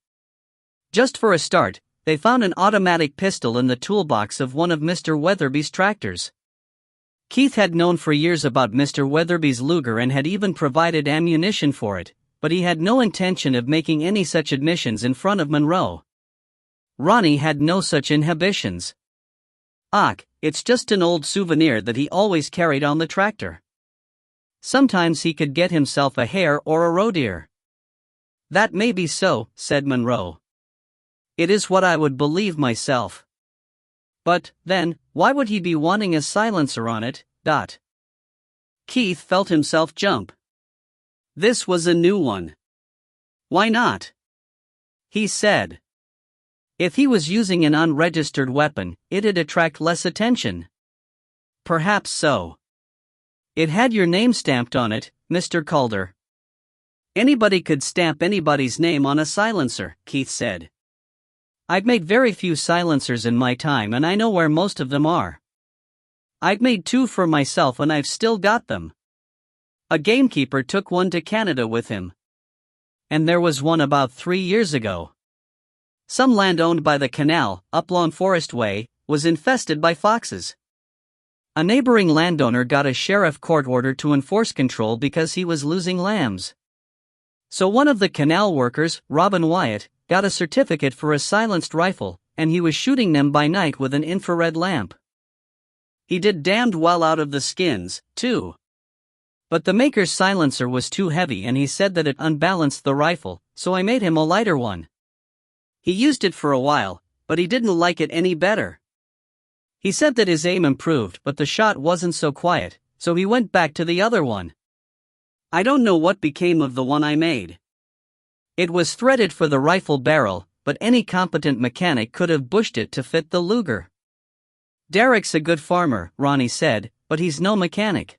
Just for a start, they found an automatic pistol in the toolbox of one of Mr. Weatherby's tractors. Keith had known for years about Mr. Weatherby's Luger and had even provided ammunition for it, but he had no intention of making any such admissions in front of Monroe. Ronnie had no such inhibitions. It's just an old souvenir that he always carried on the tractor. Sometimes he could get himself a hare or a roe deer. That may be so, said Monroe. It is what I would believe myself. But, then, why would he be wanting a silencer on it? Keith felt himself jump. This was a new one. Why not? He said. If he was using an unregistered weapon, it'd attract less attention. Perhaps so. It had your name stamped on it, Mr. Calder. Anybody could stamp anybody's name on a silencer, Keith said. I've made very few silencers in my time and I know where most of them are. I've made 2 for myself and I've still got them. A gamekeeper took one to Canada with him. And there was one about 3 years ago. Some land owned by the canal, Uplawn Forest Way, was infested by foxes. A neighboring landowner got a sheriff court order to enforce control because he was losing lambs. So one of the canal workers, Robin Wyatt, got a certificate for a silenced rifle, and he was shooting them by night with an infrared lamp. He did damned well out of the skins, too. But the maker's silencer was too heavy and he said that it unbalanced the rifle, so I made him a lighter one. He used it for a while, but he didn't like it any better. He said that his aim improved but the shot wasn't so quiet, so he went back to the other one. I don't know what became of the one I made. It was threaded for the rifle barrel, but any competent mechanic could have bushed it to fit the Luger. Derek's a good farmer, Ronnie said, but he's no mechanic.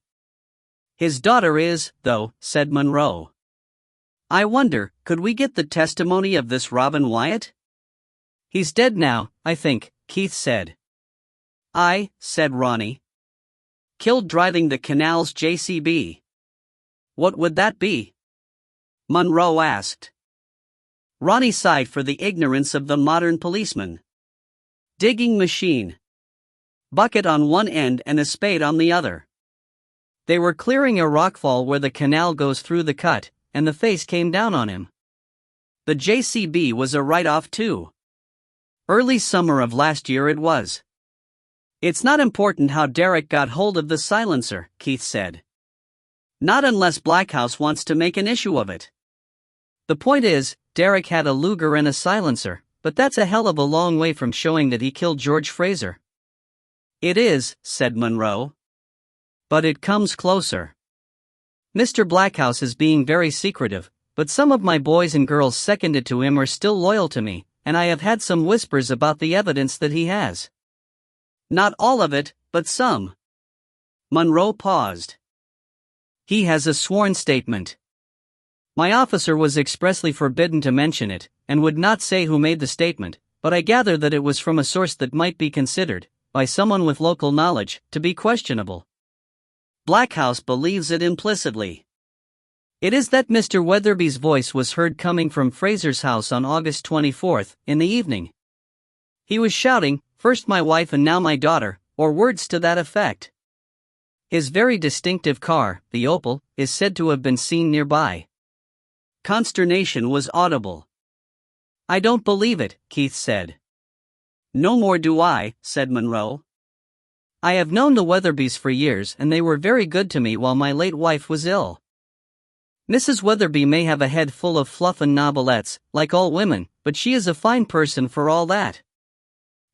His daughter is, though, said Monroe. I wonder, could we get the testimony of this Robin Wyatt? He's dead now, I think, Keith said. Said Ronnie. Killed driving the canal's JCB. What would that be? Monroe asked. Ronnie sighed for the ignorance of the modern policeman. Digging machine. Bucket on one end and a spade on the other. They were clearing a rockfall where the canal goes through the cut, and the face came down on him. The JCB was a write-off too. Early summer of last year it was. It's not important how Derek got hold of the silencer, Keith said. Not unless Blackhouse wants to make an issue of it. The point is, Derek had a Luger and a silencer, but that's a hell of a long way from showing that he killed George Fraser. It is, said Monroe. But it comes closer. Mr. Blackhouse is being very secretive, but some of my boys and girls seconded to him are still loyal to me, and I have had some whispers about the evidence that he has. Not all of it, but some. Monroe paused. He has a sworn statement. My officer was expressly forbidden to mention it, and would not say who made the statement, but I gather that it was from a source that might be considered, by someone with local knowledge, to be questionable. Blackhouse believes it implicitly. It is that Mr. Weatherby's voice was heard coming from Fraser's house on August 24th, in the evening. He was shouting, "First my wife and now my daughter," or words to that effect. His very distinctive car, the Opel, is said to have been seen nearby. Consternation was audible. I don't believe it, Keith said. No more do I, said Monroe. I have known the Weatherbys for years and they were very good to me while my late wife was ill. Mrs. Weatherby may have a head full of fluff and novelettes, like all women, but she is a fine person for all that.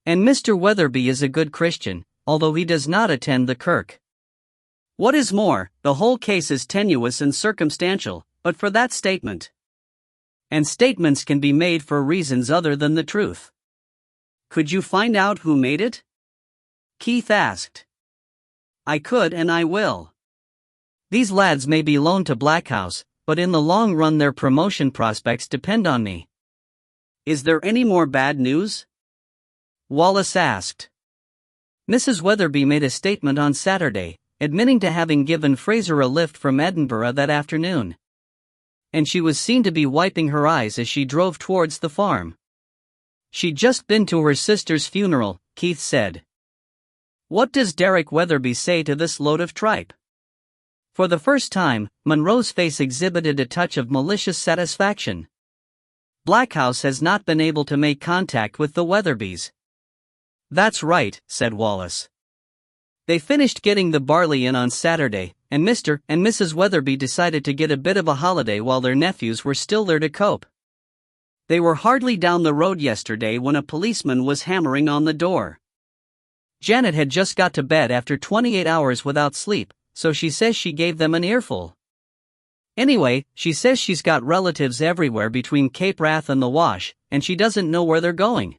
And Mr. Weatherby is a good Christian, although he does not attend the kirk. What is more, the whole case is tenuous and circumstantial, but for that statement. And statements can be made for reasons other than the truth. Could you find out who made it? Keith asked. I could and I will. These lads may be loaned to Blackhouse, but in the long run their promotion prospects depend on me. Is there any more bad news? Wallace asked. Mrs. Weatherby made a statement on Saturday, admitting to having given Fraser a lift from Edinburgh that afternoon. And she was seen to be wiping her eyes as she drove towards the farm. She'd just been to her sister's funeral, Keith said. What does Derek Weatherby say to this load of tripe? For the first time, Monroe's face exhibited a touch of malicious satisfaction. Blackhouse has not been able to make contact with the Weatherbys. That's right, said Wallace. They finished getting the barley in on Saturday, and Mr. and Mrs. Weatherby decided to get a bit of a holiday while their nephews were still there to cope. They were hardly down the road yesterday when a policeman was hammering on the door. Janet had just got to bed after 28 hours without sleep, so she says she gave them an earful. Anyway, she says she's got relatives everywhere between Cape Wrath and the Wash, and she doesn't know where they're going.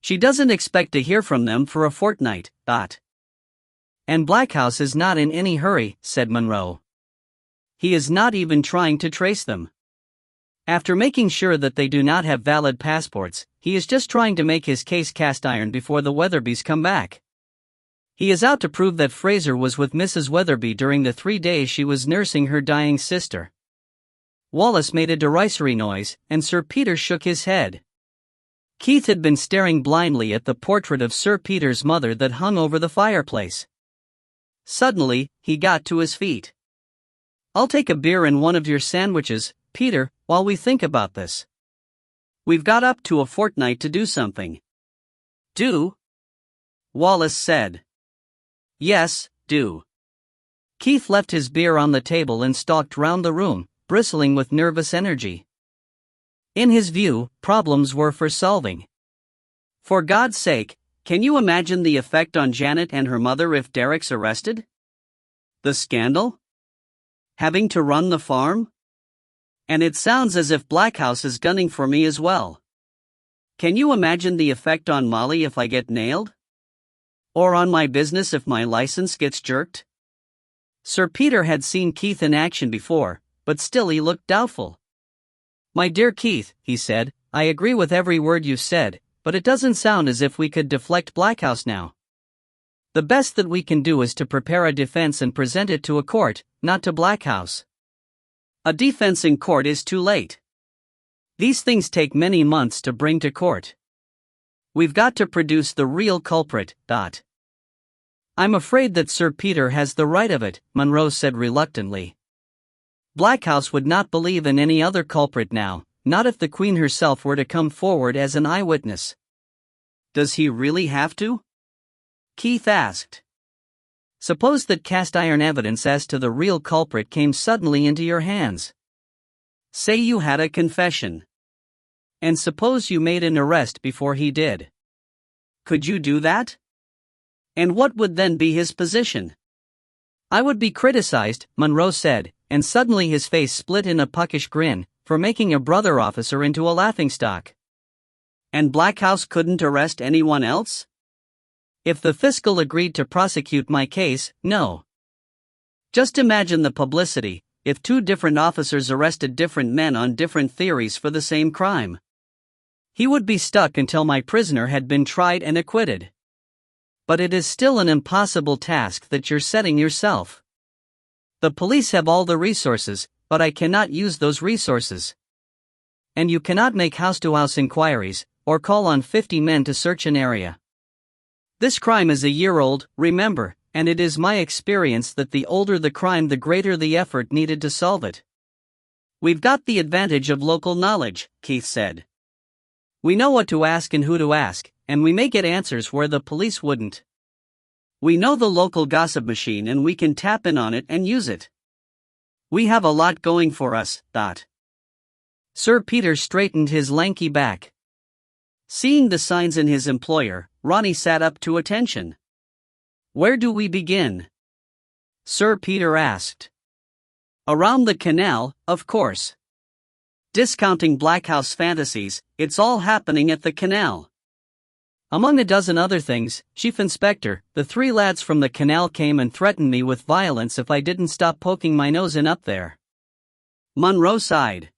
She doesn't expect to hear from them for a fortnight, And Blackhouse is not in any hurry, said Monroe. He is not even trying to trace them. After making sure that they do not have valid passports, he is just trying to make his case cast iron before the Weatherbys come back. He is out to prove that Fraser was with Mrs. Weatherby during the 3 days she was nursing her dying sister. Wallace made a derisory noise, and Sir Peter shook his head. Keith had been staring blindly at the portrait of Sir Peter's mother that hung over the fireplace. Suddenly, he got to his feet. I'll take a beer and one of your sandwiches, Peter, while we think about this. We've got up to a fortnight to do something. Do? Wallace said. Yes, do. Keith left his beer on the table and stalked round the room, bristling with nervous energy. In his view, problems were for solving. For God's sake, can you imagine the effect on Janet and her mother if Derek's arrested? The scandal? Having to run the farm? And it sounds as if Blackhouse is gunning for me as well. Can you imagine the effect on Molly if I get nailed? Or on my business if my license gets jerked? Sir Peter had seen Keith in action before, but still he looked doubtful. My dear Keith, he said, I agree with every word you said, but it doesn't sound as if we could deflect Blackhouse now. The best that we can do is to prepare a defense and present it to a court, not to Blackhouse. A defense in court is too late. These things take many months to bring to court. We've got to produce the real culprit. I'm afraid that Sir Peter has the right of it, Monroe said reluctantly. Blackhouse would not believe in any other culprit now, not if the Queen herself were to come forward as an eyewitness. Does he really have to? Keith asked. Suppose that cast-iron evidence as to the real culprit came suddenly into your hands. Say you had a confession. And suppose you made an arrest before he did. Could you do that? And what would then be his position? I would be criticized, Monroe said, and suddenly his face split in a puckish grin, for making a brother officer into a laughingstock. And Blackhouse couldn't arrest anyone else? If the fiscal agreed to prosecute my case, no. Just imagine the publicity, if two different officers arrested different men on different theories for the same crime. He would be stuck until my prisoner had been tried and acquitted. But it is still an impossible task that you're setting yourself. The police have all the resources, but I cannot use those resources. And you cannot make house-to-house inquiries, or call on 50 men to search an area. This crime is a year old, remember, and it is my experience that the older the crime the greater the effort needed to solve it. We've got the advantage of local knowledge, Keith said. We know what to ask and who to ask, and we may get answers where the police wouldn't. We know the local gossip machine and we can tap in on it and use it. We have a lot going for us. Sir Peter straightened his lanky back. Seeing the signs in his employer, Ronnie sat up to attention. Where do we begin? Sir Peter asked. Around the canal, of course. Discounting Blackhouse fantasies, it's all happening at the canal. Among a dozen other things, Chief Inspector, the three lads from the canal came and threatened me with violence if I didn't stop poking my nose in up there. Monroe sighed.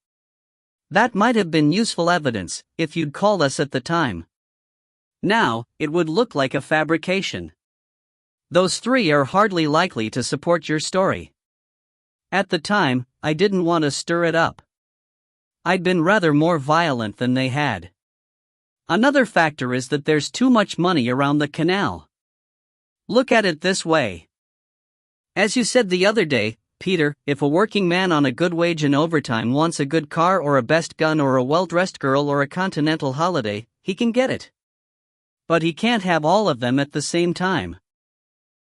That might have been useful evidence, if you'd called us at the time. Now, it would look like a fabrication. Those three are hardly likely to support your story. At the time, I didn't want to stir it up. I'd been rather more violent than they had. Another factor is that there's too much money around the canal. Look at it this way. As you said the other day, Peter, if a working man on a good wage and overtime wants a good car or a best gun or a well-dressed girl or a continental holiday, he can get it. But he can't have all of them at the same time.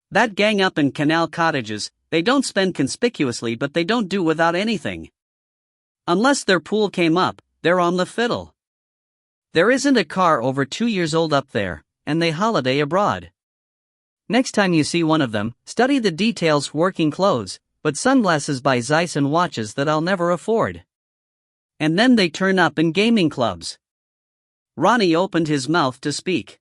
That gang up in Canal Cottages, they don't spend conspicuously but they don't do without anything. Unless their pool came up, they're on the fiddle. There isn't a car over 2 years old up there, and they holiday abroad. Next time you see one of them, study the details: working clothes, but sunglasses by Zeiss and watches that I'll never afford. And then they turn up in gaming clubs. Ronnie opened his mouth to speak.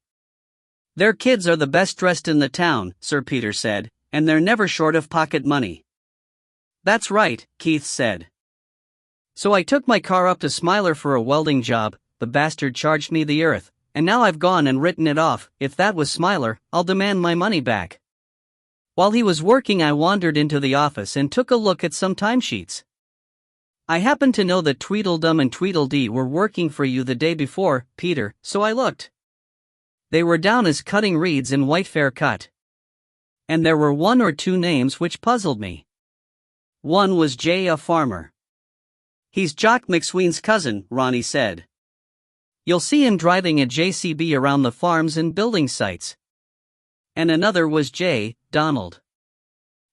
Their kids are the best dressed in the town, Sir Peter said, and they're never short of pocket money. That's right, Keith said. So I took my car up to Smiler for a welding job. The bastard charged me the earth, and now I've gone and written it off. If that was Smiler, I'll demand my money back. While he was working, I wandered into the office and took a look at some timesheets. I happened to know that Tweedledum and Tweedledee were working for you the day before, Peter, so I looked. They were down as cutting reeds in Whitefair Cut. And there were one or two names which puzzled me. One was J. a farmer. He's Jock McSween's cousin, Ronnie said. You'll see him driving a JCB around the farms and building sites. And another was J. Donald.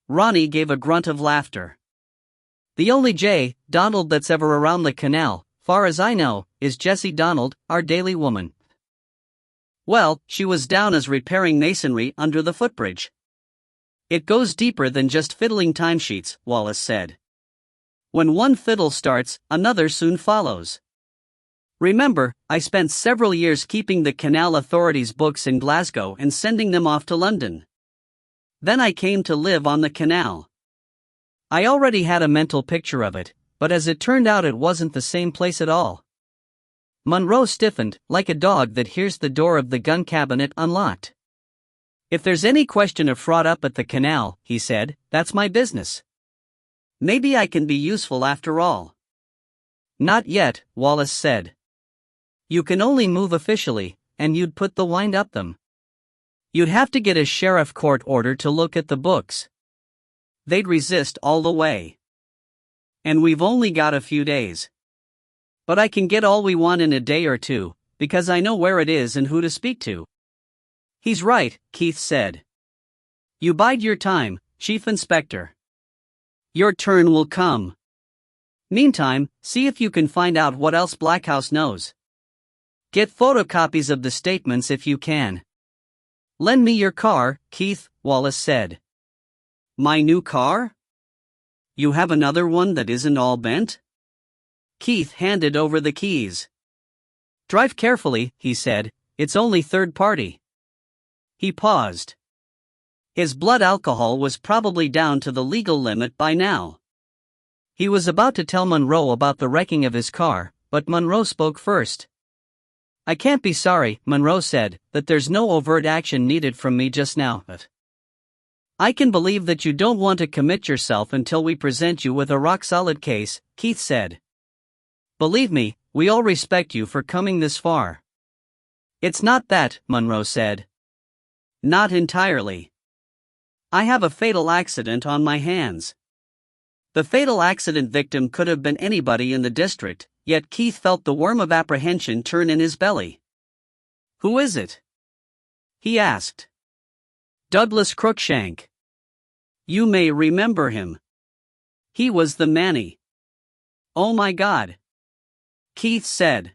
Ronnie gave a grunt of laughter. The only J. Donald that's ever around the canal, far as I know, is Jessie Donald, our daily woman. Well, she was down as repairing masonry under the footbridge. It goes deeper than just fiddling timesheets, Wallace said. When one fiddle starts, another soon follows. Remember, I spent several years keeping the Canal Authority's books in Glasgow and sending them off to London. Then I came to live on the canal. I already had a mental picture of it, but as it turned out it wasn't the same place at all. Monroe stiffened, like a dog that hears the door of the gun cabinet unlocked. If there's any question of fraud up at the canal, he said, that's my business. Maybe I can be useful after all. Not yet, Wallace said. You can only move officially, and you'd put the wind up them. You'd have to get a sheriff court order to look at the books. They'd resist all the way. And we've only got a few days. But I can get all we want in a day or two, because I know where it is and who to speak to. He's right, Keith said. You bide your time, Chief Inspector. Your turn will come. Meantime, see if you can find out what else Blackhouse knows. Get photocopies of the statements if you can. Lend me your car, Keith, Wallace said. My new car? You have another one that isn't all bent? Keith handed over the keys. Drive carefully, he said, it's only third party. He paused. His blood alcohol was probably down to the legal limit by now. He was about to tell Monroe about the wrecking of his car, but Monroe spoke first. I can't be sorry, Monroe said, that there's no overt action needed from me just now, but I can believe that you don't want to commit yourself until we present you with a rock-solid case, Keith said. Believe me, we all respect you for coming this far. It's not that, Monroe said. Not entirely. I have a fatal accident on my hands. The fatal accident victim could have been anybody in the district, yet Keith felt the worm of apprehension turn in his belly. Who is it? He asked. Douglas Crookshank. You may remember him. He was the Manny. Oh my God. Keith said.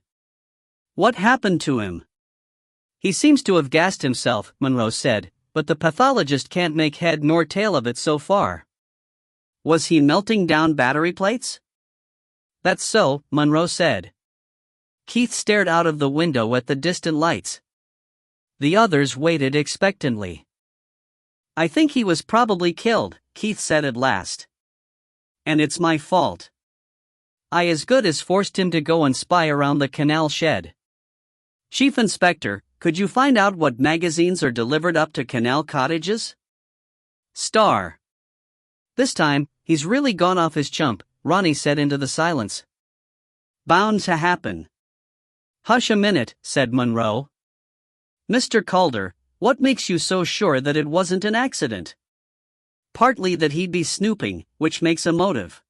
What happened to him? He seems to have gassed himself, Monroe said, but the pathologist can't make head nor tail of it so far. Was he melting down battery plates? That's so, Monroe said. Keith stared out of the window at the distant lights. The others waited expectantly. I think he was probably killed, Keith said at last. And it's my fault. I as good as forced him to go and spy around the canal shed. Chief Inspector, could you find out what magazines are delivered up to canal cottages? Star. This time, he's really gone off his chump, Ronnie said into the silence. Bound to happen. Hush a minute, said Monroe. Mr. Calder, what makes you so sure that it wasn't an accident? Partly that he'd be snooping, which makes a motive.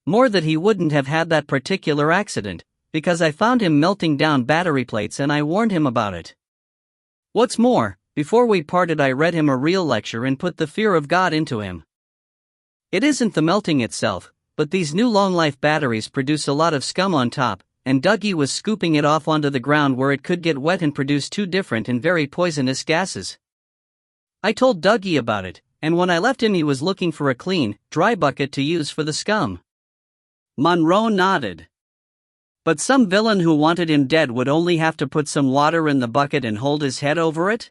More that he wouldn't have had that particular accident, because I found him melting down battery plates and I warned him about it. What's more, before we parted I read him a real lecture and put the fear of God into him. It isn't the melting itself, but these new long-life batteries produce a lot of scum on top, and Dougie was scooping it off onto the ground where it could get wet and produce two different and very poisonous gases. I told Dougie about it, and when I left him he was looking for a clean, dry bucket to use for the scum. Monroe nodded. But some villain who wanted him dead would only have to put some water in the bucket and hold his head over it?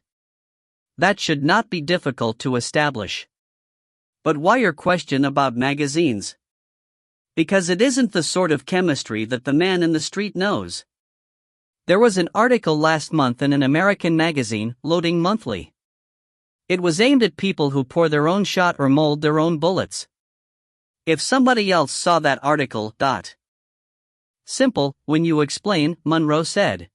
That should not be difficult to establish. But why your question about magazines? Because it isn't the sort of chemistry that the man in the street knows. There was an article last month in an American magazine, Loading Monthly. It was aimed at people who pour their own shot or mold their own bullets. If somebody else saw that article, Simple, when you explain, Monroe said.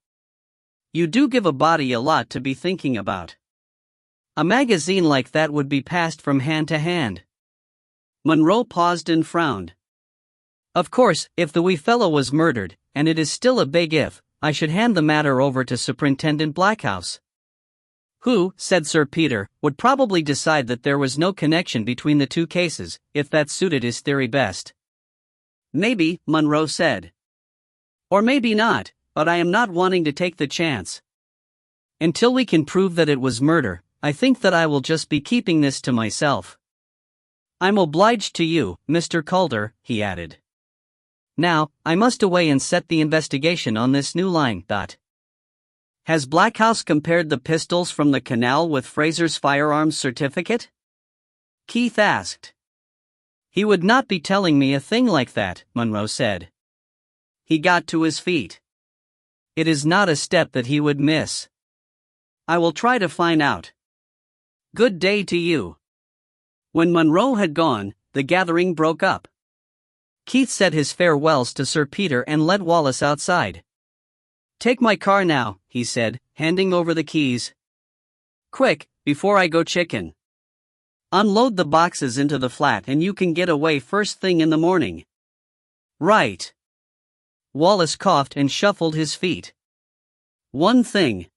You do give a body a lot to be thinking about. A magazine like that would be passed from hand to hand. Monroe paused and frowned. Of course, if the wee fellow was murdered, and it is still a big if, I should hand the matter over to Superintendent Blackhouse. Who, said Sir Peter, would probably decide that there was no connection between the two cases, if that suited his theory best. Maybe, Monroe said. Or maybe not, but I am not wanting to take the chance. Until we can prove that it was murder, I think that I will just be keeping this to myself. I'm obliged to you, Mr. Calder, he added. Now, I must away and set the investigation on this new line. Has Blackhouse compared the pistols from the canal with Fraser's firearms certificate? Keith asked. He would not be telling me a thing like that, Monroe said. He got to his feet. It is not a step that he would miss. I will try to find out. Good day to you. When Monroe had gone, the gathering broke up. Keith said his farewells to Sir Peter and led Wallace outside. Take my car now, he said, handing over the keys. Quick, before I go chicken. Unload the boxes into the flat and you can get away first thing in the morning. Right. Wallace coughed and shuffled his feet. One thing.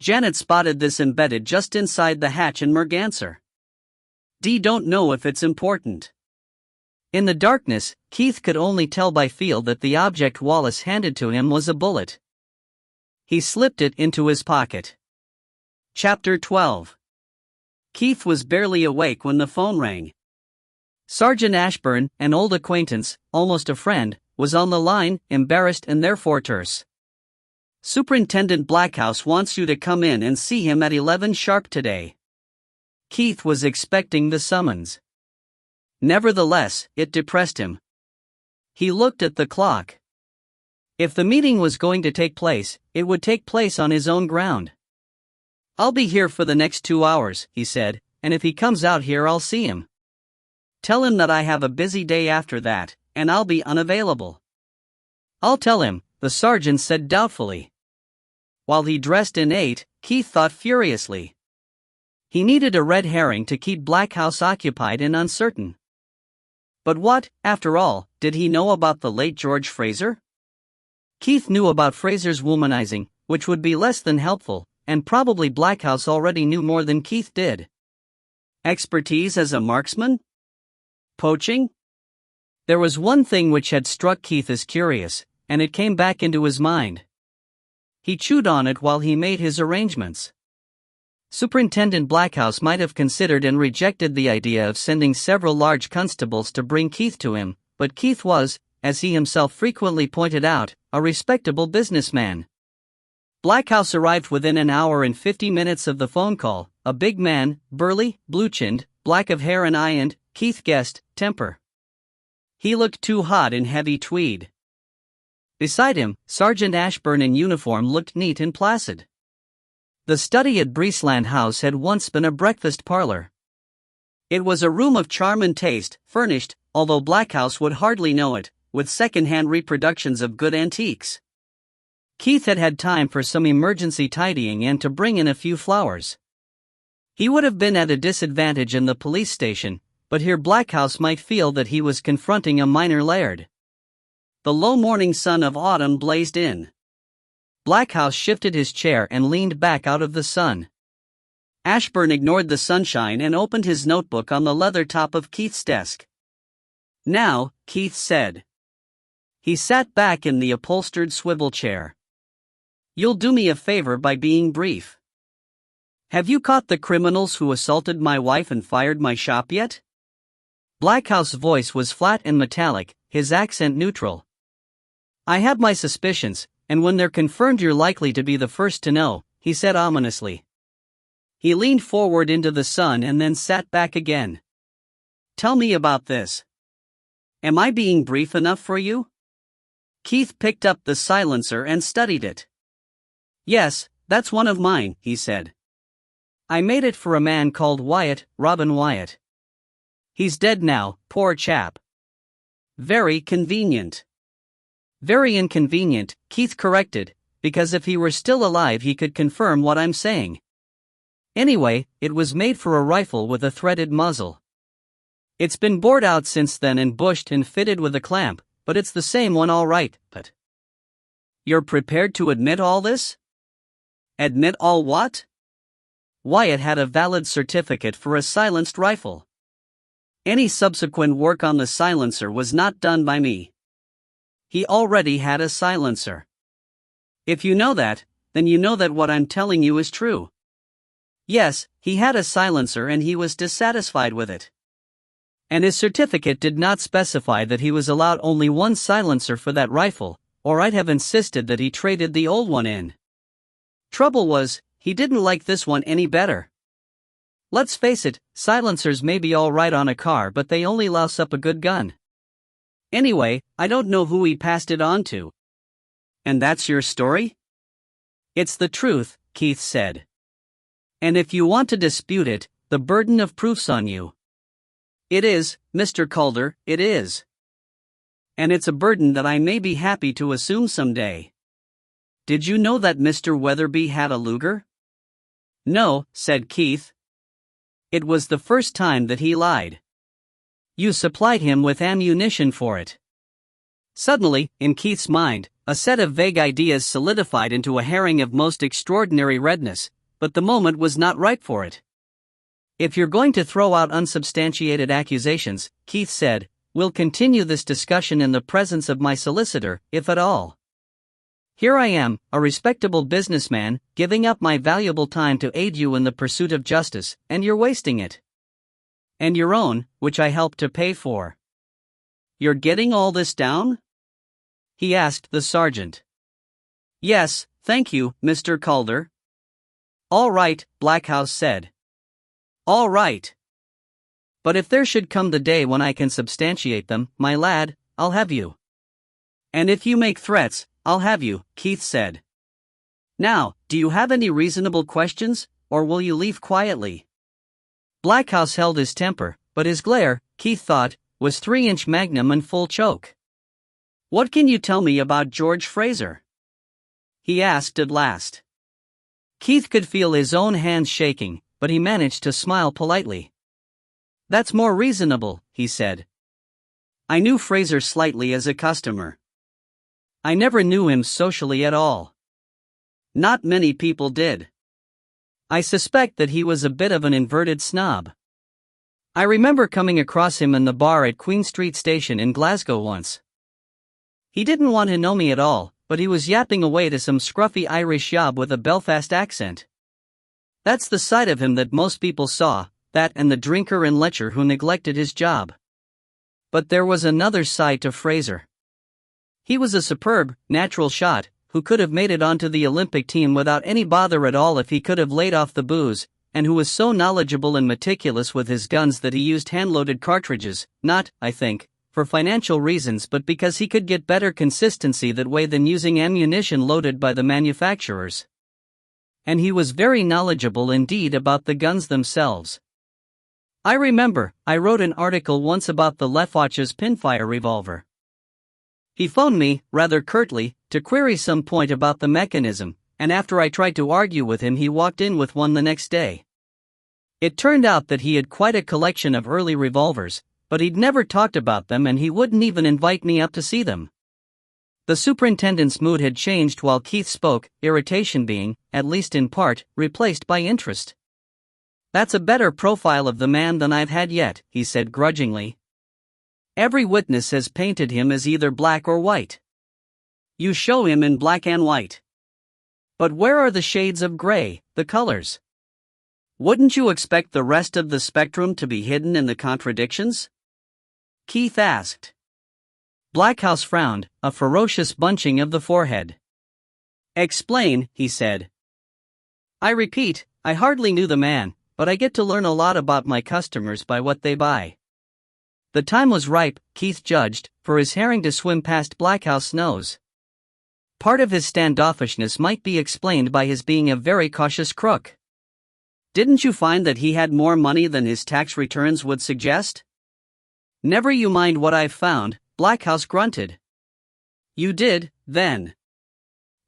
Janet spotted this embedded just inside the hatch in Merganser. Dee don't know if it's important. In the darkness, Keith could only tell by feel that the object Wallace handed to him was a bullet. He slipped it into his pocket. Chapter 12. Keith was barely awake when the phone rang. Sergeant Ashburn, an old acquaintance, almost a friend, was on the line, embarrassed and therefore terse. Superintendent Blackhouse wants you to come in and see him at 11 sharp today. Keith was expecting the summons. Nevertheless, it depressed him. He looked at the clock. If the meeting was going to take place, it would take place on his own ground. I'll be here for the next 2 hours, he said, and if he comes out here I'll see him. Tell him that I have a busy day after that, and I'll be unavailable. I'll tell him, the sergeant said doubtfully. While he dressed and ate, Keith thought furiously. He needed a red herring to keep Blackhouse occupied and uncertain. But what, after all, did he know about the late George Fraser? Keith knew about Fraser's womanizing, which would be less than helpful, and probably Blackhouse already knew more than Keith did. Expertise as a marksman? Poaching? There was one thing which had struck Keith as curious, and it came back into his mind. He chewed on it while he made his arrangements. Superintendent Blackhouse might have considered and rejected the idea of sending several large constables to bring Keith to him, but Keith was, as he himself frequently pointed out, a respectable businessman. Blackhouse arrived within an hour and 50 minutes of the phone call, a big man, burly, blue-chinned, black of hair and eye and, Keith guessed, temper. He looked too hot in heavy tweed. Beside him, Sergeant Ashburn in uniform looked neat and placid. The study at Breesland House had once been a breakfast parlor. It was a room of charm and taste, furnished, although Blackhouse would hardly know it, with second-hand reproductions of good antiques. Keith had had time for some emergency tidying and to bring in a few flowers. He would have been at a disadvantage in the police station, but here Blackhouse might feel that he was confronting a minor laird. The low morning sun of autumn blazed in. Blackhouse shifted his chair and leaned back out of the sun. Ashburn ignored the sunshine and opened his notebook on the leather top of Keith's desk. Now, Keith said. He sat back in the upholstered swivel chair. You'll do me a favor by being brief. Have you caught the criminals who assaulted my wife and fired my shop yet? Blackhouse's voice was flat and metallic, his accent neutral. I have my suspicions, and when they're confirmed you're likely to be the first to know, he said ominously. He leaned forward into the sun and then sat back again. Tell me about this. Am I being brief enough for you? Keith picked up the silencer and studied it. Yes, that's one of mine, he said. I made it for a man called Wyatt, Robin Wyatt. He's dead now, poor chap. Very convenient. Very inconvenient, Keith corrected, because if he were still alive he could confirm what I'm saying. Anyway, it was made for a rifle with a threaded muzzle. It's been bored out since then and bushed and fitted with a clamp, but it's the same one all right, but... You're prepared to admit all this? Admit all what? Wyatt had a valid certificate for a silenced rifle. Any subsequent work on the silencer was not done by me. He already had a silencer. If you know that, then you know that what I'm telling you is true. Yes, he had a silencer and he was dissatisfied with it. And his certificate did not specify that he was allowed only one silencer for that rifle, or I'd have insisted that he traded the old one in. Trouble was, he didn't like this one any better. Let's face it, silencers may be alright on a car, but they only louse up a good gun. Anyway, I don't know who he passed it on to. And that's your story? It's the truth, Keith said. And if you want to dispute it, the burden of proof's on you. It is, Mr. Calder, it is. And it's a burden that I may be happy to assume someday. Did you know that Mr. Weatherby had a Luger? No, said Keith. It was the first time that he lied. You supplied him with ammunition for it. Suddenly, in Keith's mind, a set of vague ideas solidified into a herring of most extraordinary redness, but the moment was not ripe for it. If you're going to throw out unsubstantiated accusations, Keith said, we'll continue this discussion in the presence of my solicitor, if at all. Here I am, a respectable businessman, giving up my valuable time to aid you in the pursuit of justice, and you're wasting it. And your own, which I helped to pay for. You're getting all this down? He asked the sergeant. Yes, thank you, Mr. Calder. All right, Blackhouse said. All right. But if there should come the day when I can substantiate them, my lad, I'll have you. And if you make threats, I'll have you, Keith said. Now, do you have any reasonable questions, or will you leave quietly? Blackhouse held his temper, but his glare, Keith thought, was 3-inch magnum and full choke. What can you tell me about George Fraser? He asked at last. Keith could feel his own hands shaking, but he managed to smile politely. That's more reasonable, he said. I knew Fraser slightly as a customer. I never knew him socially at all. Not many people did. I suspect that he was a bit of an inverted snob. I remember coming across him in the bar at Queen Street Station in Glasgow once. He didn't want to know me at all, but he was yapping away to some scruffy Irish yob with a Belfast accent. That's the side of him that most people saw, that and the drinker and lecher who neglected his job. But there was another side to Fraser. He was a superb, natural shot, who could have made it onto the Olympic team without any bother at all if he could have laid off the booze, and who was so knowledgeable and meticulous with his guns that he used hand-loaded cartridges, not, I think, for financial reasons but because he could get better consistency that way than using ammunition loaded by the manufacturers. And he was very knowledgeable indeed about the guns themselves. I remember, I wrote an article once about the Lefauch's pinfire revolver. He phoned me, rather curtly, to query some point about the mechanism, and after I tried to argue with him he walked in with one the next day. It turned out that he had quite a collection of early revolvers, but he'd never talked about them and he wouldn't even invite me up to see them. The superintendent's mood had changed while Keith spoke, irritation being, at least in part, replaced by interest. That's a better profile of the man than I've had yet, he said grudgingly. Every witness has painted him as either black or white. You show him in black and white. But where are the shades of gray, the colors? Wouldn't you expect the rest of the spectrum to be hidden in the contradictions? Keith asked. Blackhouse frowned, a ferocious bunching of the forehead. Explain, he said. I repeat, I hardly knew the man, but I get to learn a lot about my customers by what they buy. The time was ripe, Keith judged, for his herring to swim past Blackhouse's nose. Part of his standoffishness might be explained by his being a very cautious crook. Didn't you find that he had more money than his tax returns would suggest? Never you mind what I've found, Blackhouse grunted. You did, then.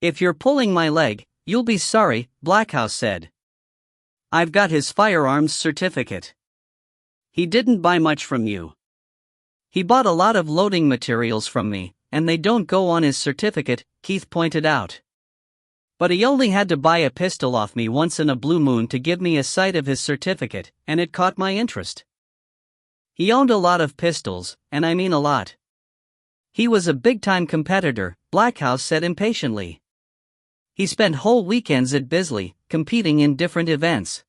If you're pulling my leg, you'll be sorry, Blackhouse said. I've got his firearms certificate. He didn't buy much from you. He bought a lot of loading materials from me, and they don't go on his certificate, Keith pointed out. But he only had to buy a pistol off me once in a blue moon to give me a sight of his certificate, and it caught my interest. He owned a lot of pistols, and I mean a lot. He was a big-time competitor, Blackhouse said impatiently. He spent whole weekends at Bisley, competing in different events.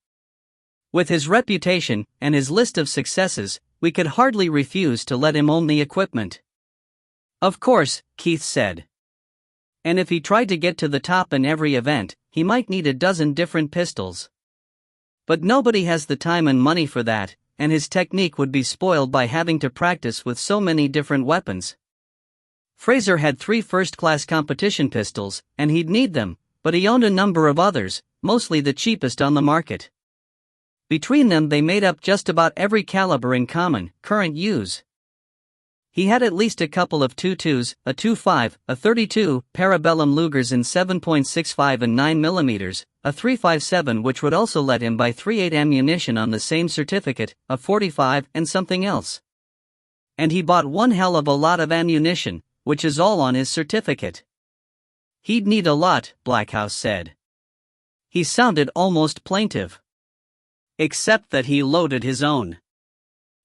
With his reputation and his list of successes, we could hardly refuse to let him own the equipment. Of course, Keith said. And if he tried to get to the top in every event, he might need a dozen different pistols. But nobody has the time and money for that, and his technique would be spoiled by having to practice with so many different weapons. Fraser had 3 first-class competition pistols, and he'd need them, but he owned a number of others, mostly the cheapest on the market. Between them they made up just about every caliber in common, current use. He had at least a couple of 22s, a 2.5, a 32, parabellum Lugers in 7.65 and 9mm, a 357 which would also let him buy .38 ammunition on the same certificate, a 45 and something else. And he bought one hell of a lot of ammunition, which is all on his certificate. He'd need a lot, Blackhouse said. He sounded almost plaintive. Except that he loaded his own.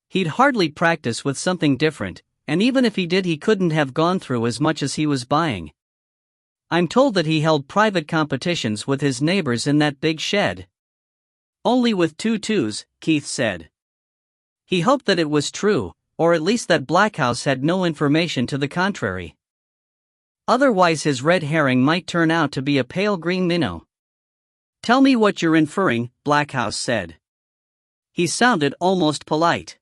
He'd hardly practice with something different, and even if he did he couldn't have gone through as much as he was buying. I'm told that he held private competitions with his neighbors in that big shed. Only with 22s, Keith said. He hoped that it was true, or at least that Blackhouse had no information to the contrary. Otherwise his red herring might turn out to be a pale green minnow. Tell me what you're inferring, Blackhouse said. He sounded almost polite.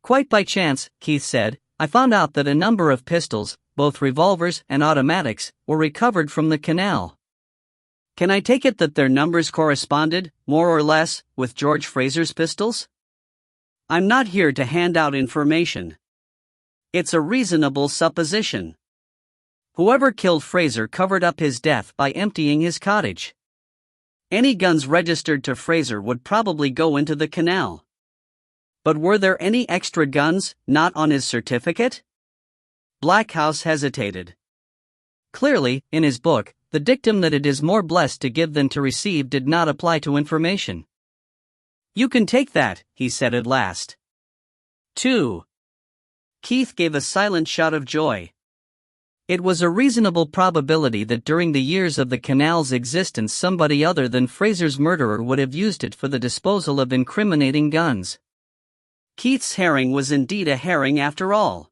Quite by chance, Keith said, I found out that a number of pistols, both revolvers and automatics, were recovered from the canal. Can I take it that their numbers corresponded, more or less, with George Fraser's pistols? I'm not here to hand out information. It's a reasonable supposition. Whoever killed Fraser covered up his death by emptying his cottage. Any guns registered to Fraser would probably go into the canal. But were there any extra guns, not on his certificate? Blackhouse hesitated. Clearly, in his book, the dictum that it is more blessed to give than to receive did not apply to information. You can take that, he said at last. 2. Keith gave a silent shout of joy. It was a reasonable probability that during the years of the canal's existence somebody other than Fraser's murderer would have used it for the disposal of incriminating guns. Keith's herring was indeed a herring after all.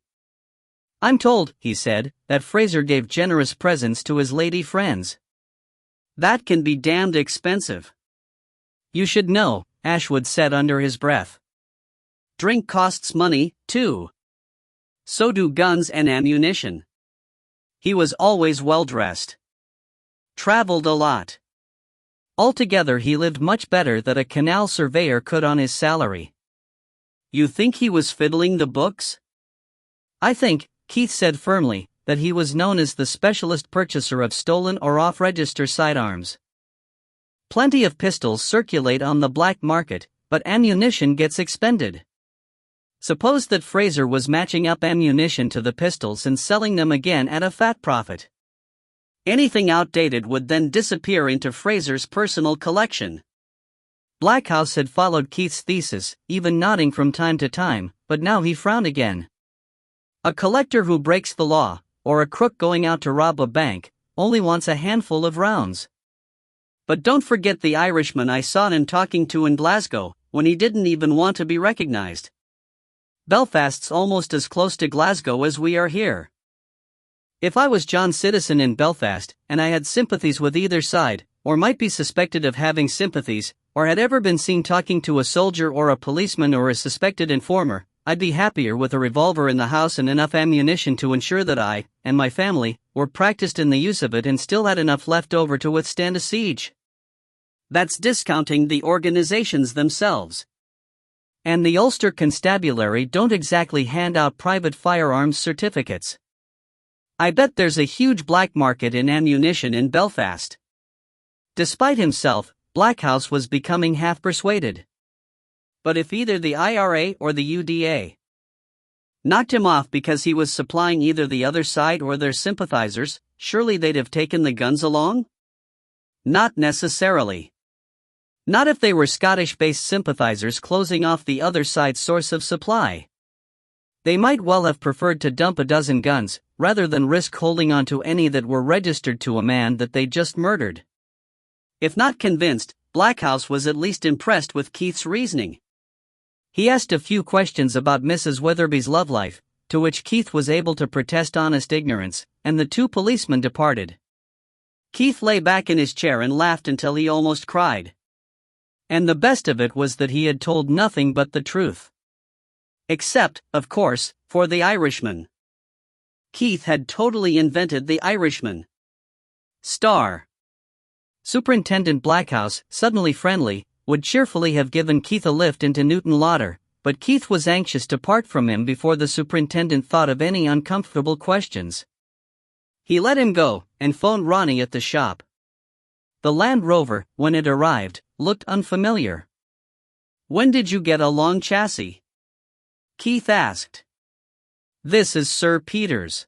I'm told, he said, that Fraser gave generous presents to his lady friends. That can be damned expensive. You should know, Ashwood said under his breath. Drink costs money, too. So do guns and ammunition. He was always well-dressed. Traveled a lot. Altogether he lived much better than a canal surveyor could on his salary. You think he was fiddling the books? I think, Keith said firmly, that he was known as the specialist purchaser of stolen or off-register sidearms. Plenty of pistols circulate on the black market, but ammunition gets expended. Suppose that Fraser was matching up ammunition to the pistols and selling them again at a fat profit. Anything outdated would then disappear into Fraser's personal collection. Blackhouse had followed Keith's thesis, even nodding from time to time, but now he frowned again. A collector who breaks the law, or a crook going out to rob a bank, only wants a handful of rounds. But don't forget the Irishman I saw him talking to in Glasgow, when he didn't even want to be recognized. Belfast's almost as close to Glasgow as we are here. If I was John Citizen in Belfast, and I had sympathies with either side, or might be suspected of having sympathies, or had ever been seen talking to a soldier or a policeman or a suspected informer, I'd be happier with a revolver in the house and enough ammunition to ensure that I, and my family, were practiced in the use of it and still had enough left over to withstand a siege. That's discounting the organizations themselves. And the Ulster Constabulary don't exactly hand out private firearms certificates. I bet there's a huge black market in ammunition in Belfast. Despite himself, Blackhouse was becoming half persuaded. But if either the IRA or the UDA knocked him off because he was supplying either the other side or their sympathizers, surely they'd have taken the guns along? Not necessarily. Not if they were Scottish-based sympathizers closing off the other side's source of supply. They might well have preferred to dump a dozen guns, rather than risk holding on to any that were registered to a man that they just murdered. If not convinced, Blackhouse was at least impressed with Keith's reasoning. He asked a few questions about Mrs. Witherby's love life, to which Keith was able to protest honest ignorance, and the two policemen departed. Keith lay back in his chair and laughed until he almost cried. And the best of it was that he had told nothing but the truth. Except, of course, for the Irishman. Keith had totally invented the Irishman. Star. Superintendent Blackhouse, suddenly friendly, would cheerfully have given Keith a lift into Newton Lauder, but Keith was anxious to part from him before the superintendent thought of any uncomfortable questions. He let him go, and phoned Ronnie at the shop. The Land Rover, when it arrived, looked unfamiliar. "When did you get a long chassis?" Keith asked. "This is Sir Peter's.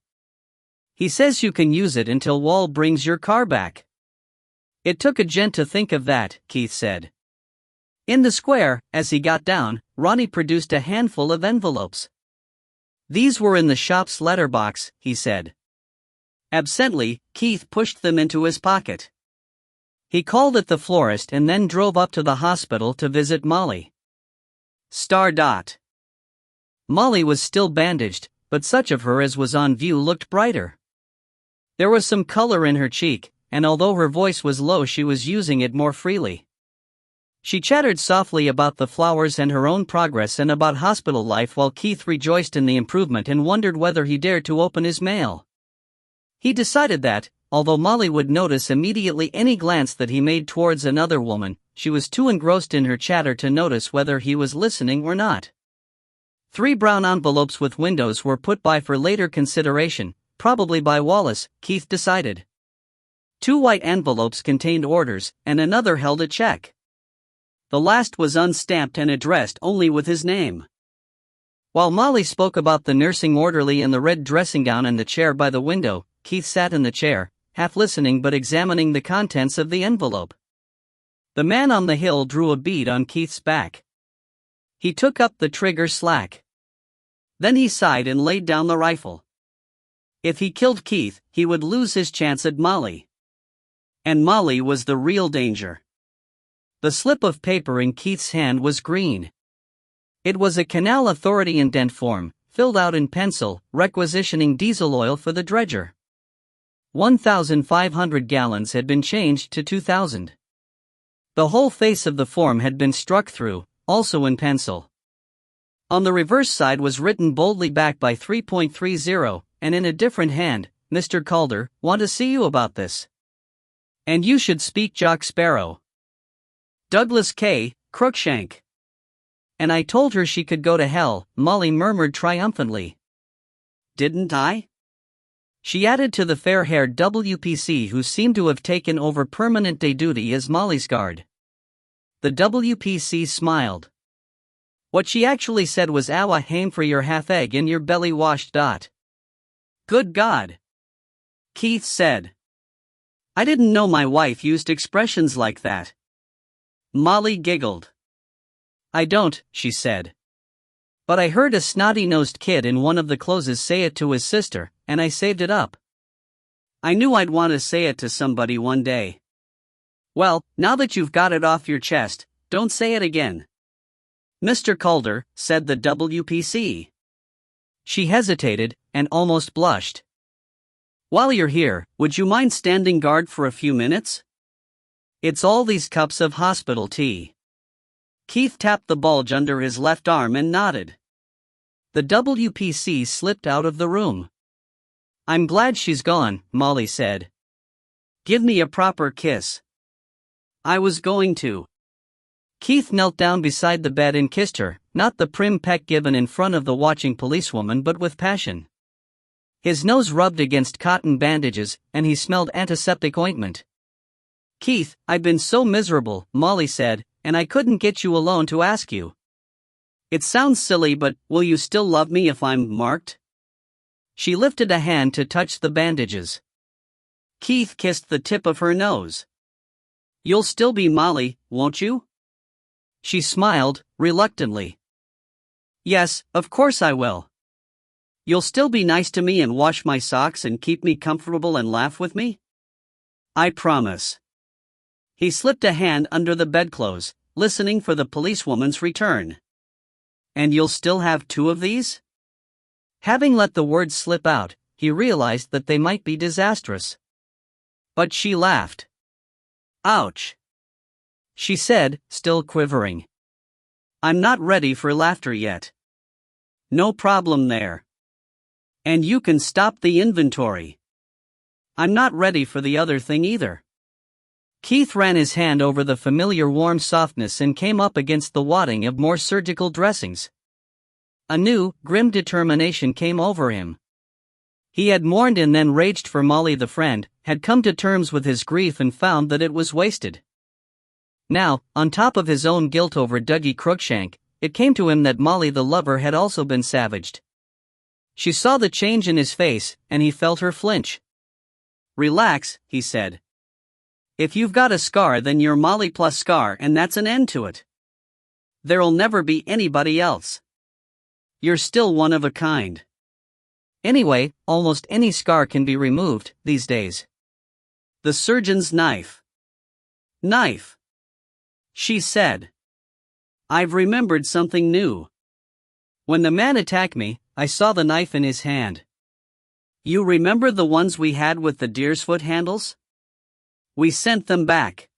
He says you can use it until Wall brings your car back." "It took a gent to think of that," Keith said. In the square, as he got down, Ronnie produced a handful of envelopes. "These were in the shop's letterbox," he said. Absently, Keith pushed them into his pocket. He called at the florist and then drove up to the hospital to visit Molly. Star. Molly was still bandaged, but such of her as was on view looked brighter. There was some color in her cheek, and although her voice was low, she was using it more freely. She chattered softly about the flowers and her own progress and about hospital life while Keith rejoiced in the improvement and wondered whether he dared to open his mail. He decided that, although Molly would notice immediately any glance that he made towards another woman, she was too engrossed in her chatter to notice whether he was listening or not. 3 brown envelopes with windows were put by for later consideration, probably by Wallace, Keith decided. 2 white envelopes contained orders, and another held a check. The last was unstamped and addressed only with his name. While Molly spoke about the nursing orderly in the red dressing gown and the chair by the window, Keith sat in the chair, half listening but examining the contents of the envelope. The man on the hill drew a bead on Keith's back. He took up the trigger slack. Then he sighed and laid down the rifle. If he killed Keith, he would lose his chance at Molly. And Molly was the real danger. The slip of paper in Keith's hand was green. It was a Canal Authority indent form, filled out in pencil, requisitioning diesel oil for the dredger. 1,500 gallons had been changed to 2,000. The whole face of the form had been struck through, also in pencil. On the reverse side was written boldly back by 3.30, and in a different hand, "Mr. Calder, want to see you about this. And you should speak Jock Sparrow. Douglas K. Crookshank." "And I told her she could go to hell," Molly murmured triumphantly. "Didn't I?" She added to the fair-haired WPC, who seemed to have taken over permanent day duty as Molly's guard. The WPC smiled. What she actually said was, "Awa hame for your half egg in your belly washed dot." "Good God," Keith said. "I didn't know my wife used expressions like that." Molly giggled. "I don't," she said. "But I heard a snotty-nosed kid in one of the closes say it to his sister, and I saved it up. I knew I'd want to say it to somebody one day." "Well, now that you've got it off your chest, don't say it again." "Mr. Calder," said the WPC. She hesitated, and almost blushed. "While you're here, would you mind standing guard for a few minutes? It's all these cups of hospital tea." Keith tapped the bulge under his left arm and nodded. The WPC slipped out of the room. "I'm glad she's gone," Molly said. "Give me a proper kiss." "I was going to." Keith knelt down beside the bed and kissed her, not the prim peck given in front of the watching policewoman, but with passion. His nose rubbed against cotton bandages, and he smelled antiseptic ointment. "Keith, I've been so miserable," Molly said, "and I couldn't get you alone to ask you. It sounds silly, but will you still love me if I'm marked?" She lifted a hand to touch the bandages. Keith kissed the tip of her nose. You'll still be Molly, won't you? She smiled, reluctantly. Yes, of course I will. You'll still be nice to me and wash my socks and keep me comfortable and laugh with me? I promise. He slipped a hand under the bedclothes, listening for the policewoman's return. And you'll still have 2 of these? Having let the words slip out, he realized that they might be disastrous. But she laughed. Ouch! She said, still quivering. I'm not ready for laughter yet. No problem there. And you can stop the inventory. I'm not ready for the other thing either. Keith ran his hand over the familiar warm softness and came up against the wadding of more surgical dressings. A new, grim determination came over him. He had mourned and then raged for Molly the friend, had come to terms with his grief and found that it was wasted. Now, on top of his own guilt over Dougie Crookshank, it came to him that Molly the lover had also been savaged. She saw the change in his face, and he felt her flinch. Relax, he said. If you've got a scar, then you're Molly plus scar, and that's an end to it. There'll never be anybody else. You're still one of a kind. Anyway, almost any scar can be removed, these days. The surgeon's knife. Knife. She said. I've remembered something new. When the man attacked me, I saw the knife in his hand. You remember the ones we had with the deer's foot handles? We sent them back.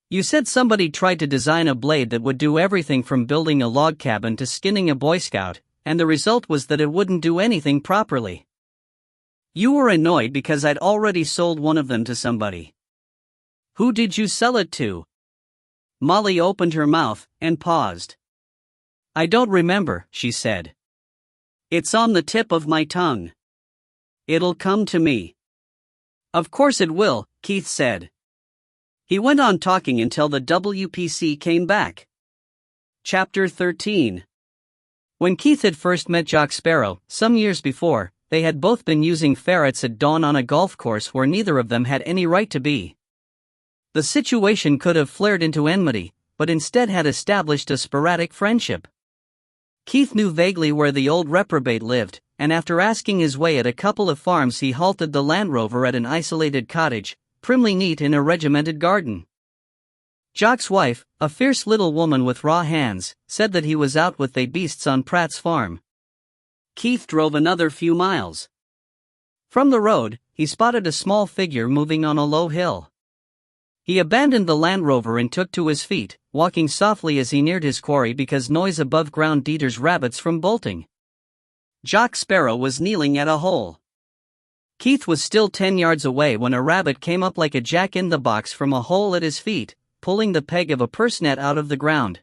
You said somebody tried to design a blade that would do everything from building a log cabin to skinning a Boy Scout, and the result was that it wouldn't do anything properly. You were annoyed because I'd already sold one of them to somebody. Who did you sell it to? Molly opened her mouth and paused. I don't remember, she said. It's on the tip of my tongue. It'll come to me. Of course it will, Keith said. He went on talking until the WPC came back. Chapter 13. When Keith had first met Jock Sparrow, some years before, they had both been using ferrets at dawn on a golf course where neither of them had any right to be. The situation could have flared into enmity, but instead had established a sporadic friendship. Keith knew vaguely where the old reprobate lived, and after asking his way at a couple of farms he halted the Land Rover at an isolated cottage, primly neat in a regimented garden. Jock's wife, a fierce little woman with raw hands, said that he was out with they beasts on Pratt's farm. Keith drove another few miles. From the road, he spotted a small figure moving on a low hill. He abandoned the Land Rover and took to his feet, walking softly as he neared his quarry because noise above ground deters rabbits from bolting. Jock Sparrow was kneeling at a hole. Keith was still 10 yards away when a rabbit came up like a jack-in-the-box from a hole at his feet, pulling the peg of a purse net out of the ground.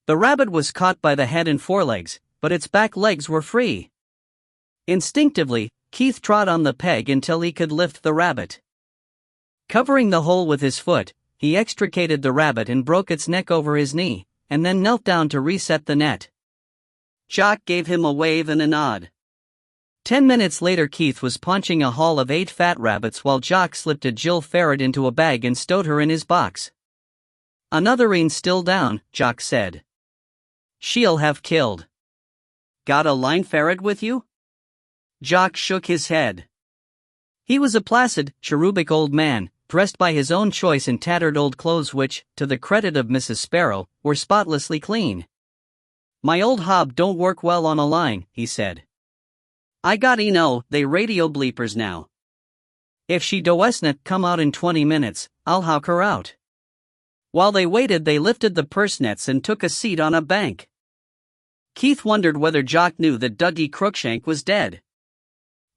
The rabbit was caught by the head and forelegs, but its back legs were free. Instinctively, Keith trod on the peg until he could lift the rabbit. Covering the hole with his foot, he extricated the rabbit and broke its neck over his knee, and then knelt down to reset the net. Jock gave him a wave and a nod. 10 minutes later Keith was paunching a haul of 8 fat rabbits while Jock slipped a Jill ferret into a bag and stowed her in his box. Another ain't still down, Jock said. She'll have killed. Got a line ferret with you? Jock shook his head. He was a placid, cherubic old man, dressed by his own choice in tattered old clothes which, to the credit of Mrs. Sparrow, were spotlessly clean. My old hob don't work well on a line, he said. I got they radio bleepers now. If she doesn't come out in 20 minutes, I'll hawk her out. While they waited they lifted the purse nets and took a seat on a bank. Keith wondered whether Jock knew that Dougie Crookshank was dead.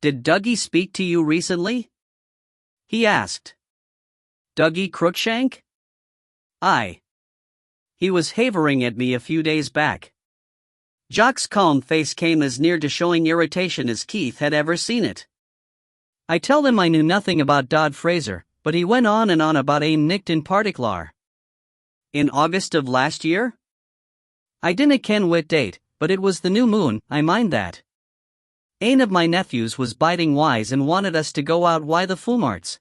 Did Dougie speak to you recently? He asked. Dougie Crookshank? Aye. He was havering at me a few days back. Jock's calm face came as near to showing irritation as Keith had ever seen it. I telled him I knew nothing about Dodd Fraser, but he went on and on about a nicked in particular. In August of last year? I dinna ken what date, but it was the new moon, I mind that. Ane of my nephews was biting wise and wanted us to go out wi' the Fumarts.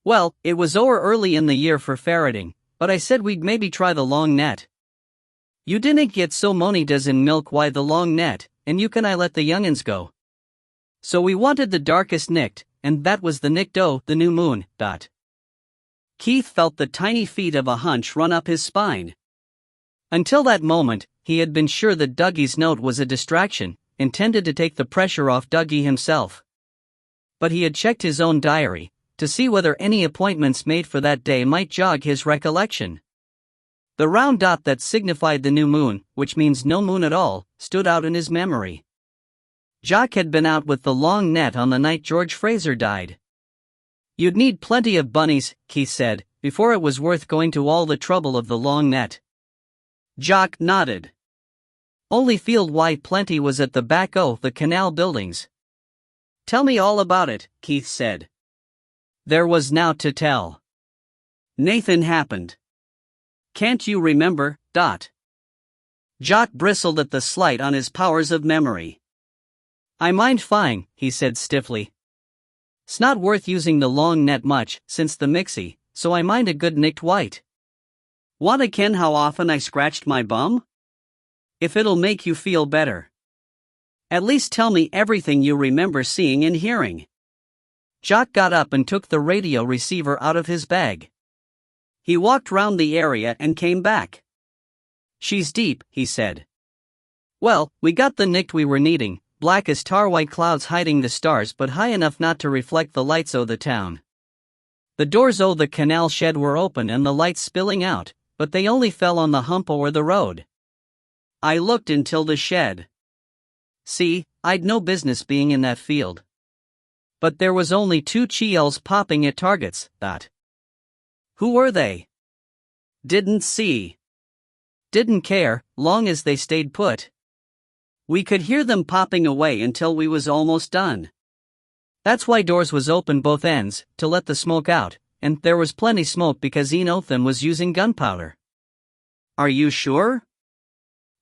Well, it was o'er early in the year for ferreting, but I said we'd maybe try the long net. You didn't get so mony does in milk why the long net, and you can I let the young'uns go. So we wanted the darkest nicht, and that was the nicht o' the new moon. Keith felt the tiny feet of a hunch run up his spine. Until that moment, he had been sure that Dougie's note was a distraction, intended to take the pressure off Dougie himself. But he had checked his own diary, to see whether any appointments made for that day might jog his recollection. The round dot that signified the new moon, which means no moon at all, stood out in his memory. Jock had been out with the long net on the night George Fraser died. You'd need plenty of bunnies, Keith said, before it was worth going to all the trouble of the long net. Jock nodded. Only field why plenty was at the back o' the canal buildings. Tell me all about it, Keith said. There was now to tell. Nathan happened. Can't you remember? Jock bristled at the slight on his powers of memory. I mind fine, he said stiffly. 'S not worth using the long net much, since the mixie, so I mind a good nicked white. Wanna ken how often I scratched my bum? If it'll make you feel better. At least tell me everything you remember seeing and hearing. Jock got up and took the radio receiver out of his bag. He walked round the area and came back. She's deep, he said. Well, we got the nicht we were needing, black as tar white clouds hiding the stars but high enough not to reflect the lights o' the town. The doors o' the canal shed were open and the lights spilling out, but they only fell on the hump o'er the road. I looked until the shed. See, I'd no business being in that field. But there was only 2 chiels popping at targets. Who were they? Didn't see. Didn't care, long as they stayed put. We could hear them popping away until we was almost done. That's why doors was open both ends, to let the smoke out, and there was plenty smoke because e'en o' them was using gunpowder. Are you sure?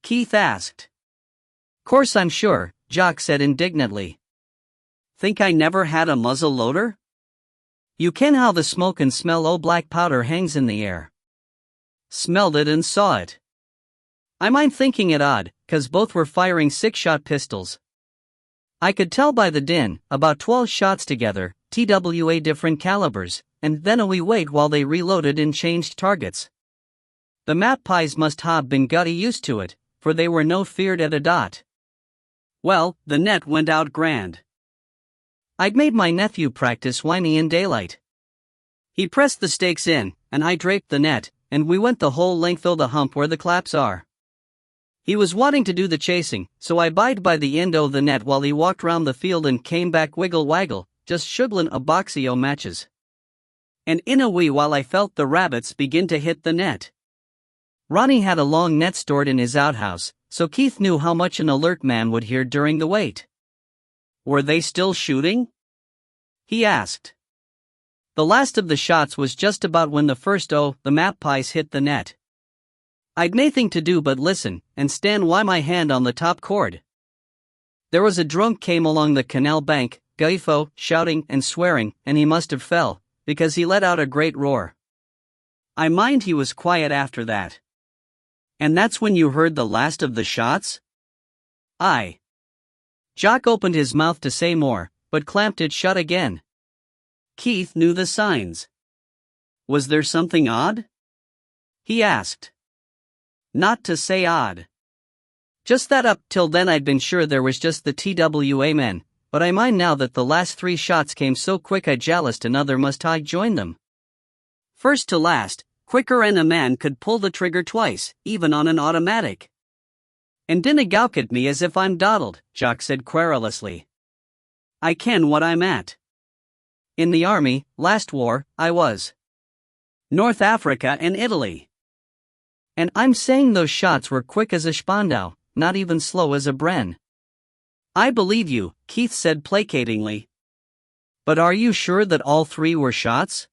Keith asked. Course I'm sure, Jock said indignantly. Think I never had a muzzle loader? You ken how the smoke and smell o' black powder hangs in the air. Smelled it and saw it. I mind thinking it odd, 'cause both were firing 6-shot pistols. I could tell by the din, about 12 shots together, TWA different calibers, and then we wait while they reloaded and changed targets. The map pies must have been gutty used to it, for they were no feared at a dot. Well, the net went out grand. I'd made my nephew practice whiny in daylight. He pressed the stakes in, and I draped the net, and we went the whole length o' the hump where the claps are. He was wanting to do the chasing, so I bide by the end o' the net while he walked round the field and came back wiggle-waggle, just shuggling a boxy o' matches. And in a wee while I felt the rabbits begin to hit the net. Ronnie had a long net stored in his outhouse, so Keith knew how much an alert man would hear during the wait. Were they still shooting? He asked. The last of the shots was just about when the first the map pies hit the net. I'd naething to do but listen, and stand wy my hand on the top cord. There was a drunk came along the canal bank, guifo, shouting and swearing, and he must have fell, because he let out a great roar. I mind he was quiet after that. And that's when you heard the last of the shots? Aye. Jock opened his mouth to say more, but clamped it shut again. Keith knew the signs. Was there something odd? He asked. Not to say odd. Just that up till then I'd been sure there was just the TWA men, but I mind now that the last 3 shots came so quick I jaloused another must I join them. First to last, quicker'n a man could pull the trigger twice, even on an automatic. And dinna gowk at me as if I'm doddled, Jock said querulously. I ken what I'm at. In the army, last war, I was. North Africa and Italy. And I'm saying those shots were quick as a Spandau, not even slow as a Bren. I believe you, Keith said placatingly. But are you sure that all 3 were shots?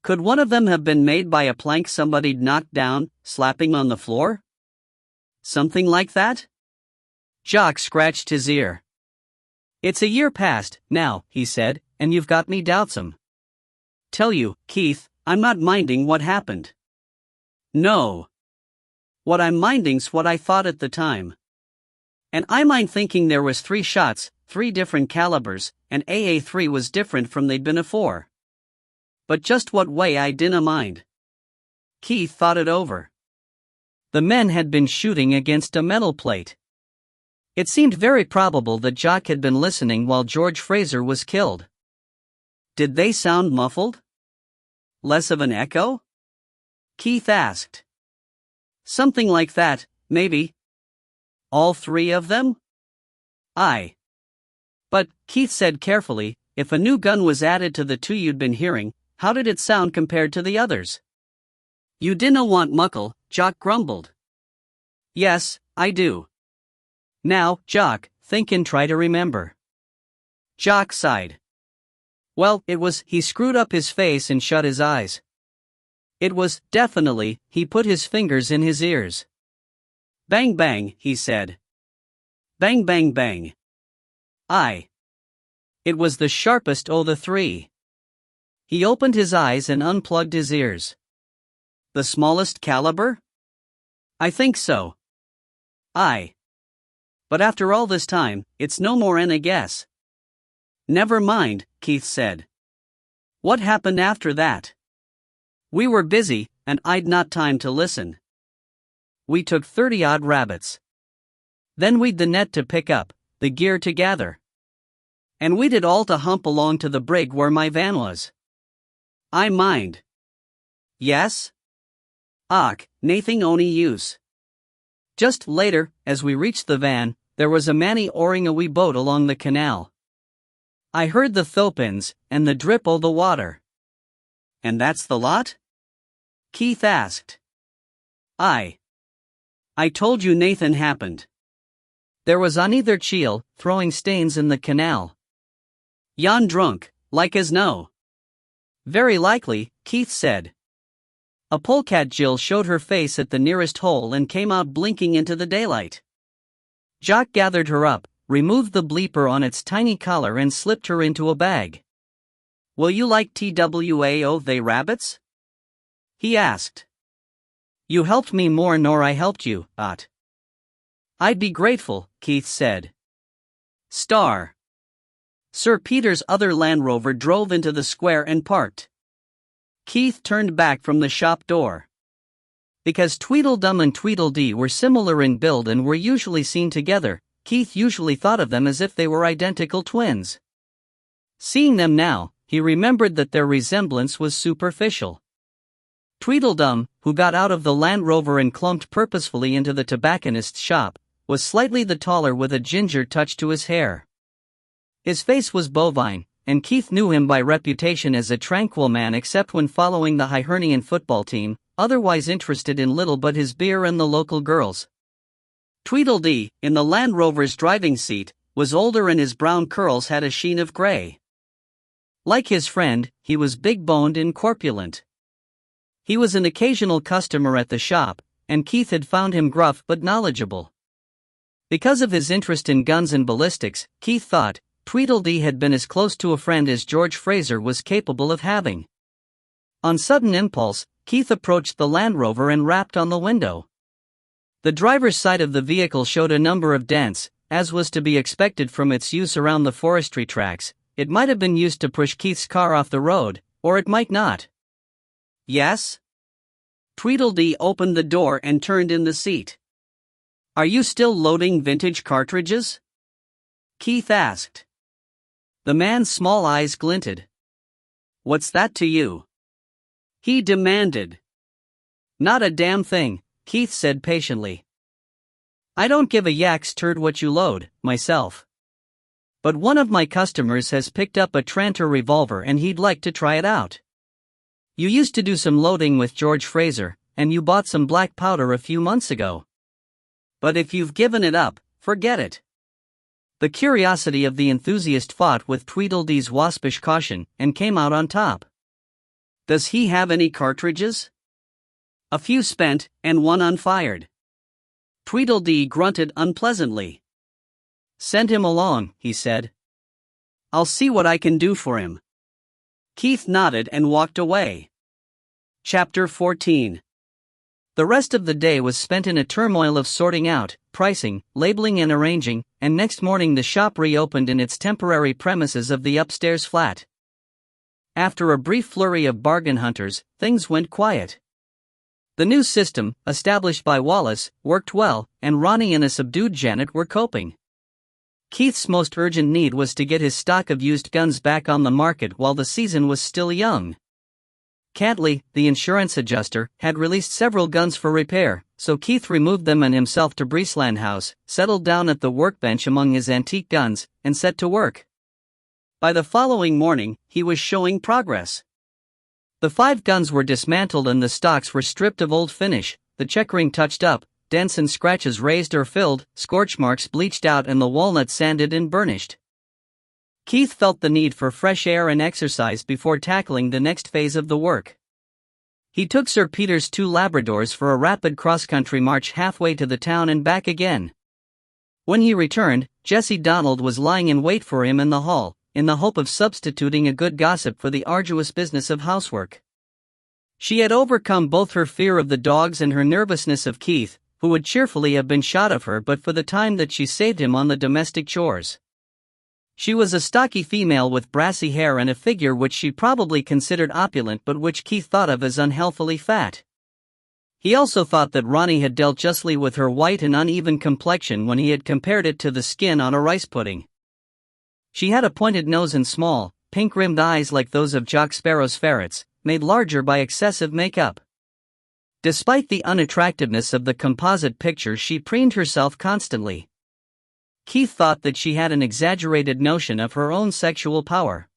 Could one of them have been made by a plank somebody'd knocked down, slapping on the floor? Something like that? Jock scratched his ear. It's a year past, now, he said, and you've got me doubtsome. tell you, Keith, I'm not minding what happened. No. What I'm minding's what I thought at the time. And I mind thinking there was 3 shots, 3 different calibers, and AA3 was different from they'd been afore. But just what way I dinna mind. Keith thought it over. The men had been shooting against a metal plate. It seemed very probable that Jock had been listening while George Fraser was killed. Did they sound muffled? Less of an echo? Keith asked. Something like that, maybe. All 3 of them? Aye. But, Keith said carefully, if a new gun was added to the 2 you'd been hearing, how did it sound compared to the others? You dinna want muckle, Jock grumbled. Yes, I do. Now, Jock, think and try to remember. Jock sighed. Well, it was, he screwed up his face and shut his eyes. It was, definitely, he put his fingers in his ears. Bang bang, he said. Bang bang bang. Aye. It was the sharpest o' the 3. He opened his eyes and unplugged his ears. The smallest caliber? I think so. Aye. But after all this time, it's no more 'n a guess. Never mind, Keith said. What happened after that? We were busy, and I'd not time to listen. We took 30-odd rabbits. Then we'd the net to pick up, the gear to gather. And we'd it all to hump along to the brig where my van was. I mind. Yes? Och, nathing ony use. Just later, as we reached the van, there was a manny oaring a wee boat along the canal. I heard the thopins, and the drip o' the water. And that's the lot? Keith asked. Aye. I told you Nathan happened. There was on either cheel, throwing stains in the canal. Yon drunk, like as no. Very likely, Keith said. A polecat Jill showed her face at the nearest hole and came out blinking into the daylight. Jock gathered her up, removed the bleeper on its tiny collar and slipped her into a bag. Will you like TWAO they rabbits? He asked. You helped me more nor I helped you, Ot. I'd be grateful, Keith said. Star. Sir Peter's other Land Rover drove into the square and parked. Keith turned back from the shop door. Because Tweedledum and Tweedledee were similar in build and were usually seen together, Keith usually thought of them as if they were identical twins. Seeing them now, he remembered that their resemblance was superficial. Tweedledum, who got out of the Land Rover and clumped purposefully into the tobacconist's shop, was slightly the taller with a ginger touch to his hair. His face was bovine, and Keith knew him by reputation as a tranquil man except when following the Hibernian football team, otherwise interested in little but his beer and the local girls. Tweedledee, in the Land Rover's driving seat, was older and his brown curls had a sheen of grey. Like his friend, he was big-boned and corpulent. He was an occasional customer at the shop, and Keith had found him gruff but knowledgeable. Because of his interest in guns and ballistics, Keith thought, Tweedledee had been as close to a friend as George Fraser was capable of having. On sudden impulse, Keith approached the Land Rover and rapped on the window. The driver's side of the vehicle showed a number of dents, as was to be expected from its use around the forestry tracks. It might have been used to push Keith's car off the road, or it might not. Yes? Tweedledee opened the door and turned in the seat. Are you still loading vintage cartridges? Keith asked. The man's small eyes glinted. What's that to you? He demanded. Not a damn thing, Keith said patiently. I don't give a yak's turd what you load, myself. But one of my customers has picked up a Tranter revolver and he'd like to try it out. You used to do some loading with George Fraser, and you bought some black powder a few months ago. But if you've given it up, forget it. The curiosity of the enthusiast fought with Tweedledee's waspish caution, and came out on top. Does he have any cartridges? A few spent, and one unfired. Tweedledee grunted unpleasantly. Send him along, he said. I'll see what I can do for him. Keith nodded and walked away. Chapter 14. The rest of the day was spent in a turmoil of sorting out, pricing, labeling and arranging, and next morning the shop reopened in its temporary premises of the upstairs flat. After a brief flurry of bargain hunters, things went quiet. The new system, established by Wallace, worked well, and Ronnie and a subdued Janet were coping. Keith's most urgent need was to get his stock of used guns back on the market while the season was still young. Cantley, the insurance adjuster, had released several guns for repair, so Keith removed them and himself to Breesland House, settled down at the workbench among his antique guns, and set to work. By the following morning, he was showing progress. The 5 guns were dismantled and the stocks were stripped of old finish, the checkering touched up, dents and scratches raised or filled, scorch marks bleached out and the walnut sanded and burnished. Keith felt the need for fresh air and exercise before tackling the next phase of the work. He took Sir Peter's 2 Labradors for a rapid cross-country march halfway to the town and back again. When he returned, Jessie Donald was lying in wait for him in the hall, in the hope of substituting a good gossip for the arduous business of housework. She had overcome both her fear of the dogs and her nervousness of Keith, who would cheerfully have been shot of her but for the time that she saved him on the domestic chores. She was a stocky female with brassy hair and a figure which she probably considered opulent but which Keith thought of as unhealthily fat. He also thought that Ronnie had dealt justly with her white and uneven complexion when he had compared it to the skin on a rice pudding. She had a pointed nose and small, pink-rimmed eyes like those of Jack Sparrow's ferrets, made larger by excessive makeup. Despite the unattractiveness of the composite picture, she preened herself constantly. Keith thought that she had an exaggerated notion of her own sexual power.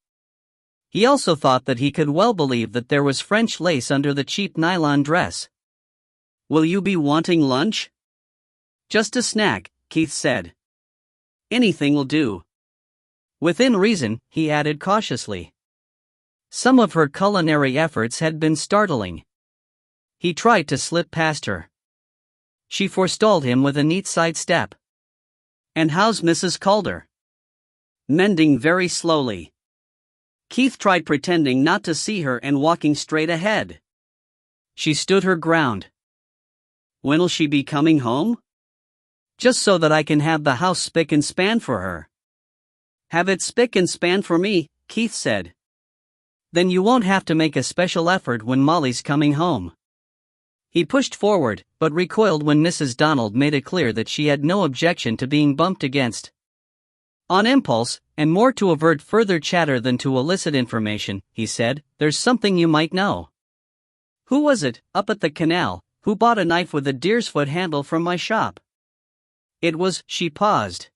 He also thought that he could well believe that there was French lace under the cheap nylon dress. "Will you be wanting lunch?" "Just a snack," Keith said. "Anything will do." Within reason, he added cautiously. Some of her culinary efforts had been startling. He tried to slip past her. She forestalled him with a neat sidestep. "And how's Mrs. Calder?" "Mending very slowly." Keith tried pretending not to see her and walking straight ahead. She stood her ground. "When'll she be coming home?" "Just so that I can have the house spick and span for her." "Have it spick and span for me," Keith said. "Then you won't have to make a special effort when Molly's coming home." He pushed forward, but recoiled when Mrs. Donald made it clear that she had no objection to being bumped against. On impulse, and more to avert further chatter than to elicit information, he said, "There's something you might know. Who was it, up at the canal, who bought a knife with a deer's foot handle from my shop?" "It was," she paused.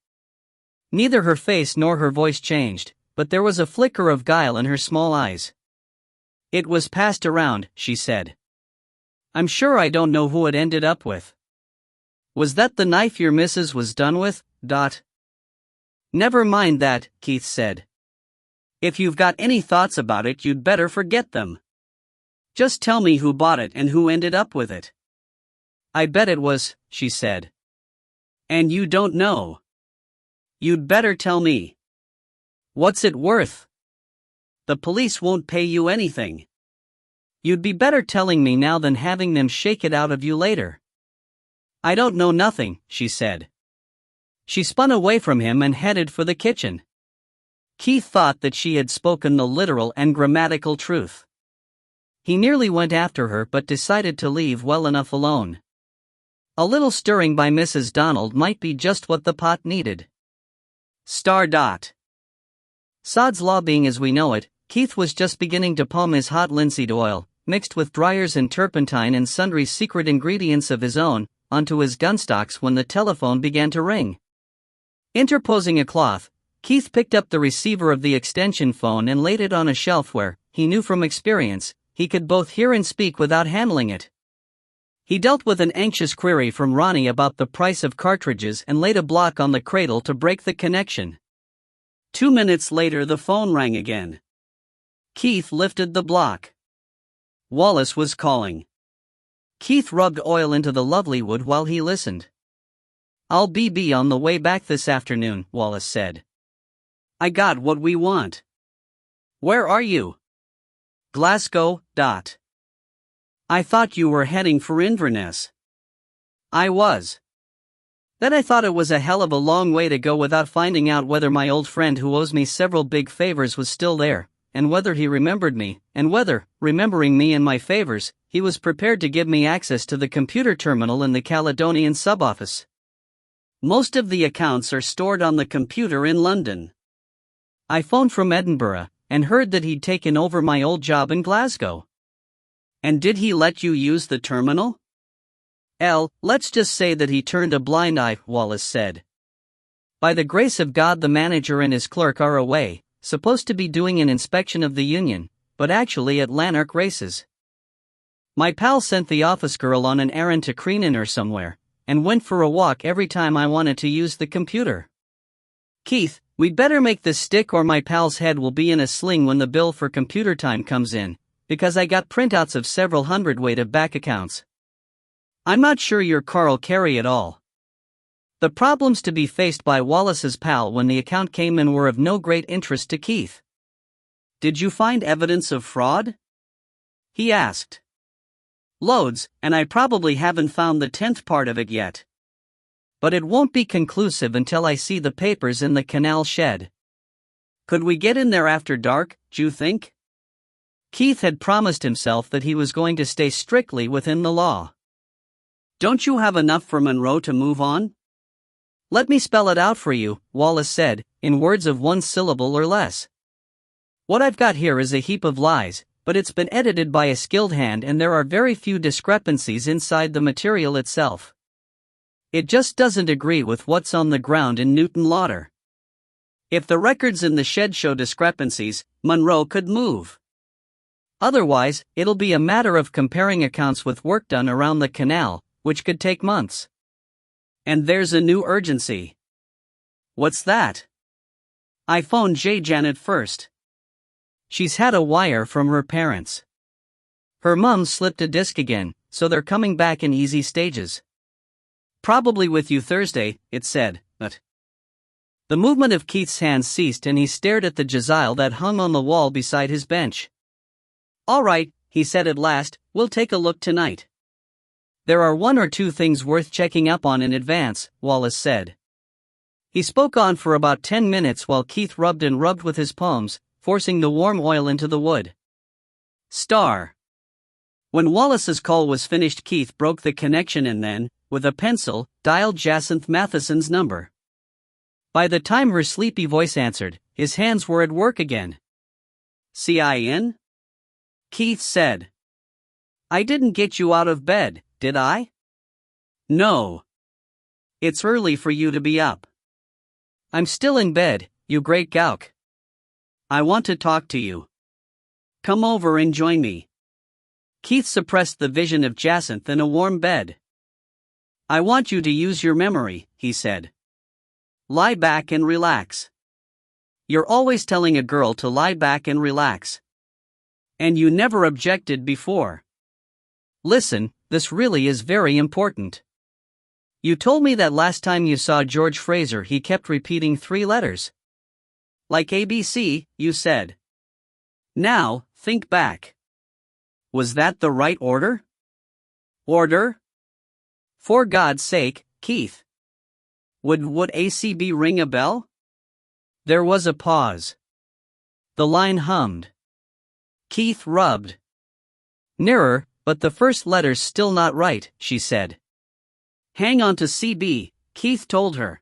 Neither her face nor her voice changed, but there was a flicker of guile in her small eyes. "It was passed around," she said. "I'm sure I don't know who it ended up with." "Was that the knife your missus was done with, Dot?" "Never mind that," Keith said. "If you've got any thoughts about it, you'd better forget them. Just tell me who bought it and who ended up with it." "I bet it was," she said. "And you don't know?" "You'd better tell me." "What's it worth?" "The police won't pay you anything." "You'd be better telling me now than having them shake it out of you later." "I don't know nothing," she said. She spun away from him and headed for the kitchen. Keith thought that she had spoken the literal and grammatical truth. He nearly went after her but decided to leave well enough alone. A little stirring by Mrs. Donald might be just what the pot needed. Dot. Sod's Law being as we know it, Keith was just beginning to palm his hot linseed oil, mixed with dryers and turpentine and sundry secret ingredients of his own, onto his gunstocks when the telephone began to ring. Interposing a cloth, Keith picked up the receiver of the extension phone and laid it on a shelf where, he knew from experience, he could both hear and speak without handling it. He dealt with an anxious query from Ronnie about the price of cartridges and laid a block on the cradle to break the connection. 2 minutes later the phone rang again. Keith lifted the block. Wallace was calling. Keith rubbed oil into the lovely wood while he listened. "I'll be on the way back this afternoon," Wallace said. "I got what we want." "Where are you?" Glasgow. I thought you were heading for Inverness. I was. Then I thought it was a hell of a long way to go without finding out whether my old friend who owes me several big favors was still there, and whether he remembered me, and whether, remembering me and my favors, he was prepared to give me access to the computer terminal in the Caledonian sub-office. Most of the accounts are stored on the computer in London. I phoned from Edinburgh, and heard that he'd taken over my old job in Glasgow. And did he let you use the terminal? Let's just say that he turned a blind eye, Wallace said. By the grace of God, the manager and his clerk are away, supposed to be doing an inspection of the union, but actually at Lanark races. My pal sent the office girl on an errand to Creenan or somewhere, and went for a walk every time I wanted to use the computer. Keith, we'd better make this stick or my pal's head will be in a sling when the bill for computer time comes in, because I got printouts of several hundredweight of back accounts. I'm not sure your car'll carry it all. The problems to be faced by Wallace's pal when the account came in were of no great interest to Keith. Did you find evidence of fraud? He asked. Loads, and I probably haven't found the 10th part of it yet. But it won't be conclusive until I see the papers in the canal shed. Could we get in there after dark, d'you think? Keith had promised himself that he was going to stay strictly within the law. Don't you have enough for Monroe to move on? Let me spell it out for you, Wallace said, in words of one syllable or less. What I've got here is a heap of lies, but it's been edited by a skilled hand and there are very few discrepancies inside the material itself. It just doesn't agree with what's on the ground in Newton Lauder. If the records in the shed show discrepancies, Monroe could move. Otherwise, it'll be a matter of comparing accounts with work done around the canal, which could take months. And there's a new urgency. What's that? I phoned Janet first. She's had a wire from her parents. Her mum slipped a disc again, so they're coming back in easy stages. Probably with you Thursday, it said, but... The movement of Keith's hands ceased and he stared at the Jezile that hung on the wall beside his bench. All right, he said at last, we'll take a look tonight. There are one or two things worth checking up on in advance, Wallace said. He spoke on for about 10 minutes while Keith rubbed and rubbed with his palms, forcing the warm oil into the wood. Star. When Wallace's call was finished, Keith broke the connection and then, with a pencil, dialed Jacinth Matheson's number. By the time her sleepy voice answered, his hands were at work again. "CIN?" Keith said. "I didn't get you out of bed, did I?" "No. It's early for you to be up." "I'm still in bed, you great gowk. I want to talk to you. Come over and join me." Keith suppressed the vision of Jacinth in a warm bed. "I want you to use your memory," he said. "Lie back and relax. You're always telling a girl to lie back and relax. And you never objected before. Listen, this really is very important. You told me that last time you saw George Fraser he kept repeating 3 letters. Like ABC, you said. Now, think back. Was that the right order? Order? For God's sake, Keith. Would ACB ring a bell? There was a pause. The line hummed. Keith rubbed. Nearer, but the first letter's still not right, she said. Hang on to CB, Keith told her.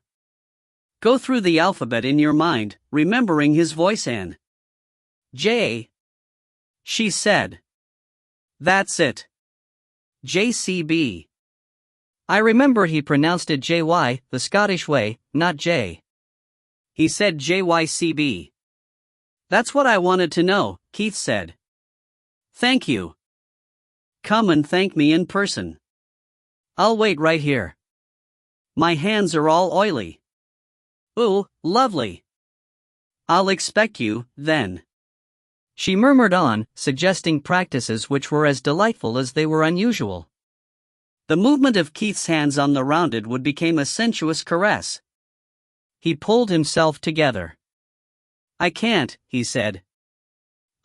Go through the alphabet in your mind, remembering his voice and J. She said. That's it. JCB. I remember he pronounced it JY, the Scottish way, not J. He said JYCB. That's what I wanted to know, Keith said. Thank you. Come and thank me in person. I'll wait right here. My hands are all oily. Ooh, lovely. I'll expect you, then. She murmured on, suggesting practices which were as delightful as they were unusual. The movement of Keith's hands on the rounded wood became a sensuous caress. He pulled himself together. I can't, he said.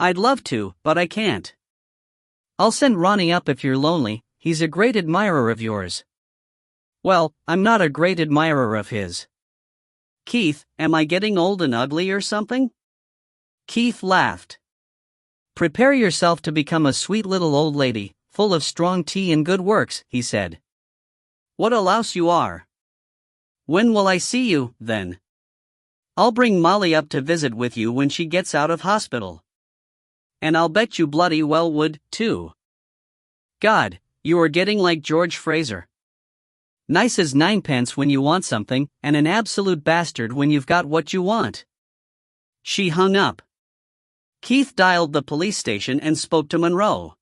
I'd love to, but I can't. I'll send Ronnie up if you're lonely, he's a great admirer of yours. Well, I'm not a great admirer of his. Keith, am I getting old and ugly or something? Keith laughed. Prepare yourself to become a sweet little old lady, full of strong tea and good works, he said. What a louse you are. When will I see you, then? I'll bring Molly up to visit with you when she gets out of hospital. And I'll bet you bloody well would, too. God, you are getting like George Fraser. Nice as ninepence when you want something, and an absolute bastard when you've got what you want. She hung up. Keith dialed the police station and spoke to Monroe.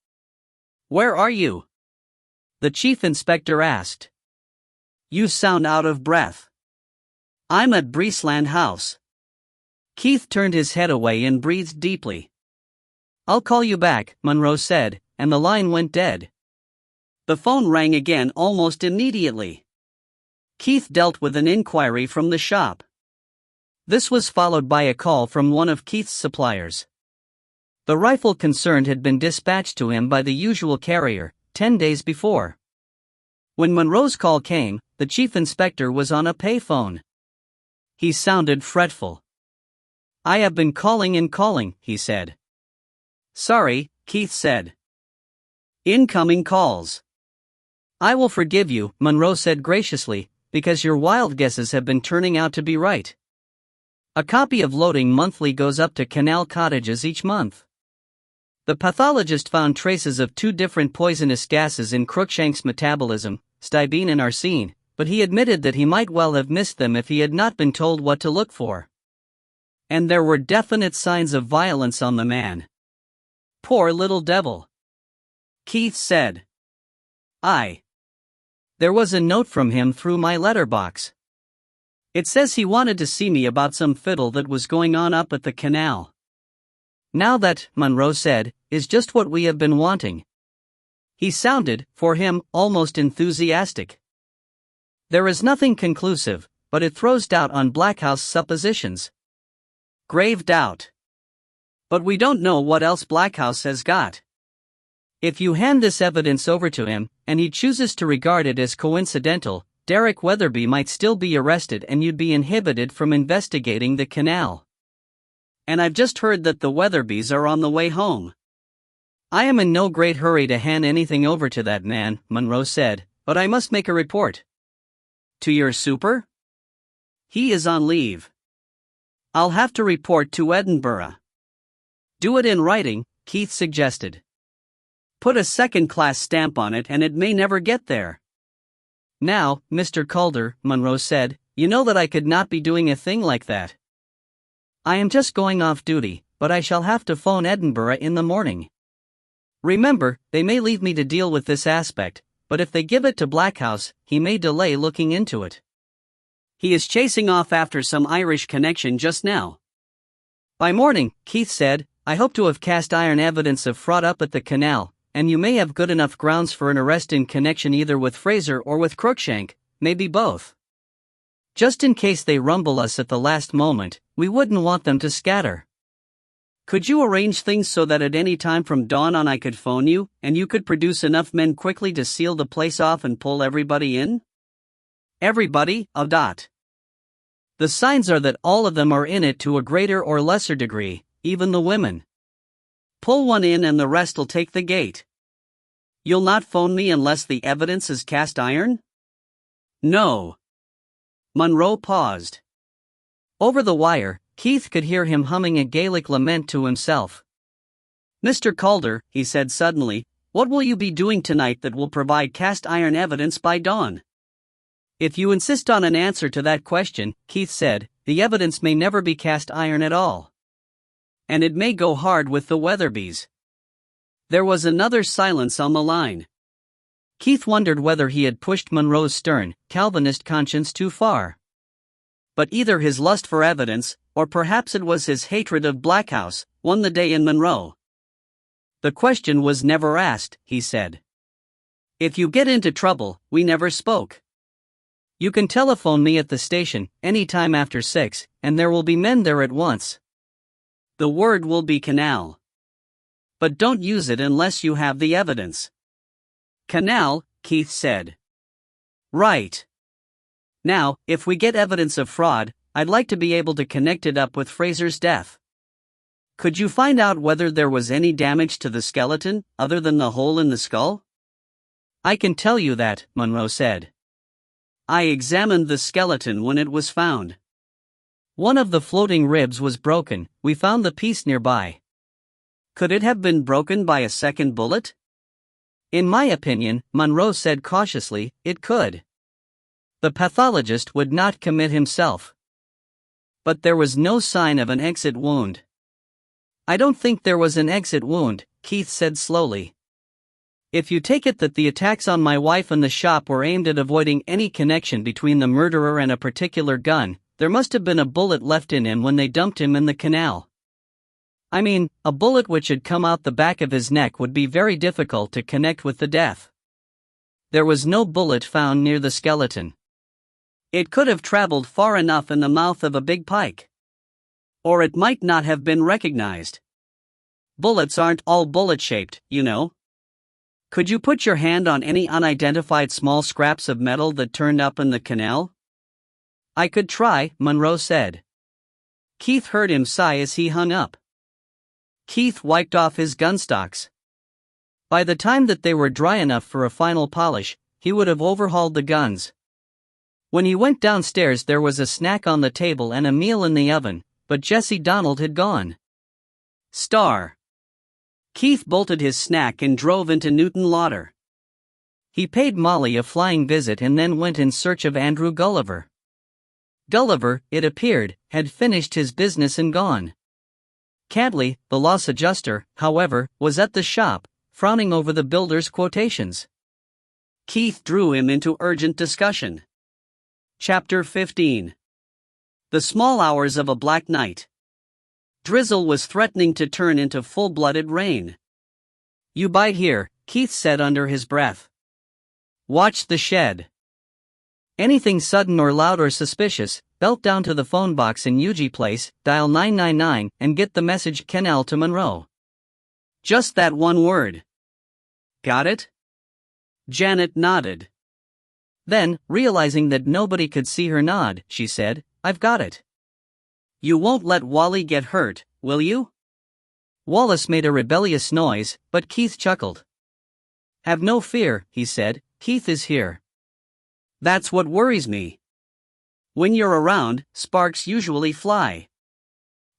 Where are you? The chief inspector asked. You sound out of breath. I'm at Breesland House. Keith turned his head away and breathed deeply. I'll call you back, Monroe said, and the line went dead. The phone rang again almost immediately. Keith dealt with an inquiry from the shop. This was followed by a call from one of Keith's suppliers. The rifle concerned had been dispatched to him by the usual carrier, 10 days before. When Monroe's call came, the chief inspector was on a payphone. He sounded fretful. I have been calling and calling, he said. Sorry, Keith said. Incoming calls. I will forgive you, Monroe said graciously, because your wild guesses have been turning out to be right. A copy of Loading Monthly goes up to Canal Cottages each month. The pathologist found traces of 2 different poisonous gases in Cruikshank's metabolism, stibine and arsine, but he admitted that he might well have missed them if he had not been told what to look for. And there were definite signs of violence on the man. Poor little devil. Keith said. There was a note from him through my letterbox. It says he wanted to see me about some fiddle that was going on up at the canal. Now that, Monroe said, is just what we have been wanting. He sounded, for him, almost enthusiastic. There is nothing conclusive, but it throws doubt on Blackhouse suppositions. Grave doubt. But we don't know what else Blackhouse has got. If you hand this evidence over to him, and he chooses to regard it as coincidental, Derek Weatherby might still be arrested and you'd be inhibited from investigating the canal. And I've just heard that the Weatherbys are on the way home. I am in no great hurry to hand anything over to that man, Monroe said, but I must make a report. To your super? He is on leave. I'll have to report to Edinburgh. Do it in writing, Keith suggested. Put a second-class stamp on it and it may never get there. Now, Mr. Calder, Monroe said, you know that I could not be doing a thing like that. I am just going off duty, but I shall have to phone Edinburgh in the morning. Remember, they may leave me to deal with this aspect, but if they give it to Blackhouse, he may delay looking into it. He is chasing off after some Irish connection just now. By morning, Keith said, I hope to have cast iron evidence of fraud up at the canal, and you may have good enough grounds for an arrest in connection either with Fraser or with Cruikshank, maybe both. Just in case they rumble us at the last moment, we wouldn't want them to scatter. Could you arrange things so that at any time from dawn on I could phone you, and you could produce enough men quickly to seal the place off and pull everybody in? Everybody, a dot. The signs are that all of them are in it to a greater or lesser degree, even the women. Pull one in and the rest'll take the gate. You'll not phone me unless the evidence is cast iron? No. Monroe paused. Over the wire, Keith could hear him humming a Gaelic lament to himself. Mr. Calder, he said suddenly, what will you be doing tonight that will provide cast iron evidence by dawn? If you insist on an answer to that question, Keith said, the evidence may never be cast iron at all. And it may go hard with the Weatherbys. There was another silence on the line. Keith wondered whether he had pushed Monroe's stern, Calvinist conscience too far. But either his lust for evidence, or perhaps it was his hatred of Blackhouse, won the day in Monroe. The question was never asked, he said. If you get into trouble, we never spoke. You can telephone me at the station, any time after 6, and there will be men there at once. The word will be canal. But don't use it unless you have the evidence. Canal, Keith said. Right. Now, if we get evidence of fraud, I'd like to be able to connect it up with Fraser's death. Could you find out whether there was any damage to the skeleton, other than the hole in the skull? I can tell you that, Monroe said. I examined the skeleton when it was found. One of the floating ribs was broken. We found the piece nearby. Could it have been broken by a second bullet? In my opinion, Monroe said cautiously, it could. The pathologist would not commit himself. But there was no sign of an exit wound. I don't think there was an exit wound, Keith said slowly. If you take it that the attacks on my wife and the shop were aimed at avoiding any connection between the murderer and a particular gun, there must have been a bullet left in him when they dumped him in the canal. I mean, a bullet which had come out the back of his neck would be very difficult to connect with the death. There was no bullet found near the skeleton. It could have traveled far enough in the mouth of a big pike. Or it might not have been recognized. Bullets aren't all bullet-shaped, you know. Could you put your hand on any unidentified small scraps of metal that turned up in the canal? I could try, Monroe said. Keith heard him sigh as he hung up. Keith wiped off his gun stocks. By the time that they were dry enough for a final polish, he would have overhauled the guns. When he went downstairs, there was a snack on the table and a meal in the oven, but Jessie Donald had gone. Star. Keith bolted his snack and drove into Newton Lauder. He paid Molly a flying visit and then went in search of Andrew Gulliver. Gulliver, it appeared, had finished his business and gone. Cadley, the loss adjuster, however, was at the shop, frowning over the builder's quotations. Keith drew him into urgent discussion. Chapter 15. The small hours of a black night. Drizzle was threatening to turn into full-blooded rain. You bide here, Keith said under his breath. Watch the shed. Anything sudden or loud or suspicious, belt down to the phone box in UG Place, dial 999, and get the message Canal to Monroe. Just that one word. Got it? Janet nodded. Then, realizing that nobody could see her nod, she said, I've got it. You won't let Wally get hurt, will you? Wallace made a rebellious noise, but Keith chuckled. Have no fear, he said, Keith is here. That's what worries me. When you're around, sparks usually fly.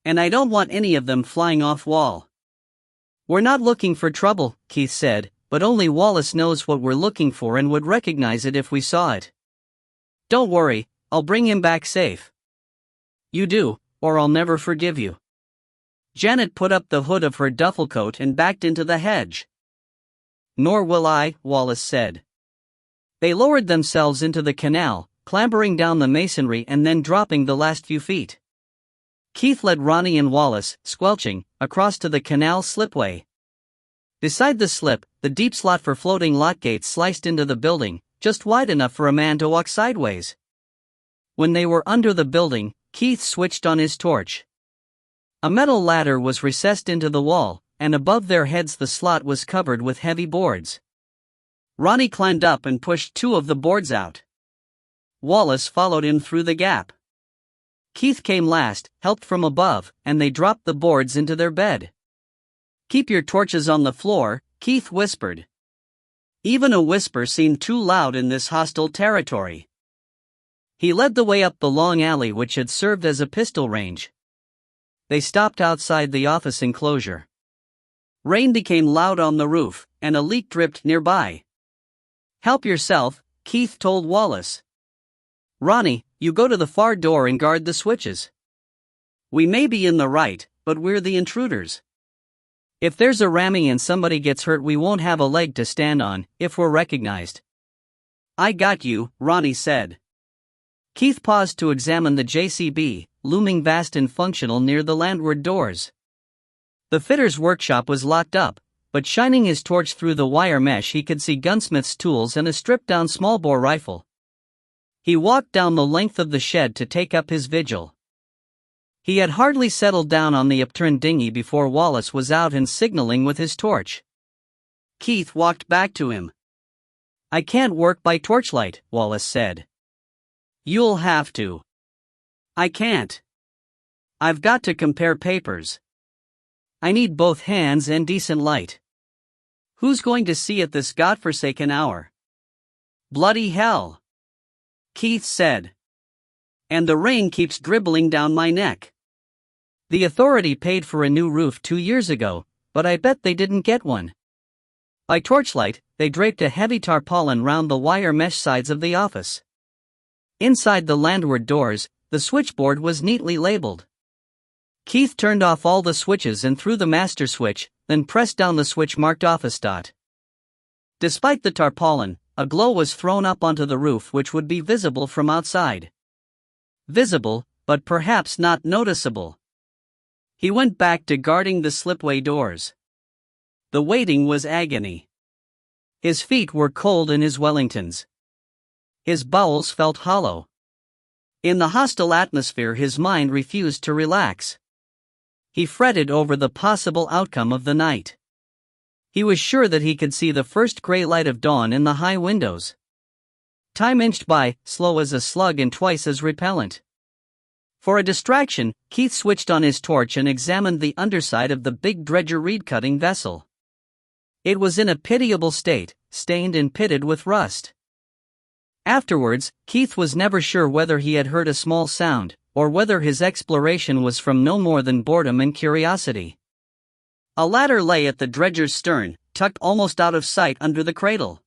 And I don't want any of them flying off Wall. We're not looking for trouble, Keith said, but only Wallace knows what we're looking for and would recognize it if we saw it. Don't worry, I'll bring him back safe. You do, or I'll never forgive you. Janet put up the hood of her duffel coat and backed into the hedge. Nor will I, Wallace said. They lowered themselves into the canal, clambering down the masonry and then dropping the last few feet. Keith led Ronnie and Wallace, squelching, across to the canal slipway. Beside the slip, the deep slot for floating lock gates sliced into the building, just wide enough for a man to walk sideways. When they were under the building, Keith switched on his torch. A metal ladder was recessed into the wall, and above their heads the slot was covered with heavy boards. Ronnie climbed up and pushed two of the boards out. Wallace followed him through the gap. Keith came last, helped from above, and they dropped the boards into their bed. Keep your torches on the floor, Keith whispered. Even a whisper seemed too loud in this hostile territory. He led the way up the long alley which had served as a pistol range. They stopped outside the office enclosure. Rain became loud on the roof, and a leak dripped nearby. Help yourself, Keith told Wallace. Ronnie, you go to the far door and guard the switches. We may be in the right, but we're the intruders. If there's a ramming and somebody gets hurt, we won't have a leg to stand on, if we're recognized. I got you, Ronnie said. Keith paused to examine the JCB, looming vast and functional near the landward doors. The fitter's workshop was locked up, but shining his torch through the wire mesh he could see gunsmith's tools and a stripped-down small-bore rifle. He walked down the length of the shed to take up his vigil. He had hardly settled down on the upturned dinghy before Wallace was out and signaling with his torch. Keith walked back to him. "I can't work by torchlight," Wallace said. "You'll have to." "I can't. I've got to compare papers. I need both hands and decent light. Who's going to see at this godforsaken hour?" "Bloody hell," Keith said. "And the rain keeps dribbling down my neck. The authority paid for a new roof 2 years ago, but I bet they didn't get one." By torchlight, they draped a heavy tarpaulin round the wire mesh sides of the office. Inside the landward doors, the switchboard was neatly labeled. Keith turned off all the switches and threw the master switch, then pressed down the switch marked office. Despite the tarpaulin, a glow was thrown up onto the roof which would be visible from outside. Visible, but perhaps not noticeable. He went back to guarding the slipway doors. The waiting was agony. His feet were cold in his Wellingtons. His bowels felt hollow. In the hostile atmosphere his mind refused to relax. He fretted over the possible outcome of the night. He was sure that he could see the first gray light of dawn in the high windows. Time inched by, slow as a slug and twice as repellent. For a distraction, Keith switched on his torch and examined the underside of the big dredger reed-cutting vessel. It was in a pitiable state, stained and pitted with rust. Afterwards, Keith was never sure whether he had heard a small sound, or whether his exploration was from no more than boredom and curiosity. A ladder lay at the dredger's stern, tucked almost out of sight under the cradle.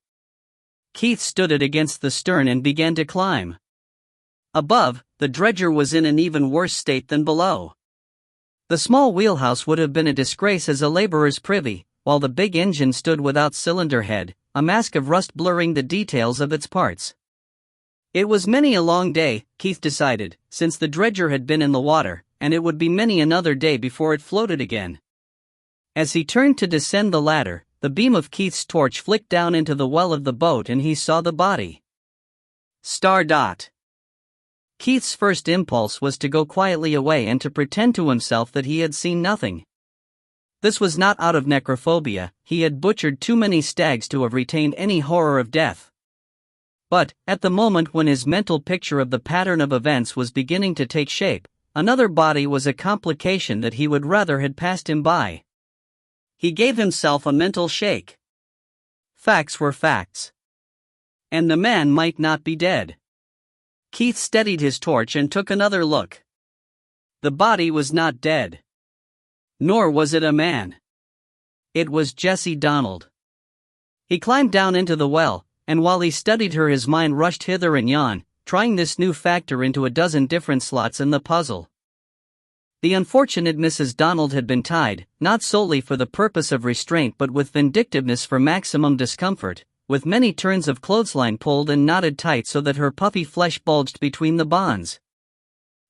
Keith stood it against the stern and began to climb. Above, the dredger was in an even worse state than below. The small wheelhouse would have been a disgrace as a laborer's privy, while the big engine stood without cylinder head, a mask of rust blurring the details of its parts. It was many a long day, Keith decided, since the dredger had been in the water, and it would be many another day before it floated again. As he turned to descend the ladder, the beam of Keith's torch flicked down into the well of the boat and he saw the body. Star dot. Keith's first impulse was to go quietly away and to pretend to himself that he had seen nothing. This was not out of necrophobia, he had butchered too many stags to have retained any horror of death. But, at the moment when his mental picture of the pattern of events was beginning to take shape, another body was a complication that he would rather had passed him by. He gave himself a mental shake. Facts were facts. And the man might not be dead. Keith steadied his torch and took another look. The body was not dead. Nor was it a man. It was Jessie Donald. He climbed down into the well, and while he studied her his mind rushed hither and yon, trying this new factor into a dozen different slots in the puzzle. The unfortunate Mrs. Donald had been tied, not solely for the purpose of restraint but with vindictiveness for maximum discomfort, with many turns of clothesline pulled and knotted tight so that her puffy flesh bulged between the bonds.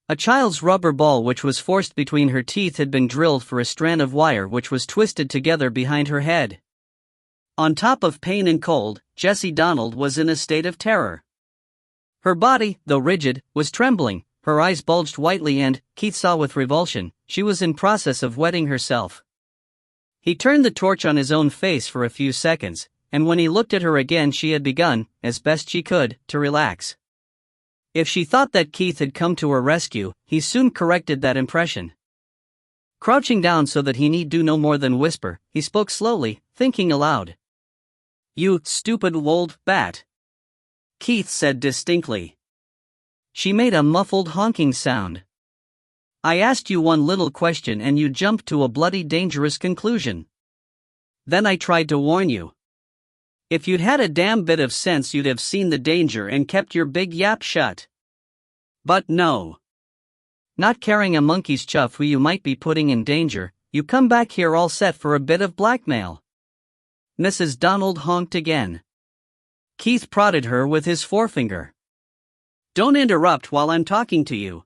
A child's rubber ball which was forced between her teeth had been drilled for a strand of wire which was twisted together behind her head. On top of pain and cold, Jessie Donald was in a state of terror. Her body, though rigid, was trembling, her eyes bulged whitely and, Keith saw with revulsion, she was in process of wetting herself. He turned the torch on his own face for a few seconds, and when he looked at her again she had begun, as best she could, to relax. If she thought that Keith had come to her rescue, he soon corrected that impression. Crouching down so that he need do no more than whisper, he spoke slowly, thinking aloud. "You stupid old bat," Keith said distinctly. She made a muffled honking sound. "I asked you one little question and you jumped to a bloody dangerous conclusion. Then I tried to warn you. If you'd had a damn bit of sense you'd have seen the danger and kept your big yap shut. But no. Not caring a monkey's chuff who you might be putting in danger, you come back here all set for a bit of blackmail." Mrs. Donald honked again. Keith prodded her with his forefinger. "Don't interrupt while I'm talking to you.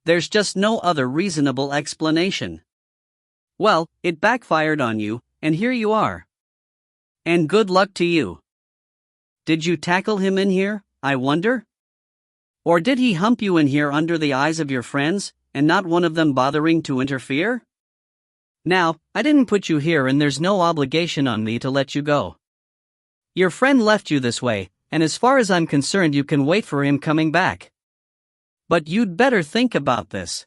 There's just no other reasonable explanation. Well, it backfired on you, and here you are. And good luck to you. Did you tackle him in here, I wonder? Or did he hump you in here under the eyes of your friends, and not one of them bothering to interfere? Now, I didn't put you here and there's no obligation on me to let you go. Your friend left you this way, and as far as I'm concerned you can wait for him coming back. But you'd better think about this.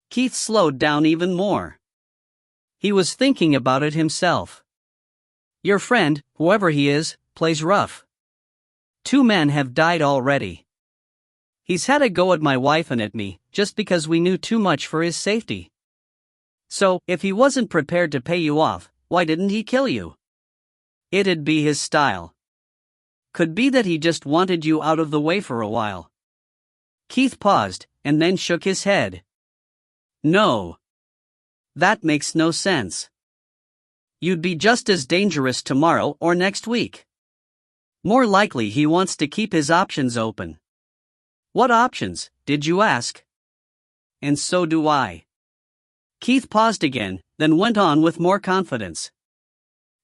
Keith slowed down even more. He was thinking about it himself. Your friend, whoever he is, plays rough. 2 men have died already. He's had a go at my wife and at me, just because we knew too much for his safety. So, if he wasn't prepared to pay you off, why didn't he kill you? It'd be his style. Could be that he just wanted you out of the way for a while. Keith paused, and then shook his head. No. That makes no sense. You'd be just as dangerous tomorrow or next week. More likely he wants to keep his options open. What options, did you ask? And so do I. Keith paused again, then went on with more confidence.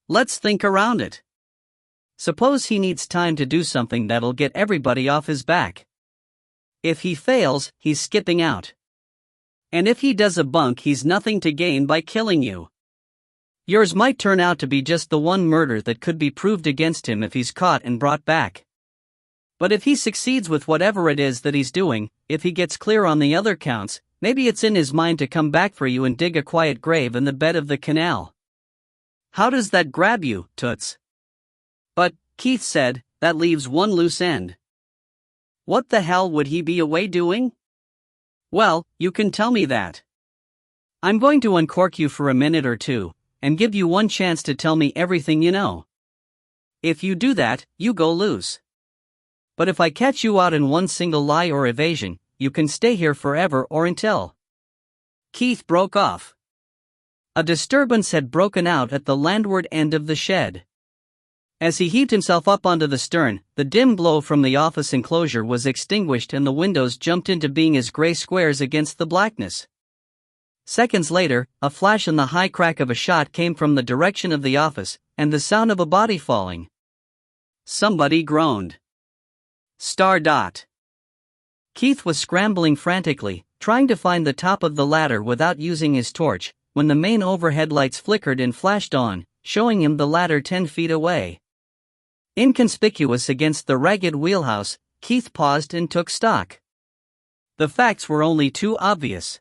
Let's think around it. Suppose he needs time to do something that'll get everybody off his back. If he fails, he's skipping out. And if he does a bunk, he's nothing to gain by killing you. Yours might turn out to be just the one murder that could be proved against him if he's caught and brought back. But if he succeeds with whatever it is that he's doing, if he gets clear on the other counts, maybe it's in his mind to come back for you and dig a quiet grave in the bed of the canal. How does that grab you, Toots? But, Keith said, that leaves one loose end. What the hell would he be away doing? Well, you can tell me that. I'm going to uncork you for a minute or two, and give you one chance to tell me everything you know. If you do that, you go loose. But if I catch you out in one single lie or evasion, you can stay here forever or until. Keith broke off. A disturbance had broken out at the landward end of the shed. As he heaved himself up onto the stern, the dim glow from the office enclosure was extinguished and the windows jumped into being as gray squares against the blackness. Seconds later, a flash and the high crack of a shot came from the direction of the office, and the sound of a body falling. Somebody groaned. Star dot. Keith was scrambling frantically, trying to find the top of the ladder without using his torch, when the main overhead lights flickered and flashed on, showing him the ladder 10 feet away. Inconspicuous against the ragged wheelhouse, Keith paused and took stock. The facts were only too obvious.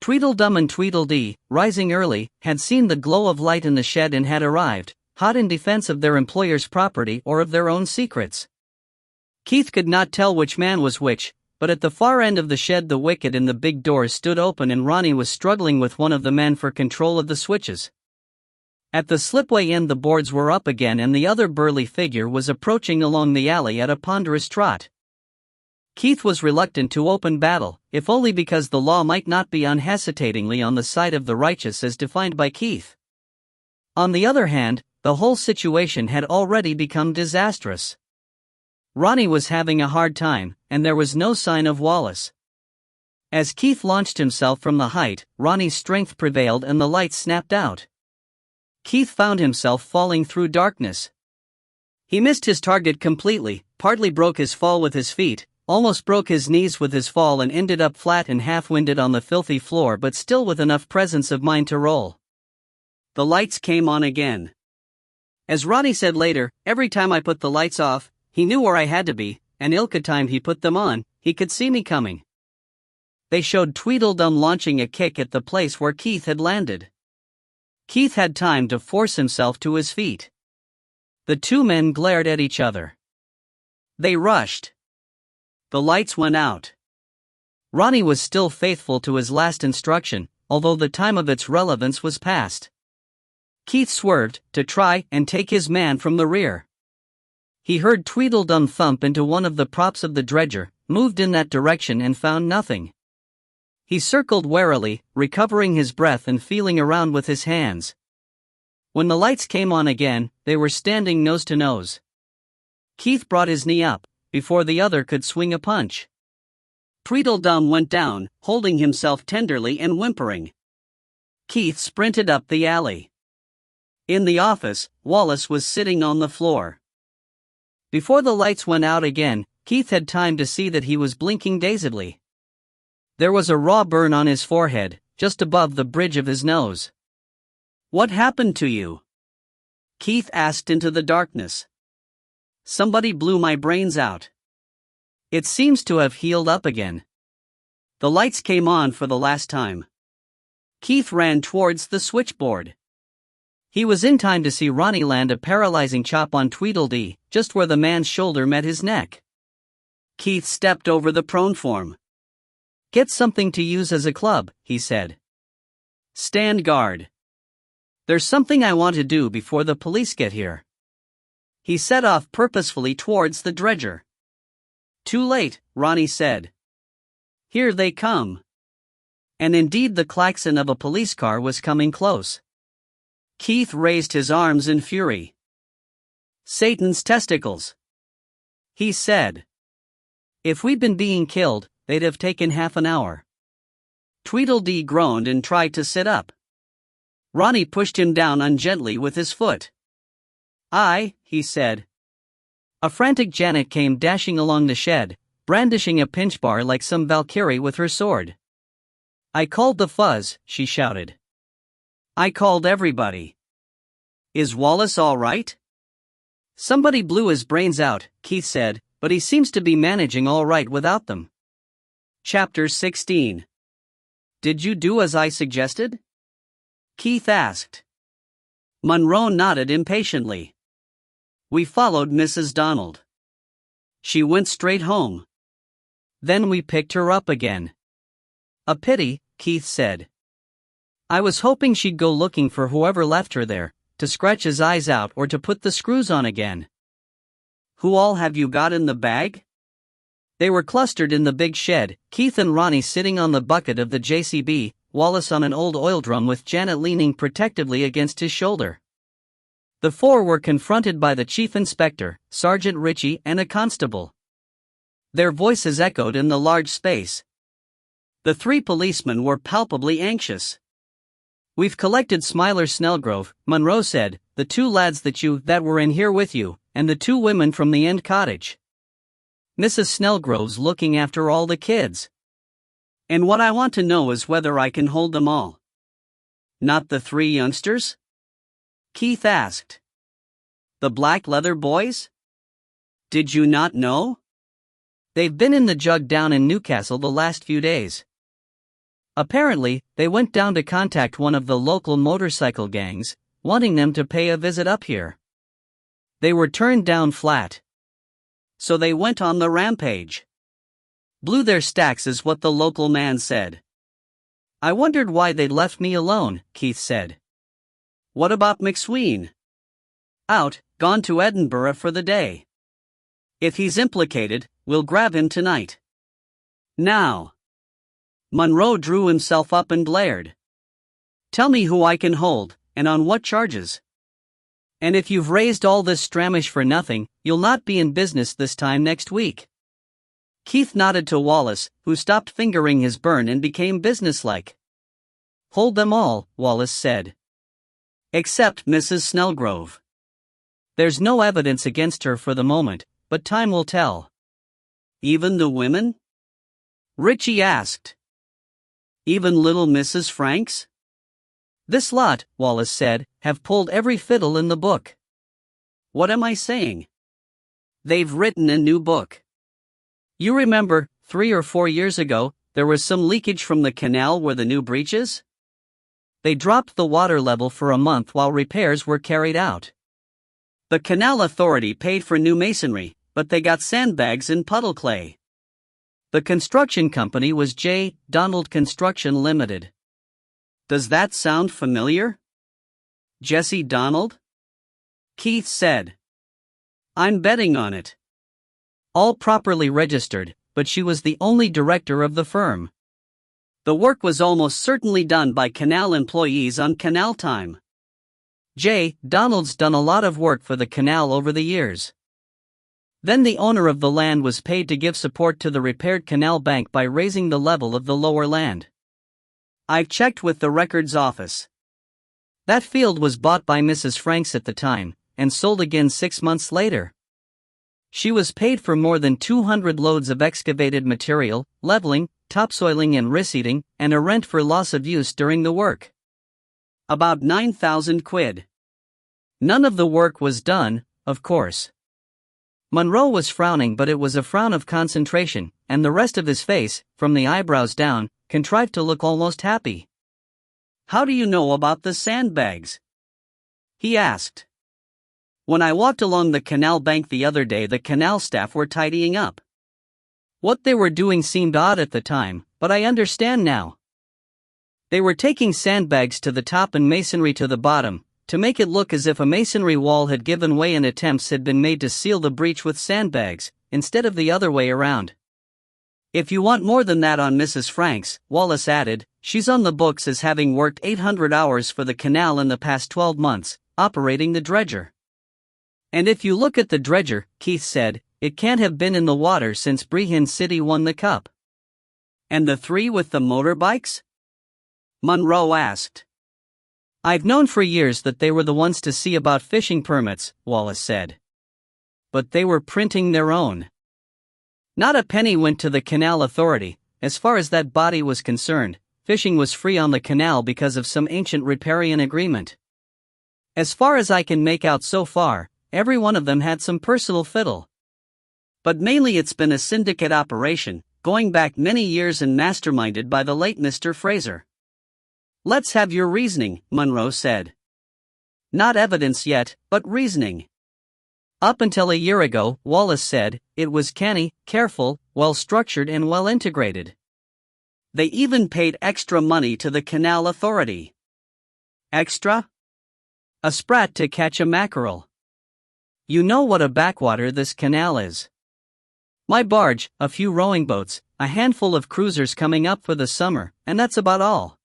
Tweedledum and Tweedledee, rising early, had seen the glow of light in the shed and had arrived, hot in defense of their employer's property or of their own secrets. Keith could not tell which man was which, but at the far end of the shed the wicket in the big doors stood open and Ronnie was struggling with one of the men for control of the switches. At the slipway end the boards were up again and the other burly figure was approaching along the alley at a ponderous trot. Keith was reluctant to open battle, if only because the law might not be unhesitatingly on the side of the righteous as defined by Keith. On the other hand, the whole situation had already become disastrous. Ronnie was having a hard time, and there was no sign of Wallace. As Keith launched himself from the height, Ronnie's strength prevailed and the lights snapped out. Keith found himself falling through darkness. He missed his target completely, partly broke his fall with his feet, almost broke his knees with his fall and ended up flat and half-winded on the filthy floor but still with enough presence of mind to roll. The lights came on again. As Ronnie said later, every time I put the lights off, he knew where I had to be, and ilka time he put them on, he could see me coming. They showed Tweedledum launching a kick at the place where Keith had landed. Keith had time to force himself to his feet. The 2 men glared at each other. They rushed. The lights went out. Ronnie was still faithful to his last instruction, although the time of its relevance was past. Keith swerved, to try and take his man from the rear. He heard Tweedledum thump into one of the props of the dredger, moved in that direction and found nothing. He circled warily, recovering his breath and feeling around with his hands. When the lights came on again, they were standing nose to nose. Keith brought his knee up, before the other could swing a punch. Tweedledum went down, holding himself tenderly and whimpering. Keith sprinted up the alley. In the office, Wallace was sitting on the floor. Before the lights went out again, Keith had time to see that he was blinking dazedly. There was a raw burn on his forehead, just above the bridge of his nose. "What happened to you?" Keith asked into the darkness. "Somebody blew my brains out. It seems to have healed up again." The lights came on for the last time. Keith ran towards the switchboard. He was in time to see Ronnie land a paralyzing chop on Tweedledee, just where the man's shoulder met his neck. Keith stepped over the prone form. "Get something to use as a club," he said. "Stand guard. There's something I want to do before the police get here." He set off purposefully towards the dredger. "Too late," Ronnie said. "Here they come." And indeed the klaxon of a police car was coming close. Keith raised his arms in fury. "Satan's testicles," he said. "If we'd been being killed, they'd have taken half an hour." Tweedledee groaned and tried to sit up. Ronnie pushed him down ungently with his foot. "Aye," he said. A frantic Janet came dashing along the shed, brandishing a pinch bar like some Valkyrie with her sword. "I called the fuzz," she shouted. "I called everybody." "Is Wallace all right?" "Somebody blew his brains out," Keith said, "but he seems to be managing all right without them." Chapter 16. "Did you do as I suggested?" Keith asked. Monroe nodded impatiently. "We followed Mrs. Donald. She went straight home. Then we picked her up again." "A pity," Keith said. "I was hoping she'd go looking for whoever left her there, to scratch his eyes out or to put the screws on again." "Who all have you got in the bag?" They were clustered in the big shed, Keith and Ronnie sitting on the bucket of the JCB, Wallace on an old oil drum with Janet leaning protectively against his shoulder. The four were confronted by the chief inspector, Sergeant Ritchie, and a constable. Their voices echoed in the large space. The three policemen were palpably anxious. "We've collected Smiler Snellgrove," Monroe said, "the two lads that were in here with you, and the two women from the end cottage. Mrs. Snellgrove's looking after all the kids. And what I want to know is whether I can hold them all." "Not the three youngsters?" Keith asked. "The black leather boys? Did you not know? They've been in the jug down in Newcastle the last few days. Apparently, they went down to contact one of the local motorcycle gangs, wanting them to pay a visit up here. They were turned down flat. So they went on the rampage. Blew their stacks is what the local man said. I wondered why they'd left me alone," Keith said. "What about McSween?" "Out, gone to Edinburgh for the day. If he's implicated, we'll grab him tonight." "Now." Monroe drew himself up and glared. "Tell me who I can hold, and on what charges. And if you've raised all this stramish for nothing, you'll not be in business this time next week." Keith nodded to Wallace, who stopped fingering his burn and became businesslike. "Hold them all," Wallace said. "Except Mrs. Snellgrove. There's no evidence against her for the moment, but time will tell." "Even the women?" Ritchie asked. "Even little Mrs. Franks?" "This lot," Wallace said, "have pulled every fiddle in the book." "What am I saying?" "They've written a new book. You remember, 3 or 4 years ago, there was some leakage from the canal where the new breach is? They dropped the water level for a month while repairs were carried out. The Canal Authority paid for new masonry, but they got sandbags and puddle clay. The construction company was J. Donald Construction Limited. Does that sound familiar? Jessie Donald? Keith said. I'm betting on it. All properly registered, but she was the only director of the firm. The work was almost certainly done by canal employees on canal time. J. Donald's done a lot of work for the canal over the years. Then the owner of the land was paid to give support to the repaired canal bank by raising the level of the lower land. I've checked with the records office. That field was bought by Mrs. Franks at the time, and sold again 6 months later. She was paid for more than 200 loads of excavated material, leveling, topsoiling and reseeding, and a rent for loss of use during the work. About 9,000 quid. None of the work was done, of course. Monroe was frowning, but it was a frown of concentration, and the rest of his face, from the eyebrows down, contrived to look almost happy. "How do you know about the sandbags?" he asked. "When I walked along the canal bank the other day, the canal staff were tidying up. What they were doing seemed odd at the time, but I understand now. They were taking sandbags to the top and masonry to the bottom, to make it look as if a masonry wall had given way and attempts had been made to seal the breach with sandbags, instead of the other way around. If you want more than that on Mrs. Franks," Wallace added, "she's on the books as having worked 800 hours for the canal in the past 12 months, operating the dredger. And if you look at the dredger," Keith said, "it can't have been in the water since Brehin City won the cup." "And the three with the motorbikes?" Monroe asked. "I've known for years that they were the ones to see about fishing permits," Wallace said. "But they were printing their own. Not a penny went to the Canal Authority. As far as that body was concerned, fishing was free on the canal because of some ancient riparian agreement. As far as I can make out so far, every one of them had some personal fiddle. But mainly it's been a syndicate operation, going back many years and masterminded by the late Mr. Fraser." "Let's have your reasoning," Monroe said. "Not evidence yet, but reasoning." "Up until a year ago," Wallace said, "it was canny, careful, well-structured and well-integrated. They even paid extra money to the Canal Authority." "Extra?" "A sprat to catch a mackerel. You know what a backwater this canal is. My barge, a few rowing boats, a handful of cruisers coming up for the summer, and that's about all.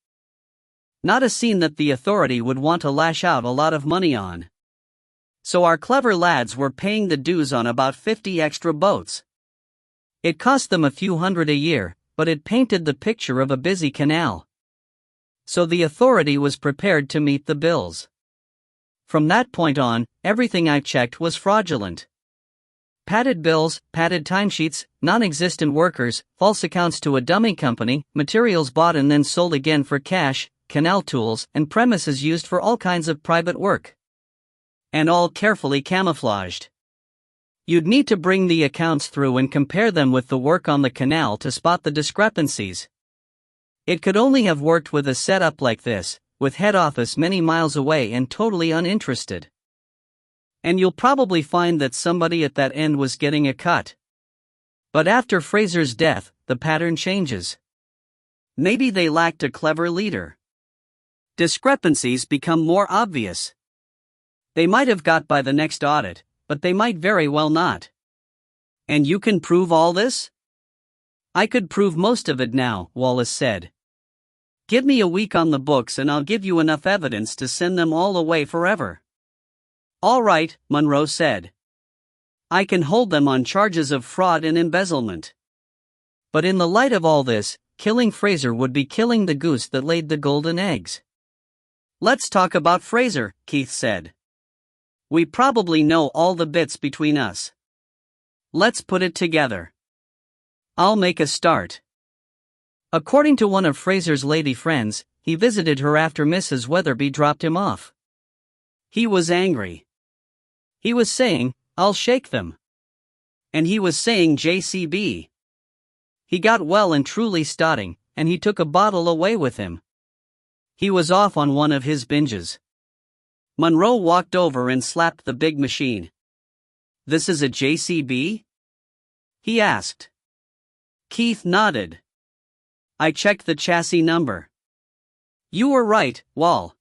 Not a scene that the authority would want to lash out a lot of money on. So our clever lads were paying the dues on about 50 extra boats. It cost them a few hundred a year, but it painted the picture of a busy canal. So the authority was prepared to meet the bills. From that point on, everything I checked was fraudulent. Padded bills, padded timesheets, non-existent workers, false accounts to a dummy company, materials bought and then sold again for cash, canal tools, and premises used for all kinds of private work. And all carefully camouflaged. You'd need to bring the accounts through and compare them with the work on the canal to spot the discrepancies. It could only have worked with a setup like this, with head office many miles away and totally uninterested. And you'll probably find that somebody at that end was getting a cut. But after Fraser's death, the pattern changes. Maybe they lacked a clever leader. Discrepancies become more obvious. They might have got by the next audit, but they might very well not. And you can prove all this? I could prove most of it now, Wallace said. Give me a week on the books and I'll give you enough evidence to send them all away forever. All right, Monroe said. I can hold them on charges of fraud and embezzlement. But in the light of all this, killing Fraser would be killing the goose that laid the golden eggs. Let's talk about Fraser, Keith said. We probably know all the bits between us. Let's put it together. I'll make a start. According to one of Fraser's lady friends, he visited her after Mrs. Weatherby dropped him off. He was angry. He was saying, I'll shake them. And he was saying JCB. He got well and truly stotting, and he took a bottle away with him. He was off on one of his binges. Monroe walked over and slapped the big machine. This is a JCB? He asked. Keith nodded. I checked the chassis number. You were right, Wall.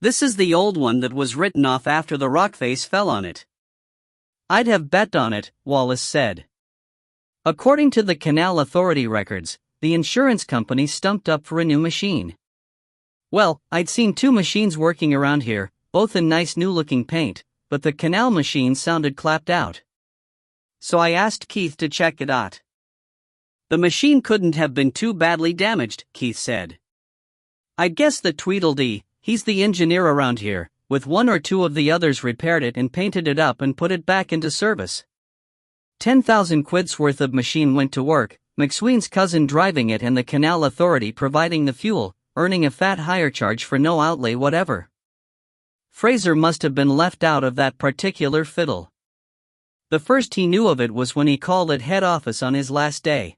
This is the old one that was written off after the rock face fell on it. I'd have bet on it, Wallace said. According to the Canal Authority records, the insurance company stumped up for a new machine. Well, I'd seen two machines working around here, both in nice new-looking paint, but the canal machine sounded clapped out. So I asked Keith to check it out. The machine couldn't have been too badly damaged, Keith said. I'd guess that Tweedledee, he's the engineer around here, with one or two of the others repaired it and painted it up and put it back into service. 10,000 quid's worth of machine went to work, McSween's cousin driving it and the canal authority providing the fuel, earning a fat hire charge for no outlay whatever. Fraser must have been left out of that particular fiddle. The first he knew of it was when he called at head office on his last day.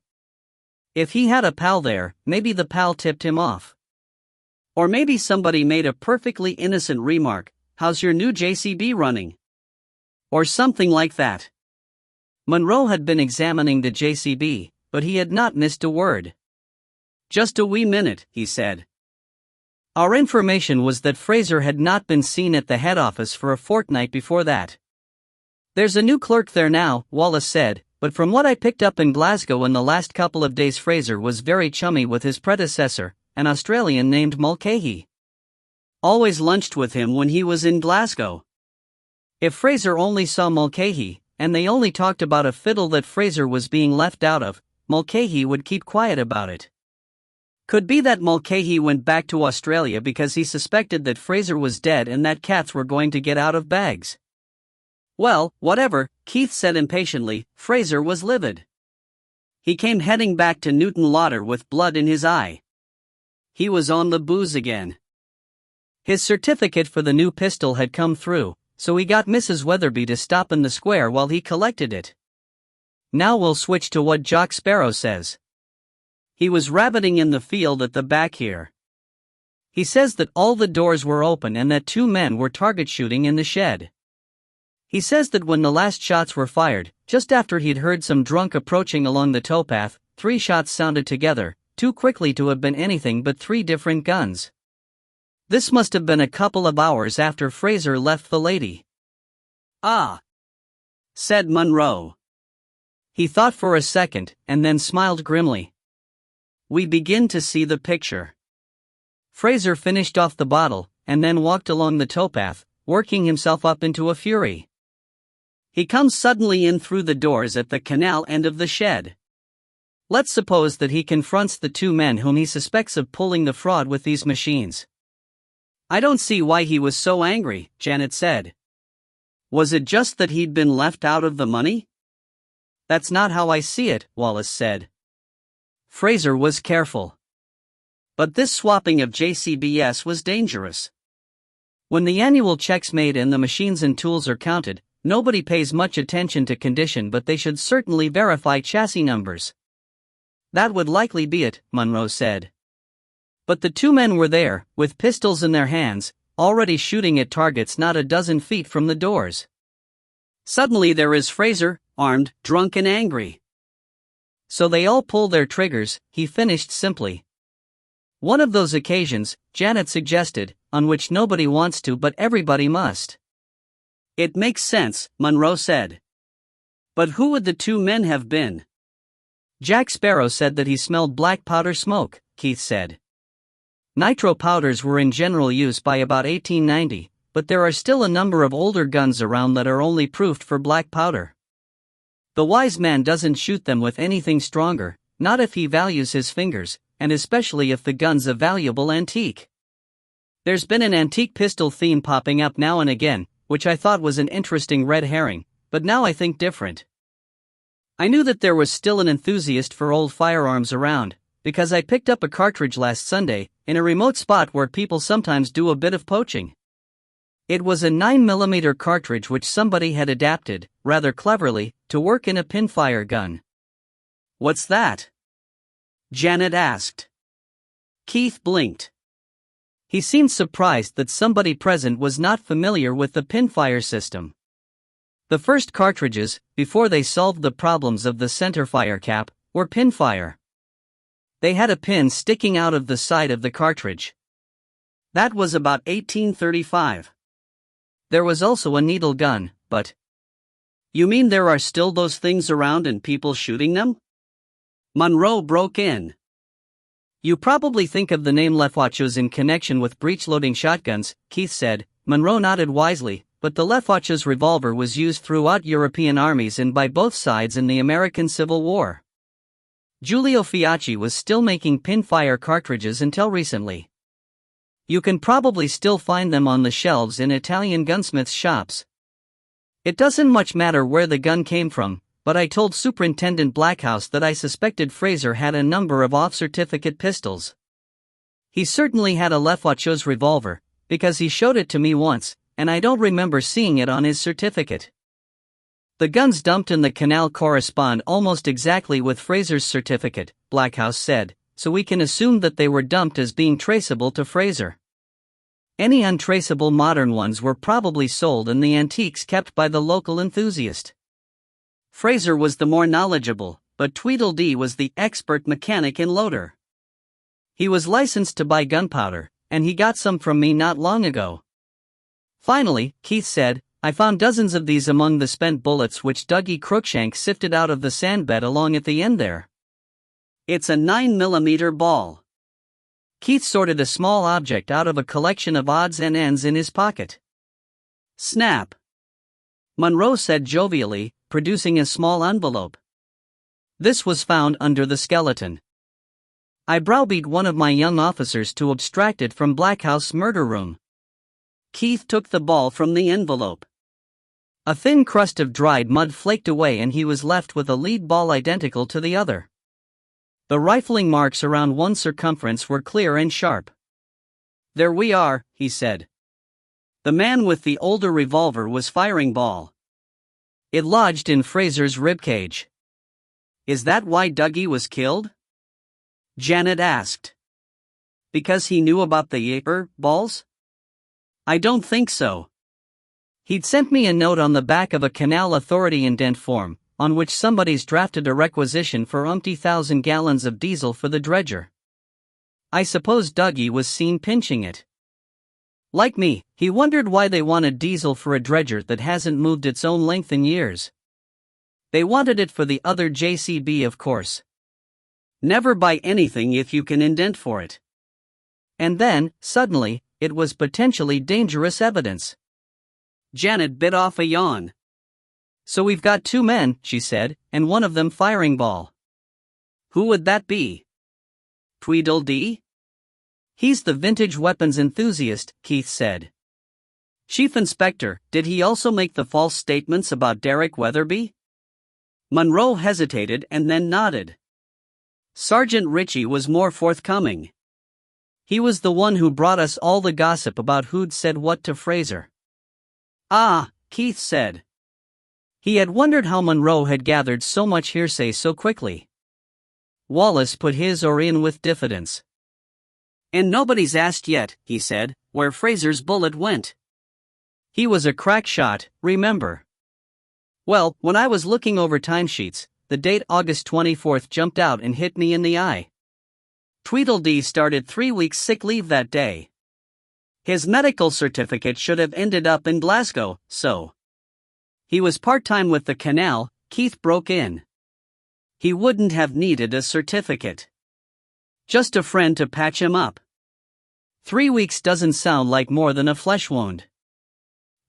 If he had a pal there, maybe the pal tipped him off. Or maybe somebody made a perfectly innocent remark, "How's your new JCB running?" Or something like that. Monroe had been examining the JCB, but he had not missed a word. "Just a wee minute," he said. Our information was that Fraser had not been seen at the head office for a fortnight before that. "There's a new clerk there now," Wallace said, but from what I picked up in Glasgow in the last couple of days, Fraser was very chummy with his predecessor, an Australian named Mulcahy. Always lunched with him when he was in Glasgow. If Fraser only saw Mulcahy, and they only talked about a fiddle that Fraser was being left out of, Mulcahy would keep quiet about it. Could be that Mulcahy went back to Australia because he suspected that Fraser was dead and that cats were going to get out of bags. Well, whatever, Keith said impatiently. Fraser was livid. He came heading back to Newton Lauder with blood in his eye. He was on the booze again. His certificate for the new pistol had come through, so he got Mrs. Weatherby to stop in the square while he collected it. Now we'll switch to what Jock Sparrow says. He was rabbiting in the field at the back here. He says that all the doors were open and that 2 men were target shooting in the shed. He says that when the last shots were fired, just after he'd heard some drunk approaching along the towpath, 3 shots sounded together, too quickly to have been anything but 3 different guns. This must have been a couple of hours after Fraser left the lady. "Ah," said Monroe. He thought for a second, and then smiled grimly. "We begin to see the picture." Fraser finished off the bottle, and then walked along the towpath, working himself up into a fury. He comes suddenly in through the doors at the canal end of the shed. Let's suppose that he confronts the 2 men whom he suspects of pulling the fraud with these machines. "I don't see why he was so angry," Janet said. "Was it just that he'd been left out of the money?" "That's not how I see it," Wallace said. Fraser was careful. But this swapping of JCBS was dangerous. When the annual check's made and the machines and tools are counted, nobody pays much attention to condition, but they should certainly verify chassis numbers. "That would likely be it," Monroe said. But the 2 men were there, with pistols in their hands, already shooting at targets not a dozen feet from the doors. Suddenly there is Fraser, armed, drunk and angry. "So they all pull their triggers," he finished simply. "One of those occasions," Janet suggested, "on which nobody wants to but everybody must." "It makes sense," Monroe said. "But who would the 2 men have been?" "Jack Sparrow said that he smelled black powder smoke," Keith said. Nitro powders were in general use by about 1890, but there are still a number of older guns around that are only proofed for black powder. The wise man doesn't shoot them with anything stronger, not if he values his fingers, and especially if the gun's a valuable antique. There's been an antique pistol theme popping up now and again, which I thought was an interesting red herring, but now I think different. I knew that there was still an enthusiast for old firearms around, because I picked up a cartridge last Sunday, in a remote spot where people sometimes do a bit of poaching. It was a 9mm cartridge which somebody had adapted, rather cleverly, to work in a pinfire gun. "What's that?" Janet asked. Keith blinked. He seemed surprised that somebody present was not familiar with the pinfire system. The first cartridges, before they solved the problems of the centerfire cap, were pinfire. They had a pin sticking out of the side of the cartridge. That was about 1835. There was also a needle gun, but... "You mean there are still those things around and people shooting them?" Monroe broke in. "You probably think of the name Lefwachos in connection with breech-loading shotguns," Keith said. Monroe nodded wisely, but the Lefwachos revolver was used throughout European armies and by both sides in the American Civil War. Giulio Fiacchi was still making pinfire cartridges until recently. You can probably still find them on the shelves in Italian gunsmiths' shops. It doesn't much matter where the gun came from, but I told Superintendent Blackhouse that I suspected Fraser had a number of off-certificate pistols. He certainly had a Lefaucheux's revolver, because he showed it to me once, and I don't remember seeing it on his certificate. The guns dumped in the canal correspond almost exactly with Fraser's certificate, Blackhouse said, so we can assume that they were dumped as being traceable to Fraser. Any untraceable modern ones were probably sold in the antiques kept by the local enthusiast. Fraser was the more knowledgeable, but Tweedledee was the expert mechanic and loader. He was licensed to buy gunpowder, and he got some from me not long ago. Finally, Keith said, I found dozens of these among the spent bullets which Dougie Crookshank sifted out of the sandbed along at the end there. It's a 9mm ball. Keith sorted a small object out of a collection of odds and ends in his pocket. Snap! Monroe said jovially, producing a small envelope. This was found under the skeleton. I browbeat one of my young officers to abstract it from Blackhouse's murder room. Keith took the ball from the envelope. A thin crust of dried mud flaked away and he was left with a lead ball identical to the other. The rifling marks around one circumference were clear and sharp. There we are, he said. The man with the older revolver was firing ball. It lodged in Fraser's ribcage. Is that why Dougie was killed? Janet asked. Because he knew about the balls? I don't think so. He'd sent me a note on the back of a canal authority indent form, on which somebody's drafted a requisition for umpty thousand gallons of diesel for the dredger. I suppose Dougie was seen pinching it. Like me, he wondered why they wanted diesel for a dredger that hasn't moved its own length in years. They wanted it for the other JCB, of course. Never buy anything if you can indent for it. And then, suddenly, it was potentially dangerous evidence. Janet bit off a yawn. So we've got two men, she said, and one of them firing ball. Who would that be? Tweedledee? He's the vintage weapons enthusiast, Keith said. Chief Inspector, did he also make the false statements about Derek Weatherby? Monroe hesitated and then nodded. Sergeant Ritchie was more forthcoming. He was the one who brought us all the gossip about who'd said what to Fraser. Ah, Keith said. He had wondered how Monroe had gathered so much hearsay so quickly. Wallace put his oar in with diffidence. And nobody's asked yet, he said, where Fraser's bullet went. He was a crack shot, remember. Well, when I was looking over timesheets, the date August 24th jumped out and hit me in the eye. Tweedledee started 3 weeks sick leave that day. His medical certificate should have ended up in Glasgow, so. He was part-time with the canal, Keith broke in. He wouldn't have needed a certificate. Just a friend to patch him up. 3 weeks doesn't sound like more than a flesh wound.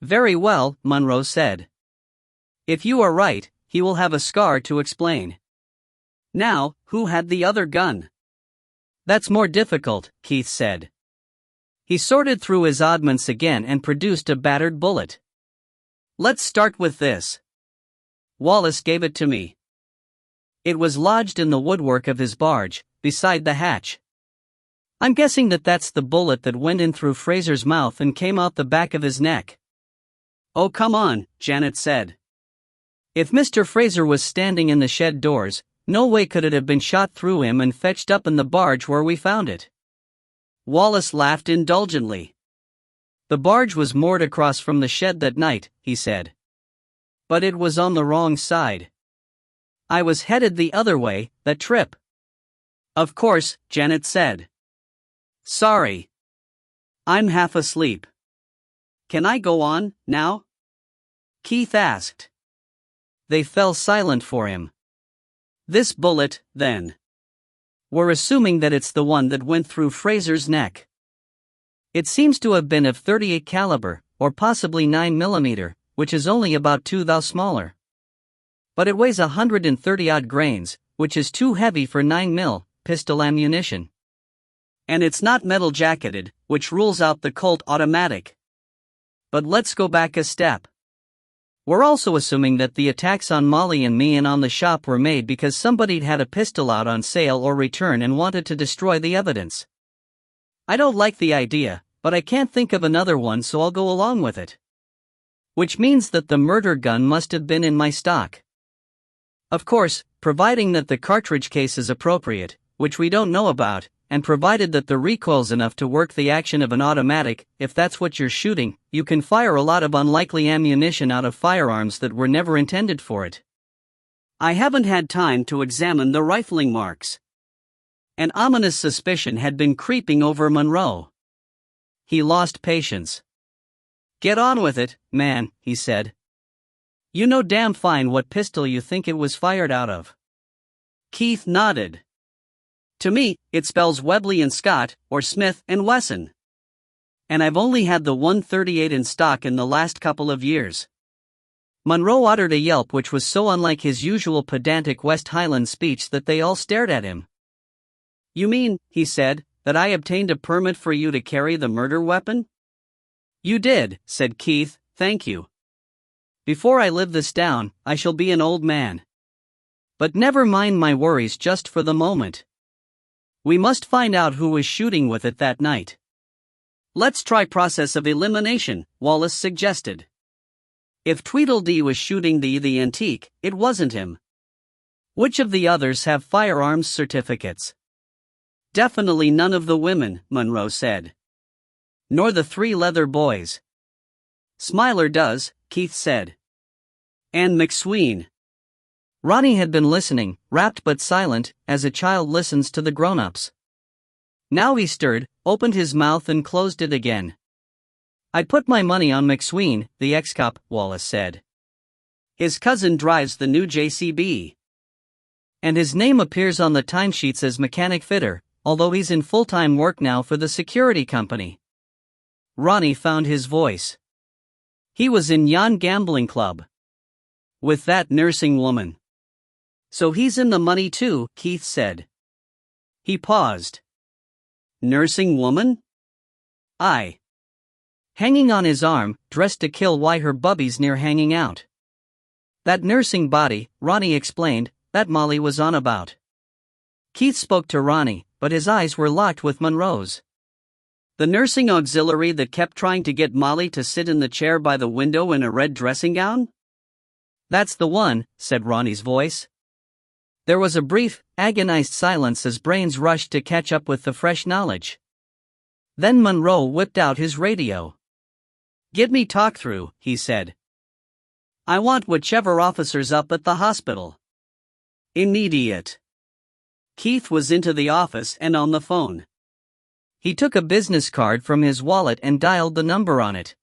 Very well, Monroe said. If you are right, he will have a scar to explain. Now, who had the other gun? That's more difficult, Keith said. He sorted through his oddments again and produced a battered bullet. Let's start with this. Wallace gave it to me. It was lodged in the woodwork of his barge, beside the hatch. I'm guessing that that's the bullet that went in through Fraser's mouth and came out the back of his neck. Oh, come on, Janet said. If Mr. Fraser was standing in the shed doors, no way could it have been shot through him and fetched up in the barge where we found it. Wallace laughed indulgently. The barge was moored across from the shed that night, he said. But it was on the wrong side. I was headed the other way, that trip. Of course, Janet said. Sorry. I'm half asleep. Can I go on, now? Keith asked. They fell silent for him. This bullet, then. We're assuming that it's the one that went through Fraser's neck. It seems to have been of .38 caliber, or possibly 9mm, which is only about 2 thou smaller. But it weighs 130-odd grains, which is too heavy for 9mm pistol ammunition. And it's not metal jacketed, which rules out the Colt automatic. But let's go back a step. We're also assuming that the attacks on Molly and me and on the shop were made because somebody'd had a pistol out on sale or return and wanted to destroy the evidence. I don't like the idea, but I can't think of another one, so I'll go along with it. Which means that the murder gun must have been in my stock. Of course, providing that the cartridge case is appropriate, which we don't know about, and provided that the recoil's enough to work the action of an automatic. If that's what you're shooting, you can fire a lot of unlikely ammunition out of firearms that were never intended for it. I haven't had time to examine the rifling marks. An ominous suspicion had been creeping over Monroe. He lost patience. "Get on with it, man," he said. "You know damn fine what pistol you think it was fired out of." Keith nodded. "To me, it spells Webley and Scott, or Smith and Wesson. And I've only had the 138 in stock in the last couple of years." Monroe uttered a yelp which was so unlike his usual pedantic West Highland speech that they all stared at him. "You mean," he said, "that I obtained a permit for you to carry the murder weapon?" "You did," said Keith, "thank you. Before I live this down, I shall be an old man. But never mind my worries just for the moment. We must find out who was shooting with it that night." "Let's try process of elimination," Wallace suggested. "If Tweedledee was shooting the antique, it wasn't him. Which of the others have firearms certificates?" "Definitely none of the women," Monroe said. "Nor the 3 leather boys." "Smiler does," Keith said. "And McSween." Ronnie had been listening, rapt but silent, as a child listens to the grown-ups. Now he stirred, opened his mouth and closed it again. "I'd put my money on McSween, the ex-cop," Wallace said. "His cousin drives the new JCB. And his name appears on the timesheets as mechanic fitter, although he's in full-time work now for the security company." Ronnie found his voice. "He was in yon gambling club. With that nursing woman." "So he's in the money too," Keith said. He paused. "Nursing woman?" "Aye. Hanging on his arm, dressed to kill. Why, her bubby's near hanging out. That nursing body," Ronnie explained, "that Molly was on about." Keith spoke to Ronnie, but his eyes were locked with Monroe's. "The nursing auxiliary that kept trying to get Molly to sit in the chair by the window in a red dressing gown?" "That's the one," said Ronnie's voice. There was a brief, agonized silence as brains rushed to catch up with the fresh knowledge. Then Monroe whipped out his radio. "Get me talk through," he said. "I want whichever officer's up at the hospital. Immediate." Keith was into the office and on the phone. He took a business card from his wallet and dialed the number on it.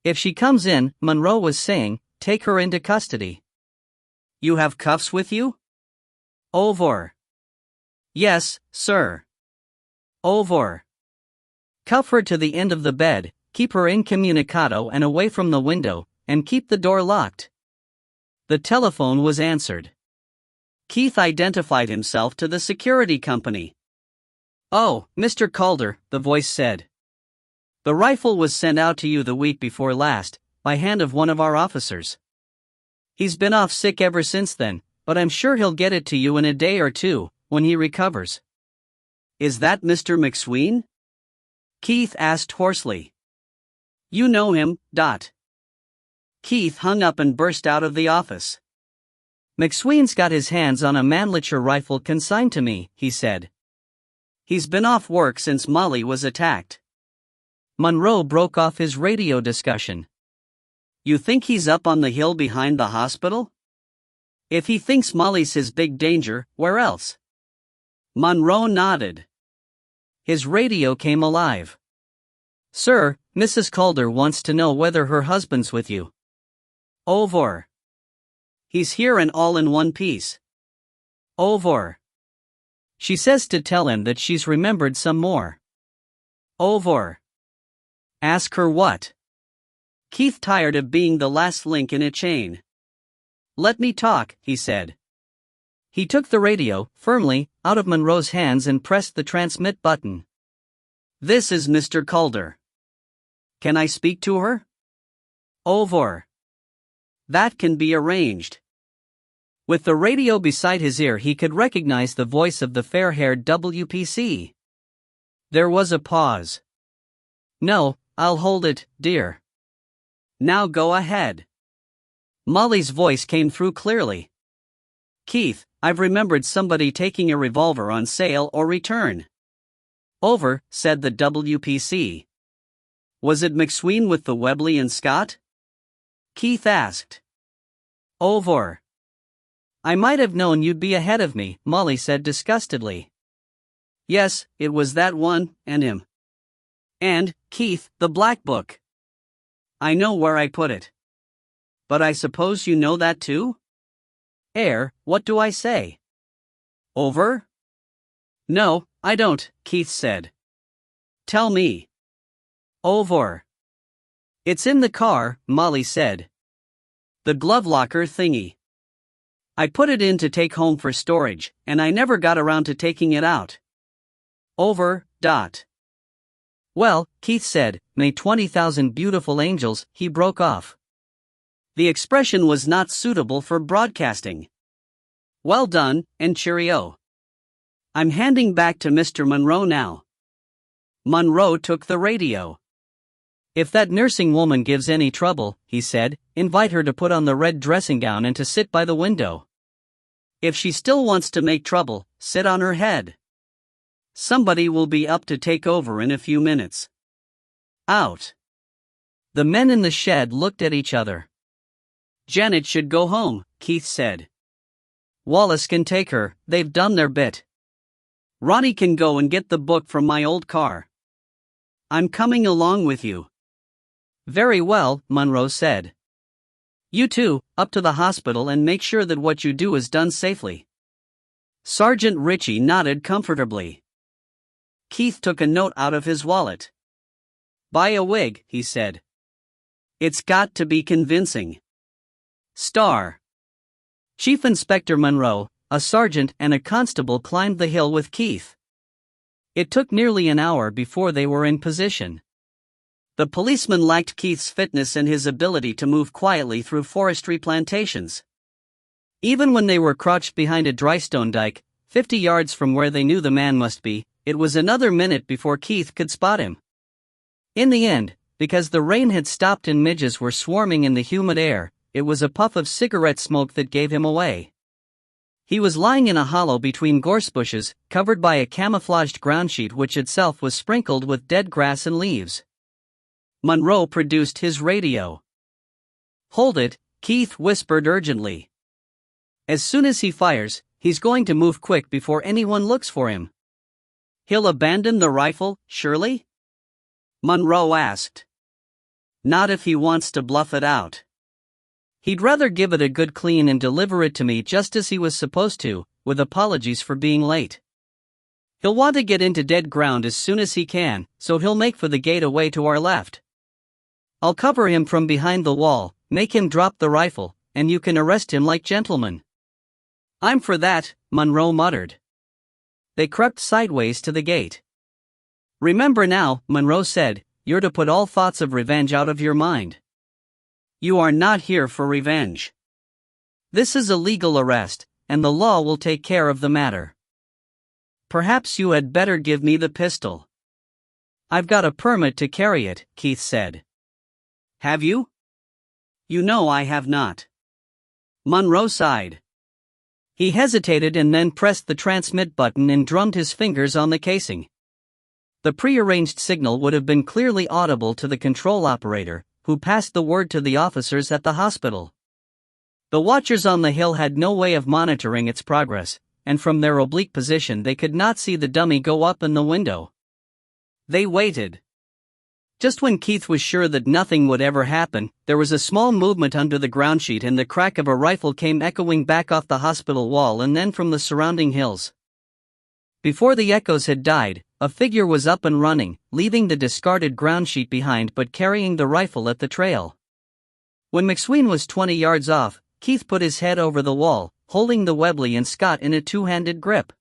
"If she comes in," Monroe was saying, "take her into custody." "You have cuffs with you?" "Over." "Yes, sir." "Over." "Cuff her to the end of the bed, keep her incommunicado and away from the window, and keep the door locked." The telephone was answered. Keith identified himself to the security company. "Oh, Mr. Calder," the voice said. "The rifle was sent out to you the week before last, by hand of one of our officers. He's been off sick ever since then, but I'm sure he'll get it to you in a day or two, when he recovers." "Is that Mr. McSween?" Keith asked hoarsely. "You know him, Dot." Keith hung up and burst out of the office. "McSween's got his hands on a Mannlicher rifle consigned to me," he said. "He's been off work since Molly was attacked." Monroe broke off his radio discussion. "You think he's up on the hill behind the hospital? If he thinks Molly's his big danger, where else?" Monroe nodded. His radio came alive. "Sir, Mrs. Calder wants to know whether her husband's with you." "Over." "He's here and all in one piece." "Over." "She says to tell him that she's remembered some more." "Over." "Ask her what?" Keith tired of being the last link in a chain. "Let me talk," he said. He took the radio, firmly, out of Monroe's hands and pressed the transmit button. "This is Mr. Calder. Can I speak to her?" "Over." That can be arranged. With the radio beside his ear, he could recognize the voice of the fair-haired WPC. There was a pause. No, I'll hold it, dear. Now go ahead. Molly's voice came through clearly. Keith, I've remembered somebody taking a revolver on sale or return. Over, said the WPC. Was it McSween with the Webley and Scott? Keith asked. Over. I might have known you'd be ahead of me, Molly said disgustedly. Yes, it was that one, and him. And, Keith, the black book. I know where I put it. But I suppose you know that too? What do I say? Over? No, I don't, Keith said. Tell me. Over. It's in the car, Molly said. The glove locker thingy. I put it in to take home for storage, and I never got around to taking it out. Over. Well, Keith said, may 20,000 beautiful angels, he broke off. The expression was not suitable for broadcasting. Well done, and cheerio. I'm handing back to Mr. Monroe now. Monroe took the radio. If that nursing woman gives any trouble, he said, invite her to put on the red dressing gown and to sit by the window. If she still wants to make trouble, sit on her head. Somebody will be up to take over in a few minutes. Out. The men in the shed looked at each other. Janet should go home, Keith said. Wallace can take her, they've done their bit. Ronnie can go and get the book from my old car. I'm coming along with you. Very well, Monroe said. You two, up to the hospital and make sure that what you do is done safely. Sergeant Ritchie nodded comfortably. Keith took a note out of his wallet. Buy a wig, he said. It's got to be convincing. Star. Chief Inspector Monroe, a sergeant and a constable climbed the hill with Keith. It took nearly an hour before they were in position. The policeman lacked Keith's fitness and his ability to move quietly through forestry plantations. Even when they were crouched behind a drystone dike, 50 yards from where they knew the man must be, it was another minute before Keith could spot him. In the end, because the rain had stopped and midges were swarming in the humid air, it was a puff of cigarette smoke that gave him away. He was lying in a hollow between gorse bushes, covered by a camouflaged ground sheet which itself was sprinkled with dead grass and leaves. Monroe produced his radio. Hold it, Keith whispered urgently. As soon as he fires, he's going to move quick before anyone looks for him. He'll abandon the rifle, surely? Monroe asked. Not if he wants to bluff it out. He'd rather give it a good clean and deliver it to me just as he was supposed to, with apologies for being late. He'll want to get into dead ground as soon as he can, so he'll make for the gate away to our left. I'll cover him from behind the wall, make him drop the rifle, and you can arrest him like gentlemen. I'm for that, Monroe muttered. They crept sideways to the gate. Remember now, Monroe said, you're to put all thoughts of revenge out of your mind. You are not here for revenge. This is a legal arrest, and the law will take care of the matter. Perhaps you had better give me the pistol. I've got a permit to carry it, Keith said. Have you? You know I have not. Monroe sighed. He hesitated and then pressed the transmit button and drummed his fingers on the casing. The prearranged signal would have been clearly audible to the control operator, who passed the word to the officers at the hospital. The watchers on the hill had no way of monitoring its progress, and from their oblique position they could not see the dummy go up in the window. They waited. Just when Keith was sure that nothing would ever happen, there was a small movement under the ground sheet and the crack of a rifle came echoing back off the hospital wall and then from the surrounding hills. Before the echoes had died, a figure was up and running, leaving the discarded ground sheet behind but carrying the rifle at the trail. When McSween was 20 yards off, Keith put his head over the wall, holding the Webley and Scott in a two-handed grip.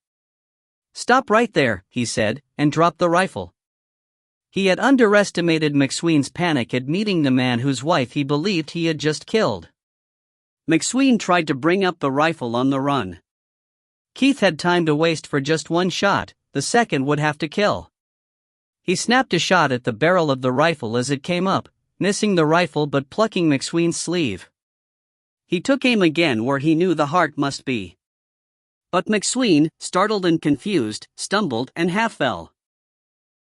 Stop right there, he said, and dropped the rifle. He had underestimated McSween's panic at meeting the man whose wife he believed he had just killed. McSween tried to bring up the rifle on the run. Keith had time to waste for just one shot, the second would have to kill. He snapped a shot at the barrel of the rifle as it came up, missing the rifle but plucking McSween's sleeve. He took aim again where he knew the heart must be. But McSween, startled and confused, stumbled and half fell.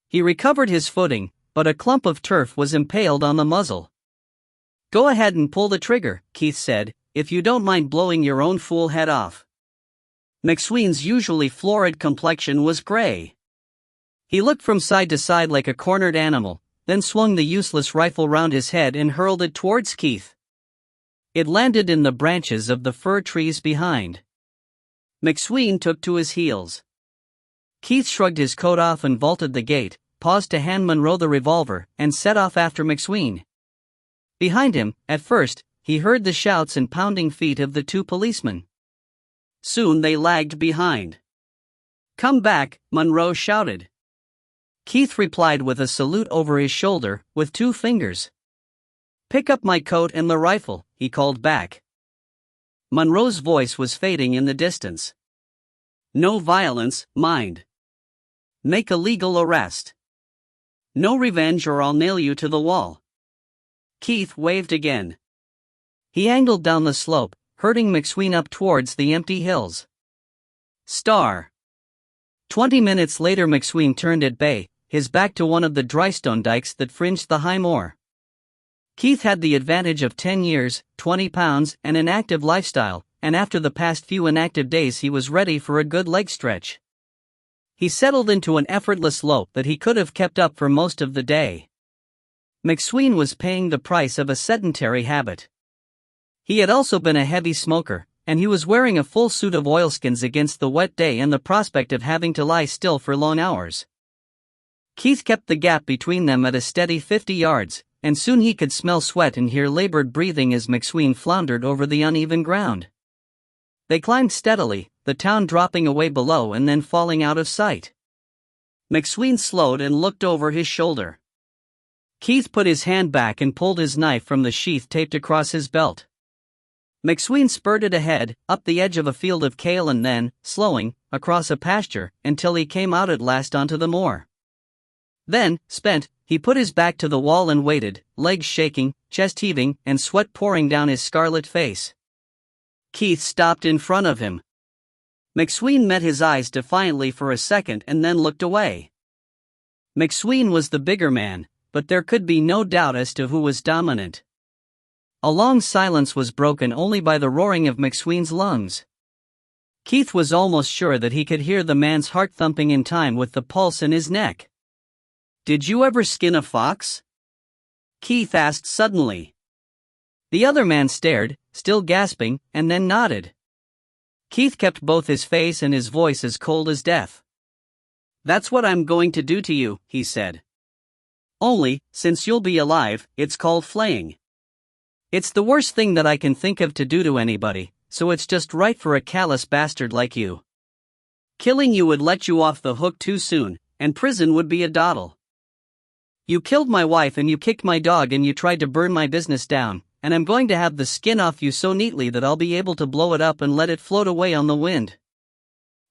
He recovered his footing, but a clump of turf was impaled on the muzzle. "Go ahead and pull the trigger," Keith said, "if you don't mind blowing your own fool head off." McSween's usually florid complexion was gray. He looked from side to side like a cornered animal, then swung the useless rifle round his head and hurled it towards Keith. It landed in the branches of the fir trees behind. McSween took to his heels. Keith shrugged his coat off and vaulted the gate, paused to hand Monroe the revolver, and set off after McSween. Behind him, at first, he heard the shouts and pounding feet of the two policemen. Soon they lagged behind. "Come back," Monroe shouted. Keith replied with a salute over his shoulder, with two fingers. "Pick up my coat and the rifle," he called back. Monroe's voice was fading in the distance. "No violence, mind. Make a legal arrest. No revenge or I'll nail you to the wall." Keith waved again. He angled down the slope, herding McSween up towards the empty hills. Star. 20 minutes later McSween turned at bay, his back to one of the drystone dikes that fringed the high moor. Keith had the advantage of 10 years, 20 pounds, and an active lifestyle, and after the past few inactive days he was ready for a good leg stretch. He settled into an effortless lope that he could have kept up for most of the day. McSween was paying the price of a sedentary habit. He had also been a heavy smoker, and he was wearing a full suit of oilskins against the wet day and the prospect of having to lie still for long hours. Keith kept the gap between them at a steady 50 yards, and soon he could smell sweat and hear labored breathing as McSween floundered over the uneven ground. They climbed steadily, the town dropping away below and then falling out of sight. McSween slowed and looked over his shoulder. Keith put his hand back and pulled his knife from the sheath taped across his belt. McSween spurted ahead, up the edge of a field of kale and then, slowing, across a pasture, until he came out at last onto the moor. Then, spent, he put his back to the wall and waited, legs shaking, chest heaving, and sweat pouring down his scarlet face. Keith stopped in front of him. McSween met his eyes defiantly for a second and then looked away. McSween was the bigger man, but there could be no doubt as to who was dominant. A long silence was broken only by the roaring of McSween's lungs. Keith was almost sure that he could hear the man's heart thumping in time with the pulse in his neck. "Did you ever skin a fox?" Keith asked suddenly. The other man stared, still gasping, and then nodded. Keith kept both his face and his voice as cold as death. "That's what I'm going to do to you," he said. "Only, since you'll be alive, it's called flaying. It's the worst thing that I can think of to do to anybody, so it's just right for a callous bastard like you. Killing you would let you off the hook too soon, and prison would be a dawdle. You killed my wife and you kicked my dog and you tried to burn my business down, and I'm going to have the skin off you so neatly that I'll be able to blow it up and let it float away on the wind.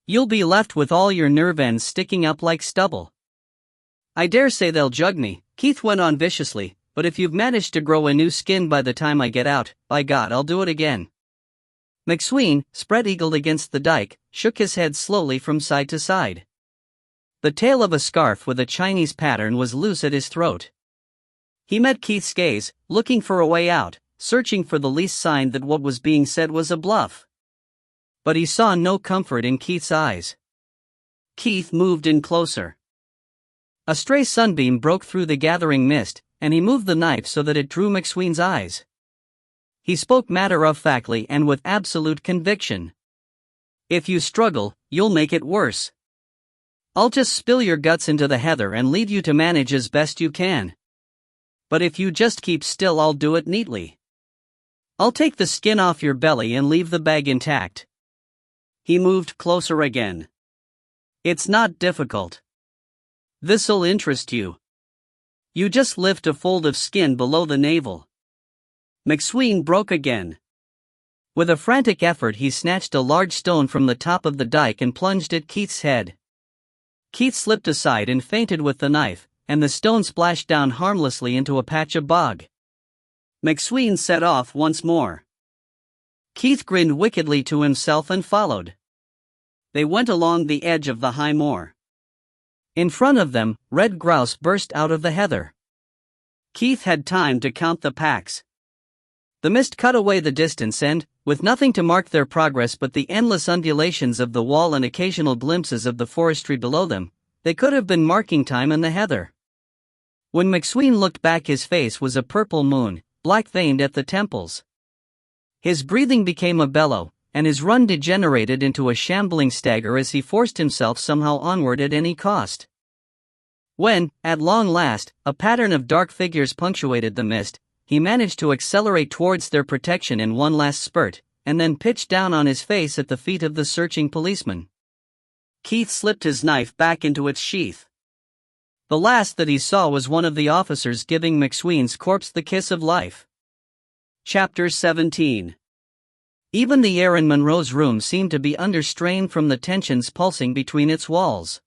You'll be left with all your nerve ends sticking up like stubble. I dare say they'll jug me," Keith went on viciously, "but if you've managed to grow a new skin by the time I get out, by God I'll do it again." McSween, spread-eagled against the dike, shook his head slowly from side to side. The tail of a scarf with a Chinese pattern was loose at his throat. He met Keith's gaze, looking for a way out, searching for the least sign that what was being said was a bluff. But he saw no comfort in Keith's eyes. Keith moved in closer. A stray sunbeam broke through the gathering mist, and he moved the knife so that it drew McSween's eyes. He spoke matter-of-factly and with absolute conviction. "If you struggle, you'll make it worse. I'll just spill your guts into the heather and leave you to manage as best you can. But if you just keep still, I'll do it neatly. I'll take the skin off your belly and leave the bag intact." He moved closer again. "It's not difficult. This'll interest you. You just lift a fold of skin below the navel." McSween broke again. With a frantic effort, he snatched a large stone from the top of the dike and plunged at Keith's head. Keith slipped aside and fainted with the knife, and the stone splashed down harmlessly into a patch of bog. McSween set off once more. Keith grinned wickedly to himself and followed. They went along the edge of the high moor. In front of them, red grouse burst out of the heather. Keith had time to count the packs. The mist cut away the distance and, with nothing to mark their progress but the endless undulations of the wall and occasional glimpses of the forestry below them, they could have been marking time in the heather. When McSween looked back, his face was a purple moon, black-veined at the temples. His breathing became a bellow, and his run degenerated into a shambling stagger as he forced himself somehow onward at any cost. When, at long last, a pattern of dark figures punctuated the mist, he managed to accelerate towards their protection in one last spurt, and then pitched down on his face at the feet of the searching policeman. Keith slipped his knife back into its sheath. The last that he saw was one of the officers giving McSween's corpse the kiss of life. Chapter 17. Even the air in Monroe's room seemed to be under strain from the tensions pulsing between its walls.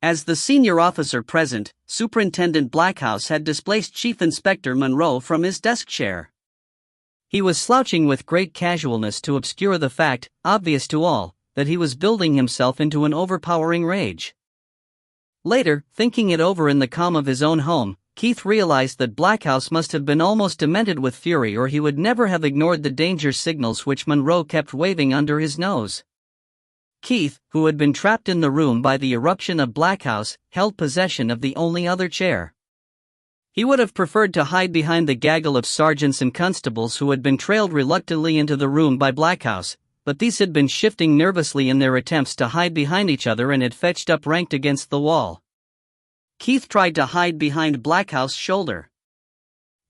As the senior officer present, Superintendent Blackhouse had displaced Chief Inspector Monroe from his desk chair. He was slouching with great casualness to obscure the fact, obvious to all, that he was building himself into an overpowering rage. Later, thinking it over in the calm of his own home, Keith realized that Blackhouse must have been almost demented with fury, or he would never have ignored the danger signals which Monroe kept waving under his nose. Keith, who had been trapped in the room by the eruption of Blackhouse, held possession of the only other chair. He would have preferred to hide behind the gaggle of sergeants and constables who had been trailed reluctantly into the room by Blackhouse, but these had been shifting nervously in their attempts to hide behind each other and had fetched up ranked against the wall. Keith tried to hide behind Blackhouse's shoulder.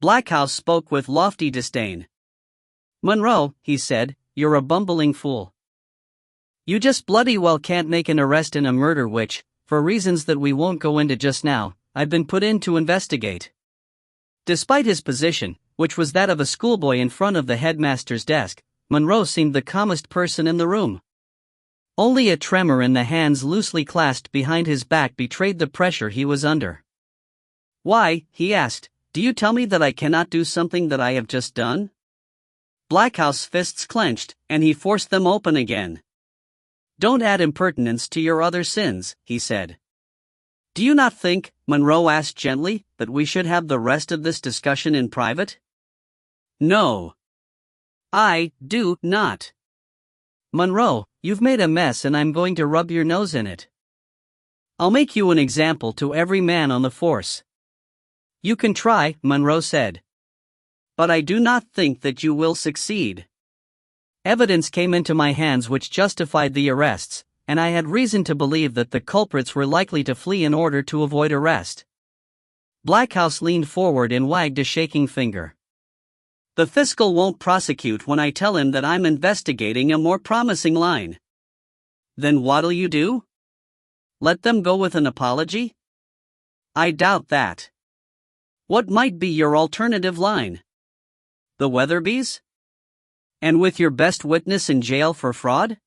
Blackhouse spoke with lofty disdain. "Monroe," he said, "you're a bumbling fool. You just bloody well can't make an arrest in a murder which, for reasons that we won't go into just now, I've been put in to investigate." Despite his position, which was that of a schoolboy in front of the headmaster's desk, Monroe seemed the calmest person in the room. Only a tremor in the hands loosely clasped behind his back betrayed the pressure he was under. "Why," he asked, "do you tell me that I cannot do something that I have just done?" Blackhouse's fists clenched, and he forced them open again. "Don't add impertinence to your other sins," he said. "Do you not think," Monroe asked gently, "that we should have the rest of this discussion in private?" "No. I do not. Monroe, you've made a mess and I'm going to rub your nose in it. I'll make you an example to every man on the force." "You can try," Monroe said. "But I do not think that you will succeed. Evidence came into my hands which justified the arrests, and I had reason to believe that the culprits were likely to flee in order to avoid arrest." Blackhouse leaned forward and wagged a shaking finger. "The fiscal won't prosecute when I tell him that I'm investigating a more promising line." "Then what'll you do? Let them go with an apology?" "I doubt that. What might be your alternative line? The Weatherbys? And with your best witness in jail for fraud?"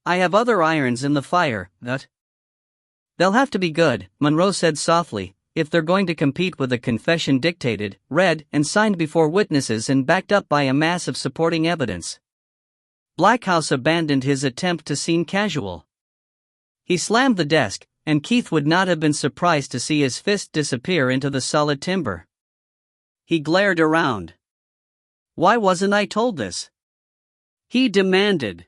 "I have other irons in the fire, that." "They'll have to be good," Monroe said softly, "if they're going to compete with a confession dictated, read, and signed before witnesses and backed up by a mass of supporting evidence." Blackhouse abandoned his attempt to seem casual. He slammed the desk, and Keith would not have been surprised to see his fist disappear into the solid timber. He glared around. "Why wasn't I told this?" he demanded.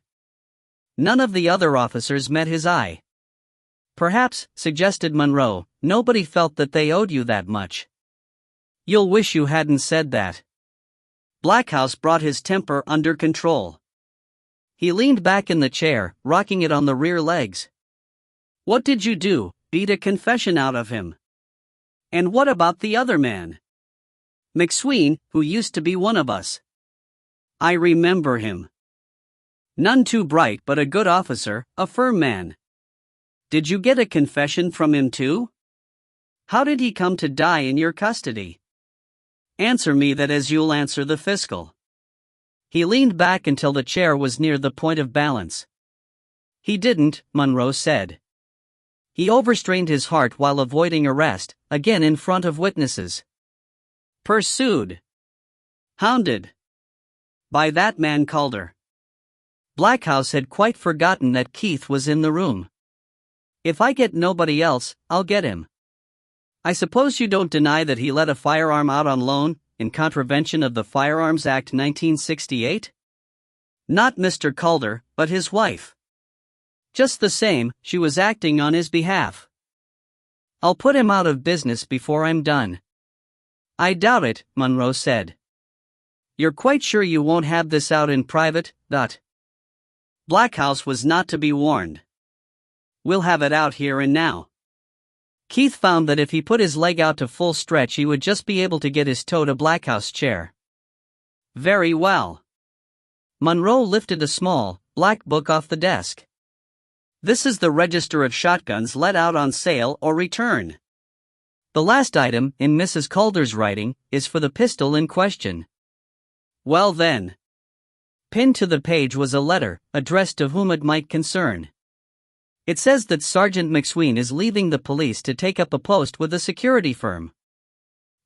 None of the other officers met his eye. "Perhaps," suggested Monroe, "nobody felt that they owed you that much." "You'll wish you hadn't said that." Blackhouse brought his temper under control. He leaned back in the chair, rocking it on the rear legs. "What did you do? Beat a confession out of him? And what about the other man? McSween, who used to be one of us. I remember him. None too bright but a good officer, a firm man. Did you get a confession from him too? How did he come to die in your custody? Answer me that as you'll answer the fiscal." He leaned back until the chair was near the point of balance. He didn't, Monroe said. He overstrained his heart while avoiding arrest, again in front of witnesses. Pursued. Hounded. By that man Calder. Blackhouse had quite forgotten that Keith was in the room. If I get nobody else, I'll get him. I suppose you don't deny that he let a firearm out on loan, in contravention of the Firearms Act 1968? Not Mr. Calder, but his wife. Just the same, she was acting on his behalf. I'll put him out of business before I'm done. I doubt it, Monroe said. You're quite sure you won't have this out in private, Dot? Blackhouse was not to be warned. We'll have it out here and now. Keith found that if he put his leg out to full stretch he would just be able to get his toe to Blackhouse chair. Very well. Monroe lifted a small, black book off the desk. This is the register of shotguns let out on sale or return. The last item, in Mrs. Calder's writing, is for the pistol in question. Well then. Pinned to the page was a letter, addressed to whom it might concern. It says that Sergeant McSween is leaving the police to take up a post with a security firm.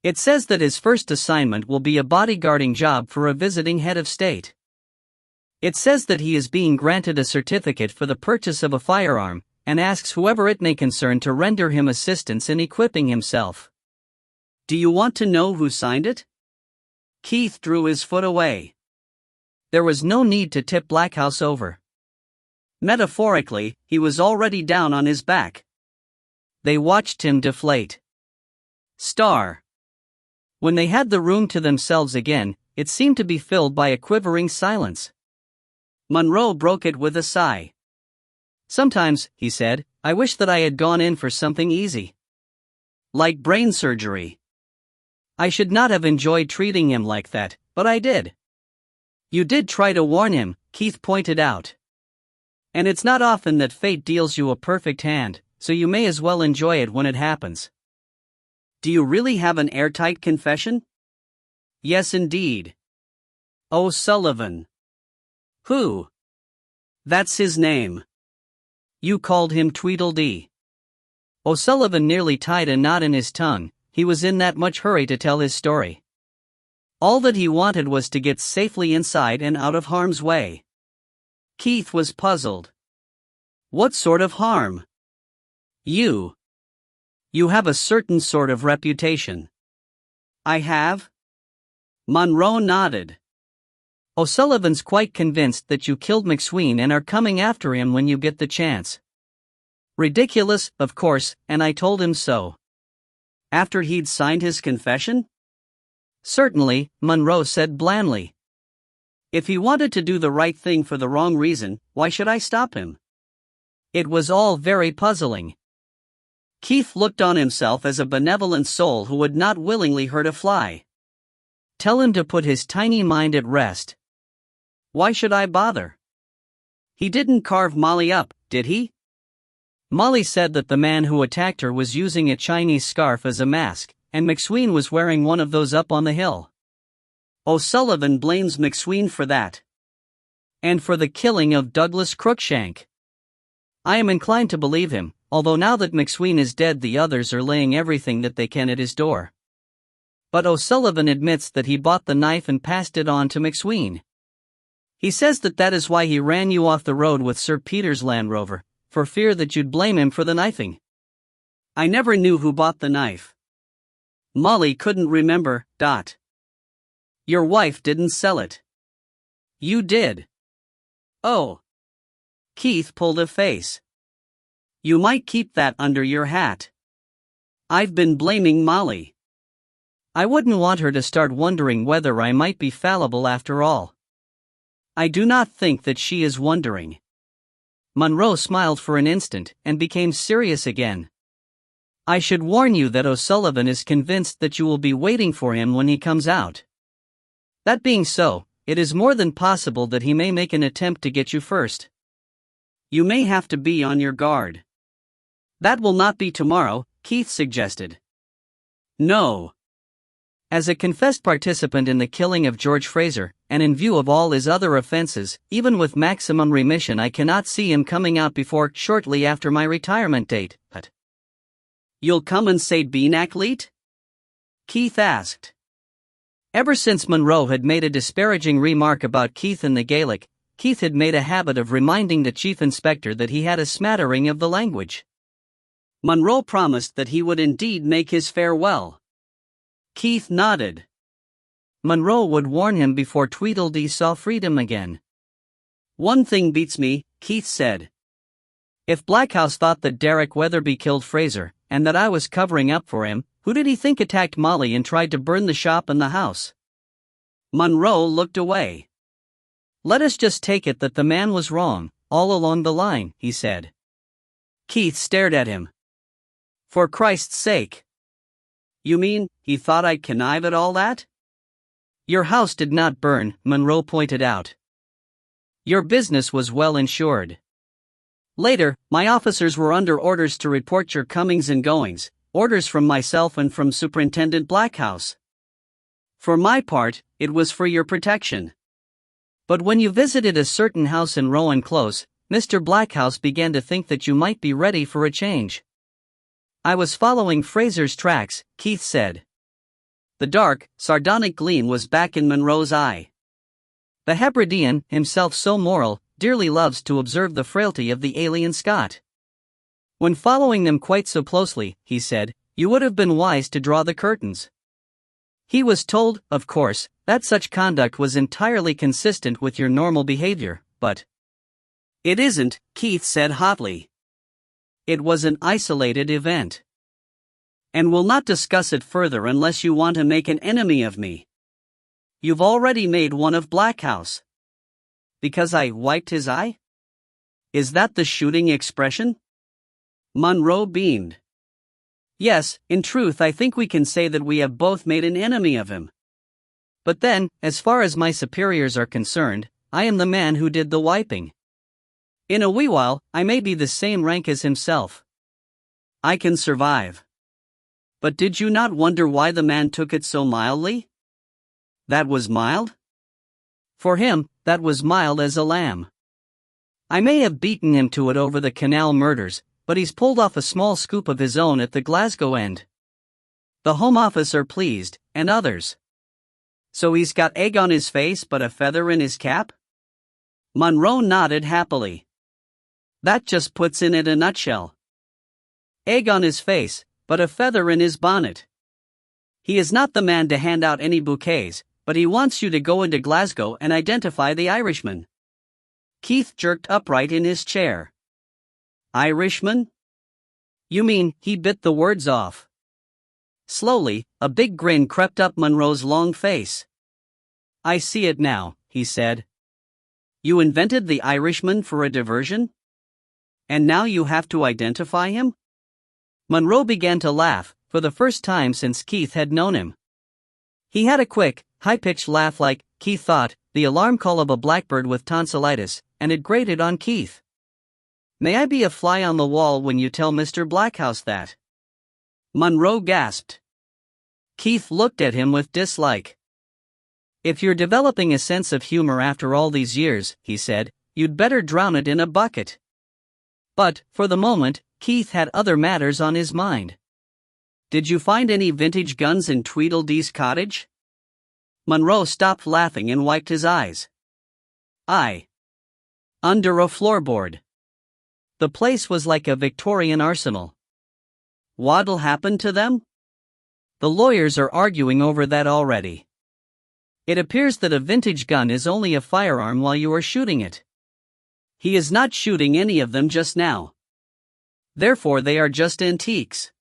It says that his first assignment will be a bodyguarding job for a visiting head of state. It says that he is being granted a certificate for the purchase of a firearm, and asks whoever it may concern to render him assistance in equipping himself. Do you want to know who signed it? Keith drew his foot away. There was no need to tip Blackhouse over. Metaphorically, he was already down on his back. They watched him deflate. Star. When they had the room to themselves again, it seemed to be filled by a quivering silence. Monroe broke it with a sigh. Sometimes, he said, I wish that I had gone in for something easy. Like brain surgery. I should not have enjoyed treating him like that, but I did. You did try to warn him, Keith pointed out. And it's not often that fate deals you a perfect hand, so you may as well enjoy it when it happens. Do you really have an airtight confession? Yes, indeed. O'Sullivan. Who? That's his name. You called him Tweedledee. O'Sullivan nearly tied a knot in his tongue, he was in that much hurry to tell his story. All that he wanted was to get safely inside and out of harm's way. Keith was puzzled. What sort of harm? You. You have a certain sort of reputation. I have? Monroe nodded. O'Sullivan's quite convinced that you killed McSween and are coming after him when you get the chance. Ridiculous, of course, and I told him so. After he'd signed his confession? Certainly, Monroe said blandly. If he wanted to do the right thing for the wrong reason, why should I stop him? It was all very puzzling. Keith looked on himself as a benevolent soul who would not willingly hurt a fly. Tell him to put his tiny mind at rest. Why should I bother? He didn't carve Molly up, did he? Molly said that the man who attacked her was using a Chinese scarf as a mask, and McSween was wearing one of those up on the hill. O'Sullivan blames McSween for that. And for the killing of Douglas Crookshank. I am inclined to believe him, although now that McSween is dead the others are laying everything that they can at his door. But O'Sullivan admits that he bought the knife and passed it on to McSween. He says that is why he ran you off the road with Sir Peter's Land Rover, for fear that you'd blame him for the knifing. I never knew who bought the knife. Molly couldn't remember. Your wife didn't sell it. You did. Oh. Keith pulled a face. You might keep that under your hat. I've been blaming Molly. I wouldn't want her to start wondering whether I might be fallible after all. I do not think that she is wondering. Monroe smiled for an instant and became serious again. I should warn you that O'Sullivan is convinced that you will be waiting for him when he comes out. That being so, it is more than possible that he may make an attempt to get you first. You may have to be on your guard. That will not be tomorrow, Keith suggested. No. As a confessed participant in the killing of George Fraser, and in view of all his other offenses, even with maximum remission I cannot see him coming out before shortly after my retirement date. But you'll come and say bean athlete? Keith asked. Ever since Monroe had made a disparaging remark about Keith in the Gaelic, Keith had made a habit of reminding the chief inspector that he had a smattering of the language. Monroe promised that he would indeed make his farewell. Keith nodded. Monroe would warn him before Tweedledee saw freedom again. One thing beats me, Keith said. If Blackhouse thought that Derek Weatherby killed Fraser, and that I was covering up for him, who did he think attacked Molly and tried to burn the shop and the house? Monroe looked away. Let us just take it that the man was wrong, all along the line, he said. Keith stared at him. For Christ's sake. You mean, he thought I'd connive at all that? Your house did not burn, Monroe pointed out. Your business was well insured. Later, my officers were under orders to report your comings and goings, orders from myself and from Superintendent Blackhouse. For my part, it was for your protection. But when you visited a certain house in Rowan Close, Mr. Blackhouse began to think that you might be ready for a change. I was following Fraser's tracks, Keith said. The dark, sardonic gleam was back in Monroe's eye. The Hebridean, himself so moral, dearly loves to observe the frailty of the alien Scot. When following them quite so closely, he said, you would have been wise to draw the curtains. He was told, of course, that such conduct was entirely consistent with your normal behavior, but it isn't, Keith said hotly. It was an isolated event. And we'll not discuss it further unless you want to make an enemy of me. You've already made one of Blackhouse. Because I wiped his eye? Is that the shooting expression? Monroe beamed. Yes, in truth I think we can say that we have both made an enemy of him. But then, as far as my superiors are concerned, I am the man who did the wiping. In a wee while, I may be the same rank as himself. I can survive. But did you not wonder why the man took it so mildly? That was mild? For him, that was mild as a lamb. I may have beaten him to it over the canal murders, but he's pulled off a small scoop of his own at the Glasgow end. The Home Office are pleased, and others. So he's got egg on his face but a feather in his cap? Monroe nodded happily. That just puts it in a nutshell. Egg on his face, but a feather in his bonnet. He is not the man to hand out any bouquets, but he wants you to go into Glasgow and identify the Irishman. Keith jerked upright in his chair. Irishman? You mean, he bit the words off. Slowly, a big grin crept up Monroe's long face. I see it now, he said. You invented the Irishman for a diversion? And now you have to identify him? Monroe began to laugh, for the first time since Keith had known him. He had a quick, high-pitched laugh like, Keith thought, the alarm call of a blackbird with tonsillitis, and it grated on Keith. May I be a fly on the wall when you tell Mr. Blackhouse that? Monroe gasped. Keith looked at him with dislike. If you're developing a sense of humor after all these years, he said, you'd better drown it in a bucket. But, for the moment, Keith had other matters on his mind. Did you find any vintage guns in Tweedledee's cottage? Monroe stopped laughing and wiped his eyes. Aye. Under a floorboard. The place was like a Victorian arsenal. What'll happen to them? The lawyers are arguing over that already. It appears that a vintage gun is only a firearm while you are shooting it. He is not shooting any of them just now. Therefore they are just antiques.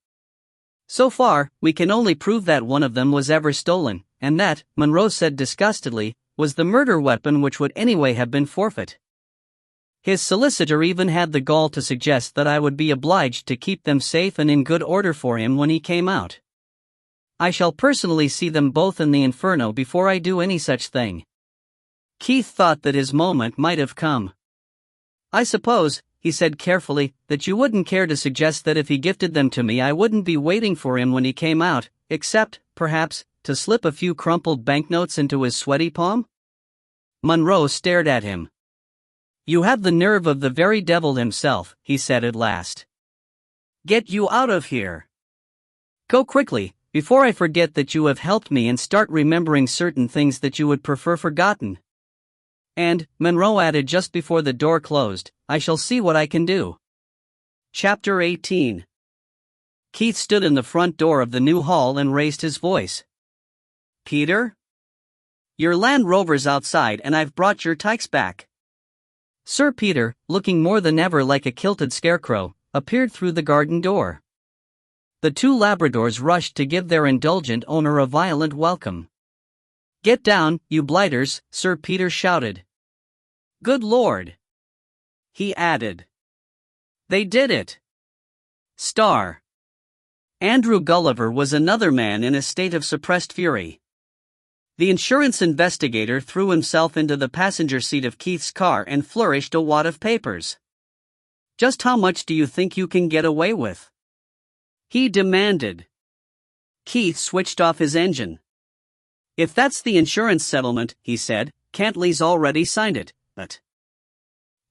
So far, we can only prove that one of them was ever stolen, and that, Monroe said disgustedly, was the murder weapon which would anyway have been forfeit. His solicitor even had the gall to suggest that I would be obliged to keep them safe and in good order for him when he came out. I shall personally see them both in the inferno before I do any such thing. Keith thought that his moment might have come. I suppose, he said carefully, that you wouldn't care to suggest that if he gifted them to me I wouldn't be waiting for him when he came out, except, perhaps, to slip a few crumpled banknotes into his sweaty palm? Monroe stared at him. "You have the nerve of the very devil himself," he said at last. "Get you out of here. Go quickly, before I forget that you have helped me and start remembering certain things that you would prefer forgotten. And," Monroe added just before the door closed, "I shall see what I can do." Chapter 18. Keith stood in the front door of the new hall and raised his voice. "Peter? Your Land Rover's outside and I've brought your tykes back." Sir Peter, looking more than ever like a kilted scarecrow, appeared through the garden door. The two Labradors rushed to give their indulgent owner a violent welcome. "Get down, you blighters," Sir Peter shouted. "Good Lord!" he added. "They did it!" Star. Andrew Gulliver was another man in a state of suppressed fury. The insurance investigator threw himself into the passenger seat of Keith's car and flourished a wad of papers. "Just how much do you think you can get away with?" he demanded. Keith switched off his engine. "If that's the insurance settlement," he said, "Cantley's already signed it, but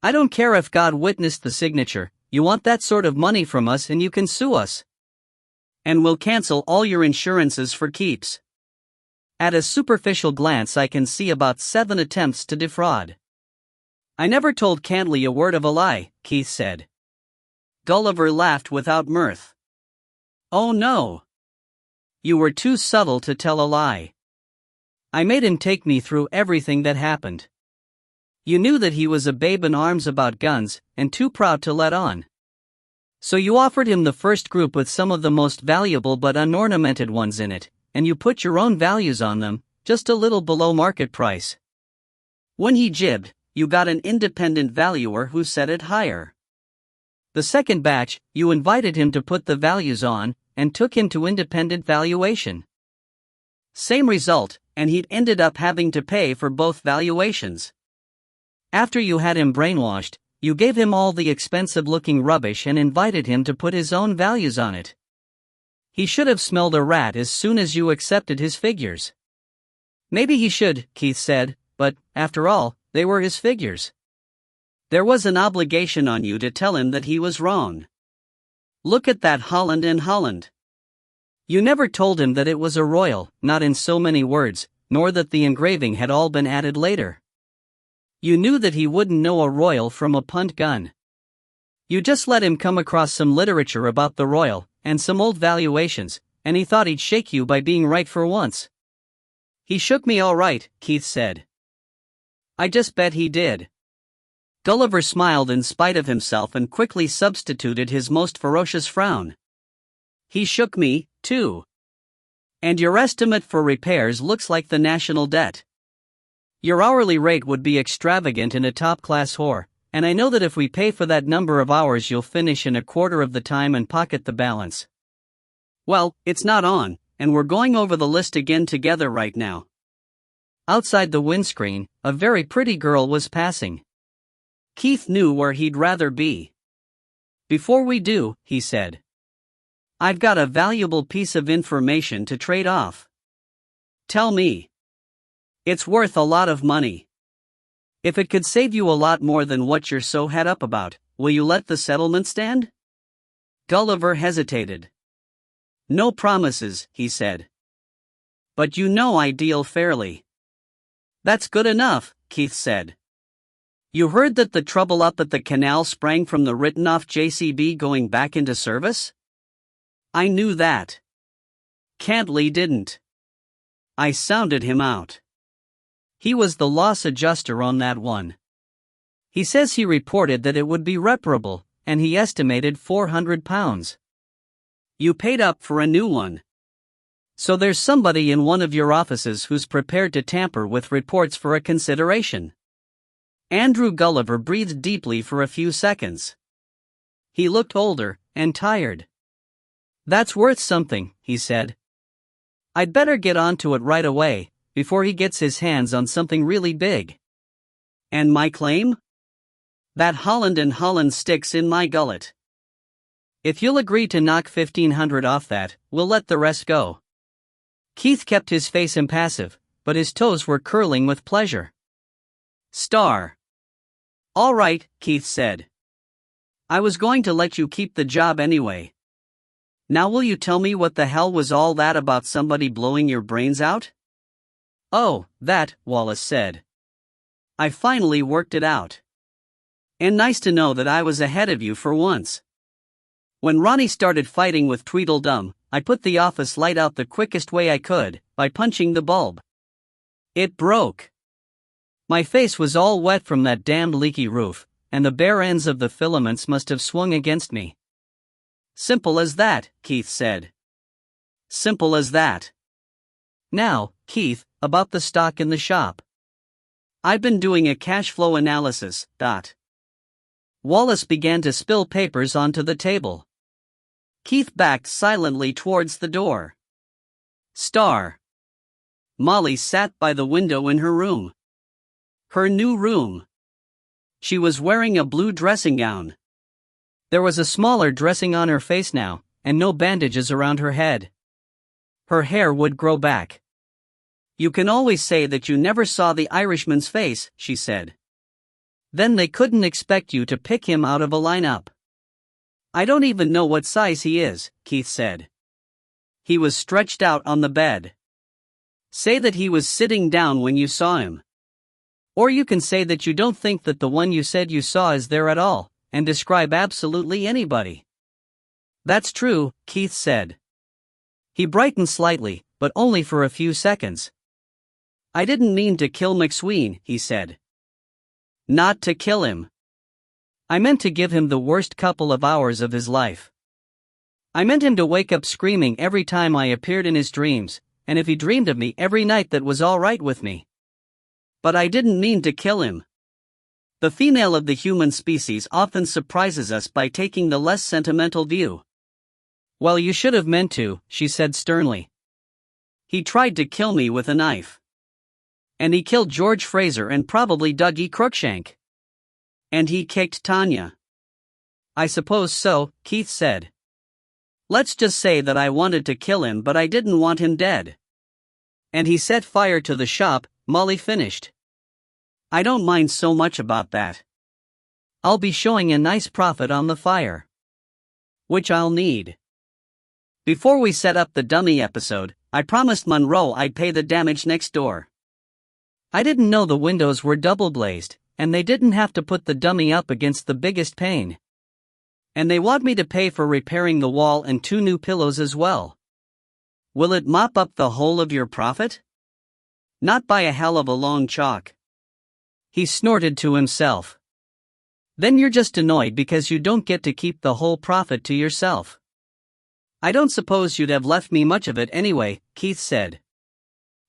I don't care if God witnessed the signature. You want that sort of money from us and you can sue us. And we'll cancel all your insurances for keeps." At a superficial glance I can see about 7 attempts to defraud. "I never told Cantley a word of a lie," Keith said. Gulliver laughed without mirth. "Oh no. You were too subtle to tell a lie. I made him take me through everything that happened. You knew that he was a babe in arms about guns, and too proud to let on. So you offered him the first group with some of the most valuable but unornamented ones in it, and you put your own values on them, just a little below market price. When he jibbed, you got an independent valuer who set it higher. The second batch, you invited him to put the values on, and took him to independent valuation. Same result, and he'd ended up having to pay for both valuations. After you had him brainwashed, you gave him all the expensive-looking rubbish and invited him to put his own values on it. He should have smelled a rat as soon as you accepted his figures." "Maybe he should," Keith said, "but, after all, they were his figures. There was an obligation on you to tell him that he was wrong. Look at that Holland and Holland. You never told him that it was a royal, not in so many words, nor that the engraving had all been added later. You knew that he wouldn't know a royal from a punt gun. You just let him come across some literature about the royal, and some old valuations, and he thought he'd shake you by being right for once." "He shook me all right," Keith said. "I just bet he did." Gulliver smiled in spite of himself and quickly substituted his most ferocious frown. "He shook me, too. And your estimate for repairs looks like the national debt. Your hourly rate would be extravagant in a top-class whore, and I know that if we pay for that number of hours you'll finish in a quarter of the time and pocket the balance. Well, it's not on, and we're going over the list again together right now." Outside the windscreen, a very pretty girl was passing. Keith knew where he'd rather be. "Before we do," he said, "I've got a valuable piece of information to trade off." "Tell me." "It's worth a lot of money. If it could save you a lot more than what you're so het up about, will you let the settlement stand?" Gulliver hesitated. "No promises," he said. "But you know I deal fairly." "That's good enough," Keith said. "You heard that the trouble up at the canal sprang from the written-off JCB going back into service?" "I knew that. Cantley didn't. I sounded him out. He was the loss adjuster on that one. He says he reported that it would be reparable, and he estimated £400. You paid up for a new one. So there's somebody in one of your offices who's prepared to tamper with reports for a consideration." Andrew Gulliver breathed deeply for a few seconds. He looked older and tired. "That's worth something," he said. "I'd better get onto it right away, before he gets his hands on something really big." "And my claim?" "That Holland and Holland sticks in my gullet. If you'll agree to knock 1,500 off that, we'll let the rest go." Keith kept his face impassive, but his toes were curling with pleasure. Star. All right, Keith said. I was going to let you keep the job anyway. Now will you tell me what the hell was all that about somebody blowing your brains out? Oh, that, Wallace said. I finally worked it out. And nice to know that I was ahead of you for once. When Ronnie started fighting with Tweedledum, I put the office light out the quickest way I could, by punching the bulb. It broke. My face was all wet from that damned leaky roof, and the bare ends of the filaments must have swung against me. Simple as that, Keith said. Simple as that. Now, Keith, about the stock in the shop. I've been doing a cash flow analysis. Wallace began to spill papers onto the table. Keith backed silently towards the door. Star. Molly sat by the window in her room. Her new room. She was wearing a blue dressing gown. There was a smaller dressing on her face now, and no bandages around her head. Her hair would grow back. You can always say that you never saw the Irishman's face, she said. Then they couldn't expect you to pick him out of a lineup. I don't even know what size he is, Keith said. He was stretched out on the bed. Say that he was sitting down when you saw him. Or you can say that you don't think that the one you said you saw is there at all, and describe absolutely anybody. That's true, Keith said. He brightened slightly, but only for a few seconds. I didn't mean to kill McSween, he said. Not to kill him. I meant to give him the worst couple of hours of his life. I meant him to wake up screaming every time I appeared in his dreams, and if he dreamed of me every night that was all right with me. But I didn't mean to kill him. The female of the human species often surprises us by taking the less sentimental view. Well, you should have meant to, she said sternly. He tried to kill me with a knife. And he killed George Fraser and probably Dougie Cruikshank. And he kicked Tanya. I suppose so, Keith said. Let's just say that I wanted to kill him, but I didn't want him dead. And he set fire to the shop, Molly finished. I don't mind so much about that. I'll be showing a nice profit on the fire. Which I'll need. Before we set up the dummy episode, I promised Monroe I'd pay the damage next door. I didn't know the windows were double glazed, and they didn't have to put the dummy up against the biggest pane. And they want me to pay for repairing the wall and 2 new pillows as well. Will it mop up the whole of your profit? Not by a hell of a long chalk. He snorted to himself. Then you're just annoyed because you don't get to keep the whole profit to yourself. I don't suppose you'd have left me much of it anyway, Keith said.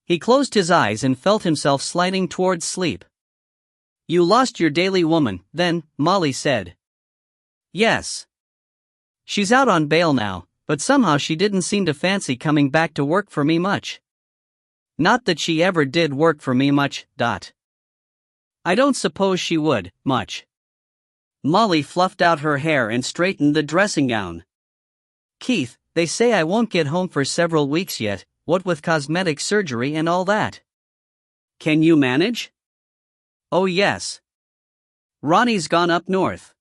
He closed his eyes and felt himself sliding towards sleep. You lost your daily woman, then, Molly said. Yes. She's out on bail now, but somehow she didn't seem to fancy coming back to work for me much. Not that she ever did work for me much. I don't suppose she would, much. Molly fluffed out her hair and straightened the dressing gown. Keith, they say I won't get home for several weeks yet, what with cosmetic surgery and all that. Can you manage? Oh yes. Ronnie's gone up north.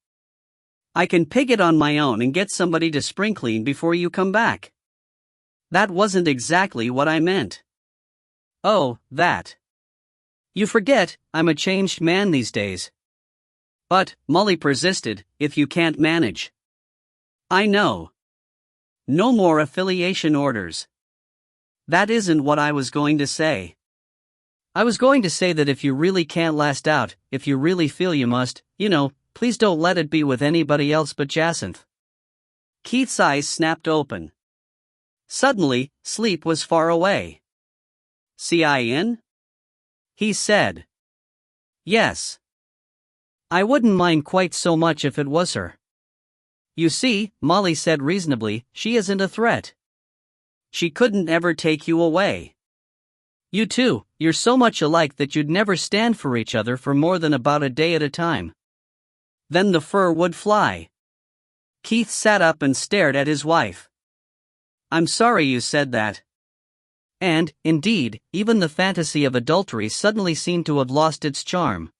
I can pig it on my own and get somebody to spring clean before you come back. That wasn't exactly what I meant. Oh, that. You forget, I'm a changed man these days. But, Molly persisted, if you can't manage. I know. No more affiliation orders. That isn't what I was going to say. I was going to say that if you really can't last out, if you really feel you must, please don't let it be with anybody else but Jacinth. Keith's eyes snapped open. Suddenly, sleep was far away. CIN? He said. Yes. I wouldn't mind quite so much if it was her. You see, Molly said reasonably, she isn't a threat. She couldn't ever take you away. You two, you're so much alike that you'd never stand for each other for more than about a day at a time. Then the fur would fly. Keith sat up and stared at his wife. I'm sorry you said that. And, indeed, even the fantasy of adultery suddenly seemed to have lost its charm.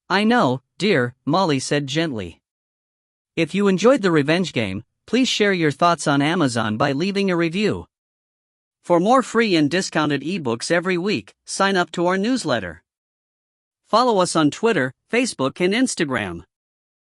"I know, dear," Molly said gently. "If you enjoyed the revenge game, please share your thoughts on Amazon by leaving a review. For more free and discounted ebooks every week, sign up to our newsletter. Follow us on Twitter, Facebook, and Instagram.